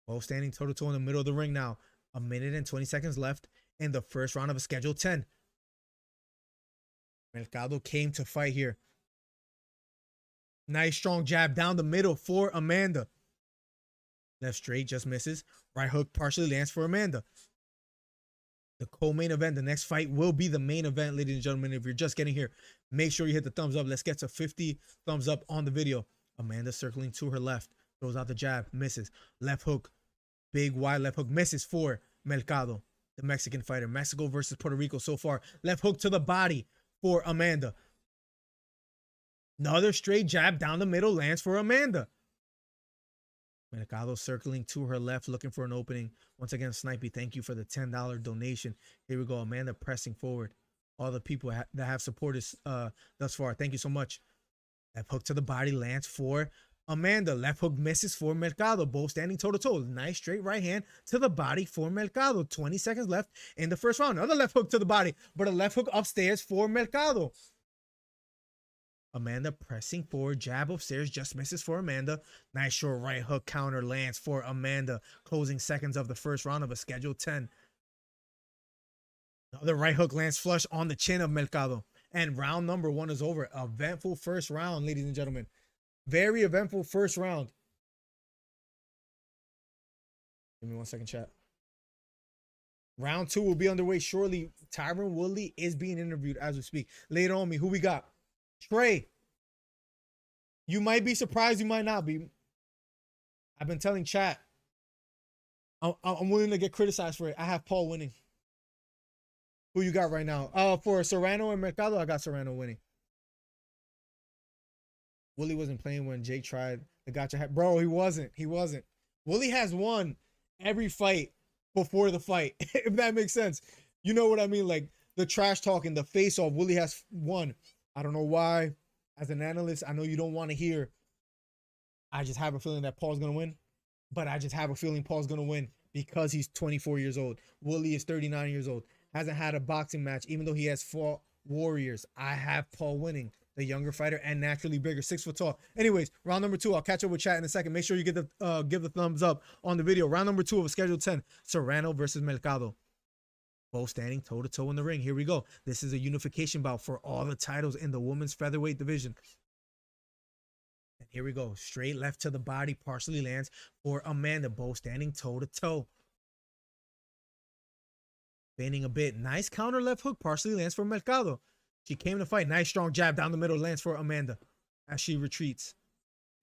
Both standing toe-to-toe in the middle of the ring now. 1 minute and 20 seconds left in the first round of a scheduled 10. Mercado came to fight here. Nice strong jab down the middle for Amanda. Left straight just misses. Right hook partially lands for Amanda. The co-main event, the next fight will be the main event, ladies and gentlemen. If you're just getting here, make sure you hit the thumbs up. Let's get to 50 thumbs up on the video. Amanda circling to her left. Throws out the jab. Misses. Left hook. Big wide left hook. Misses for Mercado, the Mexican fighter. Mexico versus Puerto Rico so far. Left hook to the body for Amanda. Another straight jab down the middle lands for Amanda. Mercado circling to her left, looking for an opening. Once again, Snipey, thank you for the $10 donation. Here we go. Amanda pressing forward. All the people that have supported thus far, thank you so much. Left hook to the body lands for Amanda. Left hook misses for Mercado. Both standing toe-to-toe. Nice straight right hand to the body for Mercado. 20 seconds left in the first round. Another left hook to the body, but a left hook upstairs for Mercado. Amanda pressing forward. Jab upstairs. Just misses for Amanda. Nice short right hook counter lands for Amanda. Closing seconds of the first round of a scheduled 10. Another right hook lands flush on the chin of Mercado. And round number 1 is over. Eventful first round, ladies and gentlemen. Very eventful first round. Give me 1 second, chat. Round 2 will be underway shortly. Tyron Woodley is being interviewed as we speak. Later on me, who we got? Trey, you might be surprised, you might not be. I've been telling chat, I'm willing to get criticized for it. I have Paul winning. Who you got right now? For Serrano and Mercado, I got Serrano winning. Willie wasn't playing when Jake tried the gotcha. Bro, he wasn't. Willie has won every fight before the fight, if that makes sense. You know what I mean? Like the trash talking, the face off, Willie has won. I don't know why. As an analyst, I know you don't want to hear. I just have a feeling that Paul's going to win. But I just have a feeling Paul's going to win because he's 24 years old. Willie is 39 years old. Hasn't had a boxing match, even though he has fought warriors. I have Paul winning, the younger fighter and naturally bigger, 6 foot tall. Anyways, round number 2. I'll catch up with chat in a second. Make sure you get the give the thumbs up on the video. Round number 2 of a scheduled 10. Serrano versus Mercado. Both standing toe-to-toe in the ring. Here we go. This is a unification bout for all the titles in the women's featherweight division. And here we go. Straight left to the body. Partially lands for Amanda. Both standing toe-to-toe. Bending a bit. Nice counter left hook. Partially lands for Mercado. She came to fight. Nice strong jab down the middle. Lands for Amanda as she retreats.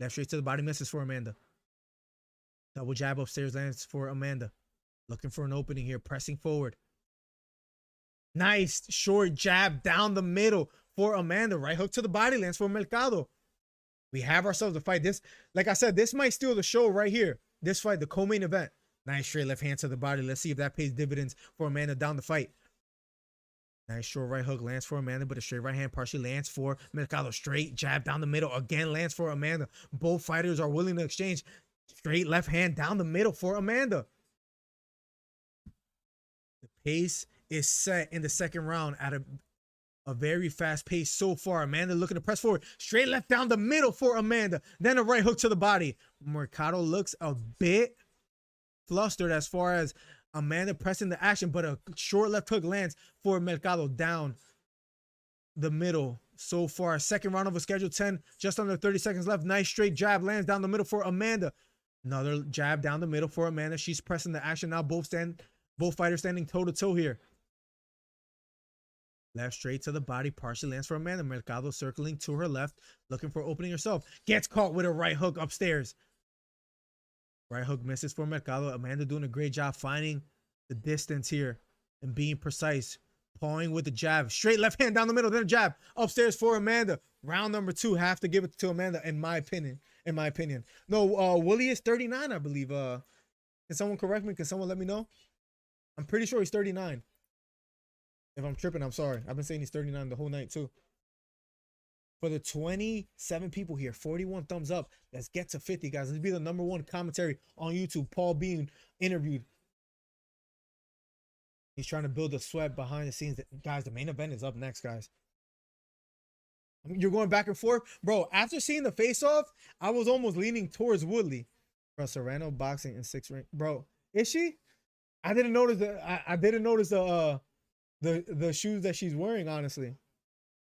Left straight to the body. Misses for Amanda. Double jab upstairs lands for Amanda. Looking for an opening here, pressing forward. Nice short jab down the middle for Amanda. Right hook to the body lands for Mercado. We have ourselves a fight. This, like I said, this might steal the show right here. This fight, the co-main event. Nice straight left hand to the body. Let's see if that pays dividends for Amanda down the fight. Nice short right hook lands for Amanda, but a straight right hand partially lands for Mercado. Straight jab down the middle again lands for Amanda. Both fighters are willing to exchange. Straight left hand down the middle for Amanda. The pace is set in the second round at a very fast pace so far. Amanda looking to press forward. Straight left down the middle for Amanda. Then a right hook to the body. Mercado looks a bit flustered as far as Amanda pressing the action, but a short left hook lands for Mercado down the middle so far. Second round of a schedule 10, just under 30 seconds left. Nice straight jab lands down the middle for Amanda. Another jab down the middle for Amanda. She's pressing the action now. Both fighters standing toe to toe here. Left straight to the body, partially lands for Amanda. Mercado circling to her left, looking for opening herself. Gets caught with a right hook upstairs. Right hook misses for Mercado. Amanda doing a great job finding the distance here and being precise. Pawing with the jab. Straight left hand down the middle, then a jab. Upstairs for Amanda. Round number 2. Have to give it to Amanda, in my opinion. No, Woodley is 39, I believe. Can someone correct me? Can someone let me know? I'm pretty sure he's 39. If I'm tripping, I'm sorry. I've been saying he's 39 the whole night, too. For the 27 people here, 41 thumbs up. Let's get to 50, guys. Let's be the #1 commentary on YouTube. Paul being interviewed. He's trying to build a sweat behind the scenes. Guys, the main event is up next, guys. You're going back and forth? Bro, after seeing the face-off, I was almost leaning towards Woodley. Bro, Serrano boxing in 6th rank. Bro, is she? I didn't notice the shoes that she's wearing, honestly.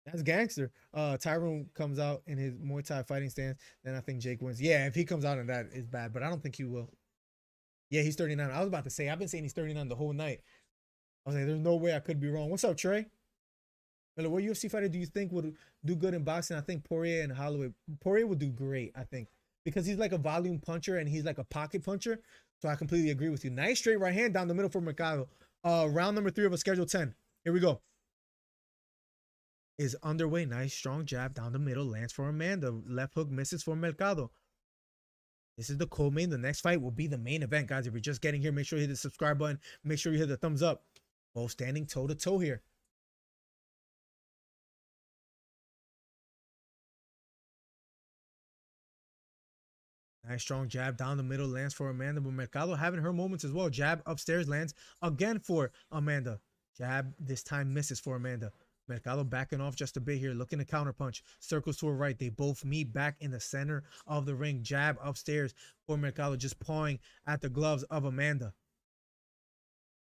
That's gangster. Tyron comes out in his Muay Thai fighting stance. Then I think Jake wins. Yeah, if he comes out in that, it's bad. But I don't think he will. Yeah, he's 39. I was about to say, I've been saying he's 39 the whole night. I was like, there's no way I could be wrong. What's up, Trey? Miller, what UFC fighter do you think would do good in boxing? I think Poirier and Holloway. Poirier would do great, I think. Because he's like a volume puncher and he's like a pocket puncher. So I completely agree with you. Nice straight right hand down the middle for Mercado. Round number 3 of a schedule 10. Here we go. Is underway. Nice strong jab down the middle. Lands for Amanda. Left hook misses for Mercado. This is the co-main. The next fight will be the main event, guys. If you're just getting here, make sure you hit the subscribe button. Make sure you hit the thumbs up. Both standing toe to toe here. Nice strong jab down the middle lands for Amanda, but Mercado having her moments as well. Jab upstairs lands again for Amanda. Jab this time misses for Amanda. Mercado backing off just a bit here, looking to counterpunch. Circles to her right. They both meet back in the center of the ring. Jab upstairs for Mercado, just pawing at the gloves of Amanda.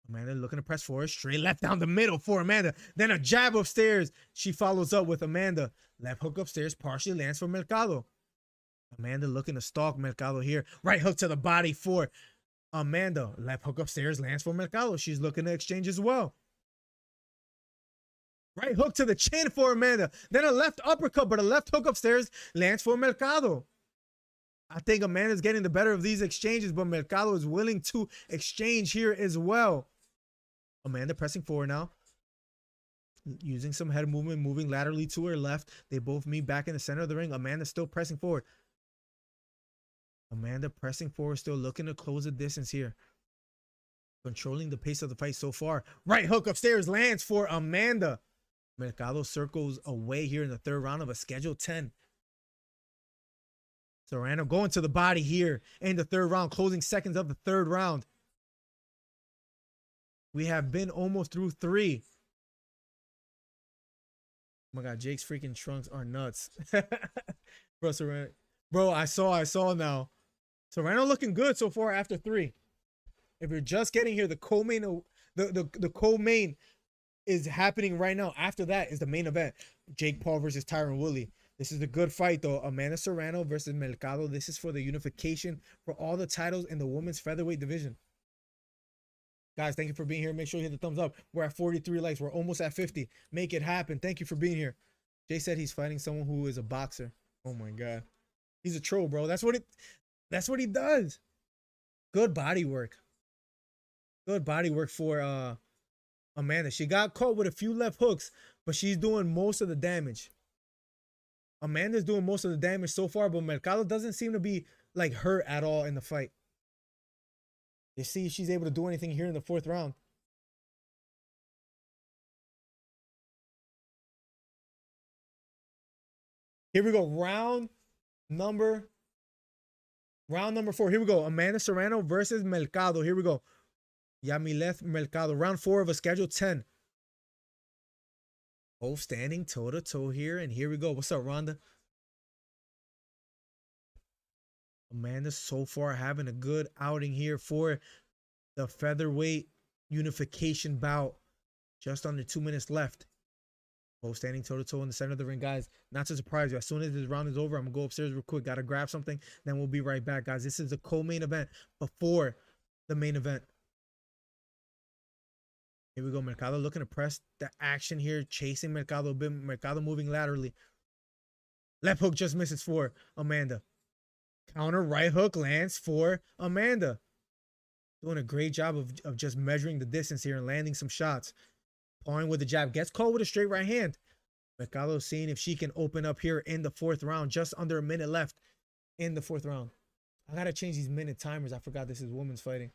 Amanda looking to press forward. Straight left down the middle for Amanda. Then a jab upstairs. She follows up with Amanda. Left hook upstairs partially lands for Mercado. Amanda looking to stalk Mercado here. Right hook to the body for Amanda. Left hook upstairs lands for Mercado. She's looking to exchange as well. Right hook to the chin for Amanda. Then a left uppercut, but a left hook upstairs lands for Mercado. I think Amanda's getting the better of these exchanges, but Mercado is willing to exchange here as well. Amanda pressing forward now. Using some head movement, moving laterally to her left. They both meet back in the center of the ring. Amanda still pressing forward. Amanda pressing forward, still looking to close the distance here. Controlling the pace of the fight so far. Right hook upstairs lands for Amanda. Mercado circles away here in the 3rd round of a schedule 10. Serrano going to the body here in the 3rd round, closing seconds of the 3rd round. We have been almost through 3. Oh my God, Jake's freaking trunks are nuts. Bro, Serrano. Bro, I saw now. Serrano looking good so far after 3. If you're just getting here, the co-main, the co-main is happening right now. After that is the main event. Jake Paul versus Tyron Woodley. This is a good fight, though. Amanda Serrano versus Mercado. This is for the unification for all the titles in the women's featherweight division. Guys, thank you for being here. Make sure you hit the thumbs up. We're at 43 likes. We're almost at 50. Make it happen. Thank you for being here. Jay said he's fighting someone who is a boxer. Oh my God. He's a troll, bro. That's what he does. Good body work. Good body work for Amanda. She got caught with a few left hooks, but she's doing most of the damage. Amanda's doing most of the damage so far, but Mercado doesn't seem to be like hurt at all in the fight. Let's see if she's able to do anything here in the 4th round. Here we go. Round number 4. Here we go. Amanda Serrano versus Mercado. Here we go. Yamileth Mercado. Round 4 of a schedule 10. Both standing toe to toe here. And here we go. What's up, Rhonda? Amanda so far having a good outing here for the featherweight unification bout. Just under 2 minutes left. Both standing toe to toe in the center of the ring, guys. Not to surprise you, as soon as this round is over, I'm gonna go upstairs real quick. Gotta grab something, then we'll be right back, guys. This is the co-main event before the main event. Here we go. Mercado looking to press the action here, chasing Mercado a bit. Mercado moving laterally. Left hook just misses for Amanda. Counter right hook lands for Amanda. Doing a great job of just measuring the distance here and landing some shots. Pawing with the jab. Gets caught with a straight right hand. Mercado seeing if she can open up here in the 4th round. Just under a minute left in the 4th round. I gotta change these minute timers. I forgot this is women's fighting.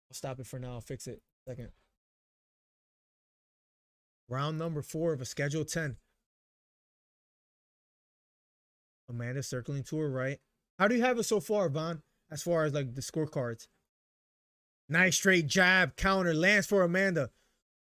I'll stop it for now. I'll fix it. Second. Round number 4 of a schedule 10. Amanda circling to her right. How do you have it so far, Von? As far as like the scorecards. Nice straight jab. Counter lands for Amanda.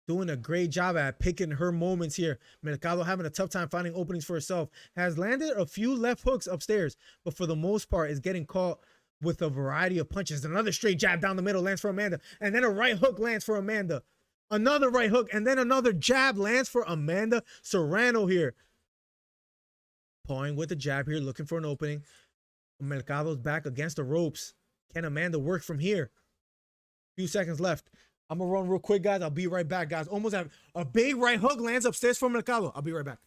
Doing a great job at picking her moments here. Mercado having a tough time finding openings for herself. Has landed a few left hooks upstairs, but for the most part is getting caught with a variety of punches. Another straight jab down the middle lands for Amanda. And then a right hook lands for Amanda. Another right hook. And then another jab lands for Amanda Serrano here. Pawing with the jab here, looking for an opening. Mercado's back against the ropes. Can Amanda work from here? Few seconds left. I'm going to run real quick, guys. I'll be right back, guys. Almost have a big right hook lands upstairs for Mercado. I'll be right back.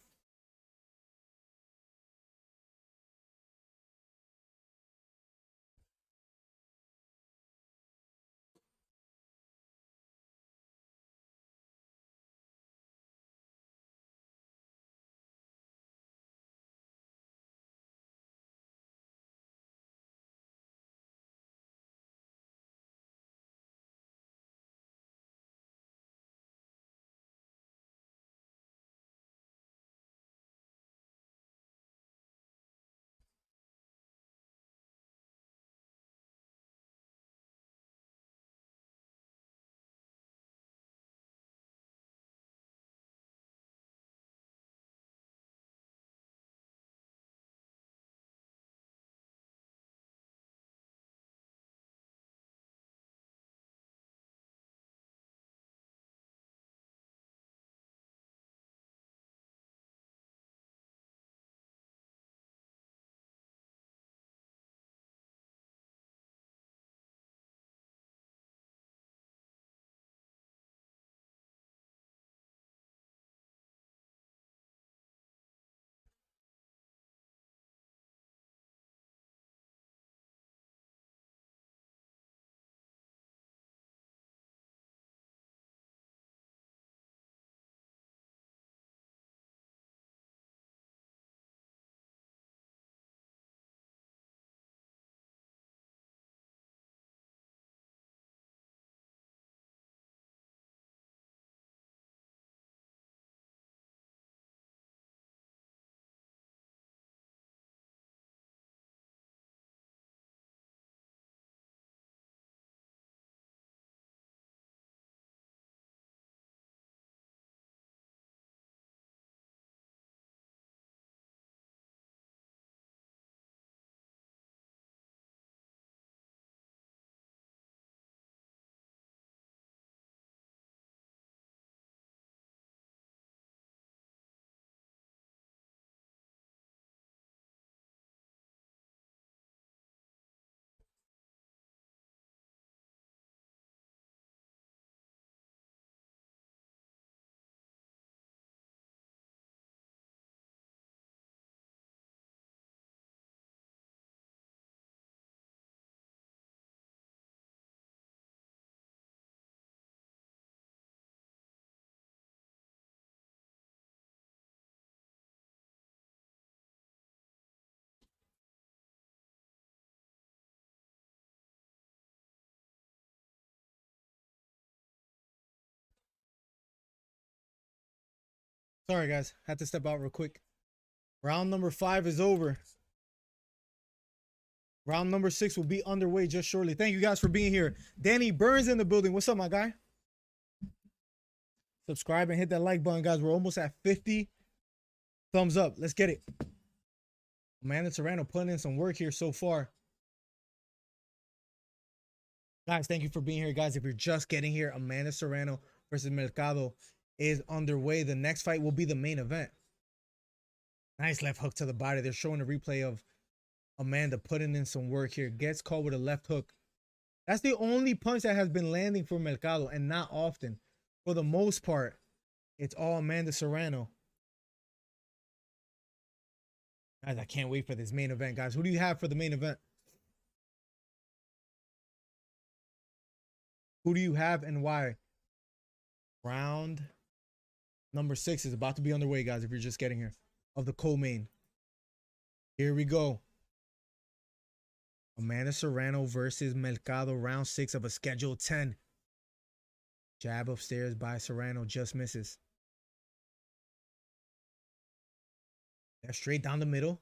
Sorry, guys. Had to step out real quick. Round number 5 is over. Round number 6 will be underway just shortly. Thank you guys for being here. Danny Burns in the building. What's up, my guy? Subscribe and hit that like button, guys. We're almost at 50 thumbs up. Let's get it. Amanda Serrano putting in some work here so far. Guys, thank you for being here, guys. If you're just getting here, Amanda Serrano versus Mercado is underway. The next fight will be the main event. Nice left hook to the body. They're showing a replay of Amanda putting in some work here. Gets caught with a left hook. That's the only punch that has been landing for Mercado, and not often. For the most part, it's all Amanda Serrano. Guys, I can't wait for this main event, guys. Who do you have for the main event? Who do you have and why? Round number 6 is about to be underway, guys, if you're just getting here, of the co-main. Here we go. Amanda Serrano versus Mercado, round 6 of a schedule 10. Jab upstairs by Serrano, just misses. That's straight down the middle.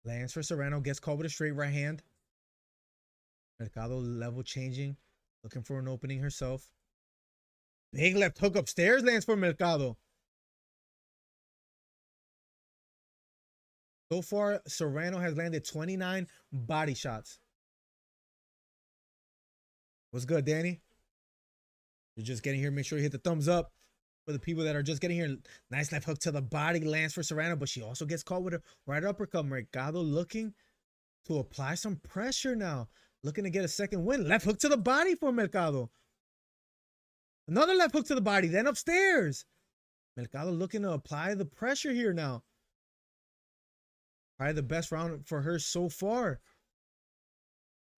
Lands for Serrano, gets caught with a straight right hand. Mercado level changing, looking for an opening herself. Big left hook upstairs, lands for Mercado. So far, Serrano has landed 29 body shots. What's good, Danny? You're just getting here. Make sure you hit the thumbs up for the people that are just getting here. Nice left hook to the body, lands for Serrano, but she also gets caught with a right uppercut. Mercado looking to apply some pressure now. Looking to get a second win. Left hook to the body for Mercado. Another left hook to the body, then upstairs. Mercado looking to apply the pressure here now. Probably the best round for her so far.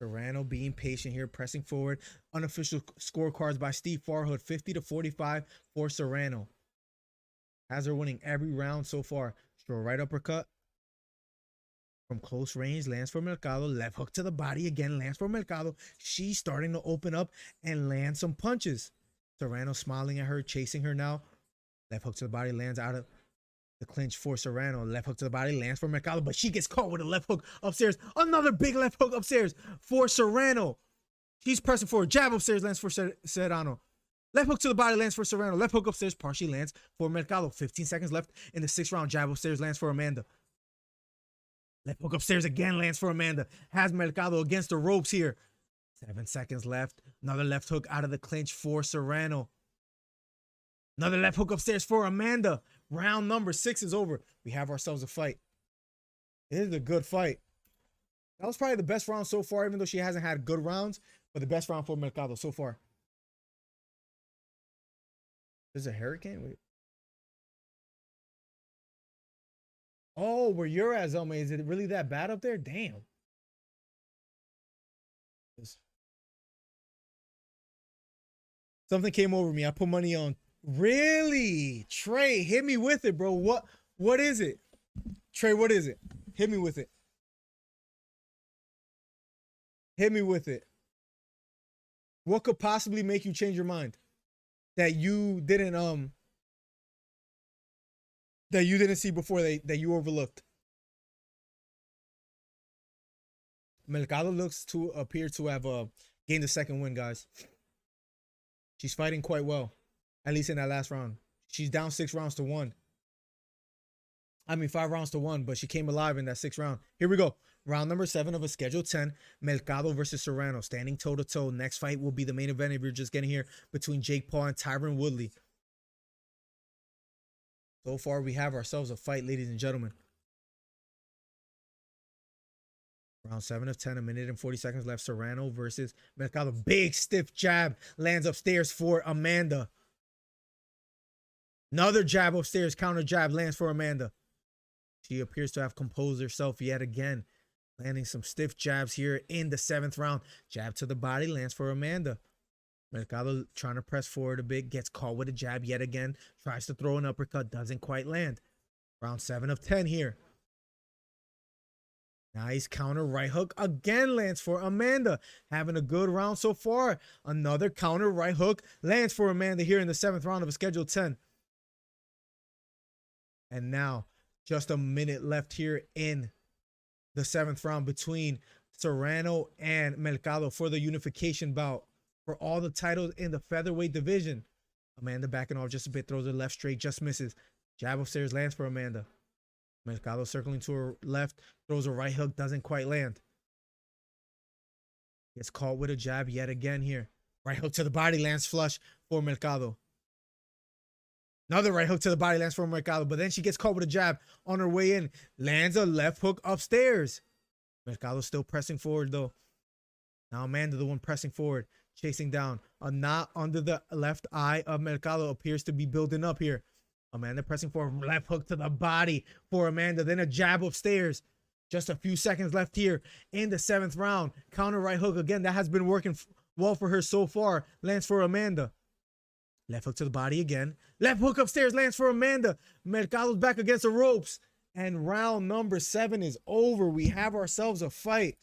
Serrano being patient here, pressing forward. Unofficial scorecards by Steve Farhood, 50-45 for Serrano. Has her winning every round so far. Short right uppercut from close range, lands for Mercado. Left hook to the body again, lands for Mercado. She's starting to open up and land some punches. Serrano smiling at her, chasing her now. Left hook to the body, lands out of the clinch for Serrano. Left hook to the body, lands for Mercado, but she gets caught with a left hook upstairs. Another big left hook upstairs for Serrano. She's pressing forward. Jab upstairs, lands for Serrano. Left hook to the body, lands for Serrano. Left hook upstairs, partially lands for Mercado. 15 seconds left in the 6th round. Jab upstairs, lands for Amanda. Left hook upstairs again, lands for Amanda. Has Mercado against the ropes here. 7 seconds left. Another left hook out of the clinch for Serrano. Another left hook upstairs for Amanda. Round number 6 is over. We have ourselves a fight. It is a good fight. That was probably the best round so far, even though she hasn't had good rounds, but the best round for Mercado so far. There's a hurricane? Wait. Oh, where you're at, Zelma. Is it really that bad up there? Damn. Something came over me. I put money on. Really? Trey, hit me with it, bro. What is it? Trey, what is it? Hit me with it. Hit me with it. What could possibly make you change your mind? That you didn't see before, that you overlooked. Mercado looks to appear to have gained a second win, guys. She's fighting quite well, at least in that last round. She's down 6 rounds to 1. I mean 5 rounds to 1, but she came alive in that 6th round. Here we go. Round number 7 of a schedule 10. Mercado versus Serrano, standing toe to toe. Next fight will be the main event if you're just getting here, between Jake Paul and Tyron Woodley. So far, we have ourselves a fight, ladies and gentlemen. Round 7 of 10, a minute and 40 seconds left. Serrano versus Mercado. Big stiff jab lands upstairs for Amanda. Another jab upstairs, counter jab lands for Amanda. She appears to have composed herself yet again, landing some stiff jabs here in the 7th round. Jab to the body, lands for Amanda. Mercado trying to press forward a bit, gets caught with a jab yet again, tries to throw an uppercut, doesn't quite land. Round 7 of 10 here. Nice counter right hook again, lands for Amanda. Having a good round so far. Another counter right hook lands for Amanda here in the 7th round of a schedule 10. And now, just a minute left here in the 7th round between Serrano and Mercado for the unification bout for all the titles in the featherweight division. Amanda backing off just a bit, throws her left straight, just misses. Jab upstairs lands for Amanda. Mercado circling to her left, throws a right hook, doesn't quite land. Gets caught with a jab yet again here. Right hook to the body lands flush for Mercado. Another right hook to the body lands for Mercado, but then she gets caught with a jab on her way in. Lands a left hook upstairs. Mercado still pressing forward though. Now Amanda, the one pressing forward, chasing down. A knot under the left eye of Mercado appears to be building up here. Amanda pressing forward, left hook to the body for Amanda, then a jab upstairs. Just a few seconds left here in the 7th round. Counter right hook again. That has been working well for her so far. Lands for Amanda. Left hook to the body again. Left hook upstairs lands for Amanda. Mercado's back against the ropes. And round number 7 is over. We have ourselves a fight.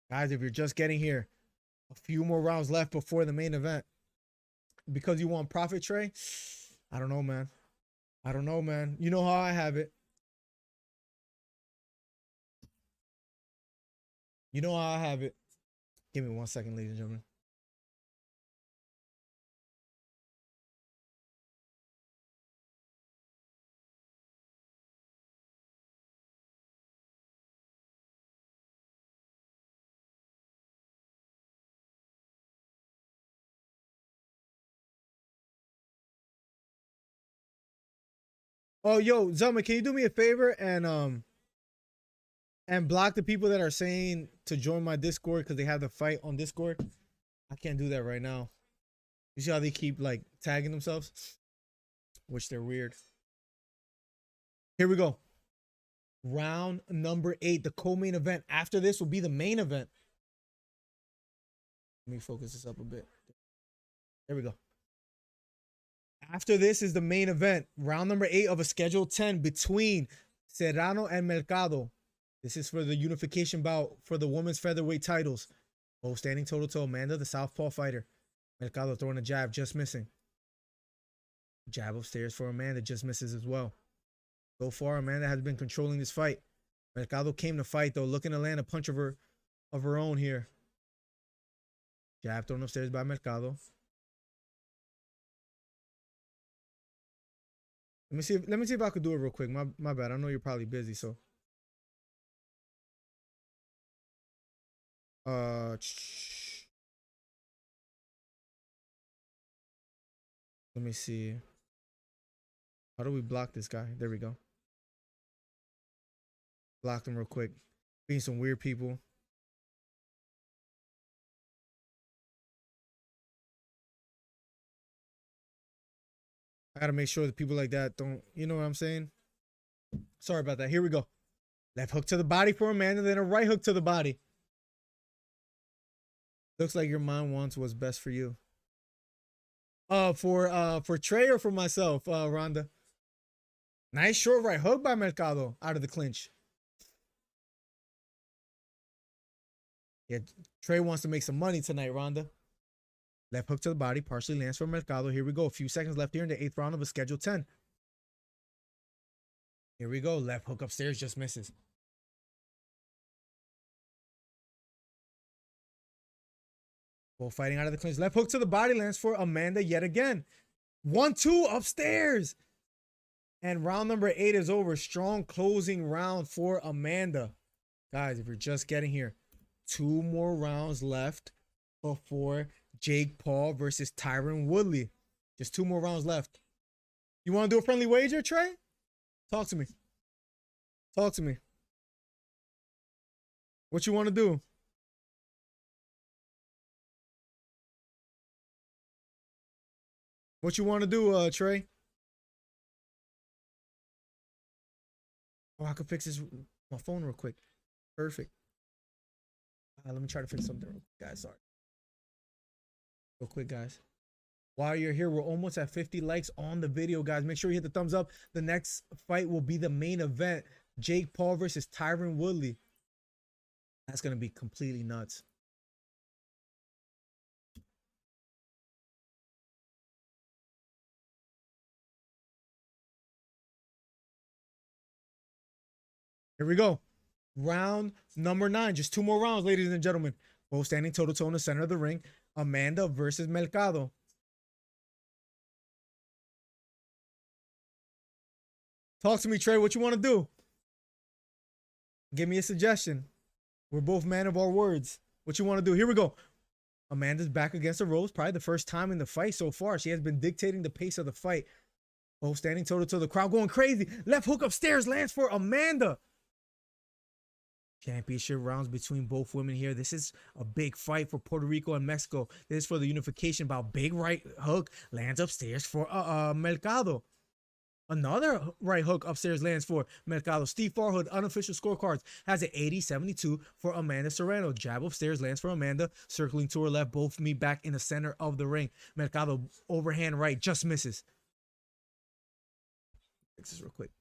Guys, if you're just getting here, a few more rounds left before the main event. Because you want profit, Trey? I don't know, man. I don't know, man. You know how I have it. You know how I have it. Give me 1 second, ladies and gentlemen. Oh, yo, Zelma, can you do me a favor and block the people that are saying to join my Discord because they have the fight on Discord? I can't do that right now. You see how they keep like tagging themselves? Which they're weird. Here we go. Round number 8, the co-main event. After this will be the main event. Let me focus this up a bit. There we go. After this is the main event. Round number 8 of a scheduled 10 between Serrano and Mercado. This is for the unification bout for the women's featherweight titles. Both standing toe to toe. Amanda, the southpaw fighter. Mercado throwing a jab, just missing. Jab upstairs for Amanda, just misses as well. So far, Amanda has been controlling this fight. Mercado came to fight, though, looking to land a punch of her own here. Jab thrown upstairs by Mercado. Let me see if I could do it real quick. My bad. I know you're probably busy, so. Let me see. How do we block this guy? There we go. Blocked him real quick. Being some weird people. I gotta make sure that people like that don't, you know what I'm saying? Sorry about that. Here we go. Left hook to the body for Amanda, then a right hook to the body. Looks like your mind wants what's best for you. For Trey or for myself, Rhonda? Nice short right hook by Mercado out of the clinch. Yeah, Trey wants to make some money tonight, Rhonda. Left hook to the body, partially lands for Mercado. Here we go. A few seconds left here in the 8th round of a scheduled 10. Here we go. Left hook upstairs, just misses. Both fighting out of the clinch. Left hook to the body lands for Amanda yet again. 1-2 upstairs. And round number 8 is over. Strong closing round for Amanda. Guys, if you're just getting here, 2 more rounds left before Jake Paul versus Tyron Woodley. Just 2 more rounds left. You want to do a friendly wager, Trey? Talk to me. Talk to me. What you want to do? What you want to do, Trey? Oh, I could fix this my phone real quick. Perfect. Let me try to fix something real quick, guys. Sorry. Real quick, guys. While you're here, we're almost at 50 likes on the video, guys. Make sure you hit the thumbs up. The next fight will be the main event. Jake Paul versus Tyron Woodley. That's going to be completely nuts. Here we go. Round number 9. Just 2 more rounds, ladies and gentlemen. Both standing toe-to-toe in the center of the ring. Amanda versus Mercado. Talk to me, Trey. What you want to do? Give me a suggestion. We're both man of our words. What you want to do? Here we go. Amanda's back against the ropes. Probably the first time in the fight so far. She has been dictating the pace of the fight. Both standing toe-to-toe. The crowd going crazy. Left hook upstairs lands for Amanda. Championship rounds between both women here. This is a big fight for Puerto Rico and Mexico. This is for the unification bout. Big right hook lands upstairs for Mercado. Another right hook upstairs lands for Mercado. Steve Farhood, unofficial scorecards, has an 80-72 for Amanda Serrano. Jab upstairs lands for Amanda. Circling to her left, both meet back in the center of the ring. Mercado overhand right, just misses. Fix this real quick.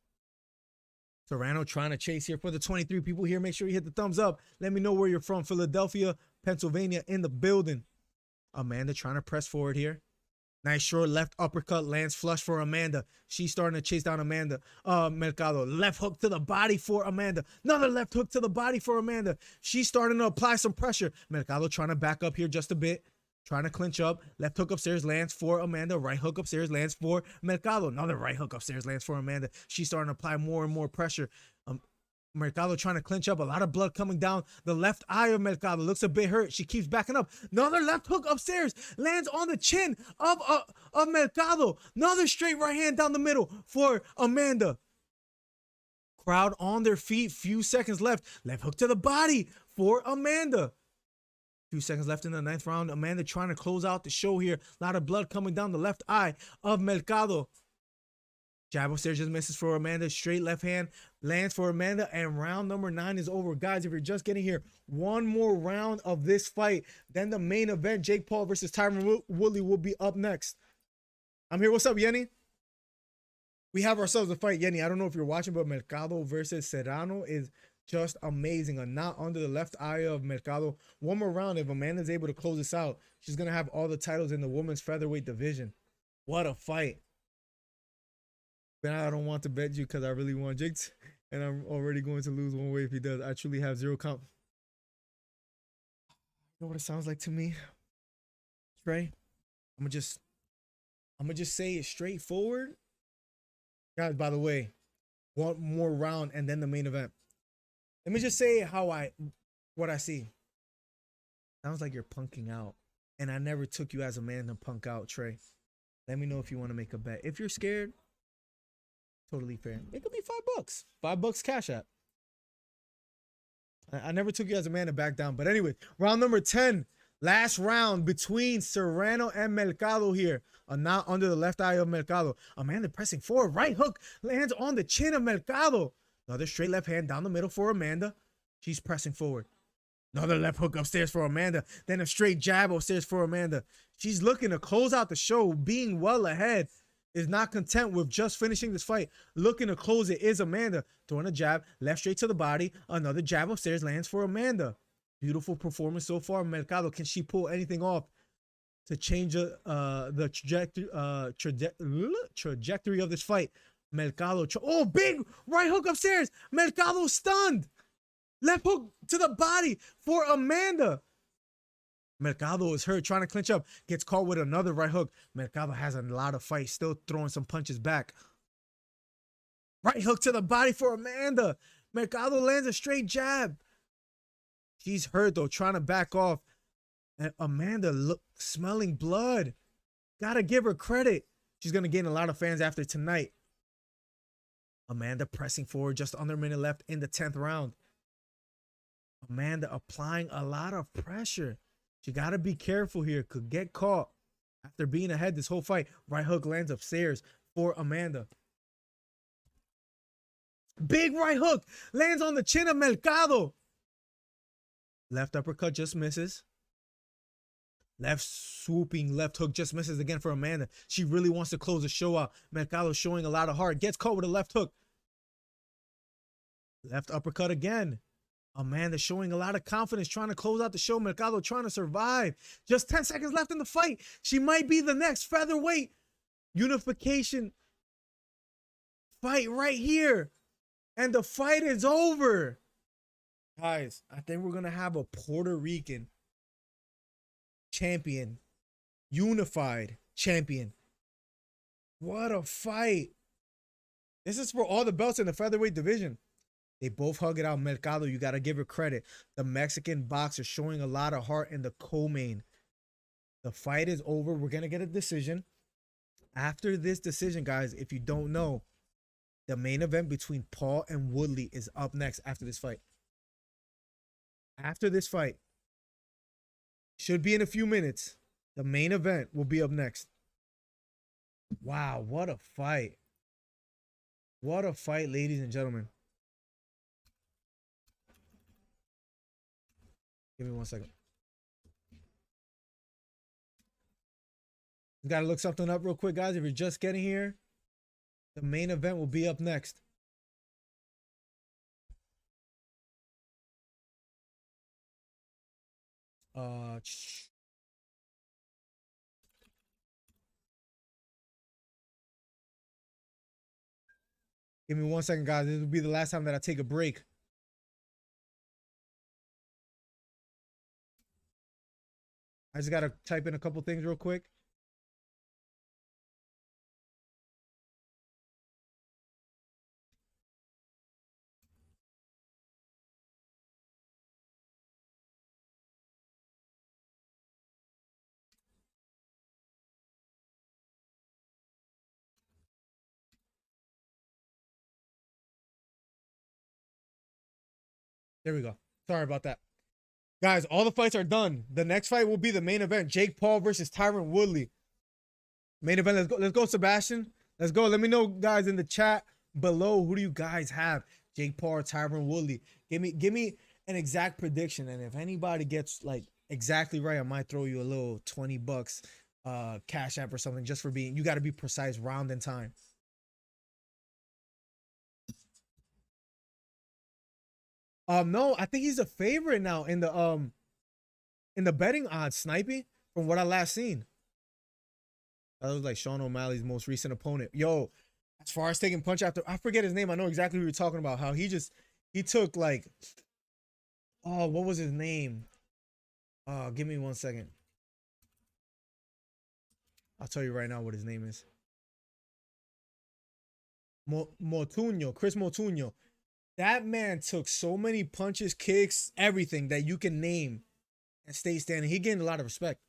Serrano trying to chase here for the 23 people here. Make sure you hit the thumbs up. Let me know where you're from. Philadelphia, Pennsylvania in the building. Amanda trying to press forward here. Nice short left uppercut lands flush for Amanda. She's starting to chase down Amanda. Mercado. Left hook to the body for Amanda. Another left hook to the body for Amanda. She's starting to apply some pressure. Mercado trying to back up here just a bit. Trying to clinch up. Left hook upstairs lands for Amanda. Right hook upstairs lands for Mercado. Another right hook upstairs lands for Amanda. She's starting to apply more and more pressure. Mercado trying to clinch up. A lot of blood coming down the left eye of Mercado. Looks a bit hurt. She keeps backing up. Another left hook upstairs. Lands on the chin of Mercado. Another straight right hand down the middle for Amanda. Crowd on their feet. Few seconds left. Left hook to the body for Amanda. Few seconds left in the 9th round. Amanda trying to close out the show here. A lot of blood coming down the left eye of Mercado. Jab upstairs just misses for Amanda. Straight left hand lands for Amanda. And round number 9 is over. Guys, if you're just getting here, one more round of this fight. Then the main event, Jake Paul versus Tyron Woodley, will be up next. I'm here. What's up, Yenny? We have ourselves a fight, Yenny. I don't know if you're watching, but Mercado versus Serrano is just amazing. A knot under the left eye of Mercado. One more round. If Amanda's able to close this out, she's going to have all the titles in the women's featherweight division. What a fight. But I don't want to bet you because I really want Jake, and I'm already going to lose one way if he does. I truly have zero comp. You know what it sounds like to me, Trey? I'm gonna just say it straightforward. Guys, by the way, one more round and then the main event. Let me just say what I see. Sounds like you're punking out. And I never took you as a man to punk out, Trey. Let me know if you want to make a bet. If you're scared, totally fair. It could be $5. $5 cash app. I never took you as a man to back down. But anyway, round number 10. Last round between Serrano and Mercado here. A knot under the left eye of Mercado. Amanda pressing forward. Right hook lands on the chin of Mercado. Another straight left hand down the middle for Amanda. She's pressing forward. Another left hook upstairs for Amanda. Then a straight jab upstairs for Amanda. She's looking to close out the show, being well ahead. Is not content with just finishing this fight. Looking to close it is Amanda. Throwing a jab, left straight to the body. Another jab upstairs lands for Amanda. Beautiful performance so far. Mercado, can she pull anything off to change the trajectory of this fight? Mercado, oh, big right hook upstairs. Mercado stunned. Left hook to the body for Amanda. Mercado is hurt, trying to clinch up. Gets caught with another right hook. Mercado has a lot of fight, still throwing some punches back. Right hook to the body for Amanda. Mercado lands a straight jab. She's hurt, though, trying to back off. And Amanda smelling blood. Gotta give her credit. She's going to gain a lot of fans after tonight. Amanda pressing forward, just under a minute left in the 10th round. Amanda applying a lot of pressure. She got to be careful here. Could get caught after being ahead this whole fight. Right hook lands upstairs for Amanda. Big right hook lands on the chin of Mercado. Left uppercut just misses. Left swooping left hook just misses again for Amanda. She really wants to close the show out. Mercado showing a lot of heart. Gets caught with a left hook. Left uppercut again. Amanda showing a lot of confidence, trying to close out the show. Mercado trying to survive. Just 10 seconds left in the fight. She might be the next featherweight unification fight right here. And the fight is over. Guys, I think we're going to have a Puerto Rican champion. Unified champion. What a fight. This is for all the belts in the featherweight division. They both hug it out. Mercado, you got to give her credit. The Mexican boxer showing a lot of heart in the co-main. The fight is over. We're going to get a decision. After this decision, guys, if you don't know, the main event between Paul and Woodley is up next after this fight. After this fight, should be in a few minutes, the main event will be up next. Wow, what a fight. What a fight, ladies and gentlemen. Give me 1 second. Got to look something up real quick, guys. If you're just getting here, the main event will be up next. Give me 1 second, guys. This will be the last time that I take a break. I just got to type in a couple things real quick. There we go. Sorry about that. Guys, all the fights are done. The next fight will be the main event. Jake Paul versus Tyron Woodley. Main event. Let's go. Let's go, Sebastian. Let's go. Let me know, guys, in the chat below. Who do you guys have? Jake Paul or Tyron Woodley? Give me an exact prediction. And if anybody gets like exactly right, I might throw you a little $20 cash app or something just for being. You got to be precise, round and time. No, I think he's a favorite now in the betting odds, Snipey, from what I last seen. That was like Sean O'Malley's most recent opponent. Yo, as far as taking punch after, I forget his name. I know exactly who you're talking about. How he took like, oh, what was his name? Give me 1 second. I'll tell you right now what his name is. Motuno, Chris Motuno. That man took so many punches, kicks, everything that you can name and stay standing. He gained a lot of respect.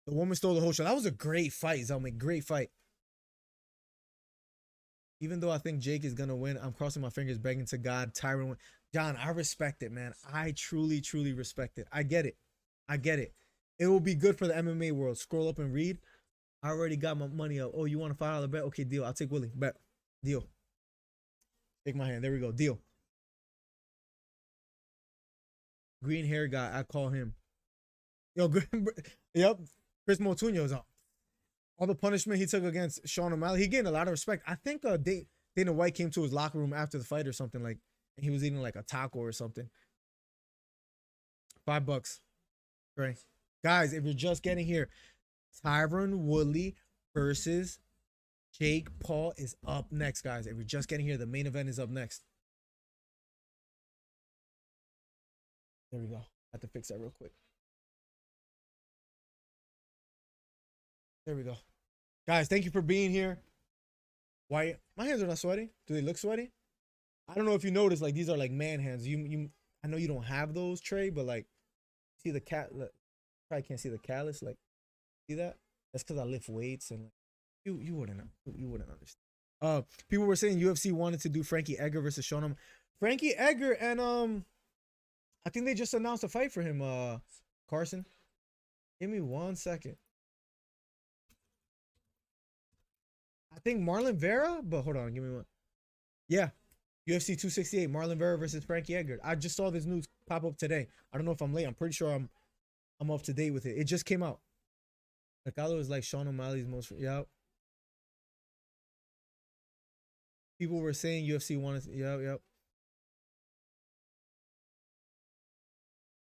The woman stole the whole show. That was a great fight, Zelman. Great fight. Even though I think Jake is going to win, I'm crossing my fingers, begging to God, Tyron win. John, I respect it, man. I truly, truly respect it. I get it. I get it. It will be good for the MMA world. Scroll up and read. I already got my money up. Oh, you want a $5 bet? Okay, deal. I'll take Willie. Bet. Deal. Take my hand. There we go. Deal. Green hair guy. I call him. Yo, yep. Chris Motuno's on. All the punishment he took against Sean O'Malley, he gained a lot of respect. I think Dana White came to his locker room after the fight or something, like, and he was eating like a taco or something. $5. Right. Guys, if you're just getting here, Tyron Woodley versus Jake Paul is up next, guys. If you're just getting here, the main event is up next. There we go. I have to fix that real quick. There we go. Guys, thank you for being here. Why? My hands are not sweaty. Do they look sweaty? I don't know if you noticed, like, these are like man hands. I know you don't have those, Trey, but like, see the cat, look, probably can't see the callus, like, see that? That's because I lift weights and like, you wouldn't understand. People were saying UFC wanted to do Frankie Edgar versus Sean. Frankie Edgar and I think they just announced a fight for him. Carson, give me 1 second. I think Marlon Vera, but hold on, give me one. Yeah, UFC 268, Marlon Vera versus Frankie Edgar. I just saw this news pop up today. I don't know if I'm late. I'm pretty sure I'm up to date with it. It just came out. Mercado is like Sean O'Malley's most. Yep. People were saying UFC wanted. Yep.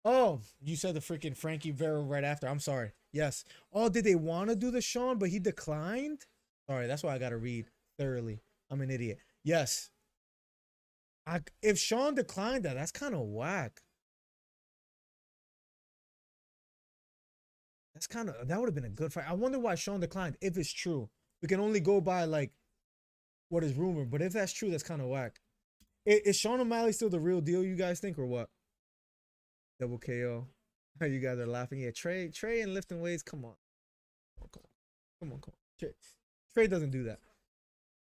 Oh, you said the freaking Frankie Vera right after. I'm sorry. Yes. Oh, did they want to do the Sean, but he declined? Sorry, that's why I got to read thoroughly. I'm an idiot. Yes. If Sean declined that, that's kind of whack. That would have been a good fight. I wonder why Sean declined. If it's true, we can only go by like what is rumored. But if that's true, that's kind of whack. Is Sean O'Malley still the real deal? You guys think, or what? Double KO. You guys are laughing. Yeah, Trey and lifting weights. Come on. Come on. Trey doesn't do that.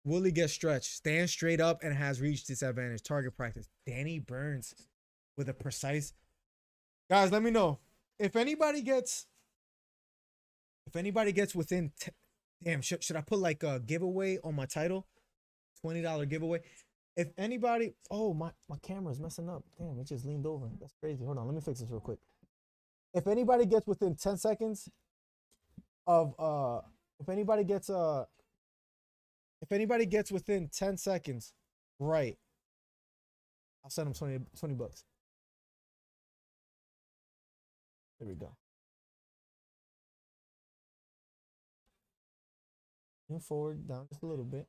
Woodley gets stretched, stands straight up, and has reached disadvantage. Target practice. Danny Burns with a precise. Guys, let me know if anybody gets within. Damn, should I put like a giveaway on my title? $20 giveaway. If anybody, oh my camera's messing up. Damn, it just leaned over. That's crazy. Hold on, let me fix this real quick. If anybody gets within 10 seconds of if anybody gets within 10 seconds, right, I'll send them 20 bucks. There we go. And forward, down just a little bit.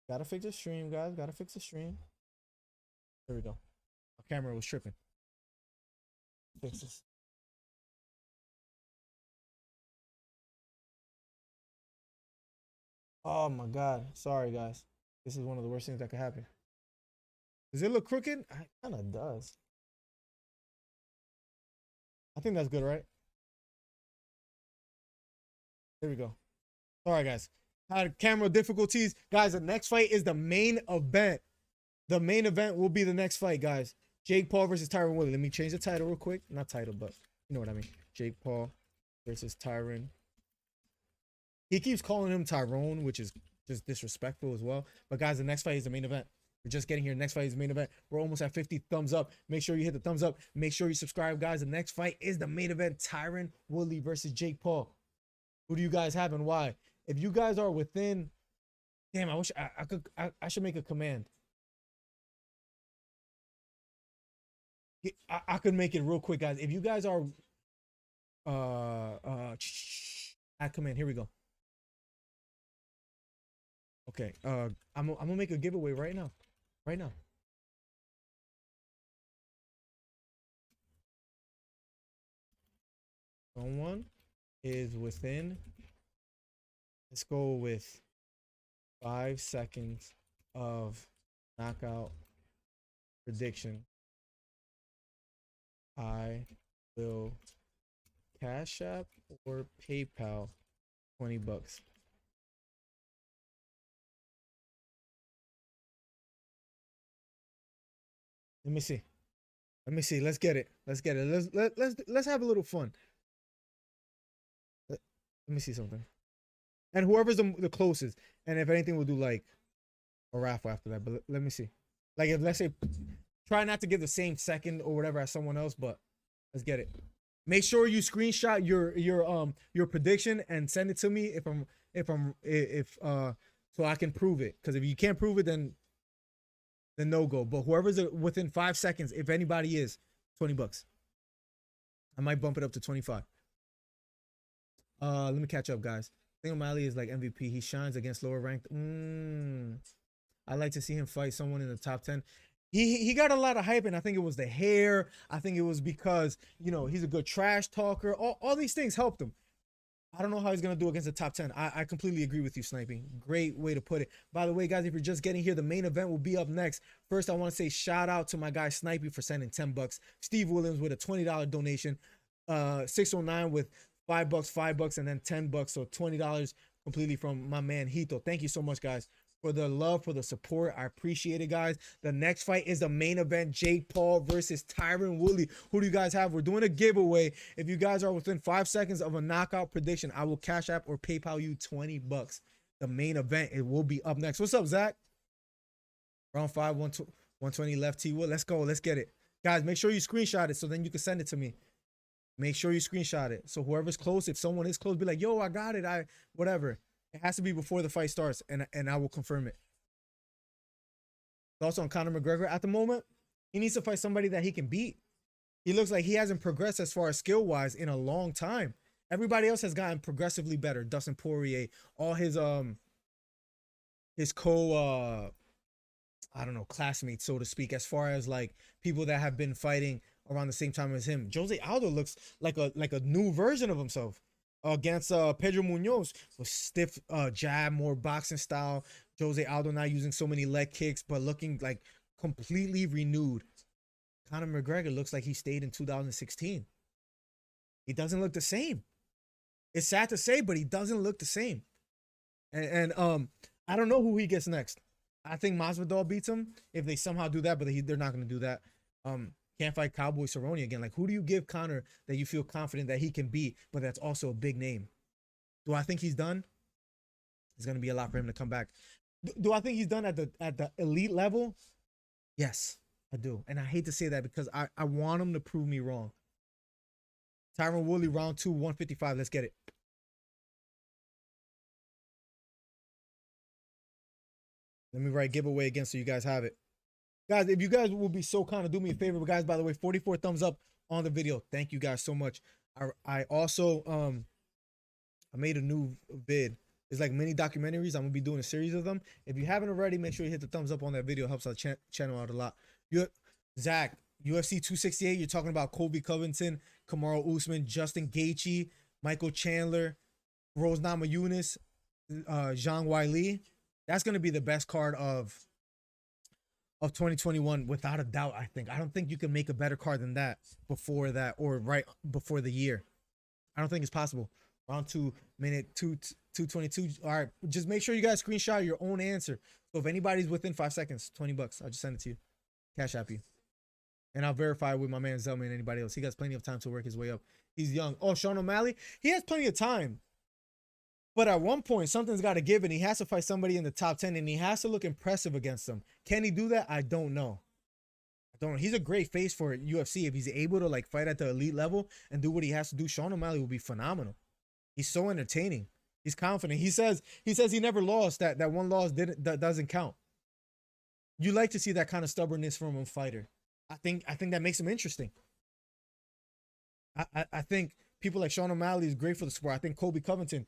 Gotta fix the stream, guys. Gotta fix the stream. There we go. My camera was tripping. Fix this. Oh my God. Sorry, guys. This is one of the worst things that could happen. Does it look crooked? It kind of does. I think that's good, right? There we go. All right, guys. Had camera difficulties. Guys, the next fight is the main event. The main event will be the next fight, guys. Jake Paul versus Tyron Woodley. Let me change the title real quick. Not title, but you know what I mean. Jake Paul versus Tyron. He keeps calling him Tyrone, which is just disrespectful as well. But guys, the next fight is the main event. We're just getting here. Next fight is the main event. We're almost at 50 thumbs up. Make sure you hit the thumbs up. Make sure you subscribe, guys. The next fight is the main event. Tyron Woodley versus Jake Paul. Who do you guys have and why? If you guys are within, damn, I wish I should make a command. I could make it real quick, guys. If you guys are add command. Here we go. Okay. I'm gonna make a giveaway right now. Right now. Someone is within. Let's go with 5 seconds of knockout prediction. I will Cash App or PayPal 20 bucks. Let me see. Let's get it. Let's have a little fun. Let me see something. And whoever's the closest, and if anything, we'll do like a raffle after that. But let me see. Like, if let's say, try not to give the same second or whatever as someone else, but let's get it. Make sure you screenshot your prediction and send it to me so I can prove it. Because if you can't prove it, then no go. But whoever's within 5 seconds, if anybody is, 20 bucks. I might bump it up to 25. Let me catch up, guys. I think O'Malley is like MVP. He shines against lower ranked. I like to see him fight someone in the top 10. He got a lot of hype, and I think it was the hair. I think it was because, you know, he's a good trash talker. All these things helped him. I don't know how he's going to do against the top 10. I completely agree with you, Sniping. Great way to put it. By the way, guys, if you're just getting here, the main event will be up next. First, I want to say shout out to my guy Snipey for sending 10 bucks. Steve Williams with a $20 donation. 609 with $5, $5, and then 10 bucks. So $20 completely from my man Hito. Thank you so much, guys, for the love, for the support. I appreciate it, guys. The next fight is the main event, Jake Paul versus Tyron Woodley. Who do you guys have? We're doing a giveaway. If you guys are within 5 seconds of a knockout prediction, I will Cash App or PayPal you 20 bucks. The main event, it will be up next. What's up, Zach? Round 5, 120 left, T Wood. Let's go. Let's get it. Guys, make sure you screenshot it so then you can send it to me. Make sure you screenshot it. So whoever's close, if someone is close, be like, yo, I got it. Whatever. It has to be before the fight starts, and I will confirm it. Also on Conor McGregor, at the moment, he needs to fight somebody that he can beat. He looks like he hasn't progressed as far as skill-wise in a long time. Everybody else has gotten progressively better. Dustin Poirier, all his I don't know, classmates, so to speak, as far as like people that have been fighting around the same time as him. Jose Aldo looks like a new version of himself against Pedro Munoz with stiff jab, more boxing style. Jose Aldo not using so many leg kicks, but looking like completely renewed. Conor McGregor looks like he stayed in 2016. He doesn't look the same. It's sad to say, but he doesn't look the same. And I don't know who he gets next. I think Masvidal beats him if they somehow do that, but they're not going to do that. Can't fight Cowboy Cerrone again. Like, who do you give Conor that you feel confident that he can beat, but that's also a big name? Do I think he's done? It's going to be a lot for him to come back. Do I think he's done at the elite level? Yes, I do. And I hate to say that because I want him to prove me wrong. Tyron Woodley, round 2, 155. Let's get it. Let me write giveaway again so you guys have it. Guys, if you guys will be so kind of do me a favor, but guys, by the way, 44 thumbs up on the video. Thank you guys so much. I also I made a new vid. It's like mini documentaries. I'm gonna be doing a series of them. If you haven't already, make sure you hit the thumbs up on that video. It helps our channel out a lot. Zach, UFC 268. You're talking about Colby Covington, Kamaru Usman, Justin Gaethje, Michael Chandler, Rose Namajunas, Zhang Weili. That's gonna be the best card of 2021 without a doubt. I think. I don't think you can make a better card than that before that or right before the year. I don't think it's possible. Round 2, minute 222. All right, just make sure you guys screenshot your own answer. So if anybody's within 5 seconds, $20. I'll just send it to you. Cash app you. And I'll verify with my man Zelman and anybody else. He got plenty of time to work his way up. He's young. Oh, Sean O'Malley, he has plenty of time. But at one point, something's got to give, and he has to fight somebody in the top 10, and he has to look impressive against them. Can he do that? I don't know. He's a great face for UFC. If he's able to like fight at the elite level and do what he has to do, Sean O'Malley will be phenomenal. He's so entertaining. He's confident. He says he never lost. That one loss doesn't count. You like to see that kind of stubbornness from a fighter. I think that makes him interesting. I think people like Sean O'Malley is great for the sport. I think Colby Covington,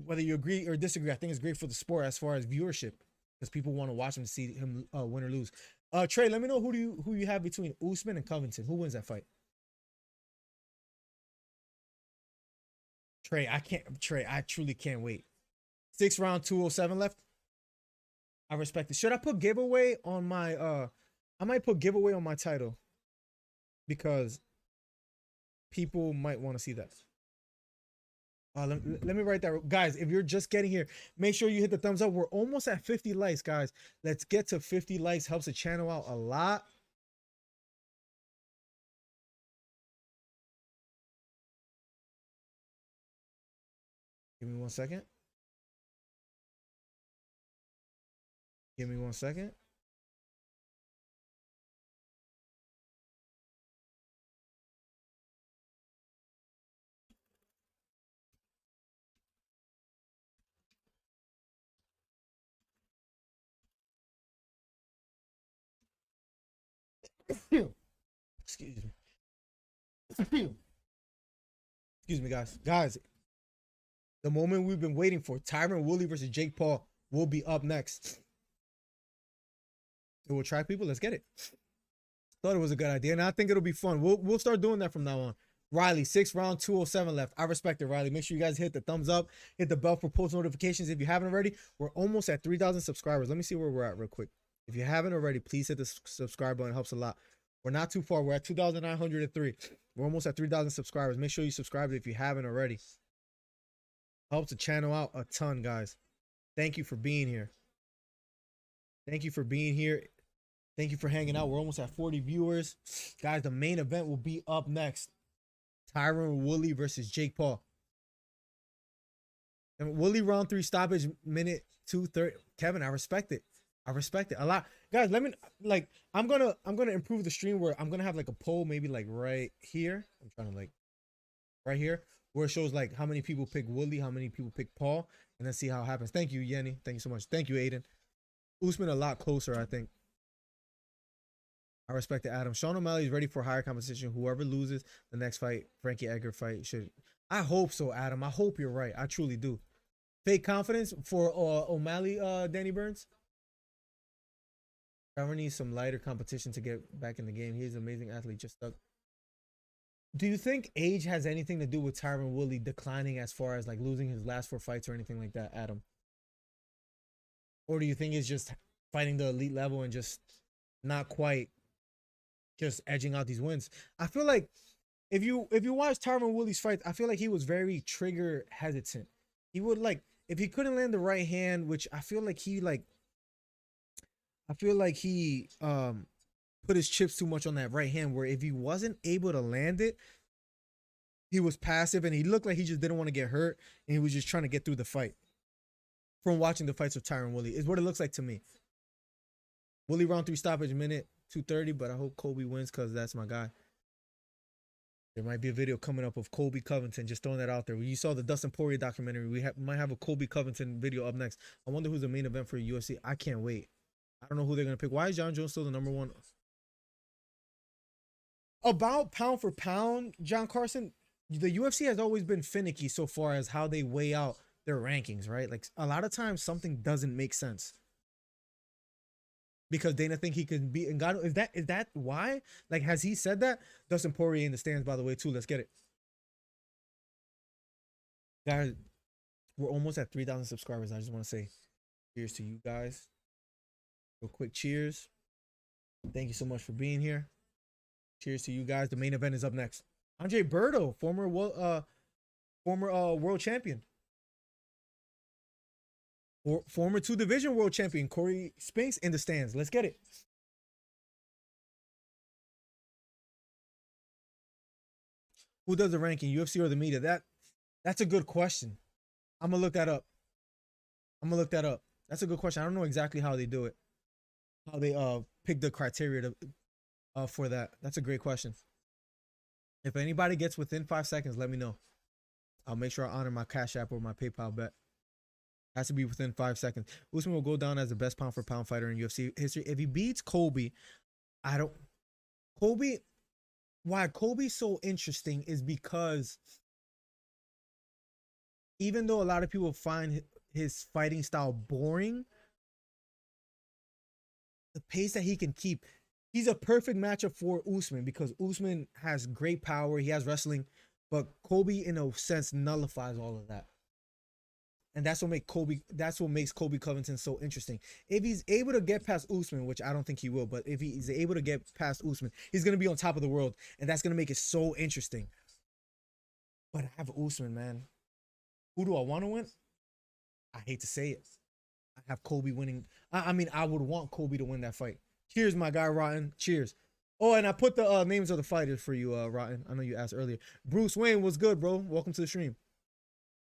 whether you agree or disagree, I think it's great for the sport as far as viewership because people want to watch him to see him win or lose. Trey, let me know who you have between Usman and Covington. Who wins that fight? Trey, I truly can't wait. 6th round, 207 left. I respect it. Should I put giveaway on my I might put giveaway on my title because people might want to see that. Let me write that. Guys, if you're just getting here, make sure you hit the thumbs up. We're almost at 50 likes, guys. Let's get to 50 likes. Helps the channel out a lot. Give me 1 second. Give me 1 second. Excuse me. Excuse me, guys. Guys, the moment we've been waiting for, Tyron Woodley versus Jake Paul, will be up next. It will attract people. Let's get it. Thought it was a good idea, and I think it'll be fun. We'll start doing that from now on. Riley, 6th round, 207 left. I respect it, Riley. Make sure you guys hit the thumbs up, hit the bell for post notifications if you haven't already. We're almost at 3,000 subscribers. Let me see where we're at real quick. If you haven't already, please hit the subscribe button. It helps a lot. We're not too far. We're at 2,903. We're almost at 3,000 subscribers. Make sure you subscribe if you haven't already. Helps the channel out a ton, guys. Thank you for being here. Thank you for being here. Thank you for hanging out. We're almost at 40 viewers. Guys, the main event will be up next. Tyron Woodley versus Jake Paul. And Woodley round 3 stoppage, minute 2:30. Kevin, I respect it. I respect it a lot. Guys, let me like I'm gonna improve the stream where I'm gonna have like a poll maybe like right here. I'm trying to like right here where it shows like how many people pick Woodley, how many people pick Paul, and then see how it happens. Thank you, Yenny. Thank you so much. Thank you, Aiden. Usman a lot closer, I think. I respect it, Adam. Sean O'Malley is ready for higher competition. Whoever loses the next fight, Frankie Edgar fight should. I hope so, Adam. I hope you're right. I truly do. Fake confidence for O'Malley, Danny Burns. Tyron needs some lighter competition to get back in the game. He's an amazing athlete, just stuck. Do you think age has anything to do with Tyron Woodley declining as far as like losing his last 4 fights or anything like that, Adam? Or do you think it's just fighting the elite level and just not quite just edging out these wins? I feel like if you watch Tyron Woodley's fights, I feel like he was very trigger hesitant. He would like if he couldn't land the right hand, which I feel like he put his chips too much on that right hand, where if he wasn't able to land it, he was passive and he looked like he just didn't want to get hurt and he was just trying to get through the fight. From watching the fights of Tyron Woodley is what it looks like to me. Woodley round 3 stoppage, minute 2:30, but I hope Colby wins because that's my guy. There might be a video coming up of Colby Covington, just throwing that out there. You saw the Dustin Poirier documentary. We might have a Colby Covington video up next. I wonder who's the main event for UFC. I can't wait. I don't know who they're going to pick. Why is John Jones still the #1? About pound for pound, John Carson, the UFC has always been finicky so far as how they weigh out their rankings, right? Like a lot of times something doesn't make sense. Because Dana think he could beat Ngannou. Is that why? Like, has he said that? Dustin Poirier in the stands, by the way, too. Let's get it. Guys, we're almost at 3,000 subscribers. I just want to say cheers to you guys. Real quick cheers. Thank you so much for being here. Cheers to you guys. The main event is up next. Andre Berto, former world champion. Or former 2 division world champion Corey Spinks in the stands. Let's get it. Who does the ranking, UFC or the media? That's a good question. I'm gonna look that up. That's a good question. I don't know exactly how they do it. How they pick the criteria to for that. That's a great question. If anybody gets within 5 seconds, let me know. I'll make sure I honor my Cash App or my PayPal bet. Has to be within 5 seconds. Usman will go down as the best pound for pound fighter in UFC history. If he beats Colby, why Colby's so interesting is because even though a lot of people find his fighting style boring, the pace that he can keep, he's a perfect matchup for Usman because Usman has great power. He has wrestling, but Colby, in a sense, nullifies all of that. And that's what makes Colby Covington so interesting. If he's able to get past Usman, which I don't think he will, but if he's able to get past Usman, he's going to be on top of the world. And that's going to make it so interesting. But I have Usman, man. Who do I want to win? I hate to say it. I have Colby winning. I mean, I would want Colby to win that fight. Cheers, my guy, Rotten. Cheers. Oh, and I put the names of the fighters for you, Rotten. I know you asked earlier. Bruce Wayne, what's good, bro? Welcome to the stream.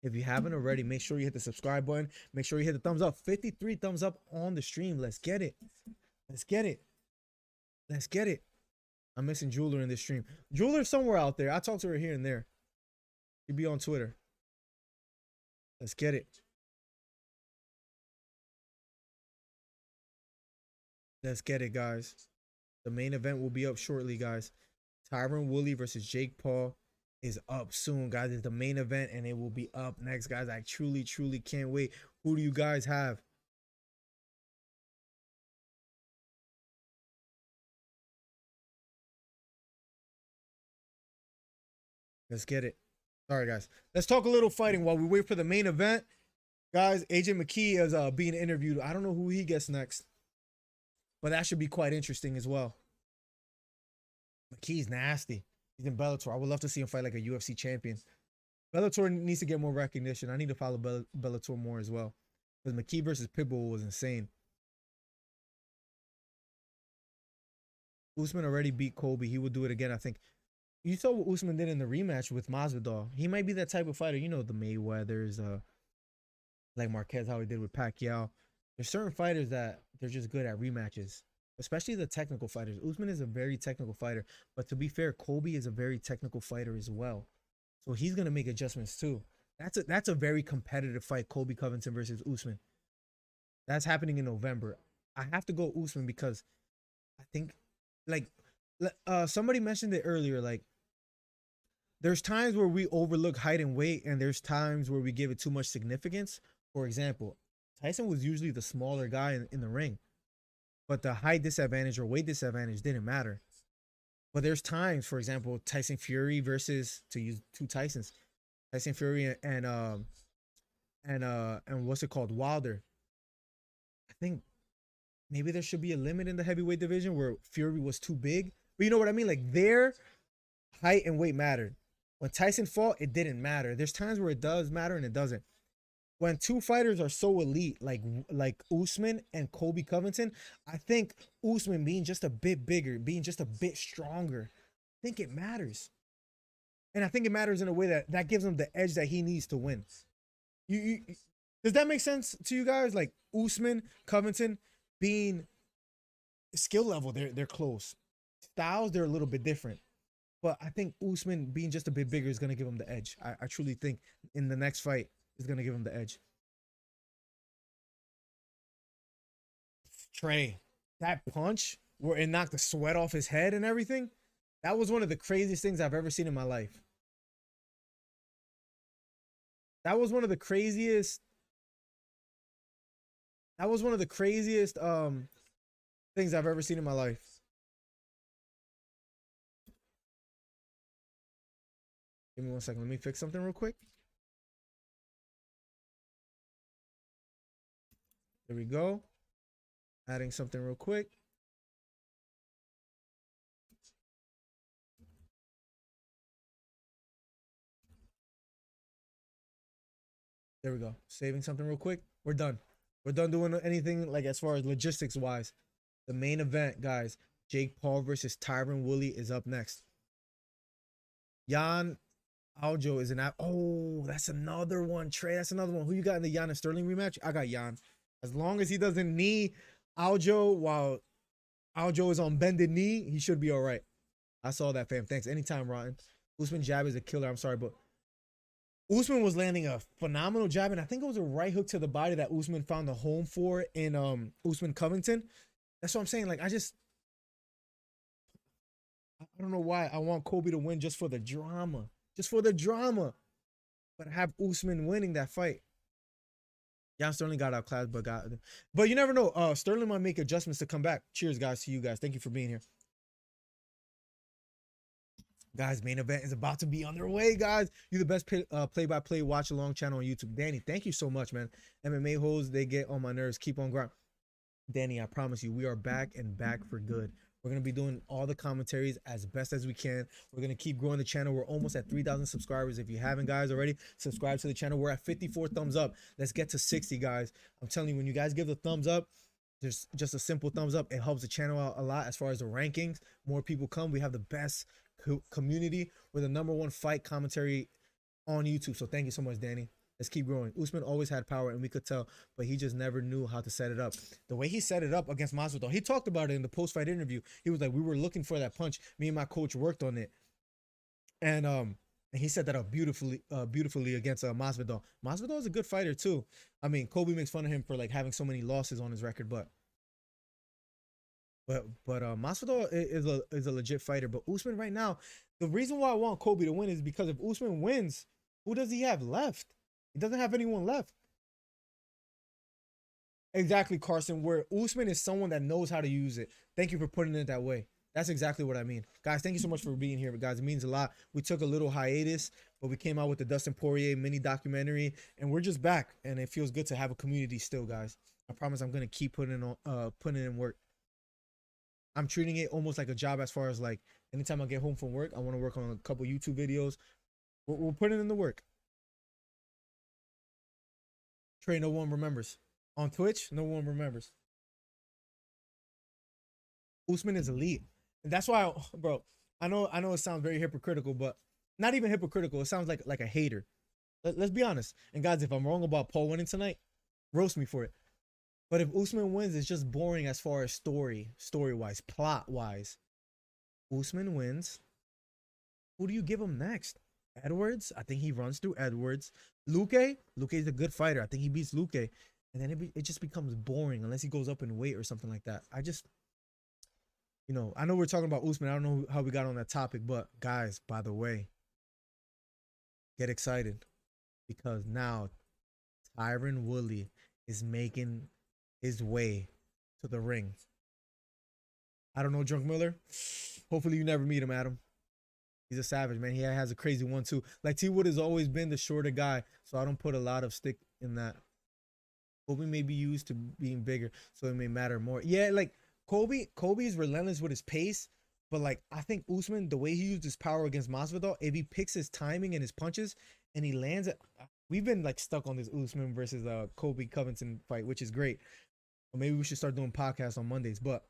If you haven't already, make sure you hit the subscribe button. Make sure you hit the thumbs up. 53 thumbs up on the stream. Let's get it. Let's get it. Let's get it. I'm missing Jeweler in this stream. Jeweler's somewhere out there. I talk to her here and there. She'd be on Twitter. Let's get it. Let's get it, guys. The main event will be up shortly, guys. Tyron Woodley versus Jake Paul is up soon, guys. It's the main event and it will be up next, guys. I truly can't wait. Who do you guys have? Let's get it. All right, guys. Let's talk a little fighting while we wait for the main event. Guys, Agent McKee is being interviewed. I don't know who he gets next, but that should be quite interesting as well. McKee's nasty. He's in Bellator. I would love to see him fight like a UFC champion. Bellator needs to get more recognition. I need to follow Bellator more as well. Because McKee versus Pitbull was insane. Usman already beat Colby. He will do it again, I think. You saw what Usman did in the rematch with Masvidal. He might be that type of fighter. You know, the Mayweathers, like Marquez, how he did with Pacquiao. There's certain fighters that they're just good at rematches. Especially the technical fighters. Usman is a very technical fighter. But to be fair, Colby is a very technical fighter as well. So he's going to make adjustments too. That's a very competitive fight, Colby Covington versus Usman. That's happening in November. I have to go Usman because I think, like, somebody mentioned it earlier, like, there's times where we overlook height and weight, and there's times where we give it too much significance. For example, Tyson was usually the smaller guy in the ring. but the height disadvantage or weight disadvantage didn't matter. But there's times, for example, Tyson Fury versus, to use two Tysons, Tyson Fury and what's it called, Wilder. I think maybe there should be a limit in the heavyweight division where Fury was too big. But you know what I mean? Like their height and weight mattered. When Tyson fought, it didn't matter. There's times where it does matter and it doesn't. When two fighters are so elite, like Usman and Colby Covington, I think Usman being just a bit bigger, being just a bit stronger, I think it matters. And I think it matters in a way that gives him the edge that he needs to win. Does that make sense to you guys? Like Usman, Covington being skill level, they're close. Styles, they're a little bit different. But I think Usman being just a bit bigger is going to give him the edge. I truly think in the next fight is going to give him the edge. Trey, that punch where it knocked the sweat off his head and everything, that was one of the craziest things I've ever seen in my life. That was one of the craziest. That was one of the craziest things I've ever seen in my life. Give me 1 second. Let me fix something real quick. There we go. Adding something real quick. There we go. Saving something real quick. We're done. We're done doing anything like as far as logistics wise. The main event, guys. Jake Paul versus Tyron Woodley is up next. Jan Aljo is an app. Oh, that's another one. Trey, that's another one. Who you got in the Jan and Sterling rematch? I got Jan. As long as he doesn't knee Aljo while Aljo is on bended knee, he should be all right. I saw that, fam. Thanks. Anytime, Rotten. Usman jab is a killer. I'm sorry, but Usman was landing a phenomenal jab, and I think it was a right hook to the body that Usman found the home for in Usman Covington. That's what I'm saying. Like, I don't know why I want Colby to win just for the drama. Just for the drama. But I have Usman winning that fight. Jan Sterling got outclassed, but you never know. Sterling might make adjustments to come back. Cheers, guys, to you guys. Thank you for being here. Guys, main event is about to be underway, guys. You're the best play-by-play watch-along channel on YouTube. Danny, thank you so much, man. MMA hoes, they get on my nerves. Keep on grind. Danny, I promise you, we are back and back for good. We're going to be doing all the commentaries as best as we can. We're going to keep growing the channel. We're almost at 3,000 subscribers. If you haven't, guys, already, subscribe to the channel. We're at 54 thumbs up. Let's get to 60, guys. I'm telling you, when you guys give the thumbs up, there's just a simple thumbs up. It helps the channel out a lot as far as the rankings. More people come. We have the best community. We're the #1 fight commentary on YouTube. So thank you so much, Danny. Let's keep growing. Usman always had power, and we could tell, but he just never knew how to set it up. The way he set it up against Masvidal, he talked about it in the post-fight interview. He was like, we were looking for that punch. Me and my coach worked on it. And he set that up beautifully against Masvidal. Masvidal is a good fighter too. I mean, Colby makes fun of him for like having so many losses on his record, but Masvidal is a legit fighter. But Usman right now, the reason why I want Colby to win is because if Usman wins, who does he have left? He doesn't have anyone left. Exactly, Carson, where Usman is someone that knows how to use it. Thank you for putting it that way. That's exactly what I mean. Guys, thank you so much for being here. But guys, it means a lot. We took a little hiatus, but we came out with the Dustin Poirier mini documentary, and we're just back. And it feels good to have a community still, guys. I promise I'm gonna keep putting in work. I'm treating it almost like a job as far as like anytime I get home from work, I want to work on a couple YouTube videos. We're putting in the work. Trey, no one remembers. On Twitch, no one remembers. Usman is elite. And that's why, bro, I know it sounds very hypocritical, but not even hypocritical. It sounds like a hater. Let's be honest. And guys, if I'm wrong about Paul winning tonight, roast me for it. But if Usman wins, it's just boring as far as story-wise, plot-wise. Usman wins. Who do you give him next? Edwards? I think he runs through Edwards. Luque is a good fighter. I think he beats Luque. And then it just becomes boring unless he goes up in weight or something like that. I know we're talking about Usman. I don't know how we got on that topic. But, guys, by the way, get excited. Because now Tyron Woodley is making his way to the ring. I don't know Drunk Miller. Hopefully you never meet him, Adam. He's a savage, man. He has a crazy one too. Like T Wood has always been the shorter guy, so I don't put a lot of stick in that. Kobe may be used to being bigger, so it may matter more. Yeah, like Kobe's relentless with his pace, but like I think Usman, the way he used his power against Masvidal, if he picks his timing and his punches and he lands it, we've been like stuck on this Usman versus Kobe Covington fight, which is great. Or maybe we should start doing podcasts on Mondays. But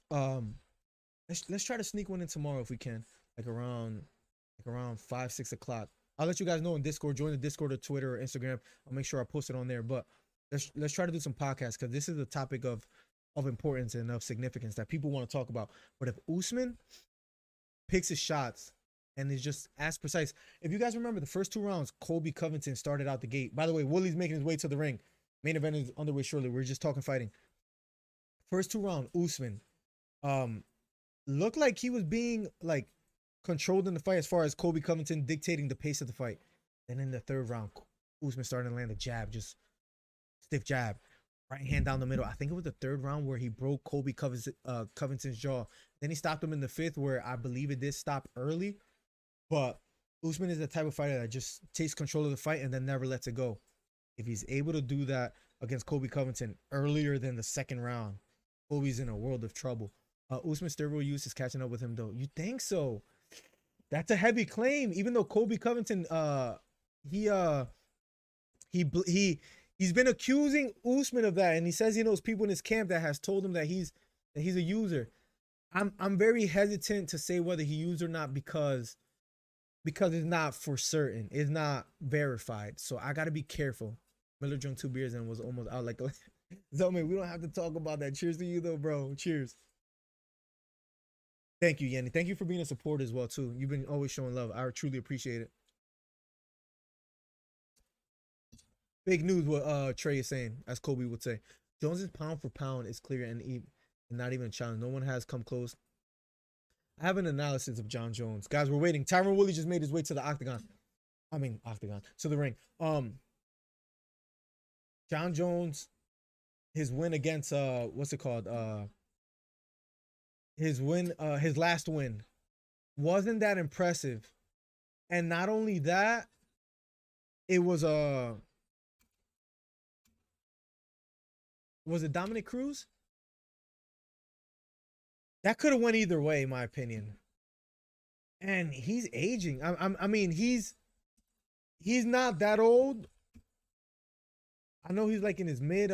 let's try to sneak one in tomorrow if we can, like around 5-6 o'clock. I'll let you guys know in Discord. Join the Discord or Twitter or Instagram. I'll make sure I post it on there. But let's try to do some podcasts because this is a topic of importance and of significance that people want to talk about. But if Usman picks his shots and is just as precise, if you guys remember the first 2 rounds, Kobe Covington started out the gate. By the way, Woodley's making his way to the ring. Main event is underway shortly. We're just talking fighting. First 2 rounds, Usman looked like he was being like controlled in the fight as far as Kobe Covington dictating the pace of the fight. Then in the 3rd round, Usman started to land a jab, just stiff jab, right hand down the middle. I think it was the 3rd round where he broke Kobe Covington's jaw. Then he stopped him in the 5th, where I believe it did stop early. But Usman is the type of fighter that just takes control of the fight and then never lets it go. If he's able to do that against Kobe Covington earlier than the 2nd round, Kobe's in a world of trouble. Usman steroid use is catching up with him, though. You think so? That's a heavy claim. Even though Kobe Covington, he's been accusing Usman of that, and he says he knows people in his camp that has told him that he's a user. I'm very hesitant to say whether he used or not because it's not for certain. It's not verified. So I gotta be careful. Miller drank 2 beers and was almost out like Zelman, we don't have to talk about that. Cheers to you though, bro. Cheers. Thank you, Yenny. Thank you for being a supporter as well, too. You've been always showing love. I truly appreciate it. Big news what Trey is saying, as Kobe would say. Jones's pound for pound is clear and not even a challenge. No one has come close. I have an analysis of John Jones. Guys, we're waiting. Tyron Woodley just made his way to the octagon. To the ring. John Jones, his win against what's it called? His last win wasn't that impressive. And not only that, it was it Dominic Cruz? That could have went either way, in my opinion. And he's aging. I mean, he's not that old. I know he's like in his mid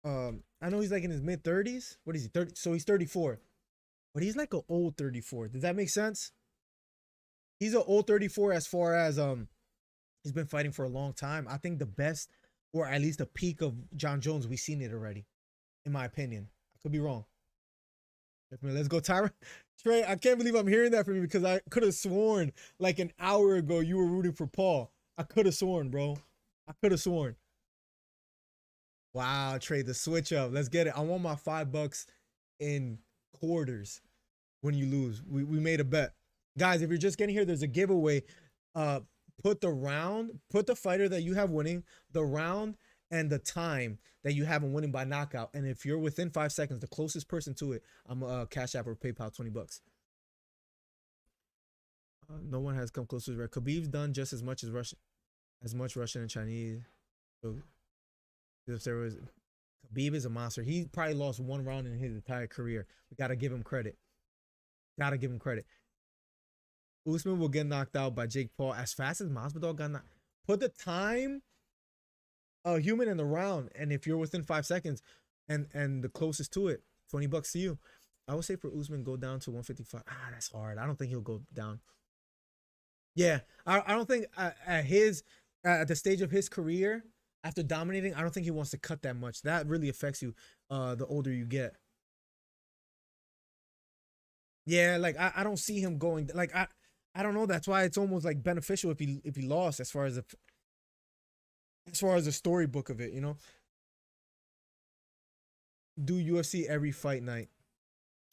30s. What is he? 30? So he's 34. But he's like an old 34. Does that make sense? He's an old 34 as far as he's been fighting for a long time. I think the best, or at least the peak of John Jones, we've seen it already, in my opinion. I could be wrong. Let's go, Tyron. Trey, I can't believe I'm hearing that from you because I could have sworn like an hour ago you were rooting for Paul. I could have sworn, bro. I could have sworn. Wow, Trey, the switch up. Let's get it. I want my $5 in quarters when you lose. We made a bet. Guys, if you're just getting here, there's a giveaway. Put the fighter that you have winning, the round, and the time that you have him winning by knockout. And if you're within 5 seconds, the closest person to it, I'm a Cash App or PayPal $20. No one has come close to the Khabib's done just as much Russian and Chinese. So if there was, Khabib is a monster. He probably lost 1 round in his entire career. We gotta give him credit. Usman will get knocked out by Jake Paul as fast as Masvidal got knocked. Put the time, human in the round, and if you're within 5 seconds, and the closest to it, $20 to you. I would say for Usman, go down to 155. That's hard. I don't think he'll go down. Yeah, I don't think at the stage of his career, after dominating, I don't think he wants to cut that much. That really affects you the older you get. Yeah, like I don't see him going, like I don't know. That's why it's almost like beneficial if he lost as far as the storybook of it, you know. Do UFC every fight night.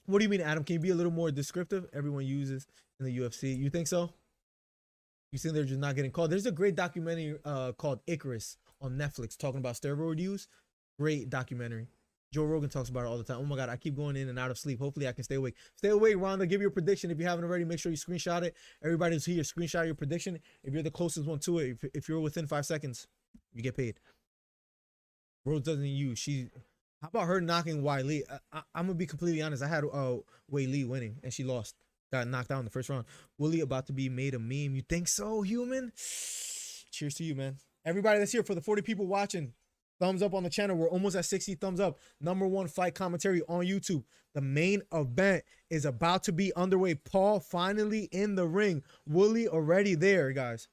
What do you mean, Adam? Can you be a little more descriptive? Everyone uses in the UFC. You think so? You think they're just not getting called? There's a great documentary called Icarus on Netflix talking about steroid use. Great documentary. Joe Rogan talks about it all the time. Oh my God, I keep going in and out of sleep. Hopefully I can stay awake. Stay awake, Rhonda. Give your prediction. If you haven't already, make sure you screenshot it. Everybody who's here, screenshot your prediction. If you're the closest one to it, if you're within 5 seconds, you get paid. Rose doesn't use. How about her knocking Wei Lee? I'm going to be completely honest. I had Wei Lee winning, and she lost. Got knocked out in the first round. Willie about to be made a meme. You think so, human? Cheers to you, man. Everybody that's here, for the 40 people watching, thumbs up on the channel. We're almost at 60 thumbs up. #1 fight commentary on YouTube. The main event is about to be underway. Paul finally in the ring. Willie already there, guys.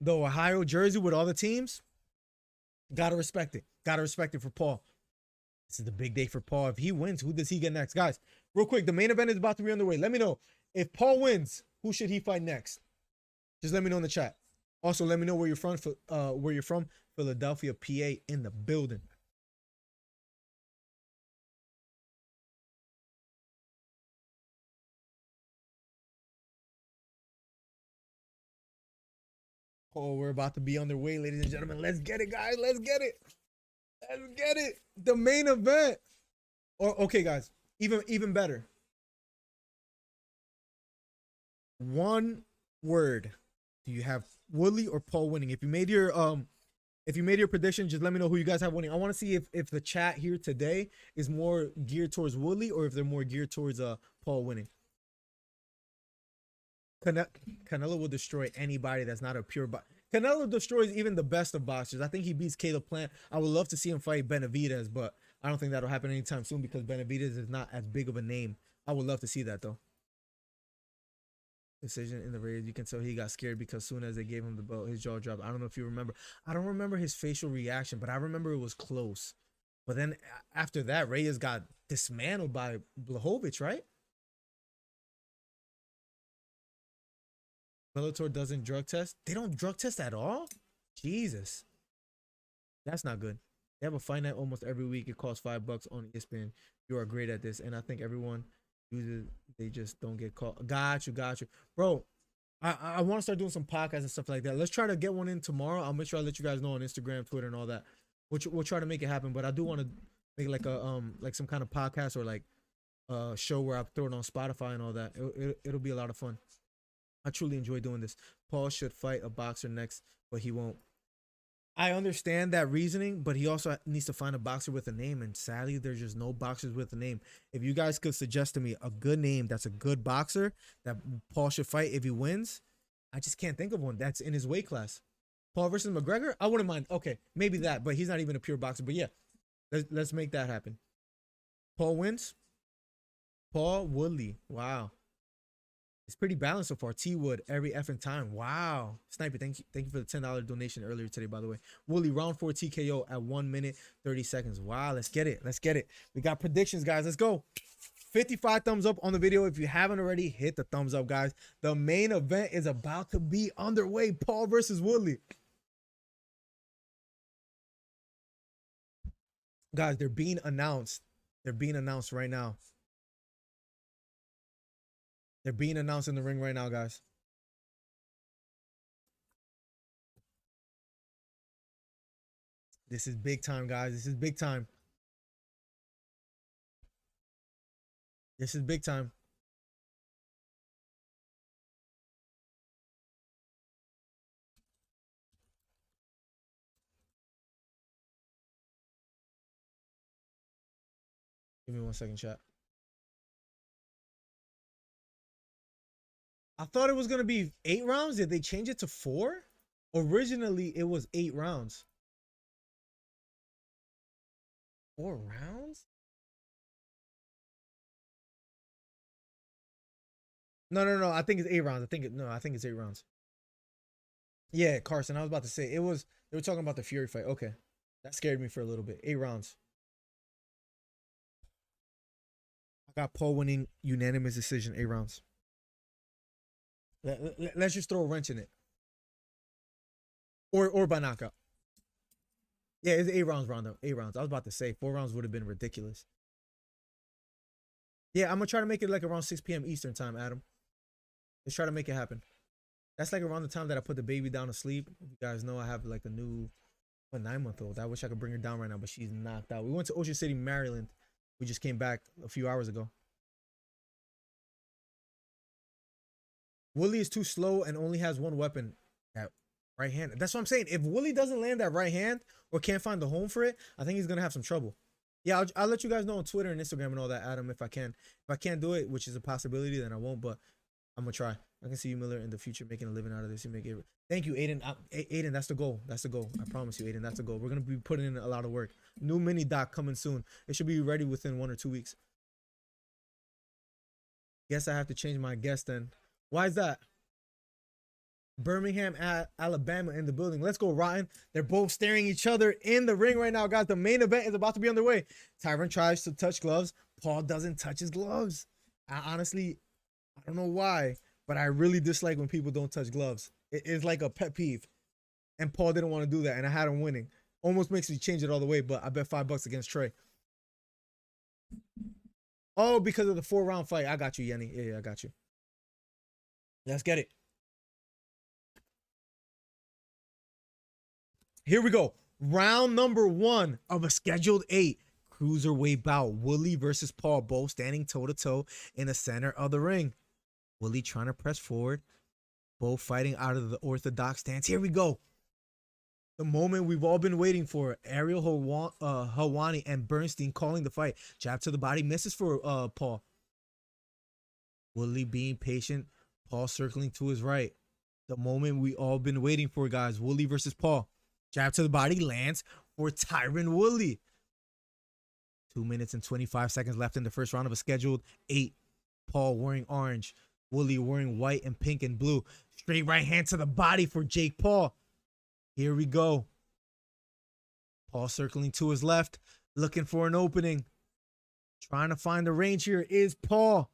The Ohio jersey with all the teams. Gotta respect it. Gotta respect it for Paul. This is the big day for Paul. If he wins, who does he get next? Guys, real quick, the main event is about to be underway. Let me know. If Paul wins, who should he fight next? Just let me know in the chat. Also, let me know where you're from. Philadelphia, PA, in the building. Oh, we're about to be underway, ladies and gentlemen. Let's get it, guys. Let's get it. Let's get it. The main event. Or okay, guys. Even better. One word. Do you have Woodley or Paul winning? If you made your prediction, just let me know who you guys have winning. I want to see if the chat here today is more geared towards Woodley or if they're more geared towards Paul winning. Canelo will destroy anybody that's not a pure boxer. Canelo destroys even the best of boxers. I think he beats Caleb Plant. I would love to see him fight Benavidez, but I don't think that'll happen anytime soon because Benavidez is not as big of a name. I would love to see that though. Decision in the race. You can tell he got scared because soon as they gave him the belt, his jaw dropped. I don't know if you remember. I don't remember his facial reaction, but I remember it was close. But then after that, Reyes got dismantled by Blachowicz, right? Bellator doesn't drug test. They don't drug test at all? Jesus. That's not good. They have a fight night almost every week. It costs $5 on ESPN. You are great at this. And I think everyone uses, they just don't get caught. Got you. Bro, I want to start doing some podcasts and stuff like that. Let's try to get one in tomorrow. I'll make sure I let you guys know on Instagram, Twitter, and all that. We'll try to make it happen. But I do want to make like a like some kind of podcast or like a show where I throw it on Spotify and all that. It'll be a lot of fun. I truly enjoy doing this. Paul should fight a boxer next, but he won't. I understand that reasoning, but he also needs to find a boxer with a name, and sadly, there's just no boxers with a name. If you guys could suggest to me a good name that's a good boxer that Paul should fight if he wins, I just can't think of one that's in his weight class. Paul versus McGregor? I wouldn't mind. Okay, maybe that, but he's not even a pure boxer. But yeah, let's make that happen. Paul wins? Paul Woodley. Wow. It's pretty balanced so far. T Wood every effing time. Wow. Sniper, thank you for the $10 donation earlier today, by the way. Woodley, round 4 TKO at 1 minute, 30 seconds. Wow, let's get it. Let's get it. We got predictions, guys. Let's go. 55 thumbs up on the video. If you haven't already, hit the thumbs up, guys. The main event is about to be underway. Paul versus Woodley. Guys, they're being announced. They're being announced right now. They're being announced in the ring right now, guys. This is big time, guys. This is big time. This is big time. Give me 1 second, chat. I thought it was going to be 8 rounds. Did they change it to 4? Originally, it was 8 rounds. 4 rounds? No. I think it's 8 rounds. I think it's 8 rounds. Yeah, Carson. I was about to say they were talking about the Fury fight. Okay. That scared me for a little bit. 8 rounds. I got Paul winning unanimous decision, 8 rounds. Let's just throw a wrench in it. Or by knockout. Yeah, it's 8 rounds, Rondo. 8 rounds. I was about to say 4 rounds would have been ridiculous. Yeah, I'm going to try to make it like around 6 p.m. Eastern time, Adam. Let's try to make it happen. That's like around the time that I put the baby down to sleep. You guys know I have like a 9-month-old. I wish I could bring her down right now, but she's knocked out. We went to Ocean City, Maryland. We just came back a few hours ago. Woodley is too slow and only has one weapon. That right hand. That's what I'm saying. If Woodley doesn't land that right hand or can't find the home for it, I think he's going to have some trouble. Yeah, I'll let you guys know on Twitter and Instagram and all that, Adam, if I can. If I can't do it, which is a possibility, then I won't, but I'm going to try. I can see you, Miller, in the future making a living out of this. You make it. Thank you, Aiden. Aiden, that's the goal. That's the goal. I promise you, Aiden, that's the goal. We're going to be putting in a lot of work. New mini doc coming soon. It should be ready within 1 or 2 weeks. Guess I have to change my guess then. Why is that? Birmingham, Alabama in the building. Let's go, Rotten. They're both staring each other in the ring right now, guys. The main event is about to be underway. Tyron tries to touch gloves. Paul doesn't touch his gloves. I don't know why, but I really dislike when people don't touch gloves. It's like a pet peeve. And Paul didn't want to do that, and I had him winning. Almost makes me change it all the way, but I bet $5 against Trey. Oh, because of the 4-round fight. I got you, Yenny. Yeah, I got you. Let's get it. Here we go. Round number 1 of a scheduled 8 cruiserweight bout. Woodley versus Paul, both standing toe-to-toe in the center of the ring. Woodley trying to press forward. Both fighting out of the orthodox stance. Here we go. The moment we've all been waiting for. Ariel Helwani and Bernstein calling the fight. Jab to the body. Misses for Paul. Woodley being patient. Paul circling to his right. The moment we all been waiting for, guys. Woodley versus Paul. Jab to the body, lands for Tyron Woodley. 2 minutes and 25 seconds left in the first round of a scheduled 8. Paul wearing orange. Woodley wearing white and pink and blue. Straight right hand to the body for Jake Paul. Here we go. Paul circling to his left, looking for an opening. Trying to find the range here is Paul.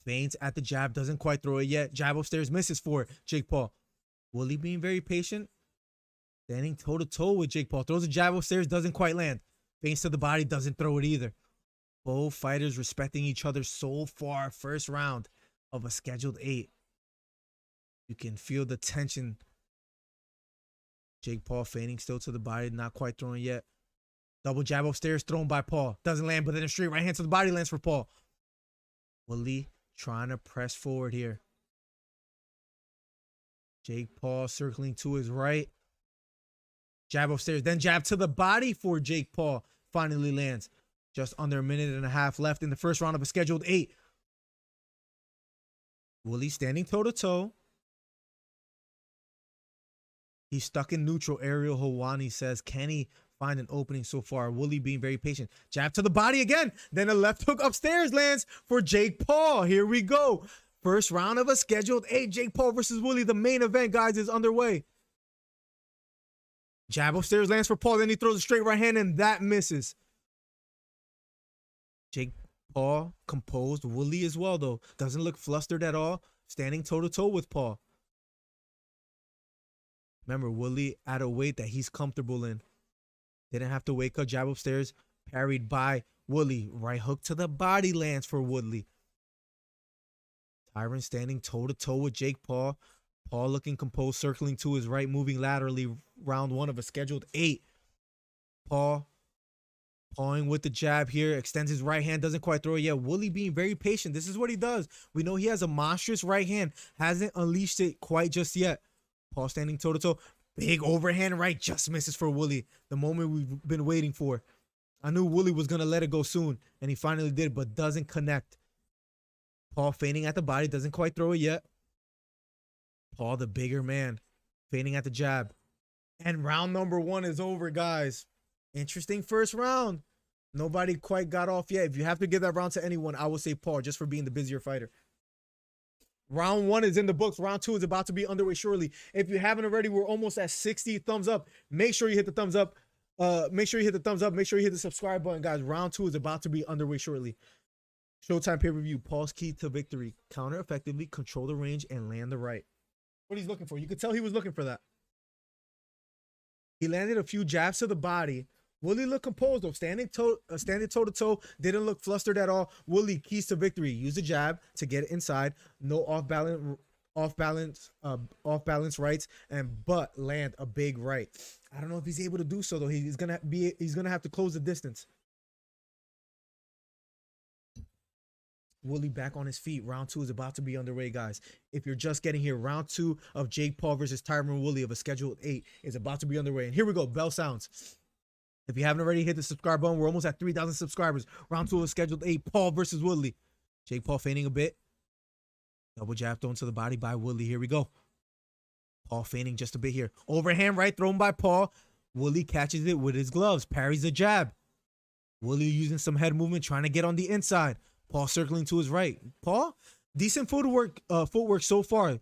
Feints at the jab, doesn't quite throw it yet. Jab upstairs, misses for Jake Paul. Woodley being very patient. Standing toe-to-toe with Jake Paul. Throws a jab upstairs, doesn't quite land. Feints to the body, doesn't throw it either. Both fighters respecting each other so far. First round of a scheduled 8. You can feel the tension. Jake Paul feigning still to the body, not quite throwing yet. Double jab upstairs, thrown by Paul. Doesn't land, but then a straight right hand to the body lands for Paul. Woodley trying to press forward here. Jake Paul circling to his right. Jab upstairs, then jab to the body for Jake Paul. Finally lands. Just under a minute and a half left in the first round of a scheduled 8. Woodley standing toe-to-toe. He's stuck in neutral. Ariel Helwani says, can he find an opening so far? Woodley being very patient. Jab to the body again. Then a left hook upstairs lands for Jake Paul. Here we go. First round of a scheduled 8. Jake Paul versus Woodley. The main event, guys, is underway. Jab upstairs lands for Paul. Then he throws a straight right hand, and that misses. Jake Paul composed. Woodley as well, though. Doesn't look flustered at all. Standing toe-to-toe with Paul. Remember, Woodley at a weight that he's comfortable in. Didn't have to wake up. Jab upstairs. Parried by Woodley. Right hook to the body lands for Woodley. Tyron standing toe-to-toe with Jake Paul. Paul looking composed, circling to his right, moving laterally. Round 1 of a scheduled 8. Paul pawing with the jab here. Extends his right hand. Doesn't quite throw it yet. Woodley being very patient. This is what he does. We know he has a monstrous right hand. Hasn't unleashed it quite just yet. Paul standing toe-to-toe. Big overhand right. Just misses for Woodley. The moment we've been waiting for. I knew Woodley was going to let it go soon. And he finally did, but doesn't connect. Paul feigning at the body. Doesn't quite throw it yet. Paul, the bigger man. Feigning at the jab. And round number 1 is over, guys. Interesting first round. Nobody quite got off yet. If you have to give that round to anyone, I would say Paul, just for being the busier fighter. Round 1 is in the books. Round 2 is about to be underway shortly. If you haven't already, we're almost at 60 thumbs up. Make sure you hit the thumbs up. Make sure you hit the thumbs up. Make sure you hit the subscribe button, guys. Round 2 is about to be underway shortly. Showtime pay-per-view. Paul's key to victory. Counter effectively, control the range, and land the right. What he's looking for. You could tell he was looking for that. He landed a few jabs to the body. Woodley looked composed, though. Standing toe-to-toe. Didn't look flustered at all. Woodley, keys to victory. Use the jab to get it inside. No off-balance off balance rights, and but land a big right. I don't know if he's able to do so though. He's gonna have to close the distance. Woodley back on his feet. Round 2 is about to be underway, guys. If you're just getting here, round 2 of Jake Paul versus Tyron Woodley of a scheduled 8 is about to be underway. And here we go. Bell sounds. If you haven't already, hit the subscribe button. We're almost at 3,000 subscribers. Round 2 of scheduled 8. Paul versus Woodley. Jake Paul feigning a bit. Double jab thrown to the body by Woodley. Here we go. Paul feigning just a bit here. Overhand right thrown by Paul. Woodley catches it with his gloves. Parries the jab. Woodley using some head movement, trying to get on the inside. Paul circling to his right. Paul, decent footwork so far.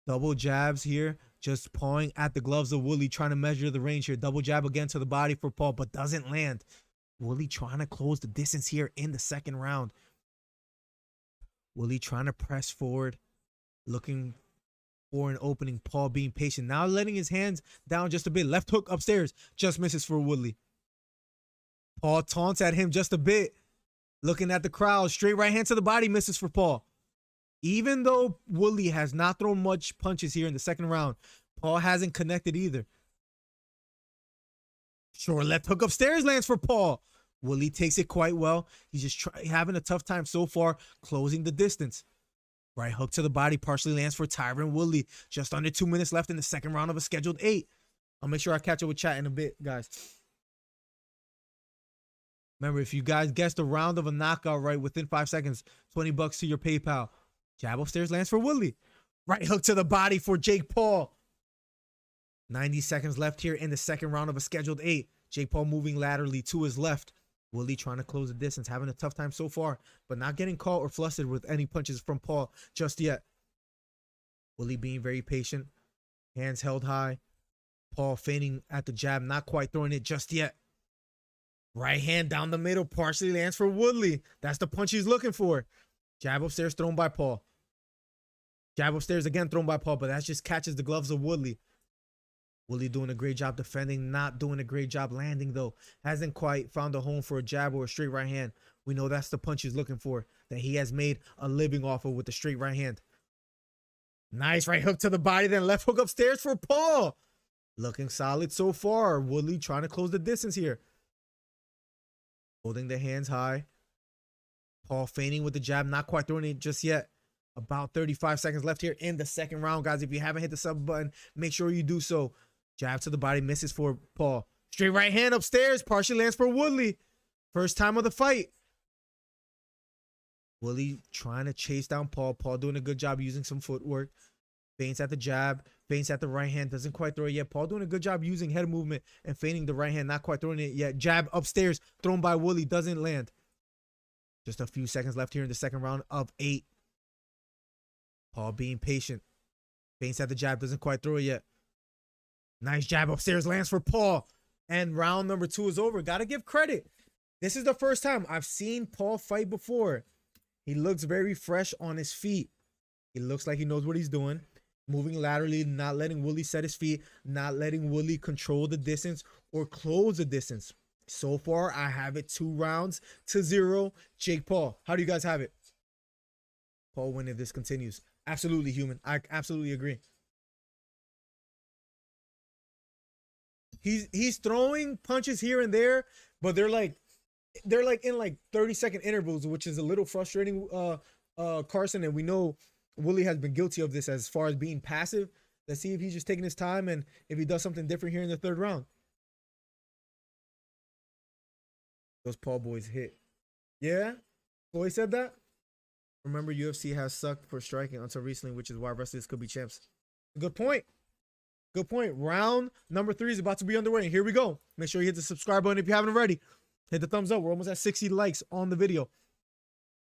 Double jabs here, just pawing at the gloves of Woodley, trying to measure the range here. Double jab again to the body for Paul, but doesn't land. Woodley trying to close the distance here in the second round. Woodley trying to press forward, looking for an opening. Paul being patient. Now letting his hands down just a bit. Left hook upstairs, just misses for Woodley. Paul taunts at him just a bit. Looking at the crowd, straight right hand to the body, misses for Paul. Even though Woodley has not thrown much punches here in the second round, Paul hasn't connected either. Sure, left hook upstairs lands for Paul. Woodley takes it quite well. He's just having a tough time so far, closing the distance. Right hook to the body partially lands for Tyron Woodley. Just under 2 minutes left in the second round of a scheduled 8. I'll make sure I catch up with chat in a bit, guys. Remember, if you guys guessed a round of a knockout right within 5 seconds, $20 to your PayPal. Jab upstairs lands for Woodley. Right hook to the body for Jake Paul. 90 seconds left here in the second round of a scheduled 8. Jake Paul moving laterally to his left. Woodley trying to close the distance, having a tough time so far, but not getting caught or flustered with any punches from Paul just yet. Woodley being very patient. Hands held high. Paul feigning at the jab, not quite throwing it just yet. Right hand down the middle, partially lands for Woodley. That's the punch he's looking for. Jab upstairs thrown by Paul. Jab upstairs again thrown by Paul, but that just catches the gloves of Woodley. Woodley doing a great job defending, not doing a great job landing though. Hasn't quite found a home for a jab or a straight right hand. We know that's the punch he's looking for, that he has made a living off of with the straight right hand. Nice right hook to the body, then left hook upstairs for Paul. Looking solid so far. Woodley trying to close the distance here. Holding the hands high. Paul feigning with the jab, not quite throwing it just yet. About 35 seconds left here in the second round, guys. If you haven't hit the sub button, make sure you do so. Jab to the body, misses for Paul. Straight right hand upstairs, partially lands for Woodley. First time of the fight. Woodley trying to chase down Paul. Paul doing a good job using some footwork. Feints at the jab, feints at the right hand, doesn't quite throw it yet. Paul doing a good job using head movement and feigning the right hand, not quite throwing it yet. Jab upstairs, thrown by Woodley, doesn't land. Just a few seconds left here in the second round of 8. Paul being patient. Feints at the jab, doesn't quite throw it yet. Nice jab upstairs, lands for Paul. And round number 2 is over. Gotta give credit. This is the first time I've seen Paul fight before. He looks very fresh on his feet. He looks like he knows what he's doing. Moving laterally, not letting Woodley set his feet, not letting Woodley control the distance or close the distance. So far, I have it 2 rounds to 0. Jake Paul, how do you guys have it? Paul win if this continues. Absolutely, human. I absolutely agree. He's throwing punches here and there, but they're like in 30-second intervals, which is a little frustrating, Carson, and we know Woodley has been guilty of this as far as being passive. Let's see if he's just taking his time and if he does something different here in the third round. Those Paul boys hit. Yeah? Boy said that? Remember, UFC has sucked for striking until recently, which is why wrestlers could be champs. Good point. Good point. Round number 3 is about to be underway. And here we go. Make sure you hit the subscribe button if you haven't already. Hit the thumbs up. We're almost at 60 likes on the video.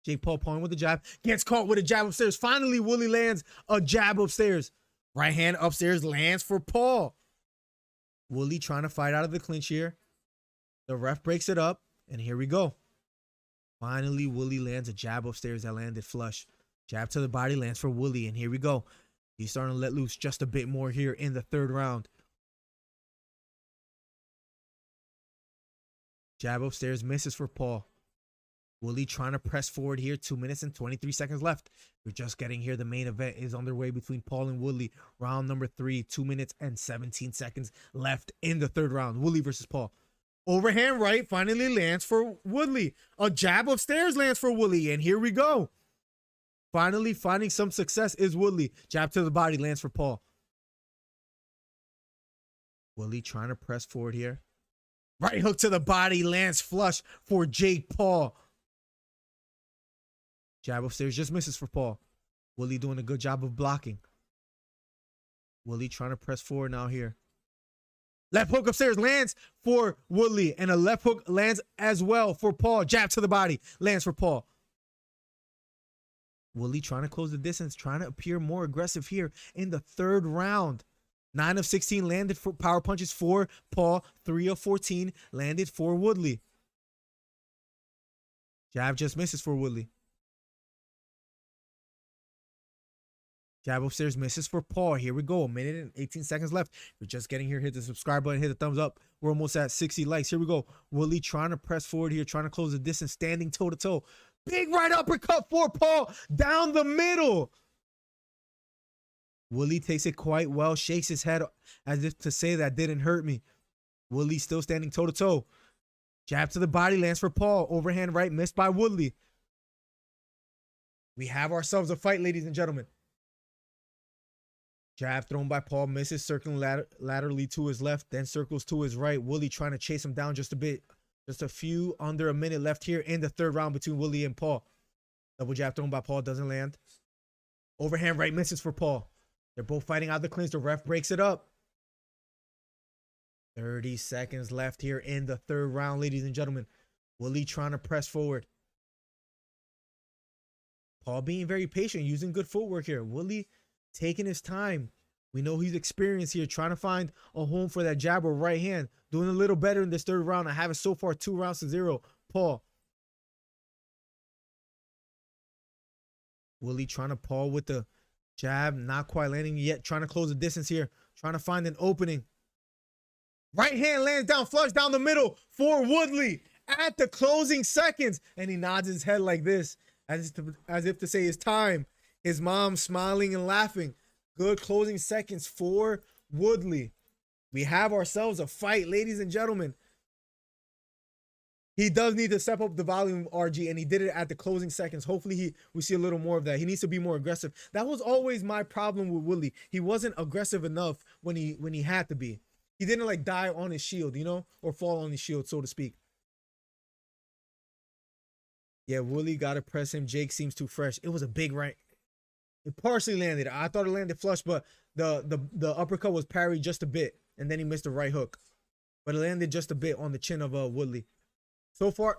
Jake Paul pawing with the jab. Gets caught with a jab upstairs. Finally, Woodley lands a jab upstairs. Right hand upstairs lands for Paul. Woodley trying to fight out of the clinch here. The ref breaks it up. And here we go. Finally, Woodley lands a jab upstairs that landed flush. Jab to the body lands for Woodley. And here we go. He's starting to let loose just a bit more here in the third round. Jab upstairs misses for Paul. Woodley trying to press forward here. 2 minutes and 23 seconds left. We're just getting here. The main event is underway between Paul and Woodley. Round number 3. 2 minutes and 17 seconds left in the third round. Woodley versus Paul. Overhand right finally lands for Woodley. A jab upstairs lands for Woodley. And here we go. Finally finding some success is Woodley. Jab to the body lands for Paul. Woodley trying to press forward here. Right hook to the body lands flush for Jake Paul. Jab upstairs just misses for Paul. Woodley doing a good job of blocking. Woodley trying to press forward now here. Left hook upstairs lands for Woodley. And a left hook lands as well for Paul. Jab to the body lands for Paul. Woodley trying to close the distance. Trying to appear more aggressive here in the third round. 9 of 16 landed for power punches for Paul. 3 of 14 landed for Woodley. Jab just misses for Woodley. Jab upstairs misses for Paul. Here we go. 1 minute and 18 seconds left. We're just getting here. Hit the subscribe button. Hit the thumbs up. We're almost at 60 likes. Here we go. Woodley trying to press forward here. Trying to close the distance. Standing toe to toe. Big right uppercut for Paul. Down the middle. Woodley takes it quite well. Shakes his head as if to say that didn't hurt me. Woodley still standing toe to toe. Jab to the body lands for Paul. Overhand right missed by Woodley. We have ourselves a fight, ladies and gentlemen. Jab thrown by Paul, misses, circling laterally to his left, then circles to his right. Woodley trying to chase him down just a bit. Just a few under a minute left here in the third round between Woodley and Paul. Double jab thrown by Paul, doesn't land. Overhand right misses for Paul. They're both fighting out the clinch. The ref breaks it up. 30 seconds left here in the third round, ladies and gentlemen. Woodley trying to press forward. Paul being very patient, using good footwork here. Woodley taking his time. We know he's experienced here, trying to find a home for that jab or right hand. Doing a little better in this third round. I have it so far 2 rounds to 0. Paul. Woodley trying to Paul with the jab, not quite landing yet. Trying to close the distance here. Trying to find an opening. Right hand lands down, flush down the middle for Woodley at the closing seconds. And he nods his head like this, as if to say it's time. His mom smiling and laughing. Good closing seconds for Woodley. We have ourselves a fight, ladies and gentlemen. He does need to step up the volume, RG, and he did it at the closing seconds. Hopefully we see a little more of that. He needs to be more aggressive. That was always my problem with Woodley. He wasn't aggressive enough when he had to be. He didn't like die on his shield, you know, or fall on his shield, so to speak. Yeah, Woodley got to press him. Jake seems too fresh. It was a big right. It partially landed. I thought it landed flush, but the uppercut was parried just a bit, and then he missed the right hook. But it landed just a bit on the chin of Woodley. So far,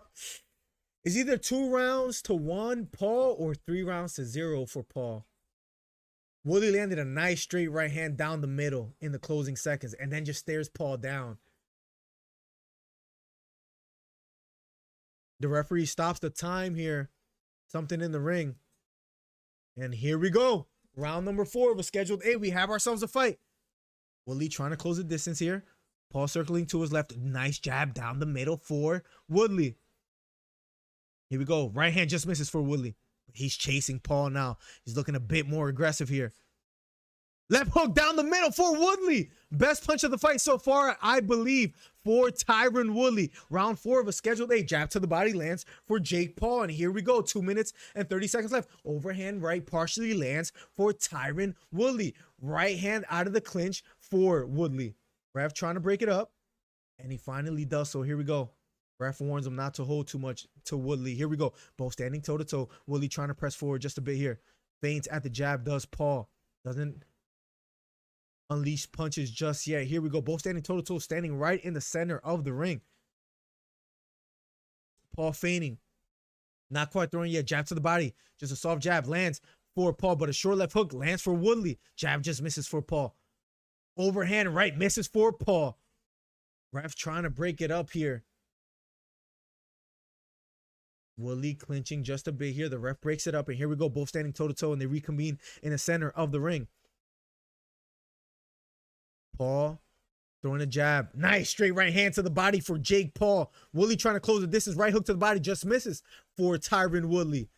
it's either 2 rounds to 1 Paul or 3 rounds to 0 for Paul. Woodley landed a nice straight right hand down the middle in the closing seconds, and then just stares Paul down. The referee stops the time here. Something in the ring. And here we go. Round number 4 of a scheduled 8. We have ourselves a fight. Woodley trying to close the distance here. Paul circling to his left. Nice jab down the middle for Woodley. Here we go. Right hand just misses for Woodley. He's chasing Paul now. He's looking a bit more aggressive here. Left hook down the middle for Woodley. Best punch of the fight so far, I believe, for Tyron Woodley. Round 4 of a scheduled 8. Jab to the body lands for Jake Paul. And here we go. 2 minutes and 30 seconds left. Overhand right partially lands for Tyron Woodley. Right hand out of the clinch for Woodley. Ref trying to break it up. And he finally does so. Here we go. Ref warns him not to hold too much to Woodley. Here we go. Both standing toe to toe. Woodley trying to press forward just a bit here. Feints at the jab does Paul. Doesn't unleash punches just yet. Here we go. Both standing toe to toe, standing right in the center of the ring. Paul feigning. Not quite throwing yet. Jab to the body. Just a soft jab. Lands for Paul, but a short left hook lands for Woodley. Jab just misses for Paul. Overhand right misses for Paul. Ref trying to break it up here. Woodley clinching just a bit here. The ref breaks it up, and here we go. Both standing toe to toe, and they reconvene in the center of the ring. Paul Throwing a jab. Nice straight right hand to the body for Jake Paul. Woodley trying to close the distance. Right hook to the body. Just misses for Tyron Woodley.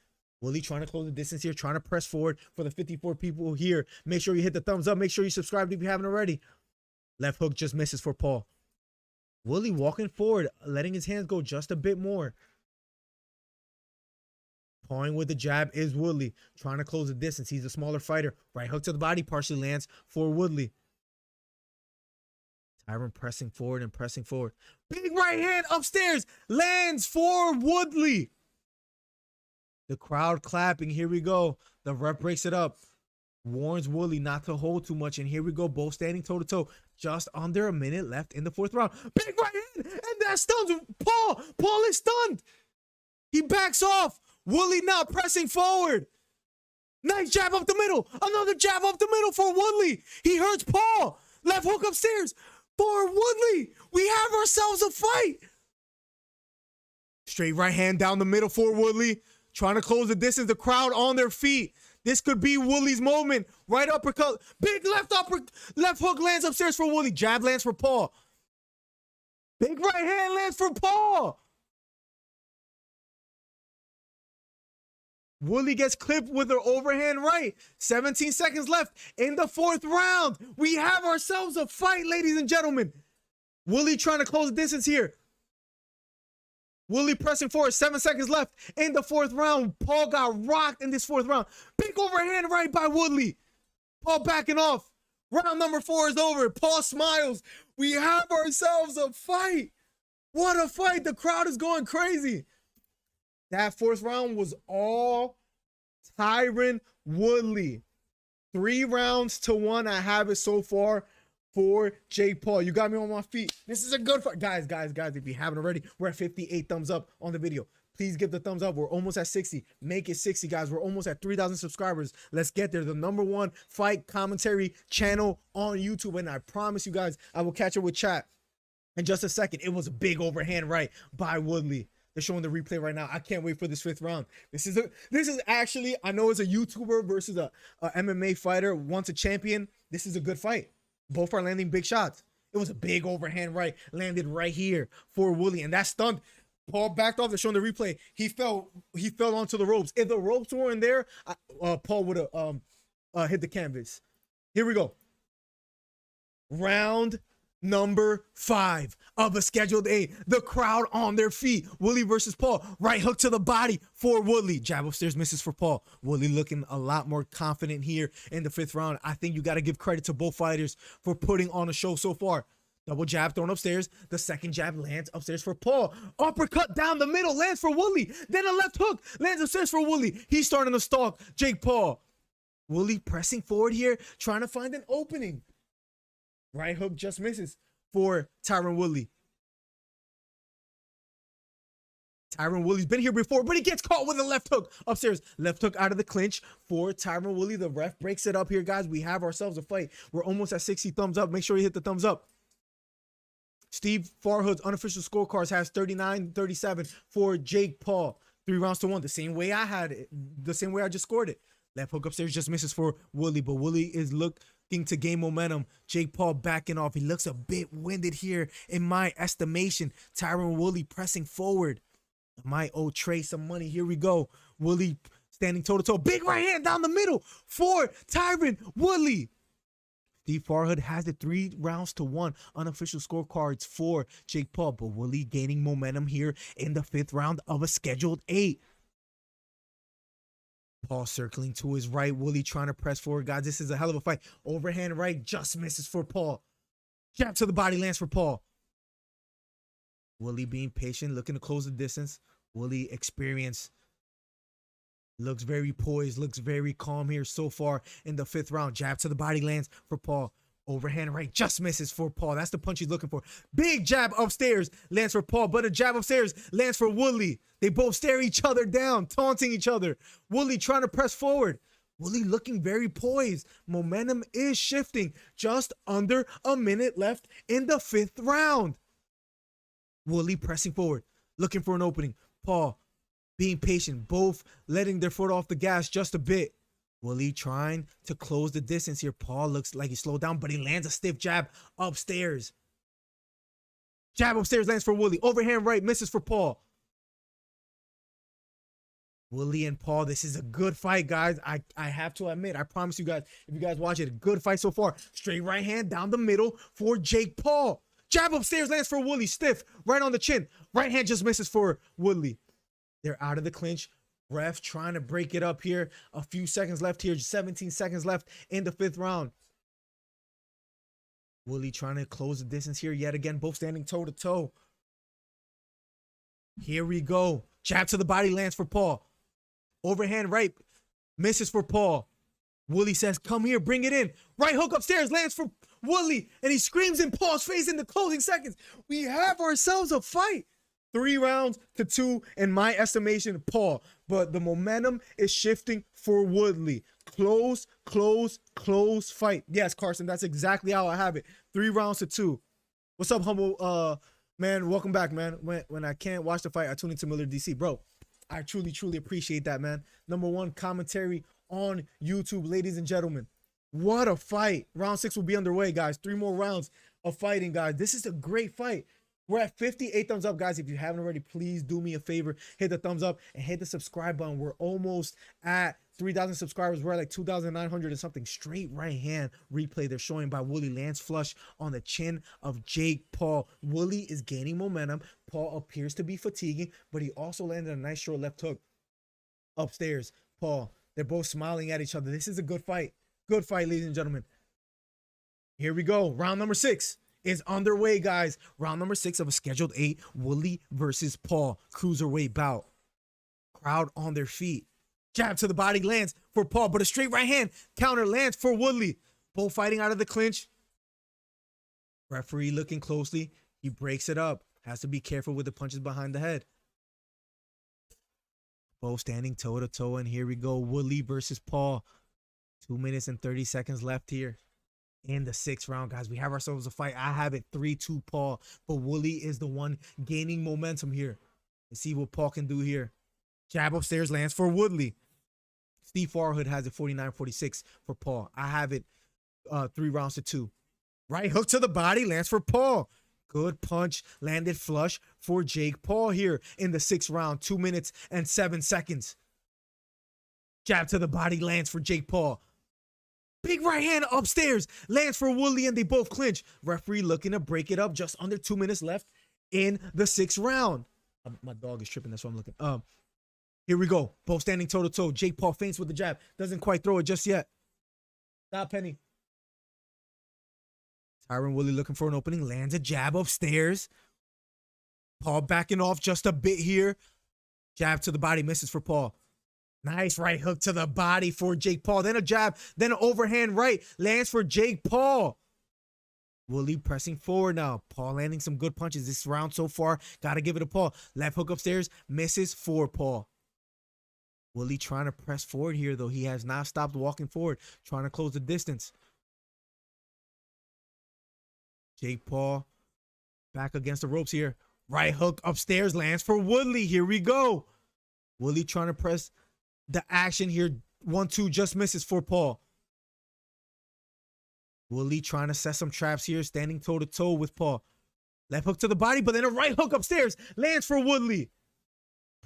Woodley trying to close the distance here. Trying to press forward for the 54 people here. Make sure you hit the thumbs up. Make sure you subscribe if you haven't already. Left hook just misses for Paul. Woodley walking forward. Letting his hands go just a bit more. Pawing with the jab is Woodley. Trying to close the distance. He's a smaller fighter. Right hook to the body. Partially lands for Woodley. Tyron pressing forward and pressing forward. Big right hand upstairs. Lands for Woodley. The crowd clapping. Here we go. The ref breaks it up. Warns Woodley not to hold too much. And here we go. Both standing toe to toe. Just under a minute left in the 4th round. Big right hand. And that stuns Paul. Paul is stunned. He backs off. Woodley now pressing forward. Nice jab up the middle. Another jab up the middle for Woodley. He hurts Paul. Left hook upstairs for Woodley. We have ourselves a fight. Straight right hand down the middle for Woodley. Trying to close the distance. The crowd on their feet. This could be Woodley's moment. Right uppercut. Big left hook lands upstairs for Woodley. Jab lands for Paul. Big right hand lands for Paul. Woodley gets clipped with her overhand right. 17 seconds left in the 4th round. We have ourselves a fight, ladies and gentlemen. Woodley trying to close the distance here. Woodley pressing forward. 7 seconds left in the 4th round. Paul got rocked in this 4th round. Big overhand right by Woodley. Paul backing off. Round number 4 is over. Paul smiles. We have ourselves a fight. What a fight. The crowd is going crazy. That 4th round was all Tyron Woodley. 3 rounds to 1. I have it so far for Jake Paul. You got me on my feet. This is a good fight. Guys, if you haven't already, we're at 58 thumbs up on the video. Please give the thumbs up. We're almost at 60. Make it 60, guys. We're almost at 3,000 subscribers. Let's get there. The #1 fight commentary channel on YouTube. And I promise you guys, I will catch up with chat in just a second. It was a big overhand right by Woodley. They're showing the replay right now. I can't wait for this 5th round. This is actually, I know it's a YouTuber versus a MMA fighter, once a champion. This is a good fight. Both are landing big shots. It was a big overhand right, landed right here for Woodley, and that stunned. Paul backed off. They're showing the replay. He fell onto the ropes. If the ropes weren't there, Paul would have hit the canvas. Here we go. Round number 5 of a scheduled 8. The crowd on their feet. Woodley versus Paul. Right hook to the body for Woodley. Jab upstairs misses for Paul. Woodley looking a lot more confident here in the 5th round. I think you got to give credit to both fighters for putting on a show so far. Double jab thrown upstairs. The second jab lands upstairs for Paul. Uppercut down the middle lands for Woodley. Then a left hook lands upstairs for Woodley. He's starting to stalk Jake Paul. Woodley pressing forward here, trying to find an opening. Right hook just misses for Tyron Woodley. Tyron Woodley's been here before, but he gets caught with a left hook upstairs. Left hook out of the clinch for Tyron Woodley. The ref breaks it up here, guys. We have ourselves a fight. We're almost at 60 thumbs up. Make sure you hit the thumbs up. Steve Farhood's unofficial scorecards has 39-37 for Jake Paul. 3 rounds to 1. The same way I had it. The same way I just scored it. Left hook upstairs just misses for Woodley, but Woodley is looking to gain momentum. Jake Paul backing off. He looks a bit winded here in my estimation. Tyron Woodley pressing forward. I might owe Trey some money. Here we go. Woodley standing toe-to-toe. Big right hand down the middle for Tyron Woodley. Steve Farhood has it 3 rounds to 1 unofficial scorecards for Jake Paul, but Woodley gaining momentum here in the 5th round of a scheduled 8. Paul circling to his right. Woodley trying to press forward. Guys, this is a hell of a fight. Overhand right just misses for Paul. Jab to the body lands for Paul. Woodley being patient, looking to close the distance. Woodley experience. Looks very poised, looks very calm here so far in the 5th round. Jab to the body lands for Paul. Overhand right just misses for Paul. That's the punch he's looking for. Big jab upstairs lands for Paul, but a jab upstairs lands for Woodley. They both stare each other down, taunting each other. Woodley trying to press forward. Woodley looking very poised. Momentum is shifting. Just under a minute left in the 5th round. Woodley pressing forward, looking for an opening. Paul being patient, both letting their foot off the gas just a bit. Woodley trying to close the distance here. Paul looks like he slowed down, but he lands a stiff jab upstairs. Jab upstairs lands for Woodley. Overhand right, misses for Paul. Woodley and Paul, this is a good fight, guys. I have to admit, I promise you guys, if you guys watch it, a good fight so far. Straight right hand down the middle for Jake Paul. Jab upstairs lands for Woodley. Stiff, right on the chin. Right hand just misses for Woodley. They're out of the clinch. Ref trying to break it up here. A few seconds left here. 17 seconds left in the 5th round. Woodley trying to close the distance here yet again. Both standing toe to toe. Here we go. Jab to the body lands for Paul. Overhand right, misses for Paul. Woodley says, come here, bring it in. Right hook upstairs, lands for Woodley, and he screams in Paul's face in the closing seconds. We have ourselves a fight. 3 rounds to 2, in my estimation, Paul. But the momentum is shifting for Woodley. Close fight. Yes, Carson, that's exactly how I have it. 3 rounds to 2. What's up, humble man? Welcome back, man. When I can't watch the fight, I tune into MillerDC, bro. I truly appreciate that, man. #1 commentary on YouTube, ladies and gentlemen. What a fight. Round 6 will be underway, guys. 3 more rounds of fighting, guys. This is a great fight. We're at 58 thumbs up, guys. If you haven't already, please do me a favor. Hit the thumbs up and hit the subscribe button. We're almost at 3,000 subscribers. We're at like 2,900 and something. Straight right hand replay they're showing by Woodley. Lands flush on the chin of Jake Paul. Woodley is gaining momentum. Paul appears to be fatiguing, but he also landed a nice short left hook. Upstairs, Paul. They're both smiling at each other. This is a good fight. Good fight, ladies and gentlemen. Here we go. Round number 6 is underway, guys. Round number 6 of a scheduled 8. Woodley versus Paul. Cruiserweight bout. Crowd on their feet. Jab to the body lands for Paul, but a straight right hand counter lands for Woodley. Both fighting out of the clinch. Referee looking closely. He breaks it up. Has to be careful with the punches behind the head. Both standing toe to toe, and here we go. Woodley versus Paul. 2 minutes and 30 seconds left here in the 6th round, guys. We have ourselves a fight. I have it 3-2 Paul, but Woodley is the one gaining momentum here. Let's see what Paul can do here. Jab upstairs lands for Woodley. Steve Farhood has it 49-46 for Paul. I have it 3 rounds to 2. Right hook to the body lands for Paul. Good punch landed flush for Jake Paul here in the 6th round. 2 minutes and 7 seconds. Jab to the body lands for Jake Paul. Big right hand upstairs lands for Woodley, and they both clinch. Referee looking to break it up. Just under 2 minutes left in the 6th round. My dog is tripping. That's what I'm looking. Here we go. Both standing toe to toe. Jake Paul feints with the jab. Doesn't quite throw it just yet. Stop, Penny. Tyron Woodley looking for an opening. Lands a jab upstairs. Paul backing off just a bit here. Jab to the body. Misses for Paul. Nice right hook to the body for Jake Paul. Then a jab. Then an overhand right. Lands for Jake Paul. Woodley pressing forward now. Paul landing some good punches this round so far. Got to give it to Paul. Left hook upstairs. Misses for Paul. Woodley trying to press forward here, though. He has not stopped walking forward. Trying to close the distance. Jake Paul back against the ropes here. Right hook upstairs lands for Woodley. Here we go. Woodley trying to press the action here. 1-2 just misses for Paul. Woodley trying to set some traps here. Standing toe to toe with Paul. Left hook to the body, but then a right hook upstairs lands for Woodley.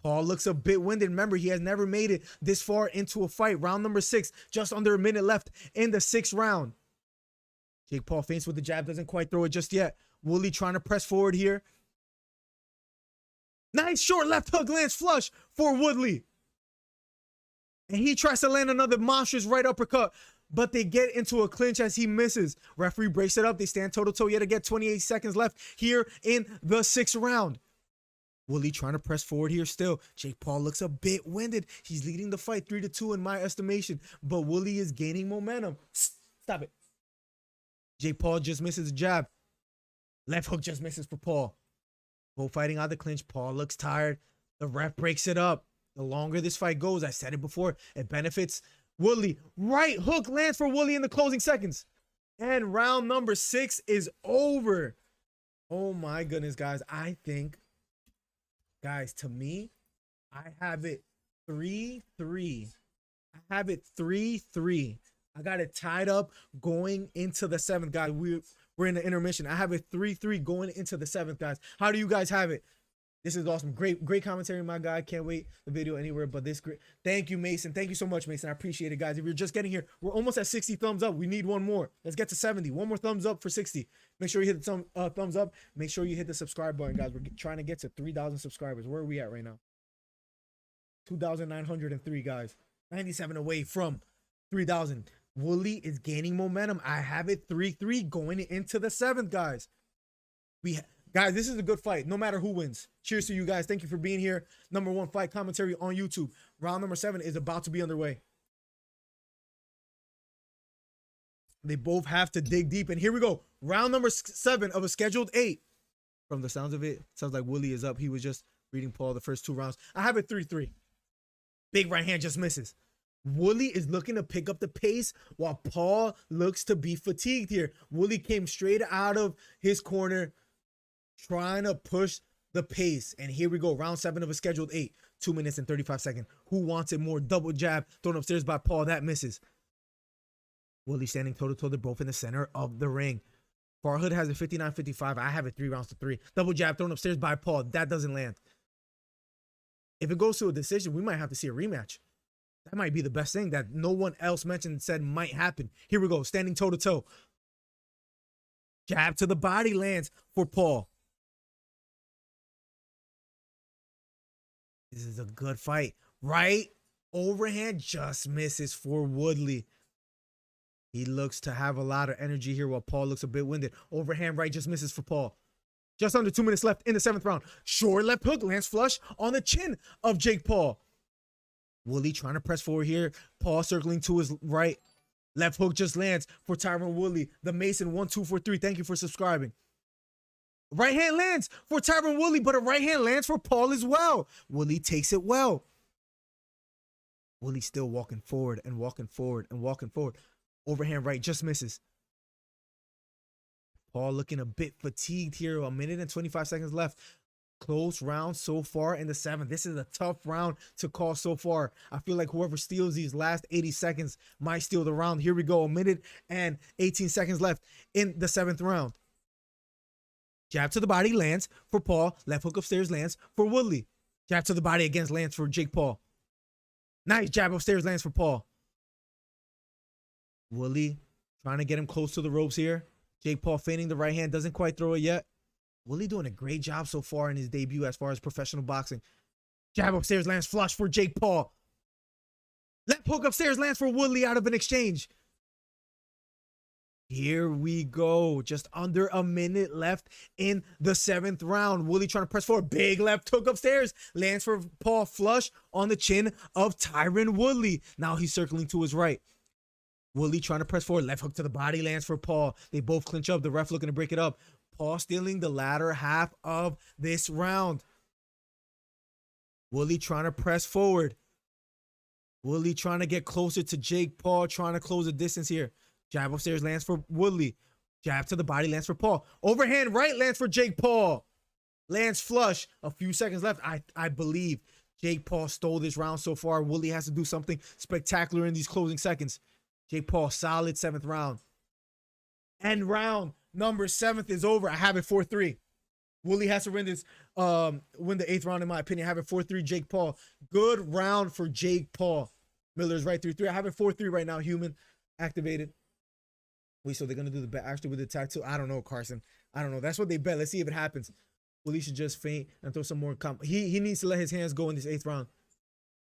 Paul looks a bit winded. Remember, he has never made it this far into a fight. Round number 6, just under a minute left in the 6th round. Jake Paul feints with the jab, doesn't quite throw it just yet. Woodley trying to press forward here. Nice short left hook lands flush for Woodley. And he tries to land another monstrous right uppercut, but they get into a clinch as he misses. Referee breaks it up. They stand toe to toe yet again. 28 seconds left here in the 6th round. Woodley trying to press forward here still. Jake Paul looks a bit winded. He's leading the fight 3-2 in my estimation, but Woodley is gaining momentum. Stop it. Jake Paul just misses a jab. Left hook just misses for Paul. Both fighting out the clinch. Paul looks tired. The ref breaks it up. The longer this fight goes, I said it before, it benefits Woodley. Right hook lands for Woodley in the closing seconds. And round number 6 is over. Oh my goodness, guys. I think, guys, to me, I have it 3-3. I have it 3-3. I got it tied up going into the 7th, guys. We're in the intermission. I have it 3-3 going into the 7th, guys. How do you guys have it? This is awesome. Great commentary, my guy. Can't wait the video anywhere but this. Great. Thank you, Mason. Thank you so much, Mason. I appreciate it, guys. If you're just getting here, we're almost at 60 thumbs up. We need one more. Let's get to 70. One more thumbs up for 60. Make sure you hit the thumbs up. Make sure you hit the subscribe button, guys. We're trying to get to 3,000 subscribers. Where are we at right now? 2,903, guys. 97 away from 3,000. Woodley is gaining momentum. I have it 3-3 going into the 7th, guys. Guys, this is a good fight, no matter who wins. Cheers to you guys. Thank you for being here. #1 fight commentary on YouTube. Round number 7 is about to be underway. They both have to dig deep. And here we go. Round number 7 of a scheduled 8. From the sounds of it, sounds like Woodley is up. He was just reading Paul the first 2 rounds. I have it 3-3. Big right hand just misses. Woodley is looking to pick up the pace while Paul looks to be fatigued here. Woodley came straight out of his corner, trying to push the pace. And here we go. Round 7 of a scheduled 8. 2 minutes and 35 seconds. Who wants it more? Double jab thrown upstairs by Paul. That misses. Woodley standing toe-to-toe. They're both in the center of the ring. Farhood has a 59-55. I have it 3-3. Double jab thrown upstairs by Paul. That doesn't land. If it goes to a decision, we might have to see a rematch. That might be the best thing that no one else mentioned and said might happen. Here we go. Standing toe-to-toe. Jab to the body lands for Paul. This is a good fight. Right overhand just misses for Woodley. He looks to have a lot of energy here while Paul looks a bit winded. Overhand right just misses for Paul. Just under 2 minutes left in the 7th round. Short left hook lands flush on the chin of Jake Paul. Woodley trying to press forward here. Paul circling to his right. Left hook just lands for Tyron Woodley. The Mason 1243. Thank you for subscribing. Right hand lands for Tyron Woodley, but a right hand lands for Paul as well. Woodley takes it well. Woodley still walking forward and walking forward and walking forward. Overhand right just misses. Paul looking a bit fatigued here. 1 minute and 25 seconds left. Close round so far in the 7th. This is a tough round to call so far. I feel like whoever steals these last 80 seconds might steal the round. Here we go. 1 minute and 18 seconds left in the 7th round. Jab to the body lands for Paul. Left hook upstairs lands for Woodley. Jab to the body against lands for Jake Paul. Nice jab upstairs lands for Paul. Woodley trying to get him close to the ropes here. Jake Paul feigning the right hand. Doesn't quite throw it yet. Woodley doing a great job so far in his debut as far as professional boxing. Jab upstairs lands flush for Jake Paul. Left hook upstairs lands for Woodley out of an exchange. Here we go. Just under a minute left in the 7th round. Woodley trying to press forward. Big left hook upstairs. Lands for Paul flush on the chin of Tyron Woodley. Now he's circling to his right. Woodley trying to press forward. Left hook to the body lands for Paul. They both clinch up. The ref looking to break it up. Paul stealing the latter half of this round. Woodley trying to press forward. Woodley trying to get closer to Jake Paul. Trying to close the distance here. Jab upstairs lands for Woodley. Jab to the body lands for Paul. Overhand right lands for Jake Paul. Lands flush. A few seconds left. I believe Jake Paul stole this round so far. Woodley has to do something spectacular in these closing seconds. Jake Paul, solid 7th round. And round number 7th is over. I have it 4-3. Woodley has to win this, win the 8th round in my opinion. I have it 4-3 Jake Paul. Good round for Jake Paul. Miller's right 3-3. I have it 4-3 right now. Human activated. Wait, so they're gonna do the bet actually with the tattoo? I don't know, Carson. I don't know. That's what they bet. Let's see if it happens. Woodley should just feint and throw some more he needs to let his hands go in this 8th round.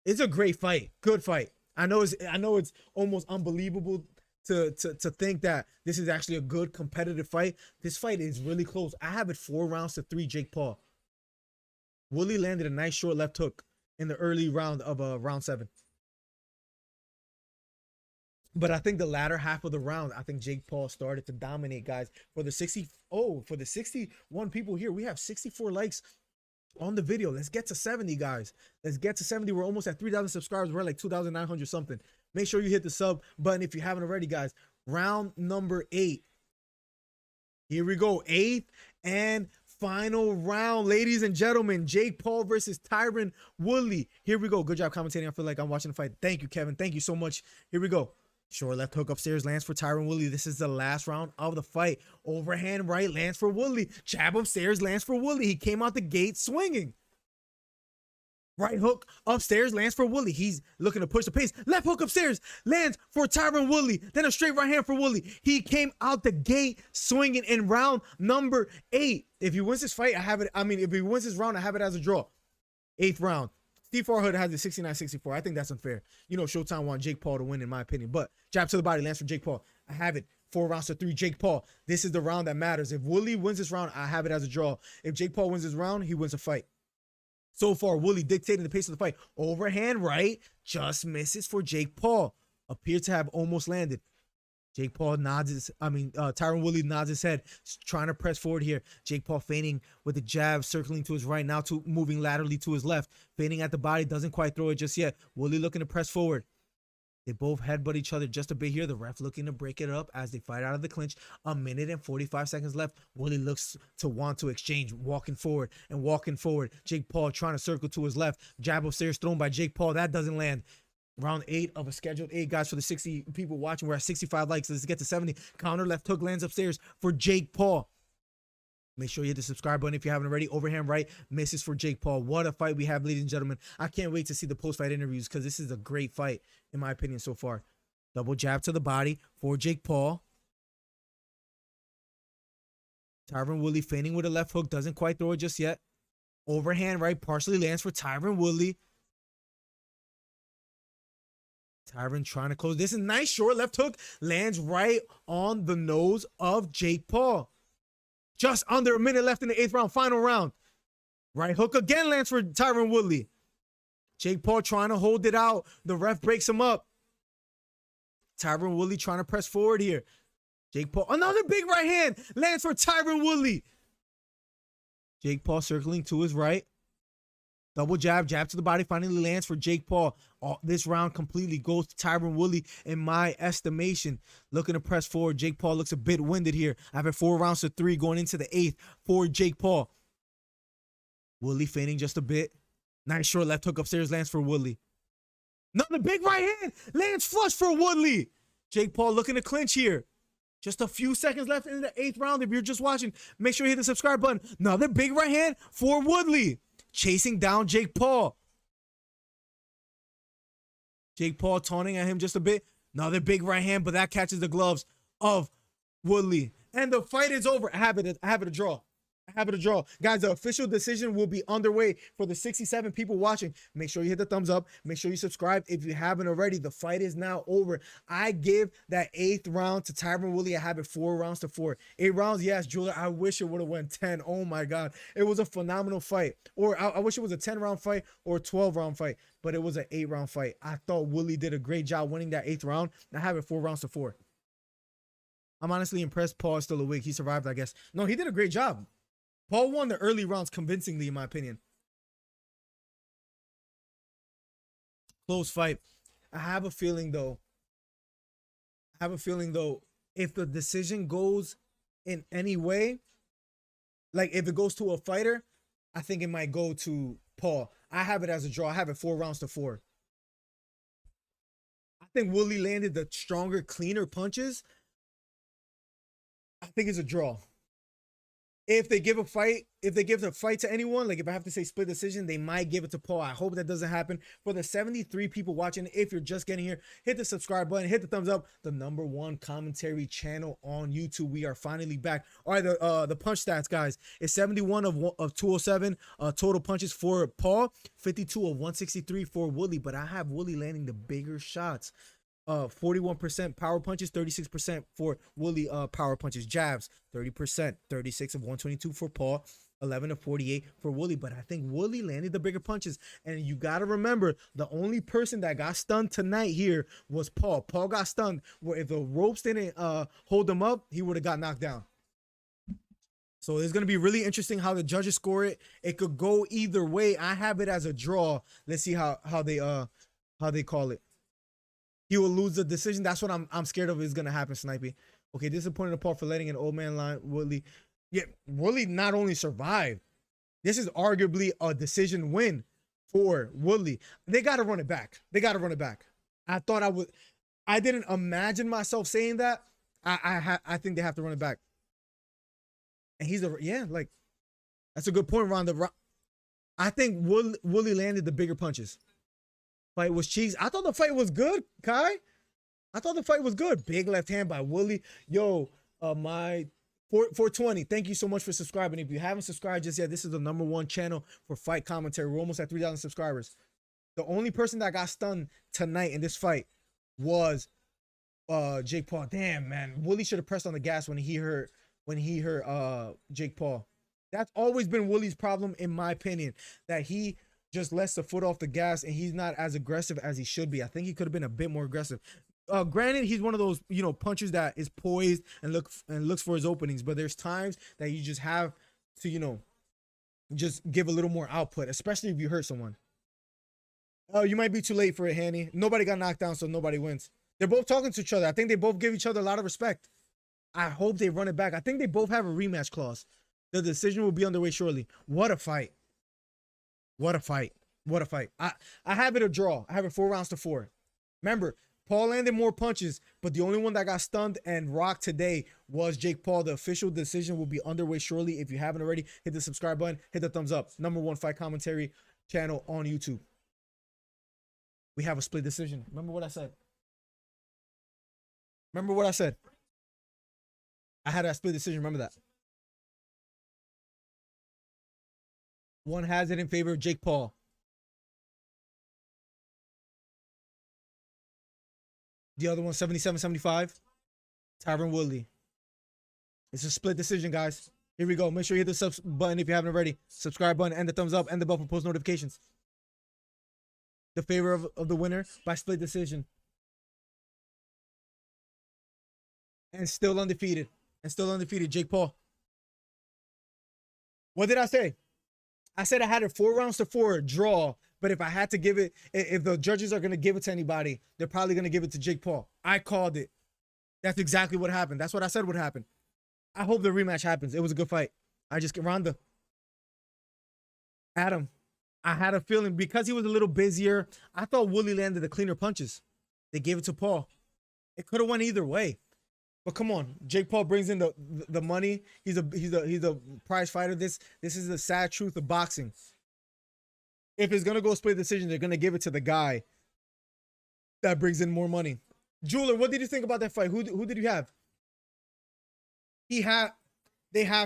It's a great fight. Good fight. I know it's almost unbelievable to think that this is actually a good competitive fight. This fight is really close. I have it 4-3 Jake Paul. Woodley landed a nice short left hook in the early round of round 7. But I think the latter half of the round, I think Jake Paul started to dominate, guys. For the 61 people here, we have 64 likes on the video. Let's get to 70, guys. Let's get to 70. We're almost at 3,000 subscribers. We're at like 2,900 something. Make sure you hit the sub button if you haven't already, guys. Round number 8. Here we go. 8th and final round, ladies and gentlemen. Jake Paul versus Tyron Woodley. Here we go. Good job commentating. I feel like I'm watching the fight. Thank you, Kevin. Thank you so much. Here we go. Short left hook upstairs lands for Tyron Woodley. This is the last round of the fight. Overhand right lands for Woodley. Jab upstairs lands for Woodley. He came out the gate swinging. Right hook upstairs lands for Woodley. He's looking to push the pace. Left hook upstairs lands for Tyron Woodley. Then a straight right hand for Woodley. He came out the gate swinging in round number 8. If he wins this fight, if he wins this round, I have it as a draw. 8th round. Steve Farhood has it 69-64. I think that's unfair. You know, Showtime want Jake Paul to win, in my opinion. But jab to the body lands for Jake Paul. I have it 4-3 Jake Paul. This is the round that matters. If Woodley wins this round, I have it as a draw. If Jake Paul wins this round, he wins the fight. So far, Woodley dictating the pace of the fight. Overhand right, just misses for Jake Paul. Appears to have almost landed. Jake Paul Tyron Woodley nods his head, trying to press forward here. Jake Paul feigning with the jab, circling to his right, now moving laterally to his left. Feigning at the body, doesn't quite throw it just yet. Woodley looking to press forward. They both headbutt each other just a bit here. The ref looking to break it up as they fight out of the clinch. 1 minute and 45 seconds left. Woodley looks to want to exchange, walking forward and walking forward. Jake Paul trying to circle to his left. Jab upstairs thrown by Jake Paul. That doesn't land. Round 8 of a scheduled 8, guys, for the 60 people watching. We're at 65 likes. Let's get to 70. Counter left hook lands upstairs for Jake Paul. Make sure you hit the subscribe button if you haven't already. Overhand right misses for Jake Paul. What a fight we have, ladies and gentlemen. I can't wait to see the post-fight interviews because this is a great fight, in my opinion, so far. Double jab to the body for Jake Paul. Tyron Woodley feigning with a left hook. Doesn't quite throw it just yet. Overhand right partially lands for Tyron Woodley. Tyron trying to close. This is nice short left hook. Lands right on the nose of Jake Paul. Just under a minute left in the 8th round, final round. Right hook again lands for Tyron Woodley. Jake Paul trying to hold it out. The ref breaks him up. Tyron Woodley trying to press forward here. Jake Paul, another big right hand lands for Tyron Woodley. Jake Paul circling to his right. Double jab, jab to the body, finally lands for Jake Paul. This round completely goes to Tyron Woodley in my estimation. Looking to press forward. Jake Paul looks a bit winded here. I have it 4-3 going into the 8th for Jake Paul. Woodley feigning just a bit. Nice short left hook upstairs lands for Woodley. Another big right hand lands flush for Woodley. Jake Paul looking to clinch here. Just a few seconds left in the 8th round. If you're just watching, make sure you hit the subscribe button. Another big right hand for Woodley. Chasing down Jake Paul. Jake Paul taunting at him just a bit. Another big right hand, but that catches the gloves of Woodley. And the fight is over. I have it a draw. Guys, the official decision will be underway for the 67 people watching. Make sure you hit the thumbs up. Make sure you subscribe if you haven't already. The fight is now over. I give that 8th round to Tyron Woodley. I have it 4-4. 8 rounds, yes, Julia. I wish it would have went 10. Oh my God. It was a phenomenal fight. Or I wish it was a 10-round fight or a 12-round fight, but it was an 8-round fight. I thought Woodley did a great job winning that 8th round. I have it 4-4. I'm honestly impressed Paul is still awake. He survived, I guess. No, he did a great job. Paul won the early rounds convincingly, in my opinion. Close fight. I have a feeling though, if the decision goes in any way, like if it goes to a fighter, I think it might go to Paul. I have it as a draw. I have it 4-4. I think Woodley landed the stronger, cleaner punches. I think it's a draw. If they give the fight to anyone, like if I have to say split decision, they might give it to Paul. I hope that doesn't happen. For the 73 people watching, if you're just getting here, hit the subscribe button, hit the thumbs up. The #1 commentary channel on YouTube. We are finally back. All right, the punch stats, guys. It's 71 of 207 total punches for Paul, 52 of 163 for Woodley. But I have Woodley landing the bigger shots. 41% power punches, 36% for Woodley power punches. Jabs, 30%, 36 of 122 for Paul, 11 of 48 for Woodley. But I think Woodley landed the bigger punches. And you got to remember, the only person that got stunned tonight here was Paul. Paul got stunned, where if the ropes didn't hold him up, he would have got knocked down. So it's going to be really interesting how the judges score it. It could go either way. I have it as a draw. Let's see how they call it. He will lose the decision. That's what I'm scared of is going to happen, Snipey. Okay, disappointed Paul for letting an old man line Woodley. Yeah, Woodley not only survived. This is arguably a decision win for Woodley. They got to run it back. I thought I would. I didn't imagine myself saying that. I think they have to run it back. And he's a like that's a good point, Ronda. I think Woodley landed the bigger punches. Fight was cheese. I thought the fight was good, Kai. I thought the fight was good. Big left hand by Woodley. Yo, my 420. Thank you so much for subscribing. If you haven't subscribed just yet, this is the #1 channel for fight commentary. We're almost at 3,000 subscribers. The only person that got stunned tonight in this fight was Jake Paul. Damn, man. Woodley should have pressed on the gas when he hurt Jake Paul. That's always been Woodley's problem, in my opinion, that he just lets the foot off the gas and he's not as aggressive as he should be. I think he could have been a bit more aggressive. Granted, he's one of those, punchers that is poised and looks for his openings, but there's times that you just have to, just give a little more output, especially if you hurt someone. Oh, you might be too late for it, Hanny. Nobody got knocked down, so nobody wins. They're both talking to each other. I think they both give each other a lot of respect. I hope they run it back. I think they both have a rematch clause. The decision will be underway shortly. What a fight. What a fight. What a fight. I have it a draw. I have it 4 rounds to 4. Remember, Paul landed more punches, but the only one that got stunned and rocked today was Jake Paul. The official decision will be underway shortly. If you haven't already, hit the subscribe button, hit the thumbs up. #1 fight commentary channel on YouTube. We have a split decision. Remember what I said? Remember what I said? I had a split decision. Remember that. One has it in favor of Jake Paul. The other one, 77-75. Tyron Woodley. It's a split decision, guys. Here we go. Make sure you hit the subs button if you haven't already. Subscribe button and the thumbs up and the bell for post notifications. The favor of the winner by split decision. And still undefeated. Jake Paul. What did I say? I said I had it 4 rounds to 4 draw, but if I had to give it, if the judges are going to give it to anybody, they're probably going to give it to Jake Paul. I called it. That's exactly what happened. That's what I said would happen. I hope the rematch happens. It was a good fight. Ronda. Adam. I had a feeling because he was a little busier. I thought Woodley landed the cleaner punches. They gave it to Paul. It could have went either way. But come on, Jake Paul brings in the money. He's a prize fighter. This is the sad truth of boxing. If it's gonna go split decision, they're gonna give it to the guy that brings in more money. Jeweler, what did you think about that fight? Who did you have? They have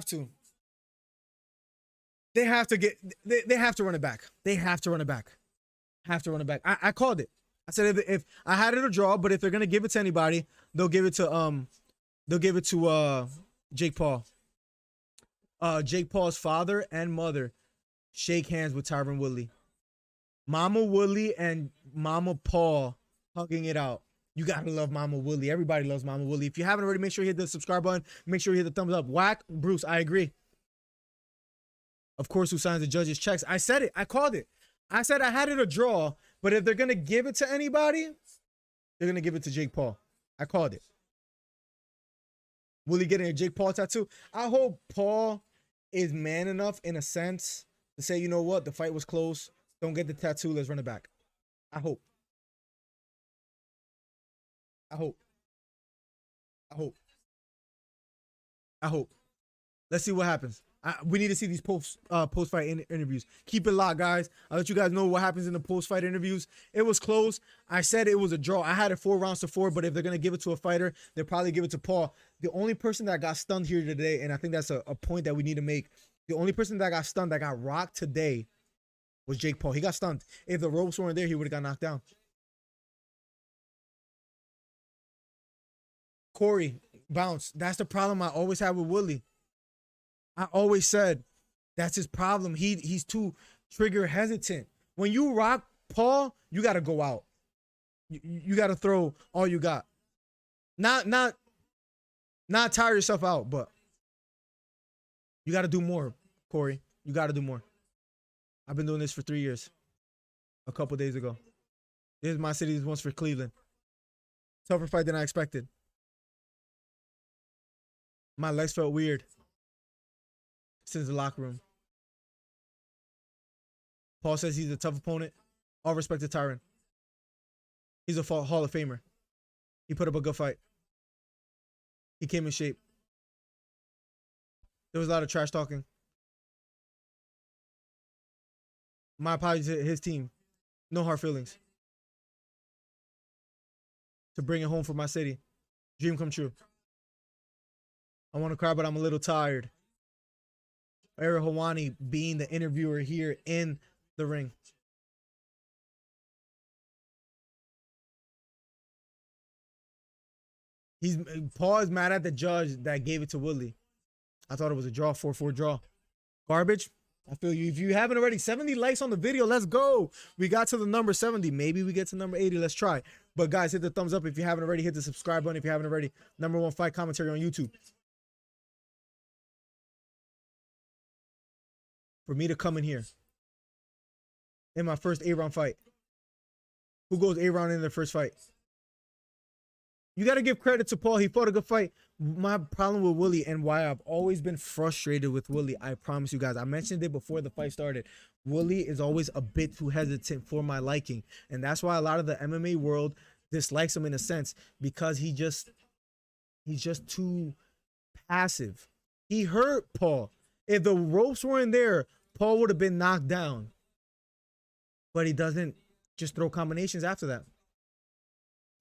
to. They have to run it back. They have to run it back. I called it. I said if I had it a draw, but if they're gonna give it to anybody, they'll give it to Jake Paul. Jake Paul's father and mother shake hands with Tyron Woodley. Mama Woodley and Mama Paul hugging it out. You gotta love Mama Woodley. Everybody loves Mama Woodley. If you haven't already, make sure you hit the subscribe button. Make sure you hit the thumbs up. Whack, Bruce, I agree. Of course, who signs the judges' checks? I said it. I called it. I said I had it a draw, but if they're gonna give it to anybody, they're gonna give it to Jake Paul. I called it. Will he get a Jake Paul tattoo? I hope Paul is man enough in a sense to say, you know what, the fight was close. Don't get the tattoo. Let's run it back. I hope. Let's see what happens. We need to see these post-fight interviews. Keep it locked, guys. I'll let you guys know what happens in the post-fight interviews. It was close. I said it was a draw. I had it 4 rounds to 4, but if they're going to give it to a fighter, they'll probably give it to Paul. The only person that got stunned here today, and I think that's a point that we need to make, the only person that got stunned, that got rocked today, was Jake Paul. He got stunned. If the ropes weren't there, he would have got knocked down. Corey, bounce. That's the problem I always had with Woodley. I always said that's his problem. He's too trigger hesitant. When you rock Paul, you got to go out. You got to throw all you got. Not tire yourself out, but you got to do more, Corey. You got to do more. I've been doing this for 3 years. A couple days ago. This is my city. This one's for Cleveland. Tougher fight than I expected. My legs felt weird since the locker room. Paul says he's a tough opponent. All respect to Tyron. He's a Hall of Famer. He put up a good fight. He came in shape. There was a lot of trash talking. My apologies to his team. No hard feelings. To bring it home for my city. Dream come true. I want to cry, but I'm a little tired. Ariel Helwani being the interviewer here in the ring. Paul is mad at the judge that gave it to Woodley. I thought it was a draw, 4-4 draw. Garbage. I feel you. If you haven't already, 70 likes on the video. Let's go. We got to the number 70. Maybe we get to number 80. Let's try. But guys, hit the thumbs up if you haven't already. Hit the subscribe button if you haven't already. #1 fight commentary on YouTube. For me to come in here in my first 8-round fight. Who goes 8-round in their first fight? You got to give credit to Paul. He fought a good fight. My problem with Woodley and why I've always been frustrated with Woodley, I promise you guys, I mentioned it before the fight started. Woodley is always a bit too hesitant for my liking. And that's why a lot of the MMA world dislikes him in a sense, because he's just too passive. He hurt Paul. If the ropes weren't there, Paul would have been knocked down. But he doesn't just throw combinations after that.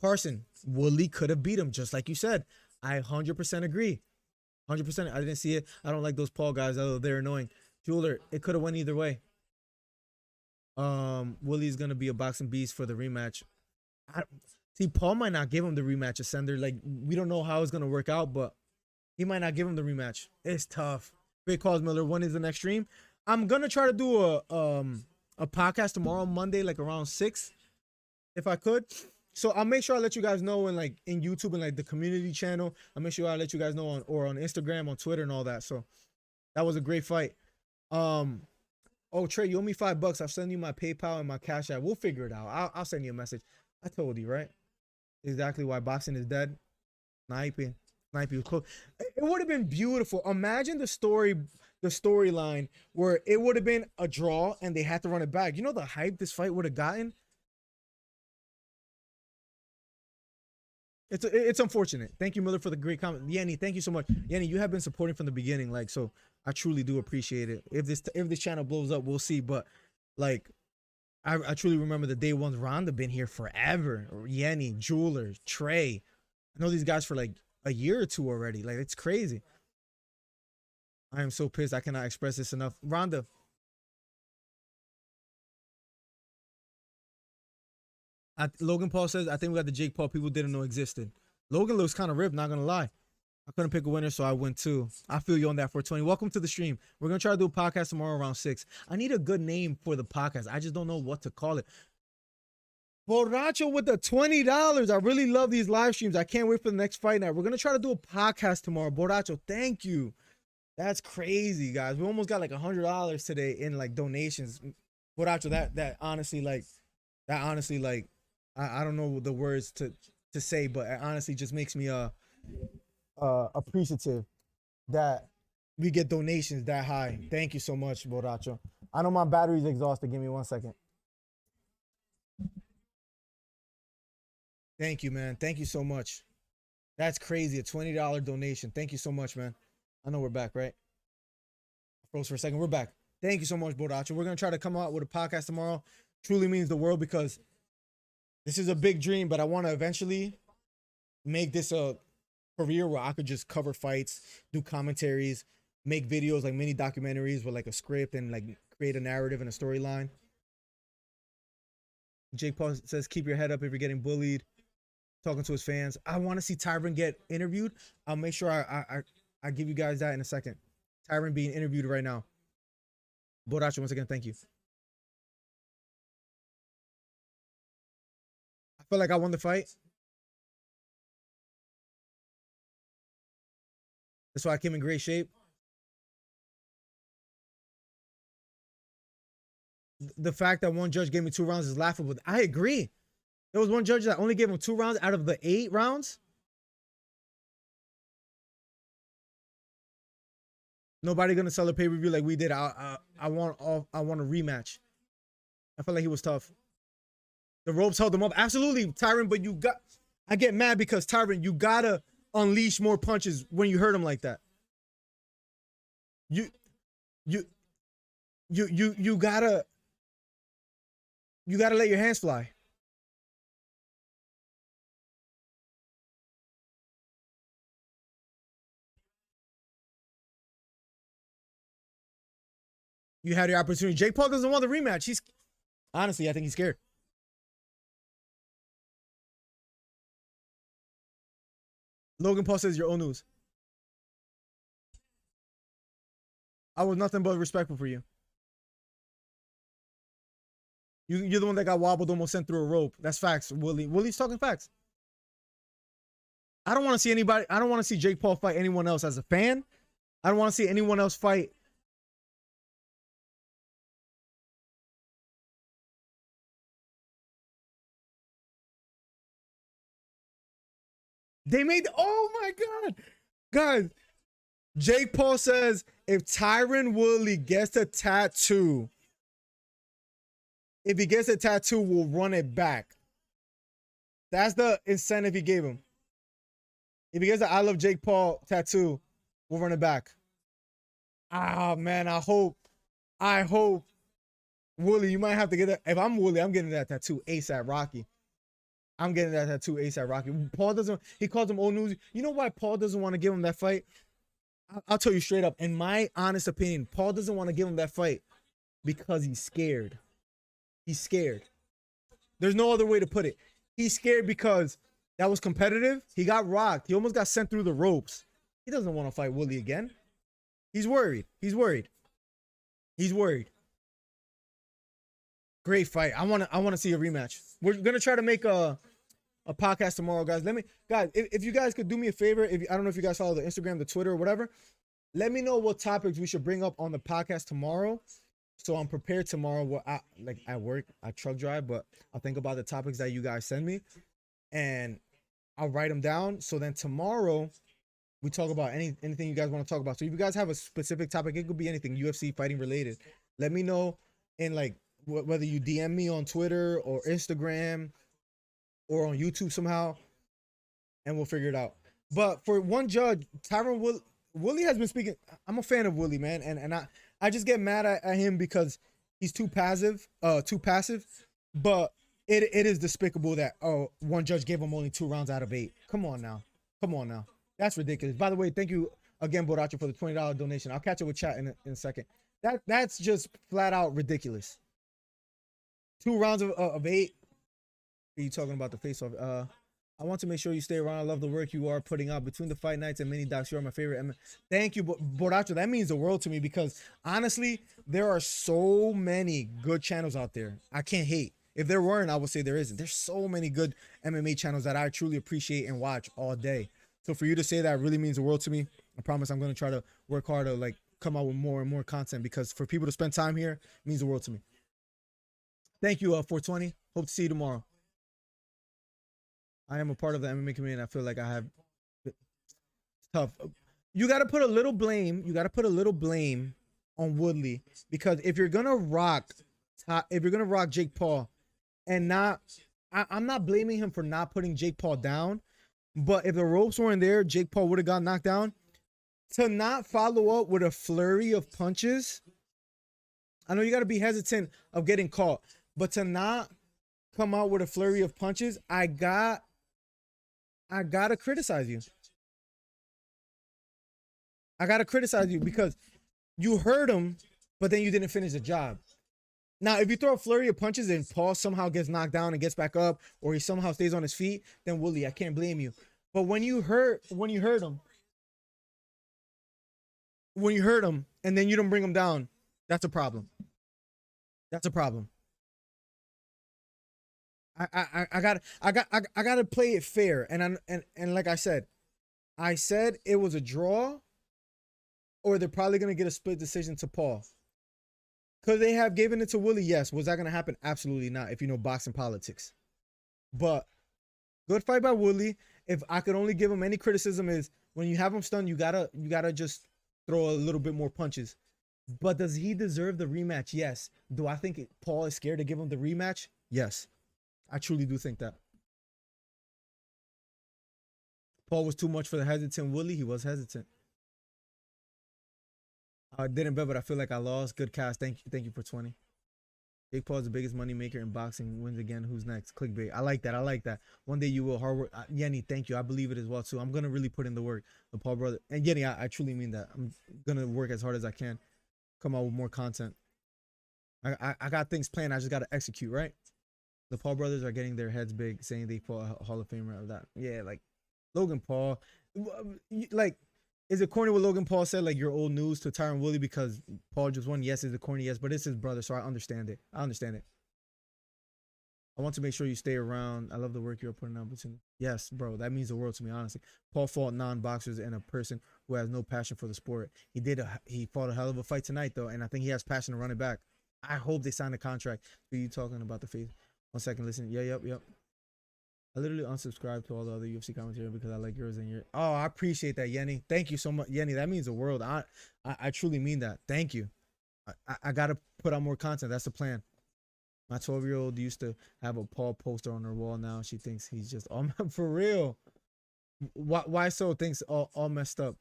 Carson, Woodley could have beat him, just like you said. I 100% agree. 100%. I didn't see it. I don't like those Paul guys, although they're annoying. Jeweler, it could have went either way. Woodley's going to be a boxing beast for the rematch. See, Paul might not give him the rematch, Ascender. Like, we don't know how it's going to work out, but he might not give him the rematch. It's tough. Great calls, Miller. When is the next stream? I'm going to try to do a podcast tomorrow, Monday, like around 6, if I could. So I'll make sure I let you guys know in YouTube and like the community channel. I'll make sure I let you guys know on Instagram, on Twitter and all that. So that was a great fight. Oh, Trey, you owe me $5. I'll send you my PayPal and my Cash App. We'll figure it out. I'll send you a message. I told you, right? Exactly why boxing is dead. Sniping was close. It would have been beautiful. Imagine the storyline where it would have been a draw and they had to run it back. You know the hype this fight would have gotten? It's unfortunate. Thank you, Miller, for the great comment. Yenny, thank you so much. Yenny, you have been supporting from the beginning, like, so I truly do appreciate it. If this channel blows up, we'll see. But like, I truly remember the day one's Ronda been here forever. Yenny, Jeweler, Trey. I know these guys for like a year or two already. Like, it's crazy. I am so pissed. I cannot express this enough. Ronda. Logan Paul says, I think we got the Jake Paul people didn't know existed. Logan looks kind of ripped, not going to lie. I couldn't pick a winner, so I went 2. I feel you on that, 420. Welcome to the stream. We're going to try to do a podcast tomorrow around 6. I need a good name for the podcast. I just don't know what to call it. Borracho with the $20. I really love these live streams. I can't wait for the next fight night. We're going to try to do a podcast tomorrow. Borracho, thank you. That's crazy, guys. We almost got like $100 today in like donations. Borracho, that honestly, I don't know the words to say, but it honestly just makes me appreciative that we get donations that high. Thank you so much, Borracho. I know my battery's exhausted. Give me 1 second. Thank you, man. Thank you so much. That's crazy. A $20 donation. Thank you so much, man. I know we're back, right? I froze for a second. We're back. Thank you so much, Borracho. We're going to try to come out with a podcast tomorrow. Truly means the world, because this is a big dream, but I want to eventually make this a career where I could just cover fights, do commentaries, make videos like mini documentaries with like a script and like create a narrative and a storyline. Jake Paul says, keep your head up if you're getting bullied. Talking to his fans. I want to see Tyron get interviewed. I'll make sure I give you guys that in a second. Tyron being interviewed right now. Borracho, once again, thank you. I feel like I won the fight. That's why I came in great shape. The fact that one judge gave me 2 rounds is laughable. I agree. There was one judge that only gave him 2 rounds out of the 8 rounds. Nobody gonna sell a pay-per-view like we did. I want a rematch. I felt like he was tough. The ropes held him up. Absolutely, Tyron, but you got I get mad because Tyron, you gotta unleash more punches when you hurt him like that. You you you gotta let your hands fly. You had your opportunity. Jake Paul doesn't want the rematch. He's honestly, I think he's scared. Logan Paul says your own news. I was nothing but respectful for you. You're the one that got wobbled, almost sent through a rope. That's facts, Willie. Willie's talking facts. I don't want to see anybody. I don't want to see Jake Paul fight anyone else as a fan. I don't want to see anyone else fight. They made. Oh my God, guys. Jake Paul says if Tyron Woodley gets a tattoo, if he gets a tattoo, we'll run it back. That's the incentive he gave him. If he gets an I love Jake Paul tattoo, we'll run it back. Ah, man, I hope. Woodley, you might have to get that. If I'm Woodley, I'm getting that tattoo ASAP Rocky. I'm getting that tattoo ASAP Rocky. Paul doesn't, he calls him old news. You know why Paul doesn't want to give him that fight? I'll tell you straight up. In my honest opinion, Paul doesn't want to give him that fight because he's scared. He's scared. There's no other way to put it. He's scared because that was competitive. He got rocked. He almost got sent through the ropes. He doesn't want to fight Woodley again. He's worried. He's worried. He's worried. Great fight. I want to see a rematch. We're gonna try to make a podcast tomorrow, guys. If you guys could do me a favor, I don't know if you guys follow the Instagram, the Twitter, or whatever. Let me know what topics we should bring up on the podcast tomorrow, so I'm prepared tomorrow. Like at work, I truck drive, but I'll think about the topics that you guys send me, and I'll write them down. So then tomorrow, we talk about anything you guys want to talk about. So if you guys have a specific topic, it could be anything UFC fighting related. Let me know in like whether you DM me on Twitter or Instagram or on YouTube somehow, and we'll figure it out. But for one judge, Tyron Woodley has been speaking. I'm a fan of Woodley, man, and I just get mad at him because he's too passive. But it is despicable that one judge gave him only 2 rounds out of 8. Come on now. That's ridiculous. By the way, thank you again, Boracho, for the $20 donation. I'll catch up with chat in a second. That's just flat out ridiculous. 2 rounds of 8. Are you talking about the face-off? I want to make sure you stay around. I love the work you are putting out between the fight nights and mini docs. You are my favorite. Thank you, Boracho. That means the world to me because honestly, there are so many good channels out there. I can't hate. If there weren't, I would say there isn't. There's so many good MMA channels that I truly appreciate and watch all day. So for you to say that really means the world to me. I promise I'm going to try to work hard to like come out with more and more content because for people to spend time here means the world to me. Thank you, 420. Hope to see you tomorrow. I am a part of the MMA community and I feel like I have it's tough. You got to put a little blame. You got to put a little blame on Woodley because if you're going to rock Jake Paul and I'm not blaming him for not putting Jake Paul down, but if the ropes weren't there, Jake Paul would have got knocked down. To not follow up with a flurry of punches, I know you got to be hesitant of getting caught, but to not come out with a flurry of punches, I gotta criticize you. I gotta criticize you because you hurt him, but then you didn't finish the job. Now, if you throw a flurry of punches and Paul somehow gets knocked down and gets back up, or he somehow stays on his feet, then Woodley, I can't blame you. But when you hurt him, and then you don't bring him down, that's a problem. That's a problem. I gotta play it fair, and like I said it was a draw, or they're probably gonna get a split decision to Paul. Could they have given it to Woodley? Yes. Was that gonna happen? Absolutely not. If you know boxing politics, but good fight by Woodley. If I could only give him any criticism is when you have him stunned, you gotta just throw a little bit more punches. But does he deserve the rematch? Yes. Do I think Paul is scared to give him the rematch? Yes. I truly do think that. Paul was too much for the hesitant Woodley. He was hesitant. I didn't bet, but I feel like I lost. Good cast. Thank you for 20. Jake Paul's the biggest money maker in boxing. Wins again. Who's next? Clickbait. I like that. I like that. One day you will. Hard work. Yenny, thank you. I believe it as well too. I'm gonna really put in the work. The Paul brother and Yenny, I truly mean that. I'm gonna work as hard as I can. Come out with more content. I got things planned. I just gotta execute, right? The Paul brothers are getting their heads big, saying they fought a Hall of Famer of that. Yeah, like Logan Paul. Like, is it corny what Logan Paul said? Like, you're old news to Tyron Woodley because Paul just won. Yes, is it corny? Yes, but it's his brother, so I understand it. I understand it. I want to make sure you stay around. I love the work you're putting out. Yes, bro, that means the world to me, honestly. Paul fought non-boxers and a person who has no passion for the sport. He fought a hell of a fight tonight, though, and I think he has passion to run it back. I hope they sign a contract. Are you talking about the faith? 1 second, listen. Yeah, yep. I literally unsubscribed to all the other UFC commentary because I like yours and your. Oh, I appreciate that, Yenny. Thank you so much, Yenny. That means the world. I truly mean that. Thank you. I gotta put out more content. That's the plan. My 12-year-old used to have a Paul poster on her wall. Now she thinks he's just for real. Why so? Things all messed up.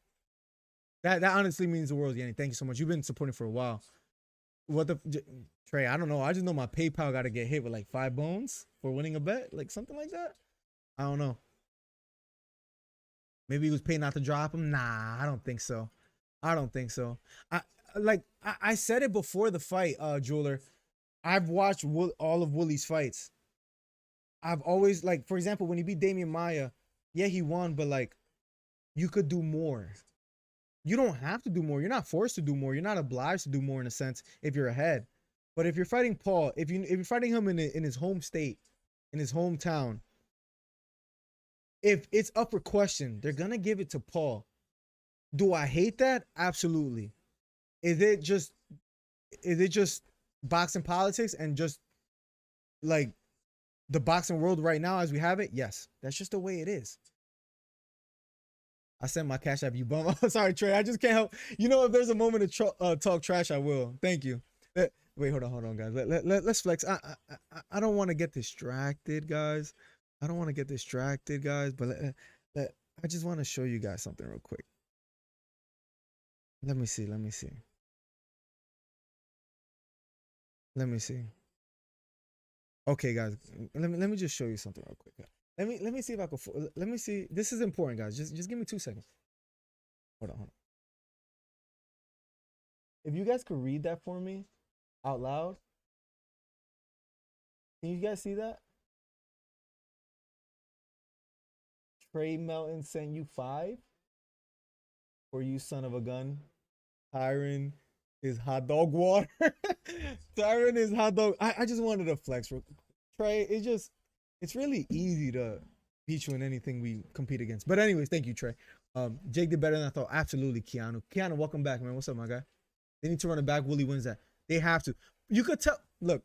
That honestly means the world, Yenny. Thank you so much. You've been supporting for a while. What the Trey? I don't know. I just know my PayPal got to get hit with like 5 bones for winning a bet, like something like that. I don't know. Maybe he was paid not to drop him. Nah, I don't think so. I don't think so. I said it before the fight, Jeweler. I've watched all of Woodley's fights. I've always, like, for example, when he beat Damian Maia, yeah, he won, but like, you could do more. You don't have to do more. You're not forced to do more. You're not obliged to do more in a sense if you're ahead. But if you're fighting Paul, if you're fighting him in his home state, in his hometown, if it's up for question, they're gonna give it to Paul. Do I hate that? Absolutely. Is it just boxing politics and just like the boxing world right now as we have it? Yes, that's just the way it is. I sent my cash app, you bum. Oh, sorry, Trey. I just can't help. You know, if there's a moment to talk trash, I will. Thank you. Wait, hold on, guys. Let's flex. I don't want to get distracted, guys. I don't want to get distracted, guys. But I just want to show you guys something real quick. Let me see. Let me see. Okay, guys. Let me just show you something real quick. Let me see if I can. Let me see. This is important, guys. Just give me 2 seconds. Hold on. If you guys could read that for me out loud. Can you guys see that? Trey Melton sent you 5 for you, son of a gun. Tyron is hot dog water. Tyron is hot dog. I just wanted to flex. Trey, it's really easy to beat you in anything we compete against. But anyways, thank you, Trey. Jake did better than I thought. Absolutely, Keanu. Keanu, welcome back, man. What's up, my guy? They need to run it back. Willie wins that. They have to. You could tell. Look,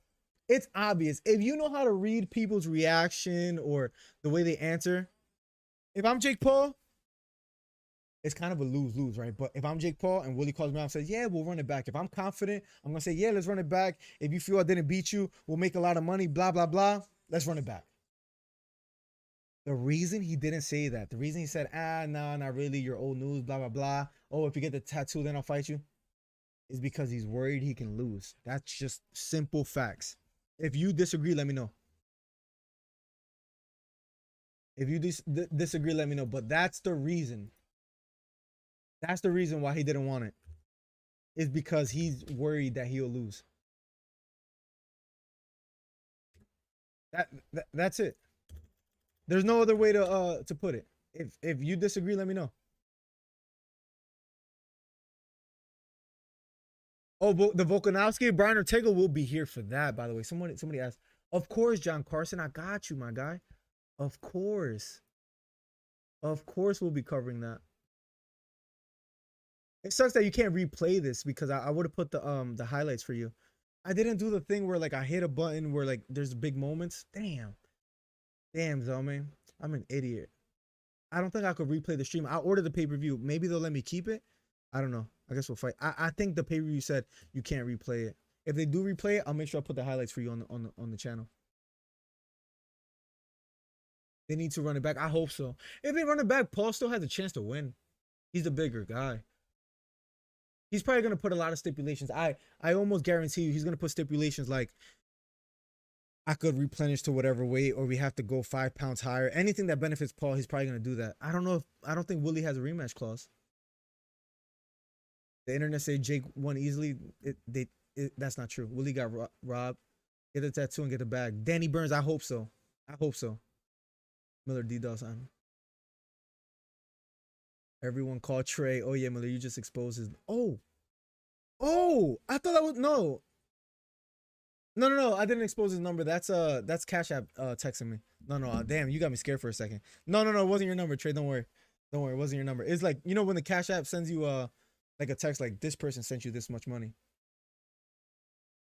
it's obvious. If you know how to read people's reaction or the way they answer. If I'm Jake Paul, it's kind of a lose-lose, right? But if I'm Jake Paul and Willie calls me out and says, yeah, we'll run it back. If I'm confident, I'm going to say, yeah, let's run it back. If you feel I didn't beat you, we'll make a lot of money, blah, blah, blah. Let's run it back. The reason he didn't say that, the reason he said, nah, not really, you're old news, blah, blah, blah. Oh, if you get the tattoo, then I'll fight you, is because he's worried he can lose. That's just simple facts. If you disagree, let me know. If you disagree, let me know. But that's the reason. That's the reason why he didn't want it. Is because he's worried that he'll lose. That's it. There's no other way to put it. If you disagree, let me know. Oh, the Volkanovski, Brian Ortega will be here for that, by the way. Somebody asked. Of course, John Carson, I got you, my guy. Of course. Of course we'll be covering that. It sucks that you can't replay this because I would have put the highlights for you. I didn't do the thing where like I hit a button where like there's big moments. Damn, Zelman. I'm an idiot. I don't think I could replay the stream. I ordered the pay-per-view. Maybe they'll let me keep it. I don't know. I guess we'll fight. I think the pay-per-view said you can't replay it. If they do replay it, I'll make sure I put the highlights for you on the channel. They need to run it back. I hope so. If they run it back, Paul still has a chance to win. He's the bigger guy. He's probably gonna put a lot of stipulations. I almost guarantee you he's gonna put stipulations like I could replenish to whatever weight, or we have to go 5 pounds higher. Anything that benefits Paul, he's probably gonna do that. I don't think Willie has a rematch clause. The internet say Jake won easily. That's not true. Willie got robbed. Get the tattoo and get the bag. Danny Burns, I hope so. I hope so. Miller D Dawson. Everyone called Trey. Oh yeah, Miller, you just exposed his. Oh, I thought that was no. I didn't expose his number. That's Cash App texting me. No, damn, you got me scared for a second. No, it wasn't your number, Trey. Don't worry, it wasn't your number. It's like, you know when the Cash App sends you like a text like this person sent you this much money.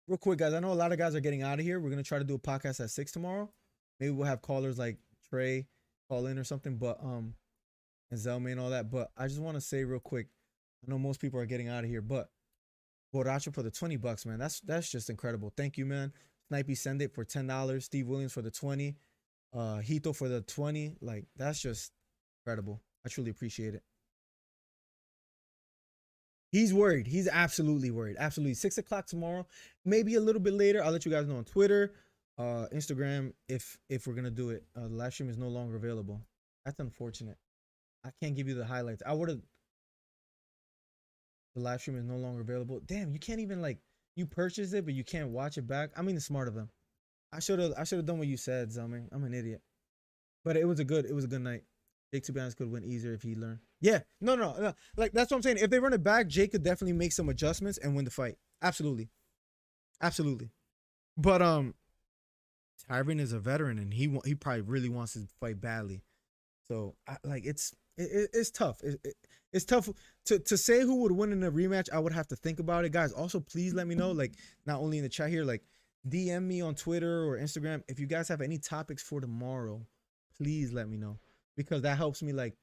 Real quick, guys, I know a lot of guys are getting out of here. We're gonna try to do a podcast at 6 tomorrow. Maybe we'll have callers like Trey call in or something, but and Zelma and all that. But I just want to say real quick, I know most people are getting out of here, but Boracho for the $20, man. That's just incredible. Thank you, man. Snipey send it for $10. Steve Williams for the 20. Hito for the 20. Like, that's just incredible. I truly appreciate it. He's worried. He's absolutely worried. Absolutely. 6 o'clock tomorrow. Maybe a little bit later. I'll let you guys know on Twitter, Instagram, if we're gonna do it. The live stream is no longer available. That's unfortunate. I can't give you the highlights. I would have. The live stream is no longer available. Damn, you can't even like, you purchased it, but you can't watch it back. I mean, it's smart of them. I should have done what you said, Zelming. I'm an idiot. But it was a good night. Jake, to be honest, could win easier if he learned. Yeah, no. Like, that's what I'm saying. If they run it back, Jake could definitely make some adjustments and win the fight. Absolutely. But Tyron is a veteran, and he probably really wants to fight badly. So it's tough. It's tough to say who would win in a rematch. I would have to think about it, guys. Also, please let me know, like, not only in the chat here, like, DM me on Twitter or Instagram if you guys have any topics for tomorrow. Please let me know, because that helps me like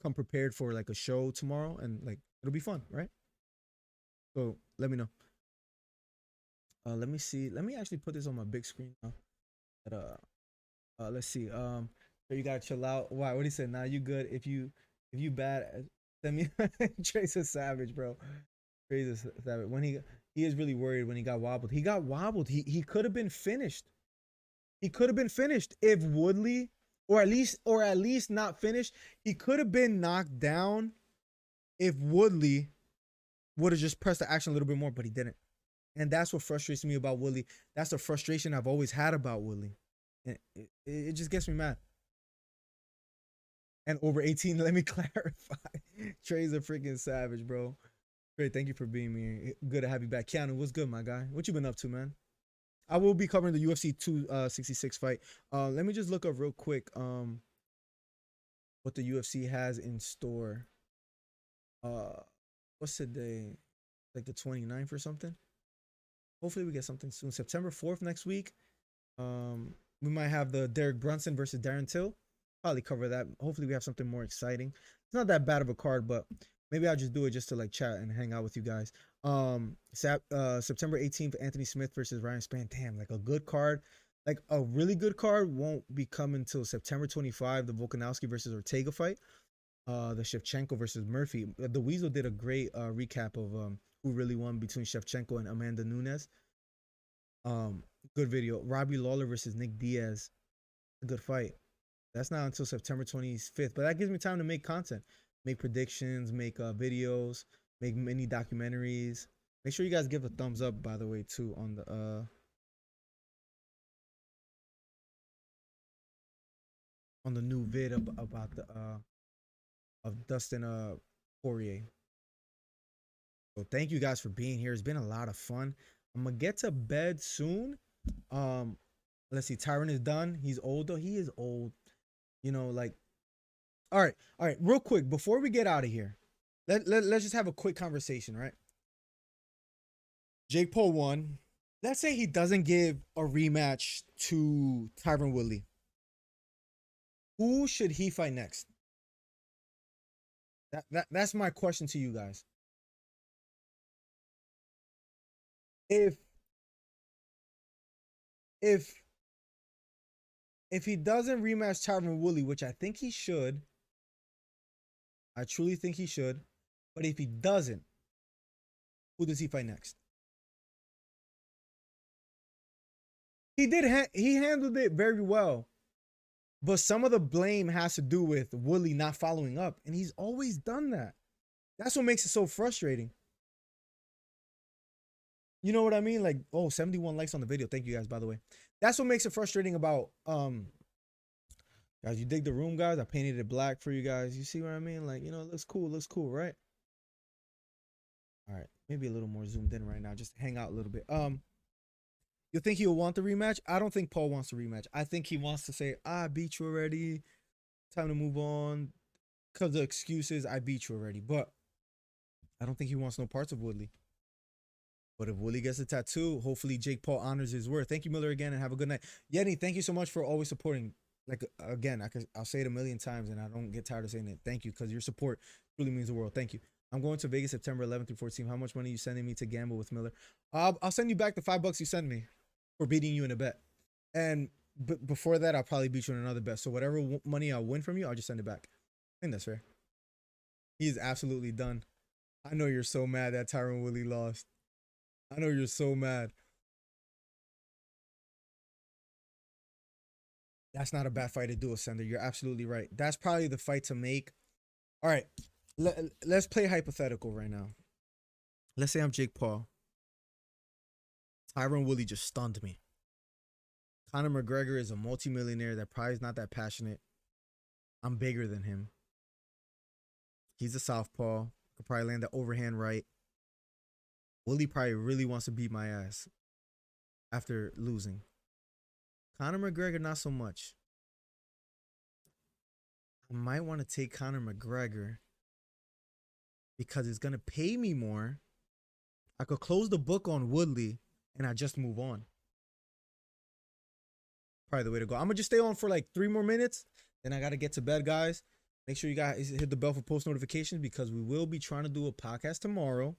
come prepared for like a show tomorrow, and like it'll be fun, right? So let me know. Let me see. Let me actually put this on my big screen now. But, let's see. So you gotta chill out. Why? What he said? Nah, you good. If you bad, send me. Trace a savage, bro. Trace a savage. When he is really worried when he got wobbled. He got wobbled. He could have been finished. He could have been finished if Woodley, or at least not finished. He could have been knocked down if Woodley would have just pressed the action a little bit more, but he didn't. And that's what frustrates me about Woodley. That's the frustration I've always had about Woodley. And it just gets me mad. And over 18, let me clarify. Trey's a freaking savage, bro. Trey, thank you for being here. Good to have you back. Keanu, what's good, my guy? What you been up to, man? I will be covering the UFC 266 fight. Let me just look up real quick what the UFC has in store. What's today? Like the 29th or something? Hopefully we get something soon. September 4th next week. We might have the Derek Brunson versus Darren Till. Probably cover that. Hopefully we have something more exciting. It's not that bad of a card, but maybe I'll just do it just to like chat and hang out with you guys. September 18th, Anthony Smith versus Ryan Spann. Damn, like a good card. Like a really good card won't be coming until September 25, the Volkanovski versus Ortega fight. The Shevchenko versus Murphy. The Weasel did a great recap of who really won between Shevchenko and Amanda Nunes. Good video. Robbie Lawler versus Nick Diaz. A good fight. That's not until September 25th, but that gives me time to make content, make predictions, make videos, make mini documentaries. Make sure you guys give a thumbs up, by the way, too, on the new vid about the of Dustin Poirier. So thank you guys for being here. It's been a lot of fun. I'm gonna get to bed soon. Let's see. Tyron is done. He's old though. He is old. You know, like. All right. Real quick before we get out of here, let's just have a quick conversation, right? Jake Paul won. Let's say he doesn't give a rematch to Tyron Woodley. Who should he fight next? That's my question to you guys. If if he doesn't rematch Tyron Woodley, which I think he should, I truly think he should. But if he doesn't, who does he fight next? He did. He handled it very well. But some of the blame has to do with Woodley not following up. And he's always done that. That's what makes it so frustrating. You know what I mean? Like, oh, 71 likes on the video. Thank you guys, by the way. That's what makes it frustrating about, guys, you dig the room, guys? I painted it black for you guys. You see what I mean? Like, you know, it looks cool, right? All right, maybe a little more zoomed in right now. Just hang out a little bit. You think he'll want the rematch? I don't think Paul wants the rematch. I think he wants to say, I beat you already. Time to move on. Because the excuses, I beat you already. But I don't think he wants no parts of Woodley. But if Woodley gets a tattoo, hopefully Jake Paul honors his word. Thank you, Miller, again, and have a good night. Yenny, thank you so much for always supporting. Like, again, I'll say it a million times, and I don't get tired of saying it. Thank you, because your support really means the world. Thank you. I'm going to Vegas September 11th through 14th. How much money are you sending me to gamble with Miller? I'll send you back the $5 you sent me for beating you in a bet. And before that, I'll probably beat you in another bet. So whatever money I win from you, I'll just send it back. I think that's fair. He is absolutely done. I know you're so mad that Tyron Woodley lost. I know you're so mad. That's not a bad fight to do, Ascender. You're absolutely right. That's probably the fight to make. All right. Let's play hypothetical right now. Let's say I'm Jake Paul. Tyron Woodley just stunned me. Conor McGregor is a multimillionaire that probably is not that passionate. I'm bigger than him. He's a southpaw. Could probably land the overhand right. Woodley probably really wants to beat my ass after losing. Conor McGregor, not so much. I might want to take Conor McGregor because it's going to pay me more. I could close the book on Woodley and I just move on. Probably the way to go. I'm going to just stay on for like 3 more minutes. Then I got to get to bed, guys. Make sure you guys hit the bell for post notifications because we will be trying to do a podcast tomorrow.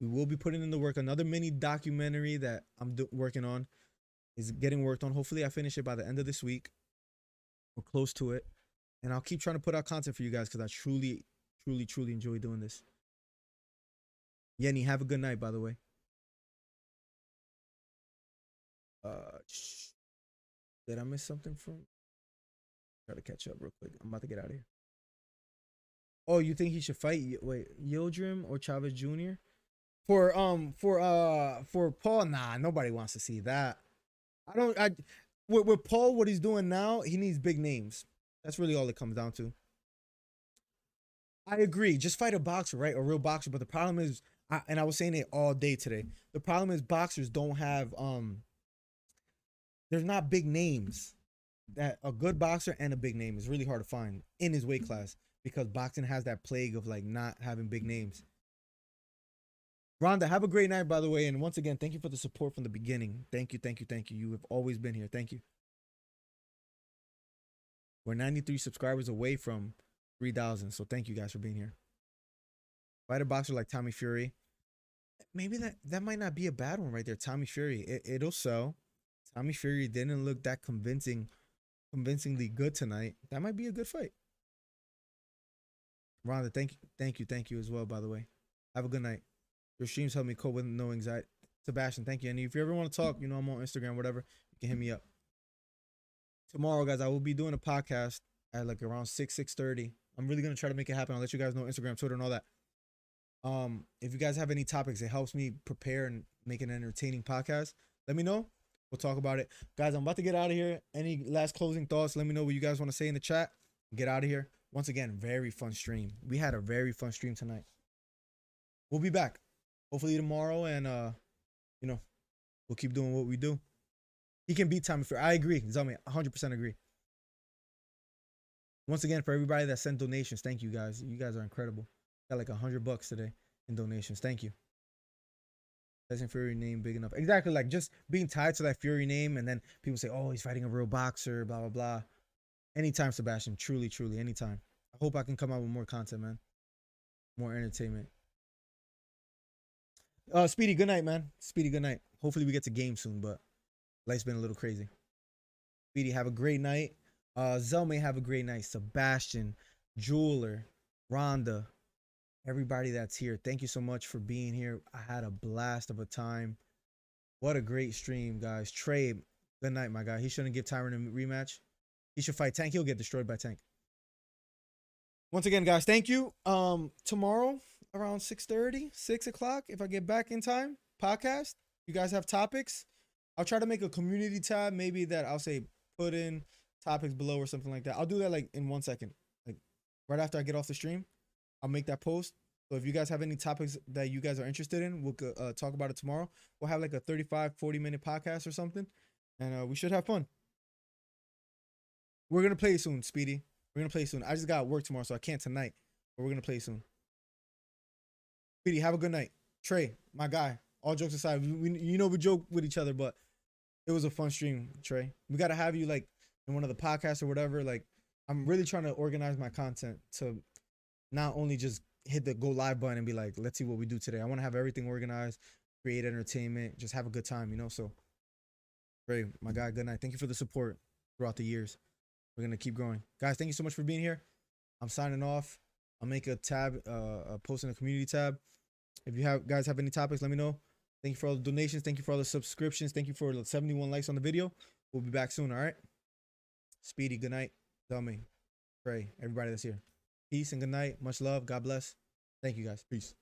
We will be putting in the work. Another mini documentary that I'm working on is getting worked on. Hopefully I finish it by the end of this week. We're close to it. And I'll keep trying to put out content for you guys because I truly enjoy doing this. Yenny, have a good night, by the way. Did I miss something from? Try to catch up real quick. I'm about to get out of here. Oh, you think he should fight? Wait, Yildirim or Chavez Jr.? For Paul, nah, nobody wants to see that. With Paul, what he's doing now, he needs big names. That's really all it comes down to. I agree. Just fight a boxer, right? A real boxer. But the problem is, and I was saying it all day today. The problem is boxers don't have there's not big names. That a good boxer and a big name is really hard to find in his weight class because boxing has that plague of like not having big names. Rhonda, have a great night, by the way. And once again, thank you for the support from the beginning. Thank you. You have always been here. Thank you. We're 93 subscribers away from 3,000. So thank you guys for being here. Fight a boxer like Tommy Fury. Maybe that might not be a bad one right there. Tommy Fury. It'll sell. Tommy Fury didn't look that convincingly good tonight. That might be a good fight. Rhonda, thank you as well, by the way. Have a good night. Your streams help me cope with no anxiety. Sebastian, thank you. And if you ever want to talk, you know, I'm on Instagram, whatever, you can hit me up. Tomorrow, guys, I will be doing a podcast at like around 6:30. I'm really going to try to make it happen. I'll let you guys know Instagram, Twitter, and all that. If you guys have any topics, it helps me prepare and make an entertaining podcast. Let me know. We'll talk about it. Guys, I'm about to get out of here. Any last closing thoughts? Let me know what you guys want to say in the chat. Get out of here. Once again, very fun stream. We had a very fun stream tonight. We'll be back. Hopefully tomorrow, and you know, we'll keep doing what we do. He can beat Tommy Fury. I agree. Zami, 100% agree. Once again, for everybody that sent donations, thank you guys. You guys are incredible. Got like $100 today in donations. Thank you. Tyson Fury name big enough. Exactly, like just being tied to that Fury name, and then people say, oh, he's fighting a real boxer, blah, blah, blah. Anytime, Sebastian. Truly, anytime. I hope I can come out with more content, man. More entertainment. Speedy, good night, man. Speedy, good night. Hopefully we get to game soon, but life's been a little crazy. Speedy, have a great night. Zelmay, have a great night. Sebastian, Jeweler, Rhonda, everybody that's here. Thank you so much for being here. I had a blast of a time. What a great stream, guys. Trey, good night, my guy. He shouldn't give Tyron a rematch. He should fight Tank. He'll get destroyed by Tank. Once again, guys, thank you. Tomorrow around 6:30, 6 o'clock, if I get back in time, podcast. You guys have topics. I'll try to make a community tab, maybe that I'll say put in topics below or something like that. I'll do that like in 1 second. Like right after I get off the stream, I'll make that post. So if you guys have any topics that you guys are interested in, we'll talk about it tomorrow. We'll have like a 35, 40-minute podcast or something, and we should have fun. We're going to play soon, Speedy. We're going to play soon. I just got work tomorrow, so I can't tonight, but we're going to play soon. Speedy, have a good night. Trey, my guy, all jokes aside, we joke with each other, but it was a fun stream, Trey. We got to have you like in one of the podcasts or whatever. Like, I'm really trying to organize my content to not only just hit the go live button and be like, let's see what we do today. I want to have everything organized, create entertainment, just have a good time, you know? So, Trey, my guy, good night. Thank you for the support throughout the years. We're going to keep growing. Guys, thank you so much for being here. I'm signing off. I'll make a tab, post in the community tab. If you guys have any topics, let me know. Thank you for all the donations. Thank you for all the subscriptions. Thank you for the 71 likes on the video. We'll be back soon, all right? Speedy, good night. Tell me. Pray, everybody that's here. Peace and good night. Much love. God bless. Thank you, guys. Peace.